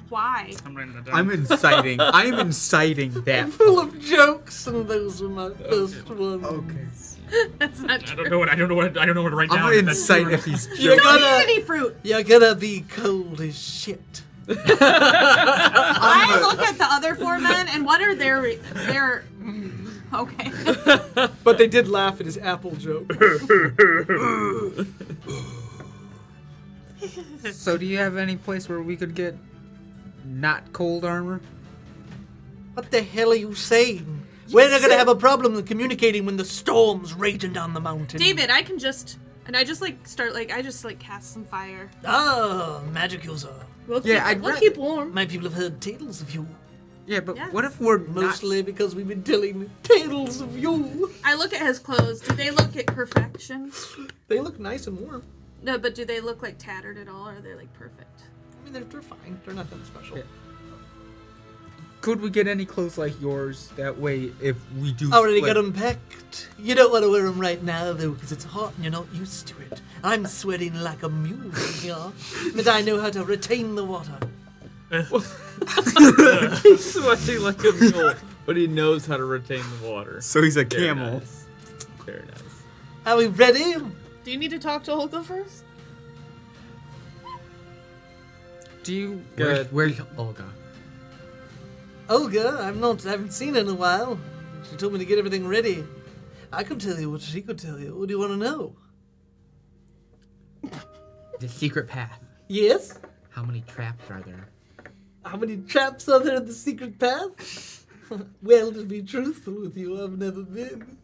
Why? I'm writing that down. I'm inciting. I'm inciting that. Full of jokes, and those were my first ones. Okay. That's not I true. don't know what to write I'm down. gonna That's incite true. if he's You're joking. Don't gonna, eat any fruit. you're gonna be cold as shit. I look at the other 4 men, and what are their okay. But they did laugh at his apple joke. So, do you have any place where we could get not cold armor? What the hell are you saying? We're not gonna have a problem communicating when the storm's raging down the mountain. David, I can just cast some fire. Ah, magic user. We'll Yeah, keep, I'd we'll ra- keep warm. My people have heard tales of you. Yeah, but Yes. what if we're not? Mostly because we've been telling tales of you. I look at his clothes. Do they look at perfection? They look nice and warm. No, but do they look like tattered at all, or are they like perfect? I mean, they're fine. They're not that special. Yeah. Could we get any clothes like yours? That way, if we do. Already split- got them packed. You don't want to wear them right now, though, because it's hot and you're not used to it. I'm sweating like a mule here, but I know how to retain the water. He's sweating like a mule, but he knows how to retain the water. So he's a Very camel. nice. Very nice. Are we ready? Do you need to talk to Olga first? Do you? Where's Olga? Olga, I haven't seen her in a while. She told me to get everything ready. I could tell you what she could tell you. What do you want to know? The secret path. Yes? How many traps are there? How many traps are there in the secret path? Well, to be truthful with you, I've never been.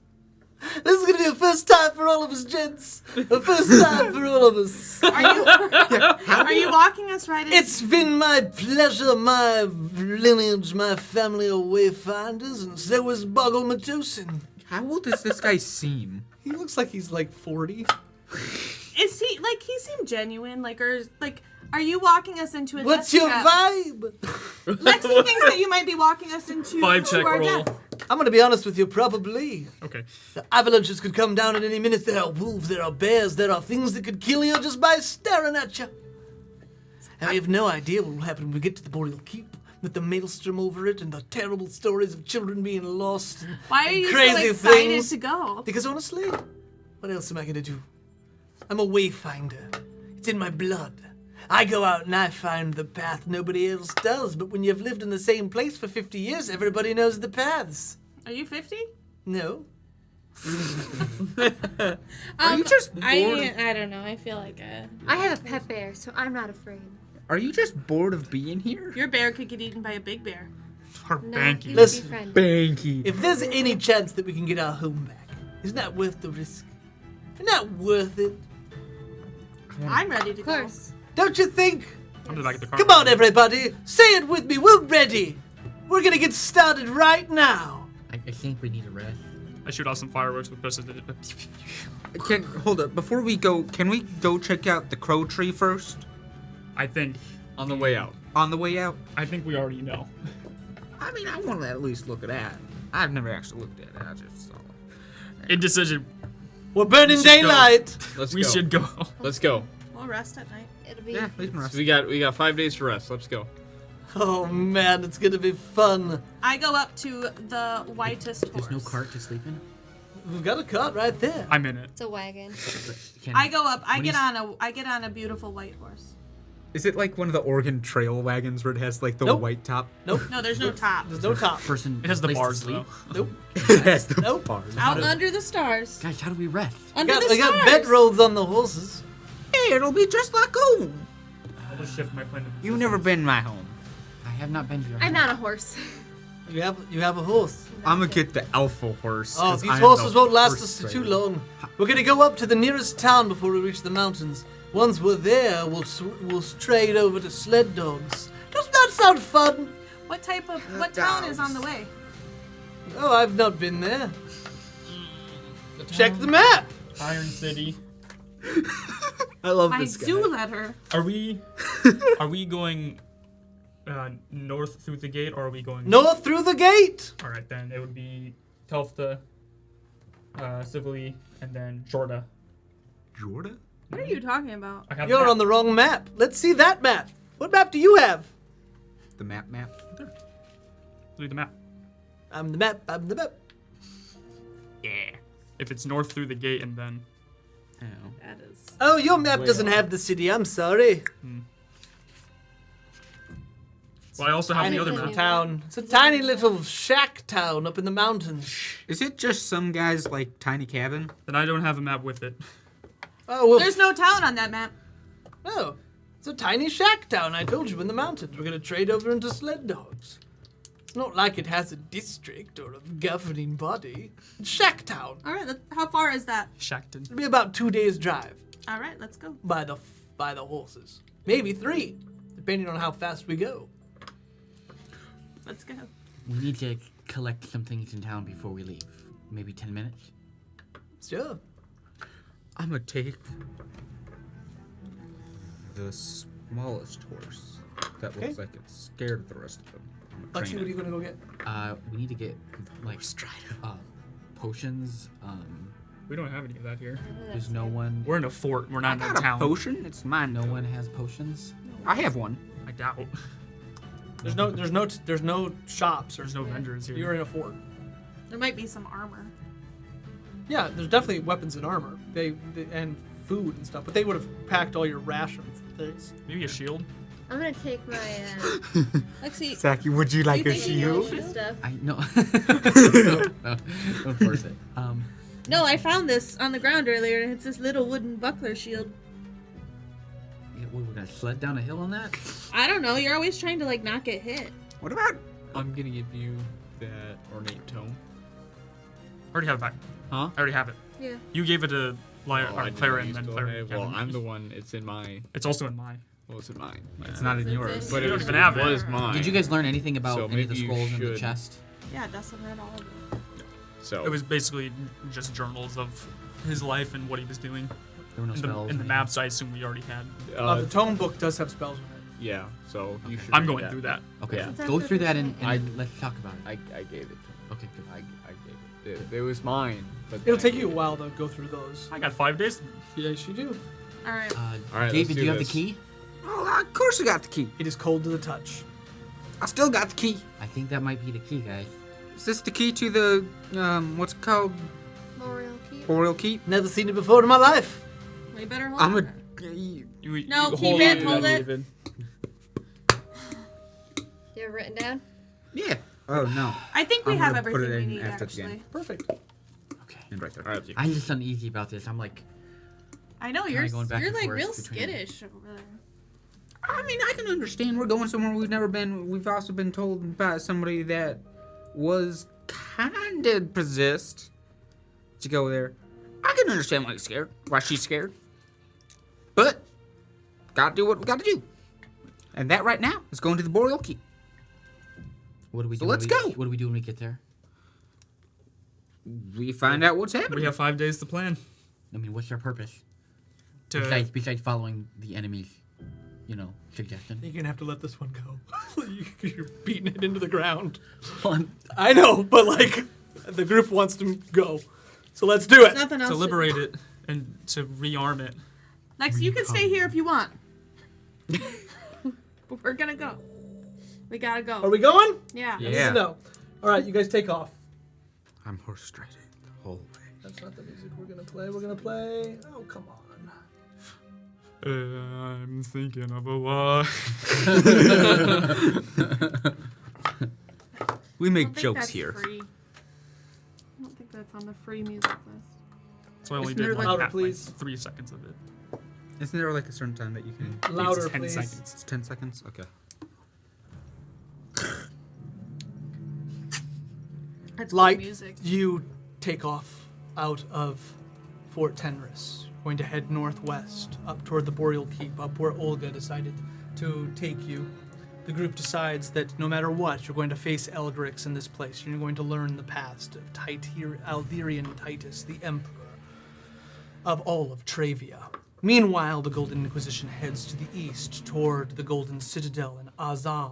This is gonna be a first time for all of us, gents. A first time for all of us. Are you walking us right in? It's been my pleasure. My lineage, my family are wayfinders, and so is Boggle Matosin. How old does this guy seem? He looks like he's like 40. Is he like he seemed genuine? Like or like are you walking us into a What's death your trap? vibe? Lexi thinks that you might be walking us into Vibe to check our roll. death. I'm gonna be honest with you, probably. Okay. The avalanches could come down at any minute. There are wolves, there are bears, there are things that could kill you just by staring at you. And we have no idea what will happen when we get to the Boreal Keep, with the maelstrom over it and the terrible stories of children being lost. And Why are you so crazy excited things. to go? Because honestly, What else am I gonna do? I'm a wayfinder. It's in my blood. I go out and I find the path nobody else does, but when you've lived in the same place for 50 years, everybody knows the paths. Are you 50? No? Are you just bored? I don't know. I feel like I have a pet bear, so I'm not afraid. Are you just bored of being here? your bear could get eaten by a big bear. Or No, Banky. he would be Listen, friendly. Banky. If there's any chance that we can get our home back, isn't that worth the risk? Isn't that worth it? I'm ready to Of course. Don't you think? I'm the back of the car. Come on, everybody. Say it with me. We're ready. We're gonna get started right now. I think we need a rest. I shoot off some fireworks with pistols. Hold up. Before we go, can we go check out the crow tree first? I think On the way out. On the way out? we already know. I mean, I want to at least look at that. I've never actually looked at it. I just saw it. Indecision. We're burning should go. daylight. Let's We go. should go. Let's go. We'll rest at night. It'll be Yeah, we can rest. We got 5 days to rest. Let's go. Oh man, it's gonna be fun. I go up to the whitest horse. There's no cart to sleep in? We've got a cart right there. I'm in it. It's a wagon. I go up. I When get he's- on a beautiful white horse. Is it like one of the Oregon Trail wagons where it has like the Nope. white top? Nope. No, there's no top. There's no top. Person It has the place to bars sleep? though. Nope. It has the Nope. bars. Out under the stars. Guys, how do we rest? Under the We got stars. bedrolls on the horses. Hey, it'll be just like home. I'll just shift my plan. You've never been in my home. I have not been to your I'm house. not a horse. You have a horse. I'm gonna get the alpha horse. Oh, 'cause these I'm horses the won't last horse us trader. too long. We're gonna go up to the nearest town before we reach the mountains. Once we're there, we'll trade over to sled dogs. Doesn't that sound fun? What town is on the way? Oh, I've not been there. Check the map. Iron City. I love My this guy. zoo letter. Are we going north through the gate, or are we going North through the gate. All right, then it would be Telfta, Sivili, and then Jorda. Jordan? What are you talking about? I have You're on the wrong map. Let's see that map. What map do you have? The map. Read the map. I'm the map. I'm the map. Yeah. If it's north through the gate and then That is. Oh, your map doesn't have the city. I'm sorry. well, I also have Tiny the other little map. town. It's a tiny little shack town up in the mountains. Is it just some guy's like tiny cabin? Then I don't have a map with it. Oh, well, There's no town on that map. Oh, it's a tiny shack town. I told you in the mountains. We're gonna trade over into sled dogs. It's not like it has a district or a governing body. It's shack town. All right. How far is that? Shackton. It'll be about 2 days drive All right. Let's go. by the horses. Maybe 3, depending on how fast we go. Let's go. We need to collect some things in town before we leave. Maybe 10 minutes? Sure. I'm gonna take the smallest horse that looks Okay. like it's scared of the rest of them. I'm gonna Lexi, train what are you it. gonna go get? We need to get, like, potions. We don't have any of that here. There's no one. We're in a fort. We're I not in got a a town. potion. It's mine. No one has potions. I have one. I doubt. There's no shops or There's no vendors here. You're in a fort. There might be some armor. Yeah, there's definitely weapons and armor. They and food and stuff, but they would have packed all your rations and things. Maybe a shield. I'm gonna take my Lexi, Saki, would you like you a think you know shield? this stuff? I no. no, don't force it. No, I found this on the ground earlier, and it's this little wooden buckler shield. Yeah, we're gonna sled down a hill on that. I don't know. You're always trying to like not get hit. What about? I'm gonna give you that ornate tome. I already have it back. Huh? I already have it. yeah. You gave it to I Clara didn't and then use Clara. it. Well, I'm the one. It's in my. It's also in mine. Well, it's in mine. It's not in It's yours. in- But You it don't was, even have it it. was mine. Did you guys learn anything about So any of the maybe you scrolls in the should- chest? Yeah, Dustin read all of it. So It was basically just journals of his life and what he was doing. There were no In spells. the or maps, I assume we already had. The tome book does have spells in it. yeah. So you should. I'm read going through that. Okay, Yeah. go through that and I- let's talk about it. I gave it to him. Okay, good. I gave it. It was mine. But It'll I take gave you a it. while to go through those. I got 5 days. Yes, you do. All right. All right, David, let's do do you have the this. key? Oh, of course I got the key. It is cold to the touch. I still got the key. I think that might be the key, guys. Is this the key to the what's it called? Memorial key. Boreal Keep. Never seen it before in my life. We better hold I'm on. No, keep it, hold it. David. You have it written down? Yeah. Oh no. I think we I'm have gonna put everything it we in need, after the game. actually. Perfect. Okay. And right there. I'm just uneasy about this. I'm like, I know, Kinda going back you're and like forth real between- skittish over there. I mean, I can understand. We're going somewhere we've never been. We've also been told about somebody that was kind of possessed to go there. I can understand why he's scared. Why she's scared. But gotta do what we gotta do. And that right now is going to the Boreal Keep. what do we So do? let's when we, go. What do we do when we get there? We find out what's happening. We have 5 days to plan. I mean, what's our purpose? To Besides following the enemy's, suggestion. You're gonna have to let this one go. You're beating it into the ground. Fun. I know, but like, the group wants to go, so let's do it. Nothing else. to liberate it and to rearm it. Lex, you can stay here if you want. But we're gonna go. We gotta go. Are we going? Yeah. Yeah. No. All right, you guys take off. I'm horse trading the whole way. That's not the music we're gonna play. We're gonna play. Oh, come on. I'm thinking of a lie. We I make don't think jokes that's here. free. I don't think that's on the free music list. So I only Isn't there did like, louder, half, please? like 3 seconds of it. Isn't there like a certain time that you can? Louder, it's 10 please. seconds. It's 10 seconds. Okay. It's Light, cool music. you take off out of Fort Tenris, going to head northwest, up toward the Boreal Keep, up where Olga decided to take you. The group decides that no matter what, you're going to face Eldrix in this place. You're going to learn the past of Alderian Titus, the Emperor of all of Trevia. Meanwhile, the Golden Inquisition heads to the east, toward the Golden Citadel in Azan.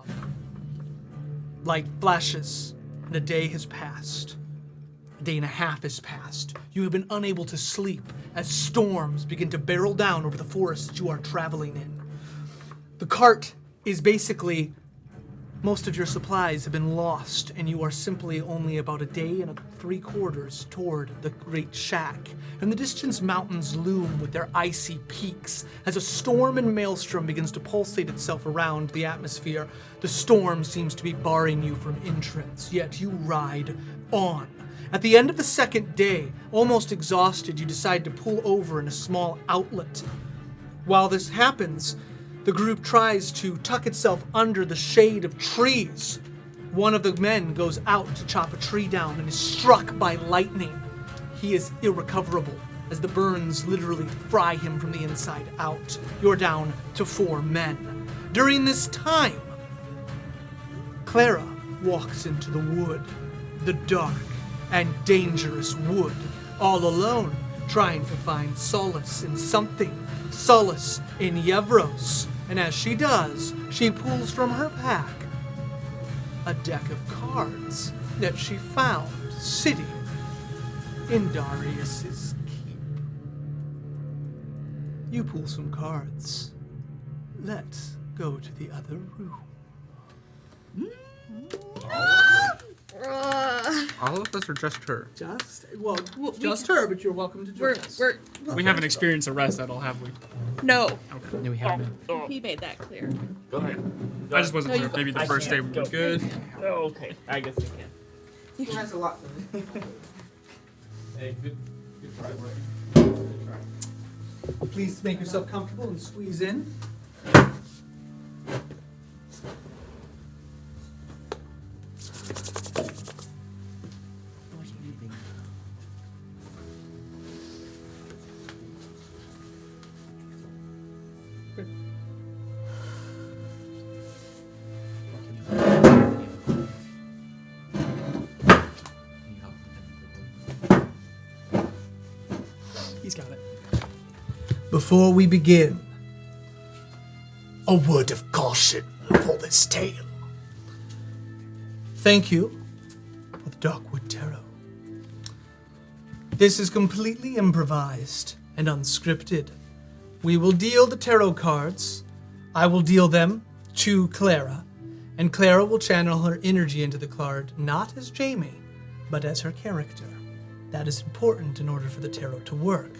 Light flashes, and a day has passed. A day and a half has passed. You have been unable to sleep as storms begin to barrel down over the forest you are traveling in. The cart is basically, most of your supplies have been lost, and you are simply only about a day and 3/4 toward the great shack. In the distance, mountains loom with their icy peaks. As a storm and maelstrom begins to pulsate itself around the atmosphere, the storm seems to be barring you from entrance, yet you ride on. At the end of the second day, almost exhausted, you decide to pull over in a small outlet. While this happens, the group tries to tuck itself under the shade of trees. One of the men goes out to chop a tree down and is struck by lightning. He is irrecoverable, as the burns literally fry him from the inside out. You're down to 4 men. During this time, Clara walks into the wood, the dark and dangerous wood, all alone, trying to find solace in something, solace in Yevros. And as she does, she pulls from her pack a deck of cards that she found sitting in Darius's keep. You pull some cards. Let's go to the other room. All of us or just her? Just her, but you're welcome to join us. We haven't experienced a rest, that'll have we? No. No, we haven't. He made that clear. Go ahead. I just wasn't sure if maybe the first day would be good. Oh, okay. I guess I can. That's a lot. Hey, good try, Please make yourself comfortable and squeeze in. He's got it. Before we begin, a word of caution for this tale. Thank you for the Darkwood Tarot. This is completely improvised and unscripted. We will deal the tarot cards. I will deal them to Clara, and Clara will channel her energy into the card, not as Jamie, but as her character. That is important in order for the tarot to work.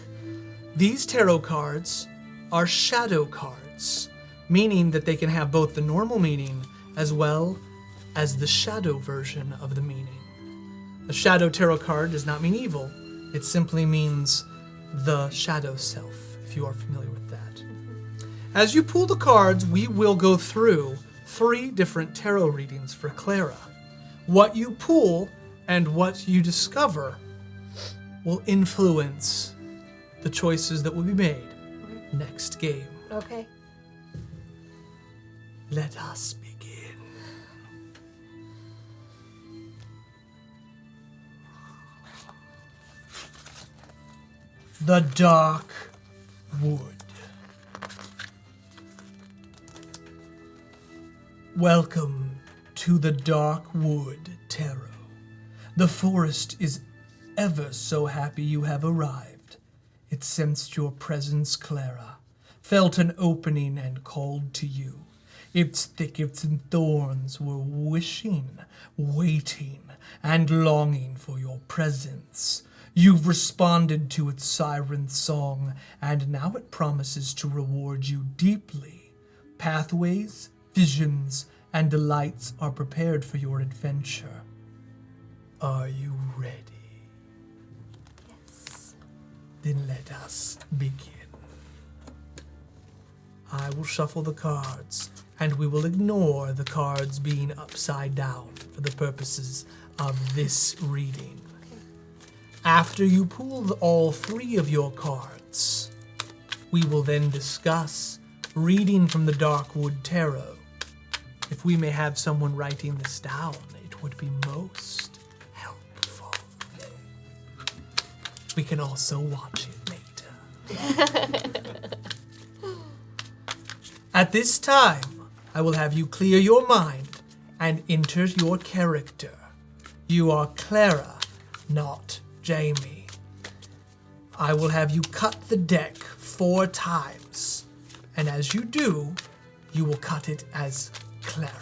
These tarot cards are shadow cards, meaning that they can have both the normal meaning as well as the shadow version of the meaning. A shadow tarot card does not mean evil. It simply means the shadow self, if you are familiar with that. As you pull the cards, we will go through 3 different tarot readings for Clara. What you pull and what you discover will influence the choices that will be made next game. Okay. Let us begin. The Dark Wood. Welcome to the Dark Wood, Tarot. The forest is ever so happy you have arrived. It sensed your presence, Clara, felt an opening and called to you. Its thickets and thorns were wishing, waiting, and longing for your presence. You've responded to its siren song, and now it promises to reward you deeply. Pathways, visions, and delights are prepared for your adventure. Are you ready? Yes. Then let us begin. I will shuffle the cards, and we will ignore the cards being upside down for the purposes of this reading. After you pull all 3 of your cards, we will then discuss reading from the Darkwood Tarot. If we may have someone writing this down, it would be most helpful. We can also watch it later. At this time, I will have you clear your mind and enter your character. You are Clara, not Jamie. I will have you cut the deck 4 times, and as you do, you will cut it as Clara.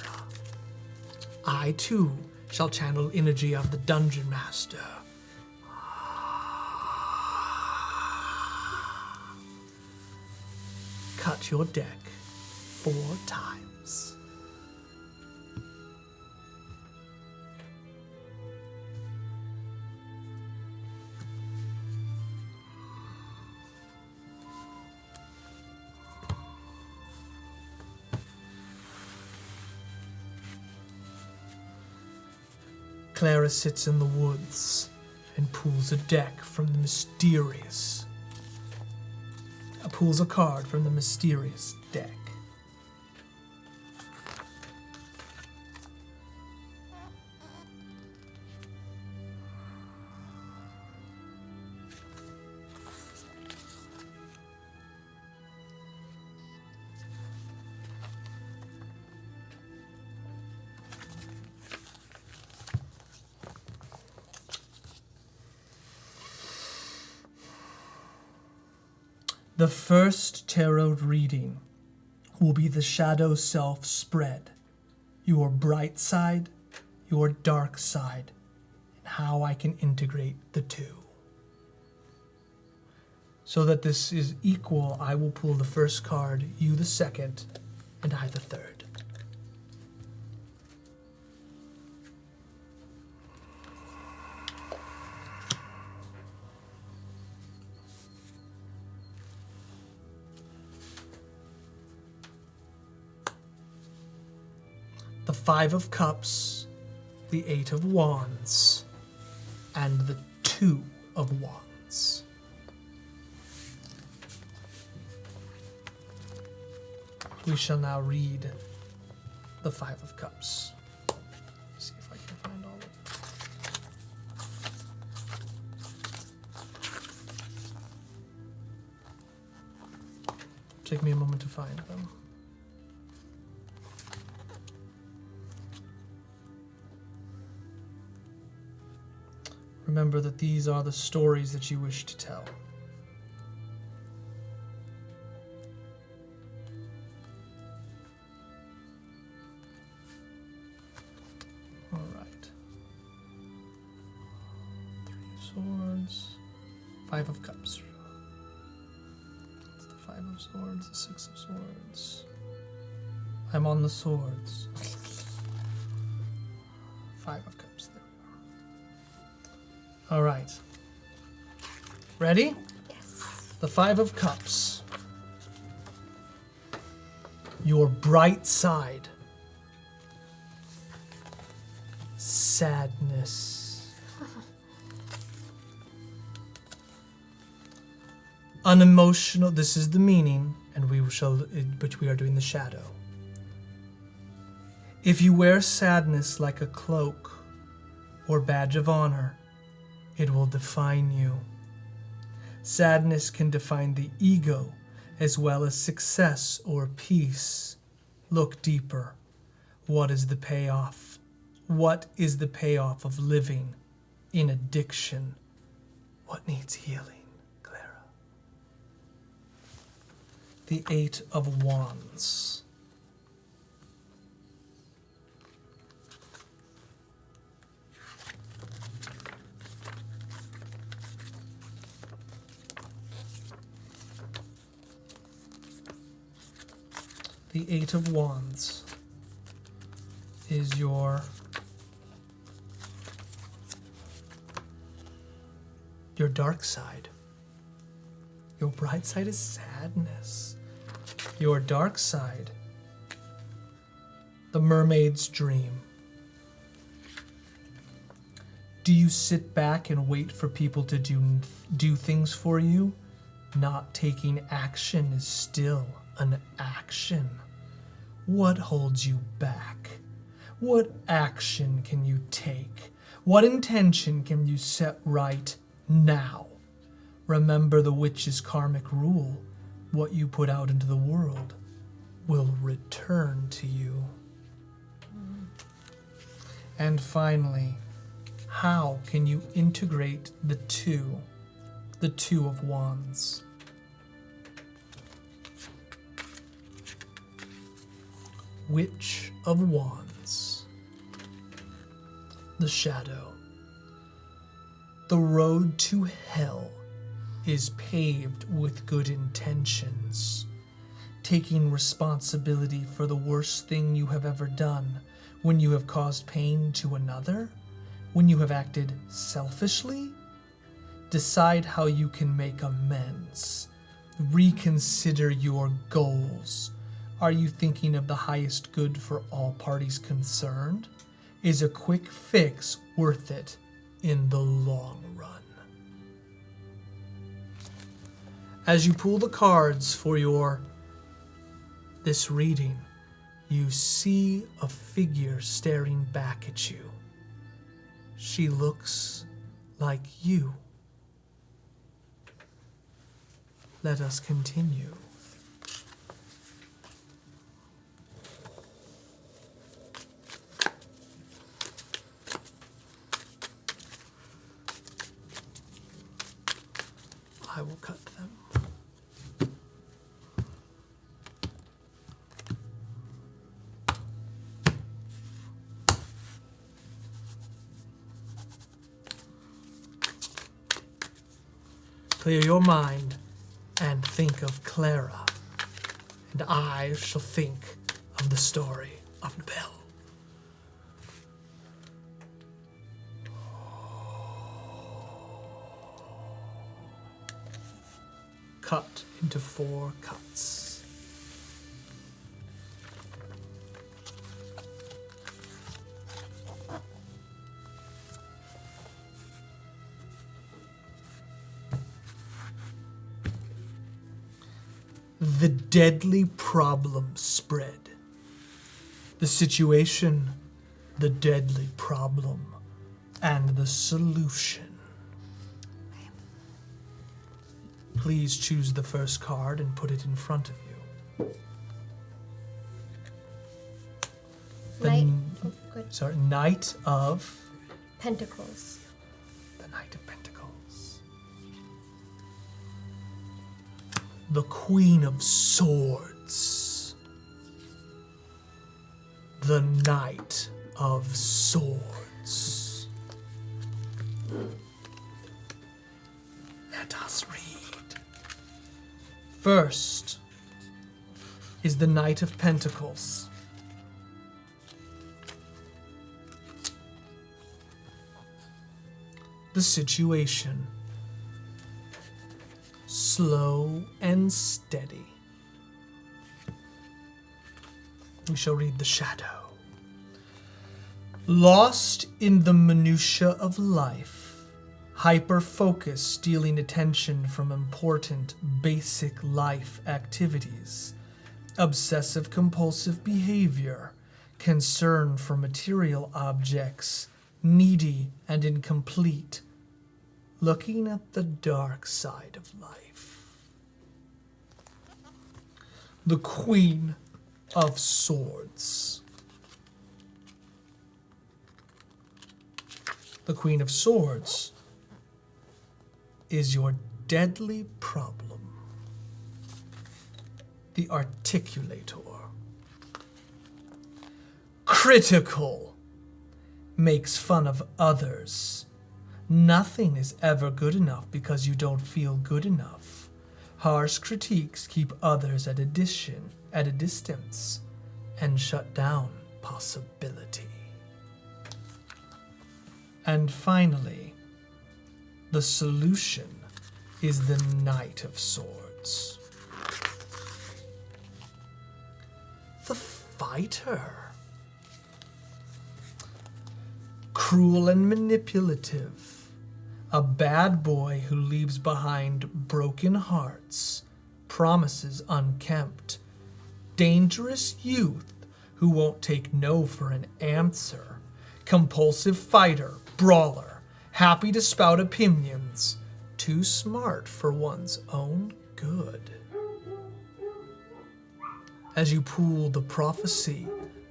I, too, shall channel energy of the Dungeon Master. Cut your deck 4 times. Clara sits in the woods and pulls a deck from the mysterious. Pulls a card from the mysterious deck. The first tarot reading will be the shadow self spread, your bright side, your dark side, and how I can integrate the 2. So that this is equal, I will pull the first card, you the second, and I the third. The 5 of Cups, the 8 of Wands, and the 2 of Wands. We shall now read the 5 of Cups. See if I can find all of them. Take me a moment to find them. Remember that these are the stories that you wish to tell. All right. 3 of Swords. 5 of Cups. It's the 5 of Swords, the 6 of Swords. I'm on the swords. 5 of Cups. There we are. All right. Ready? Yes. The 5 of Cups. Your bright side. Sadness. Unemotional. This is the meaning, and which we are doing the shadow. If you wear sadness like a cloak or badge of honor, it will define you. Sadness can define the ego as well as success or peace. Look deeper. What is the payoff? What is the payoff of living in addiction? What needs healing, Clara? The 8 of Wands. The 8 of Wands is your dark side. Your bright side is sadness. Your dark side, the mermaid's dream. Do you sit back and wait for people to do things for you? Not taking action is still an action. What holds you back? What action can you take? What intention can you set right now? Remember the witch's karmic rule. What you put out into the world will return to you. And finally, how can you integrate the two of Wands? Witch of Wands. The shadow. The road to hell is paved with good intentions. Taking responsibility for the worst thing you have ever done, when you have caused pain to another, when you have acted selfishly. Decide how you can make amends. Reconsider your goals. Are you thinking of the highest good for all parties concerned? Is a quick fix worth it in the long run? As you pull the cards for this reading, you see a figure staring back at you. She looks like you. Let us continue. I will cut them. Clear your mind and think of Clara, and I shall think of the story of Nabel. Cut into 4 cuts. The deadly problem spread. The situation, the deadly problem, and the solution. Please choose the first card and put it in front of you. Knight of Pentacles. The Knight of Pentacles. The Queen of Swords. The Knight of Swords. Let us read. First is the Knight of Pentacles. The situation. Slow and steady. We shall read the shadow. Lost in the minutiae of life, hyper-focus stealing attention from important basic life activities, obsessive-compulsive behavior, concern for material objects, needy and incomplete, looking at the dark side of life. The Queen of Swords. The Queen of Swords is your deadly problem. The Articulator. Critical. Makes fun of others. Nothing is ever good enough because you don't feel good enough. Harsh critiques keep others at a distance and shut down possibility. And finally, the solution is the Knight of Swords. The Fighter. Cruel and manipulative. A bad boy who leaves behind broken hearts, promises unkempt. Dangerous youth who won't take no for an answer. Compulsive fighter, brawler, happy to spout opinions, too smart for one's own good. As you pool the prophecy,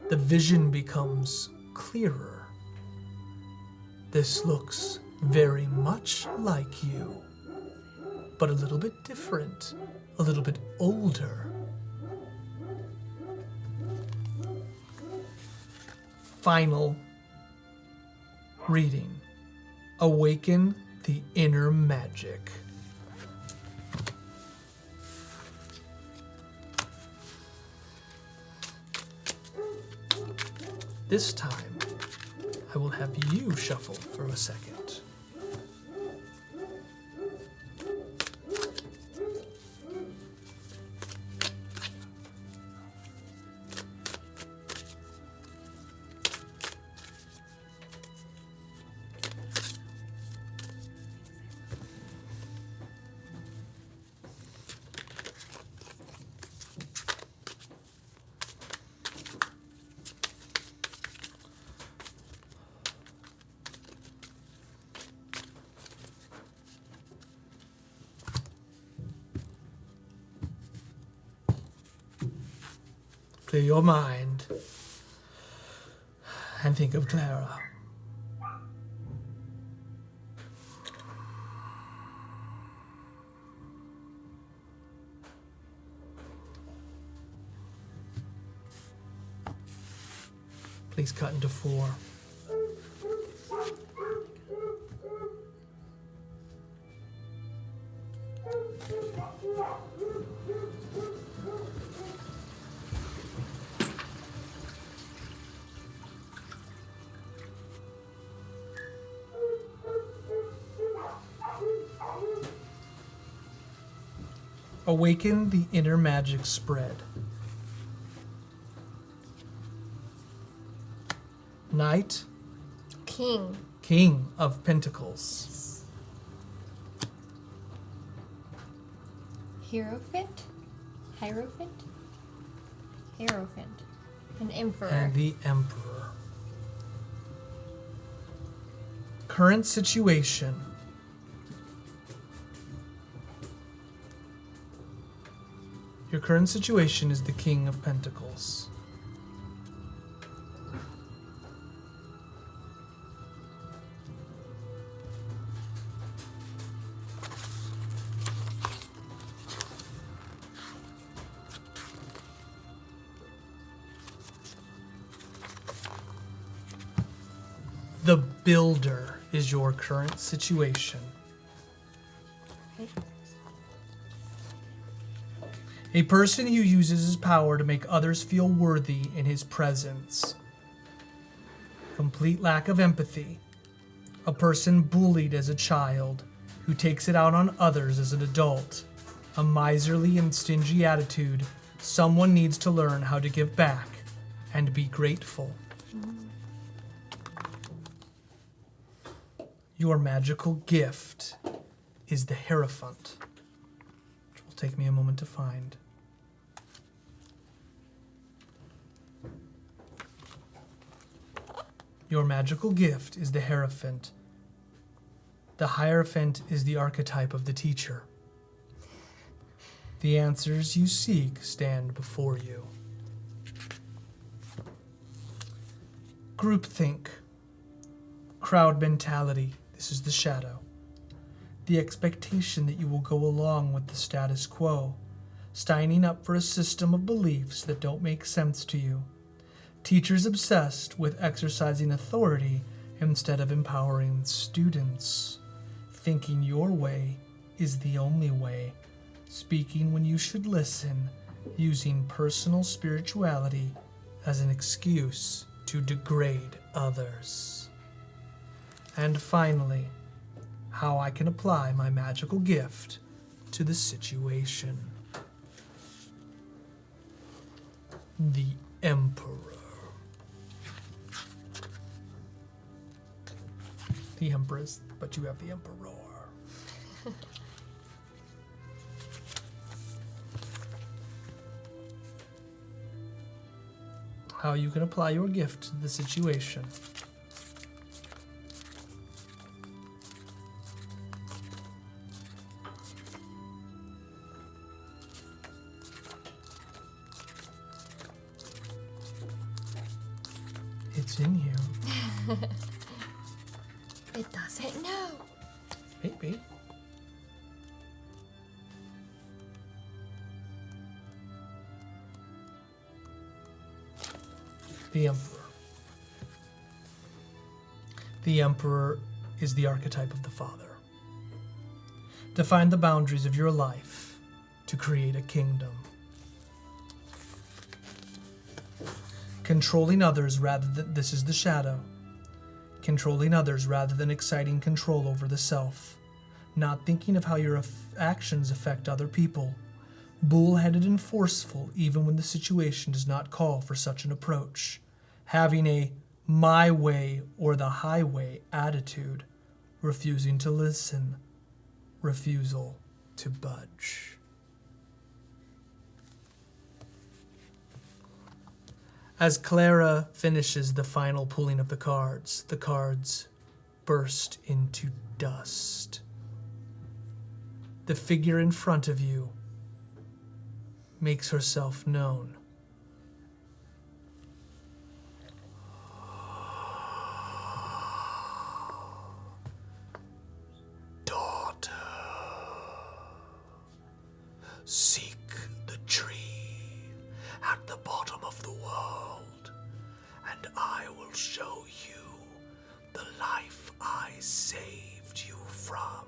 the vision becomes clearer. This looks very much like you, but a little bit different, a little bit older. Final reading. Awaken the inner magic. This time, I will have you shuffle for a second. Clear your mind and think of Clara. Please cut into 4. Awaken the inner magic spread. Knight. King. King of Pentacles. Hierophant? Hierophant? Hierophant. An emperor. And the Emperor. Current situation. Your current situation is the King of Pentacles. The Builder is your current situation. Okay. A person who uses his power to make others feel worthy in his presence. Complete lack of empathy. A person bullied as a child who takes it out on others as an adult. A miserly and stingy attitude. Someone needs to learn how to give back and be grateful. Your magical gift is the Hierophant, which will take me a moment to find. Your magical gift is the Hierophant. The Hierophant is the archetype of the teacher. The answers you seek stand before you. Groupthink. Crowd mentality. This is the shadow. The expectation that you will go along with the status quo, signing up for a system of beliefs that don't make sense to you. Teachers obsessed with exercising authority instead of empowering students. Thinking your way is the only way. Speaking when you should listen. Using personal spirituality as an excuse to degrade others. And finally, how I can apply my magical gift to the situation. The Emperor. The Empress, but you have the Emperor. How you can apply your gift to the situation. It's in here. It doesn't know. Maybe. The Emperor. The Emperor is the archetype of the father. Define the boundaries of your life to create a kingdom. Controlling others rather than, this is the shadow. Controlling others rather than exciting control over the self. Not thinking of how your actions affect other people. Bull-headed and forceful even when the situation does not call for such an approach. Having a my way or the highway attitude. Refusing to listen. Refusal to budge. As Clara finishes the final pulling of the cards burst into dust. The figure in front of you makes herself known. Daughter, seek the tree at the bottom of the world, and I will show you the life I saved you from.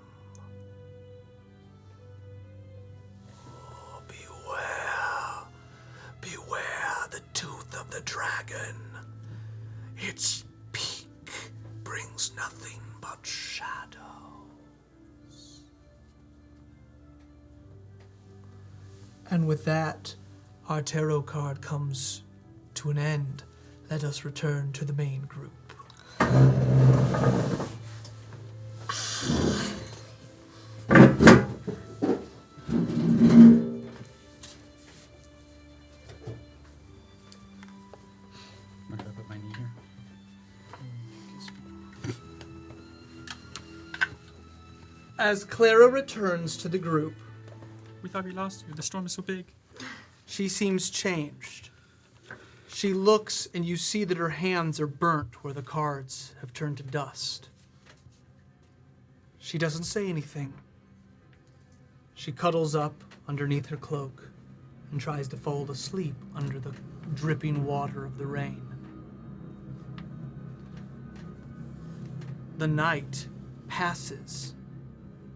Oh, beware the tooth of the dragon. Its peak brings nothing but shadows. And with that, our tarot card comes to an end. Let us return to the main group. Where did I put my knee here? As Clara returns to the group, We thought we lost you. The storm is so big. She seems changed. She looks, and you see that her hands are burnt where the cards have turned to dust. She doesn't say anything. She cuddles up underneath her cloak and tries to fall asleep under the dripping water of the rain. The night passes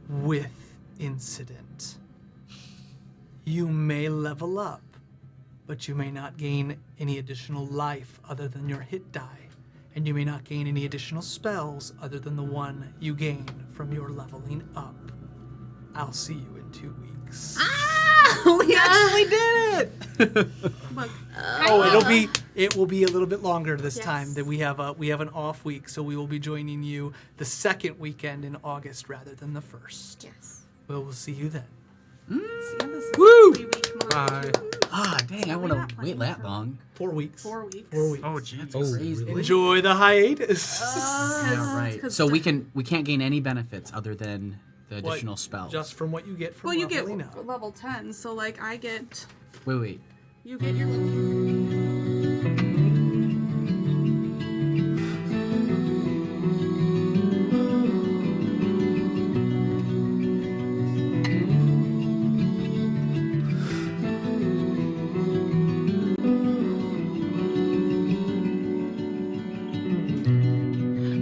with incident. you may level up, but you may not gain any additional life other than your hit die. And you may not gain any additional spells other than the one you gain from your leveling up. I'll see you in 2 weeks. We actually did it! Look, It will be a little bit longer this time. Yes. That we have an off week, so we will be joining you the second weekend in August rather than the first. Yes. We'll see you then. see, this is Woo! 3-week mode. Bye. Ah, dang, I We're want not to playing wait that for- long. 4 weeks. 4 weeks. 4 weeks. Oh, jeez. Crazy. Enjoy the hiatus. Yeah, right. 'cause So we can't gain any benefits other than the What? additional spells. Just from what you get from Well, you get leveling up. level 10, so like I get, Wait. you get your.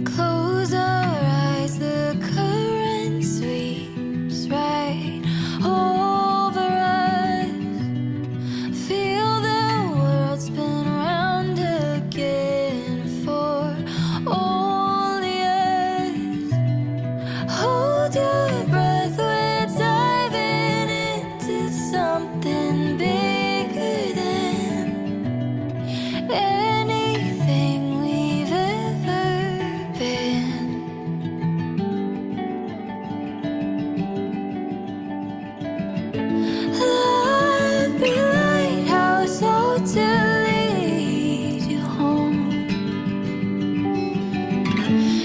Close our eyes, the current sweeps right over us. Feel the world spin around again for only us. Hold your breath, we're diving into something bigger than anything we've ever been. Love be lighthouse, so to lead you home.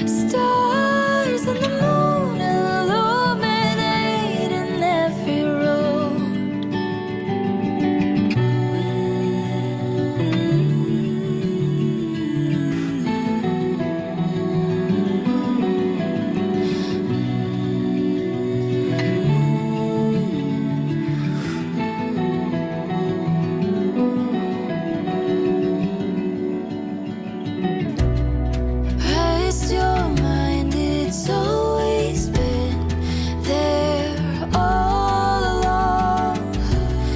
Stars and the moon illuminating every road. Rest your mind, it's always been there all along.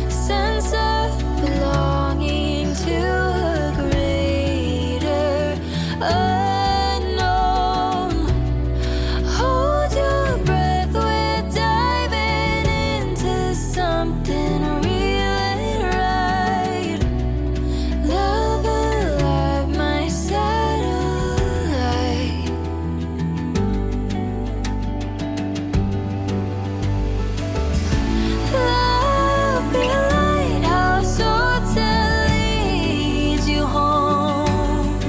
Sense of belonging to a greater unknown. Hold your breath, we're diving into something real and right. Love alive, my satellite. Love be a lighthouse, so to lead you home.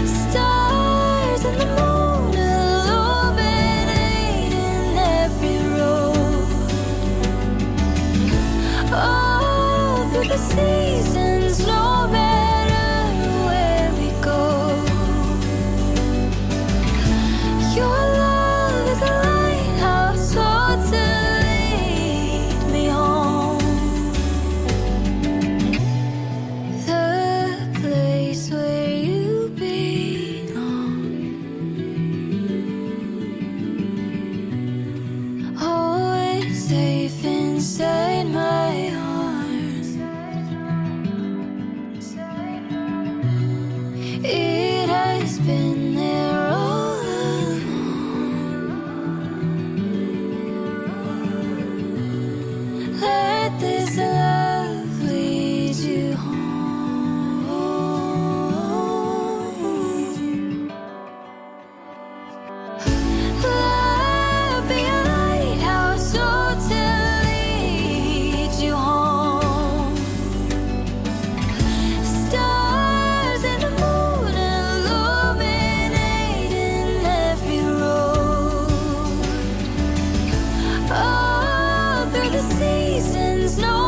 Stars and the moon illuminating every road. All through the seasons, no matter where we go. Your love is a lighthouse, so to lead me home. The place where you belong. Always safe inside my arms. It has been there all along. Let this love lead you home. Love be a lighthouse, so to lead you home. Stars and the moon illuminating every road. All through the seasons, no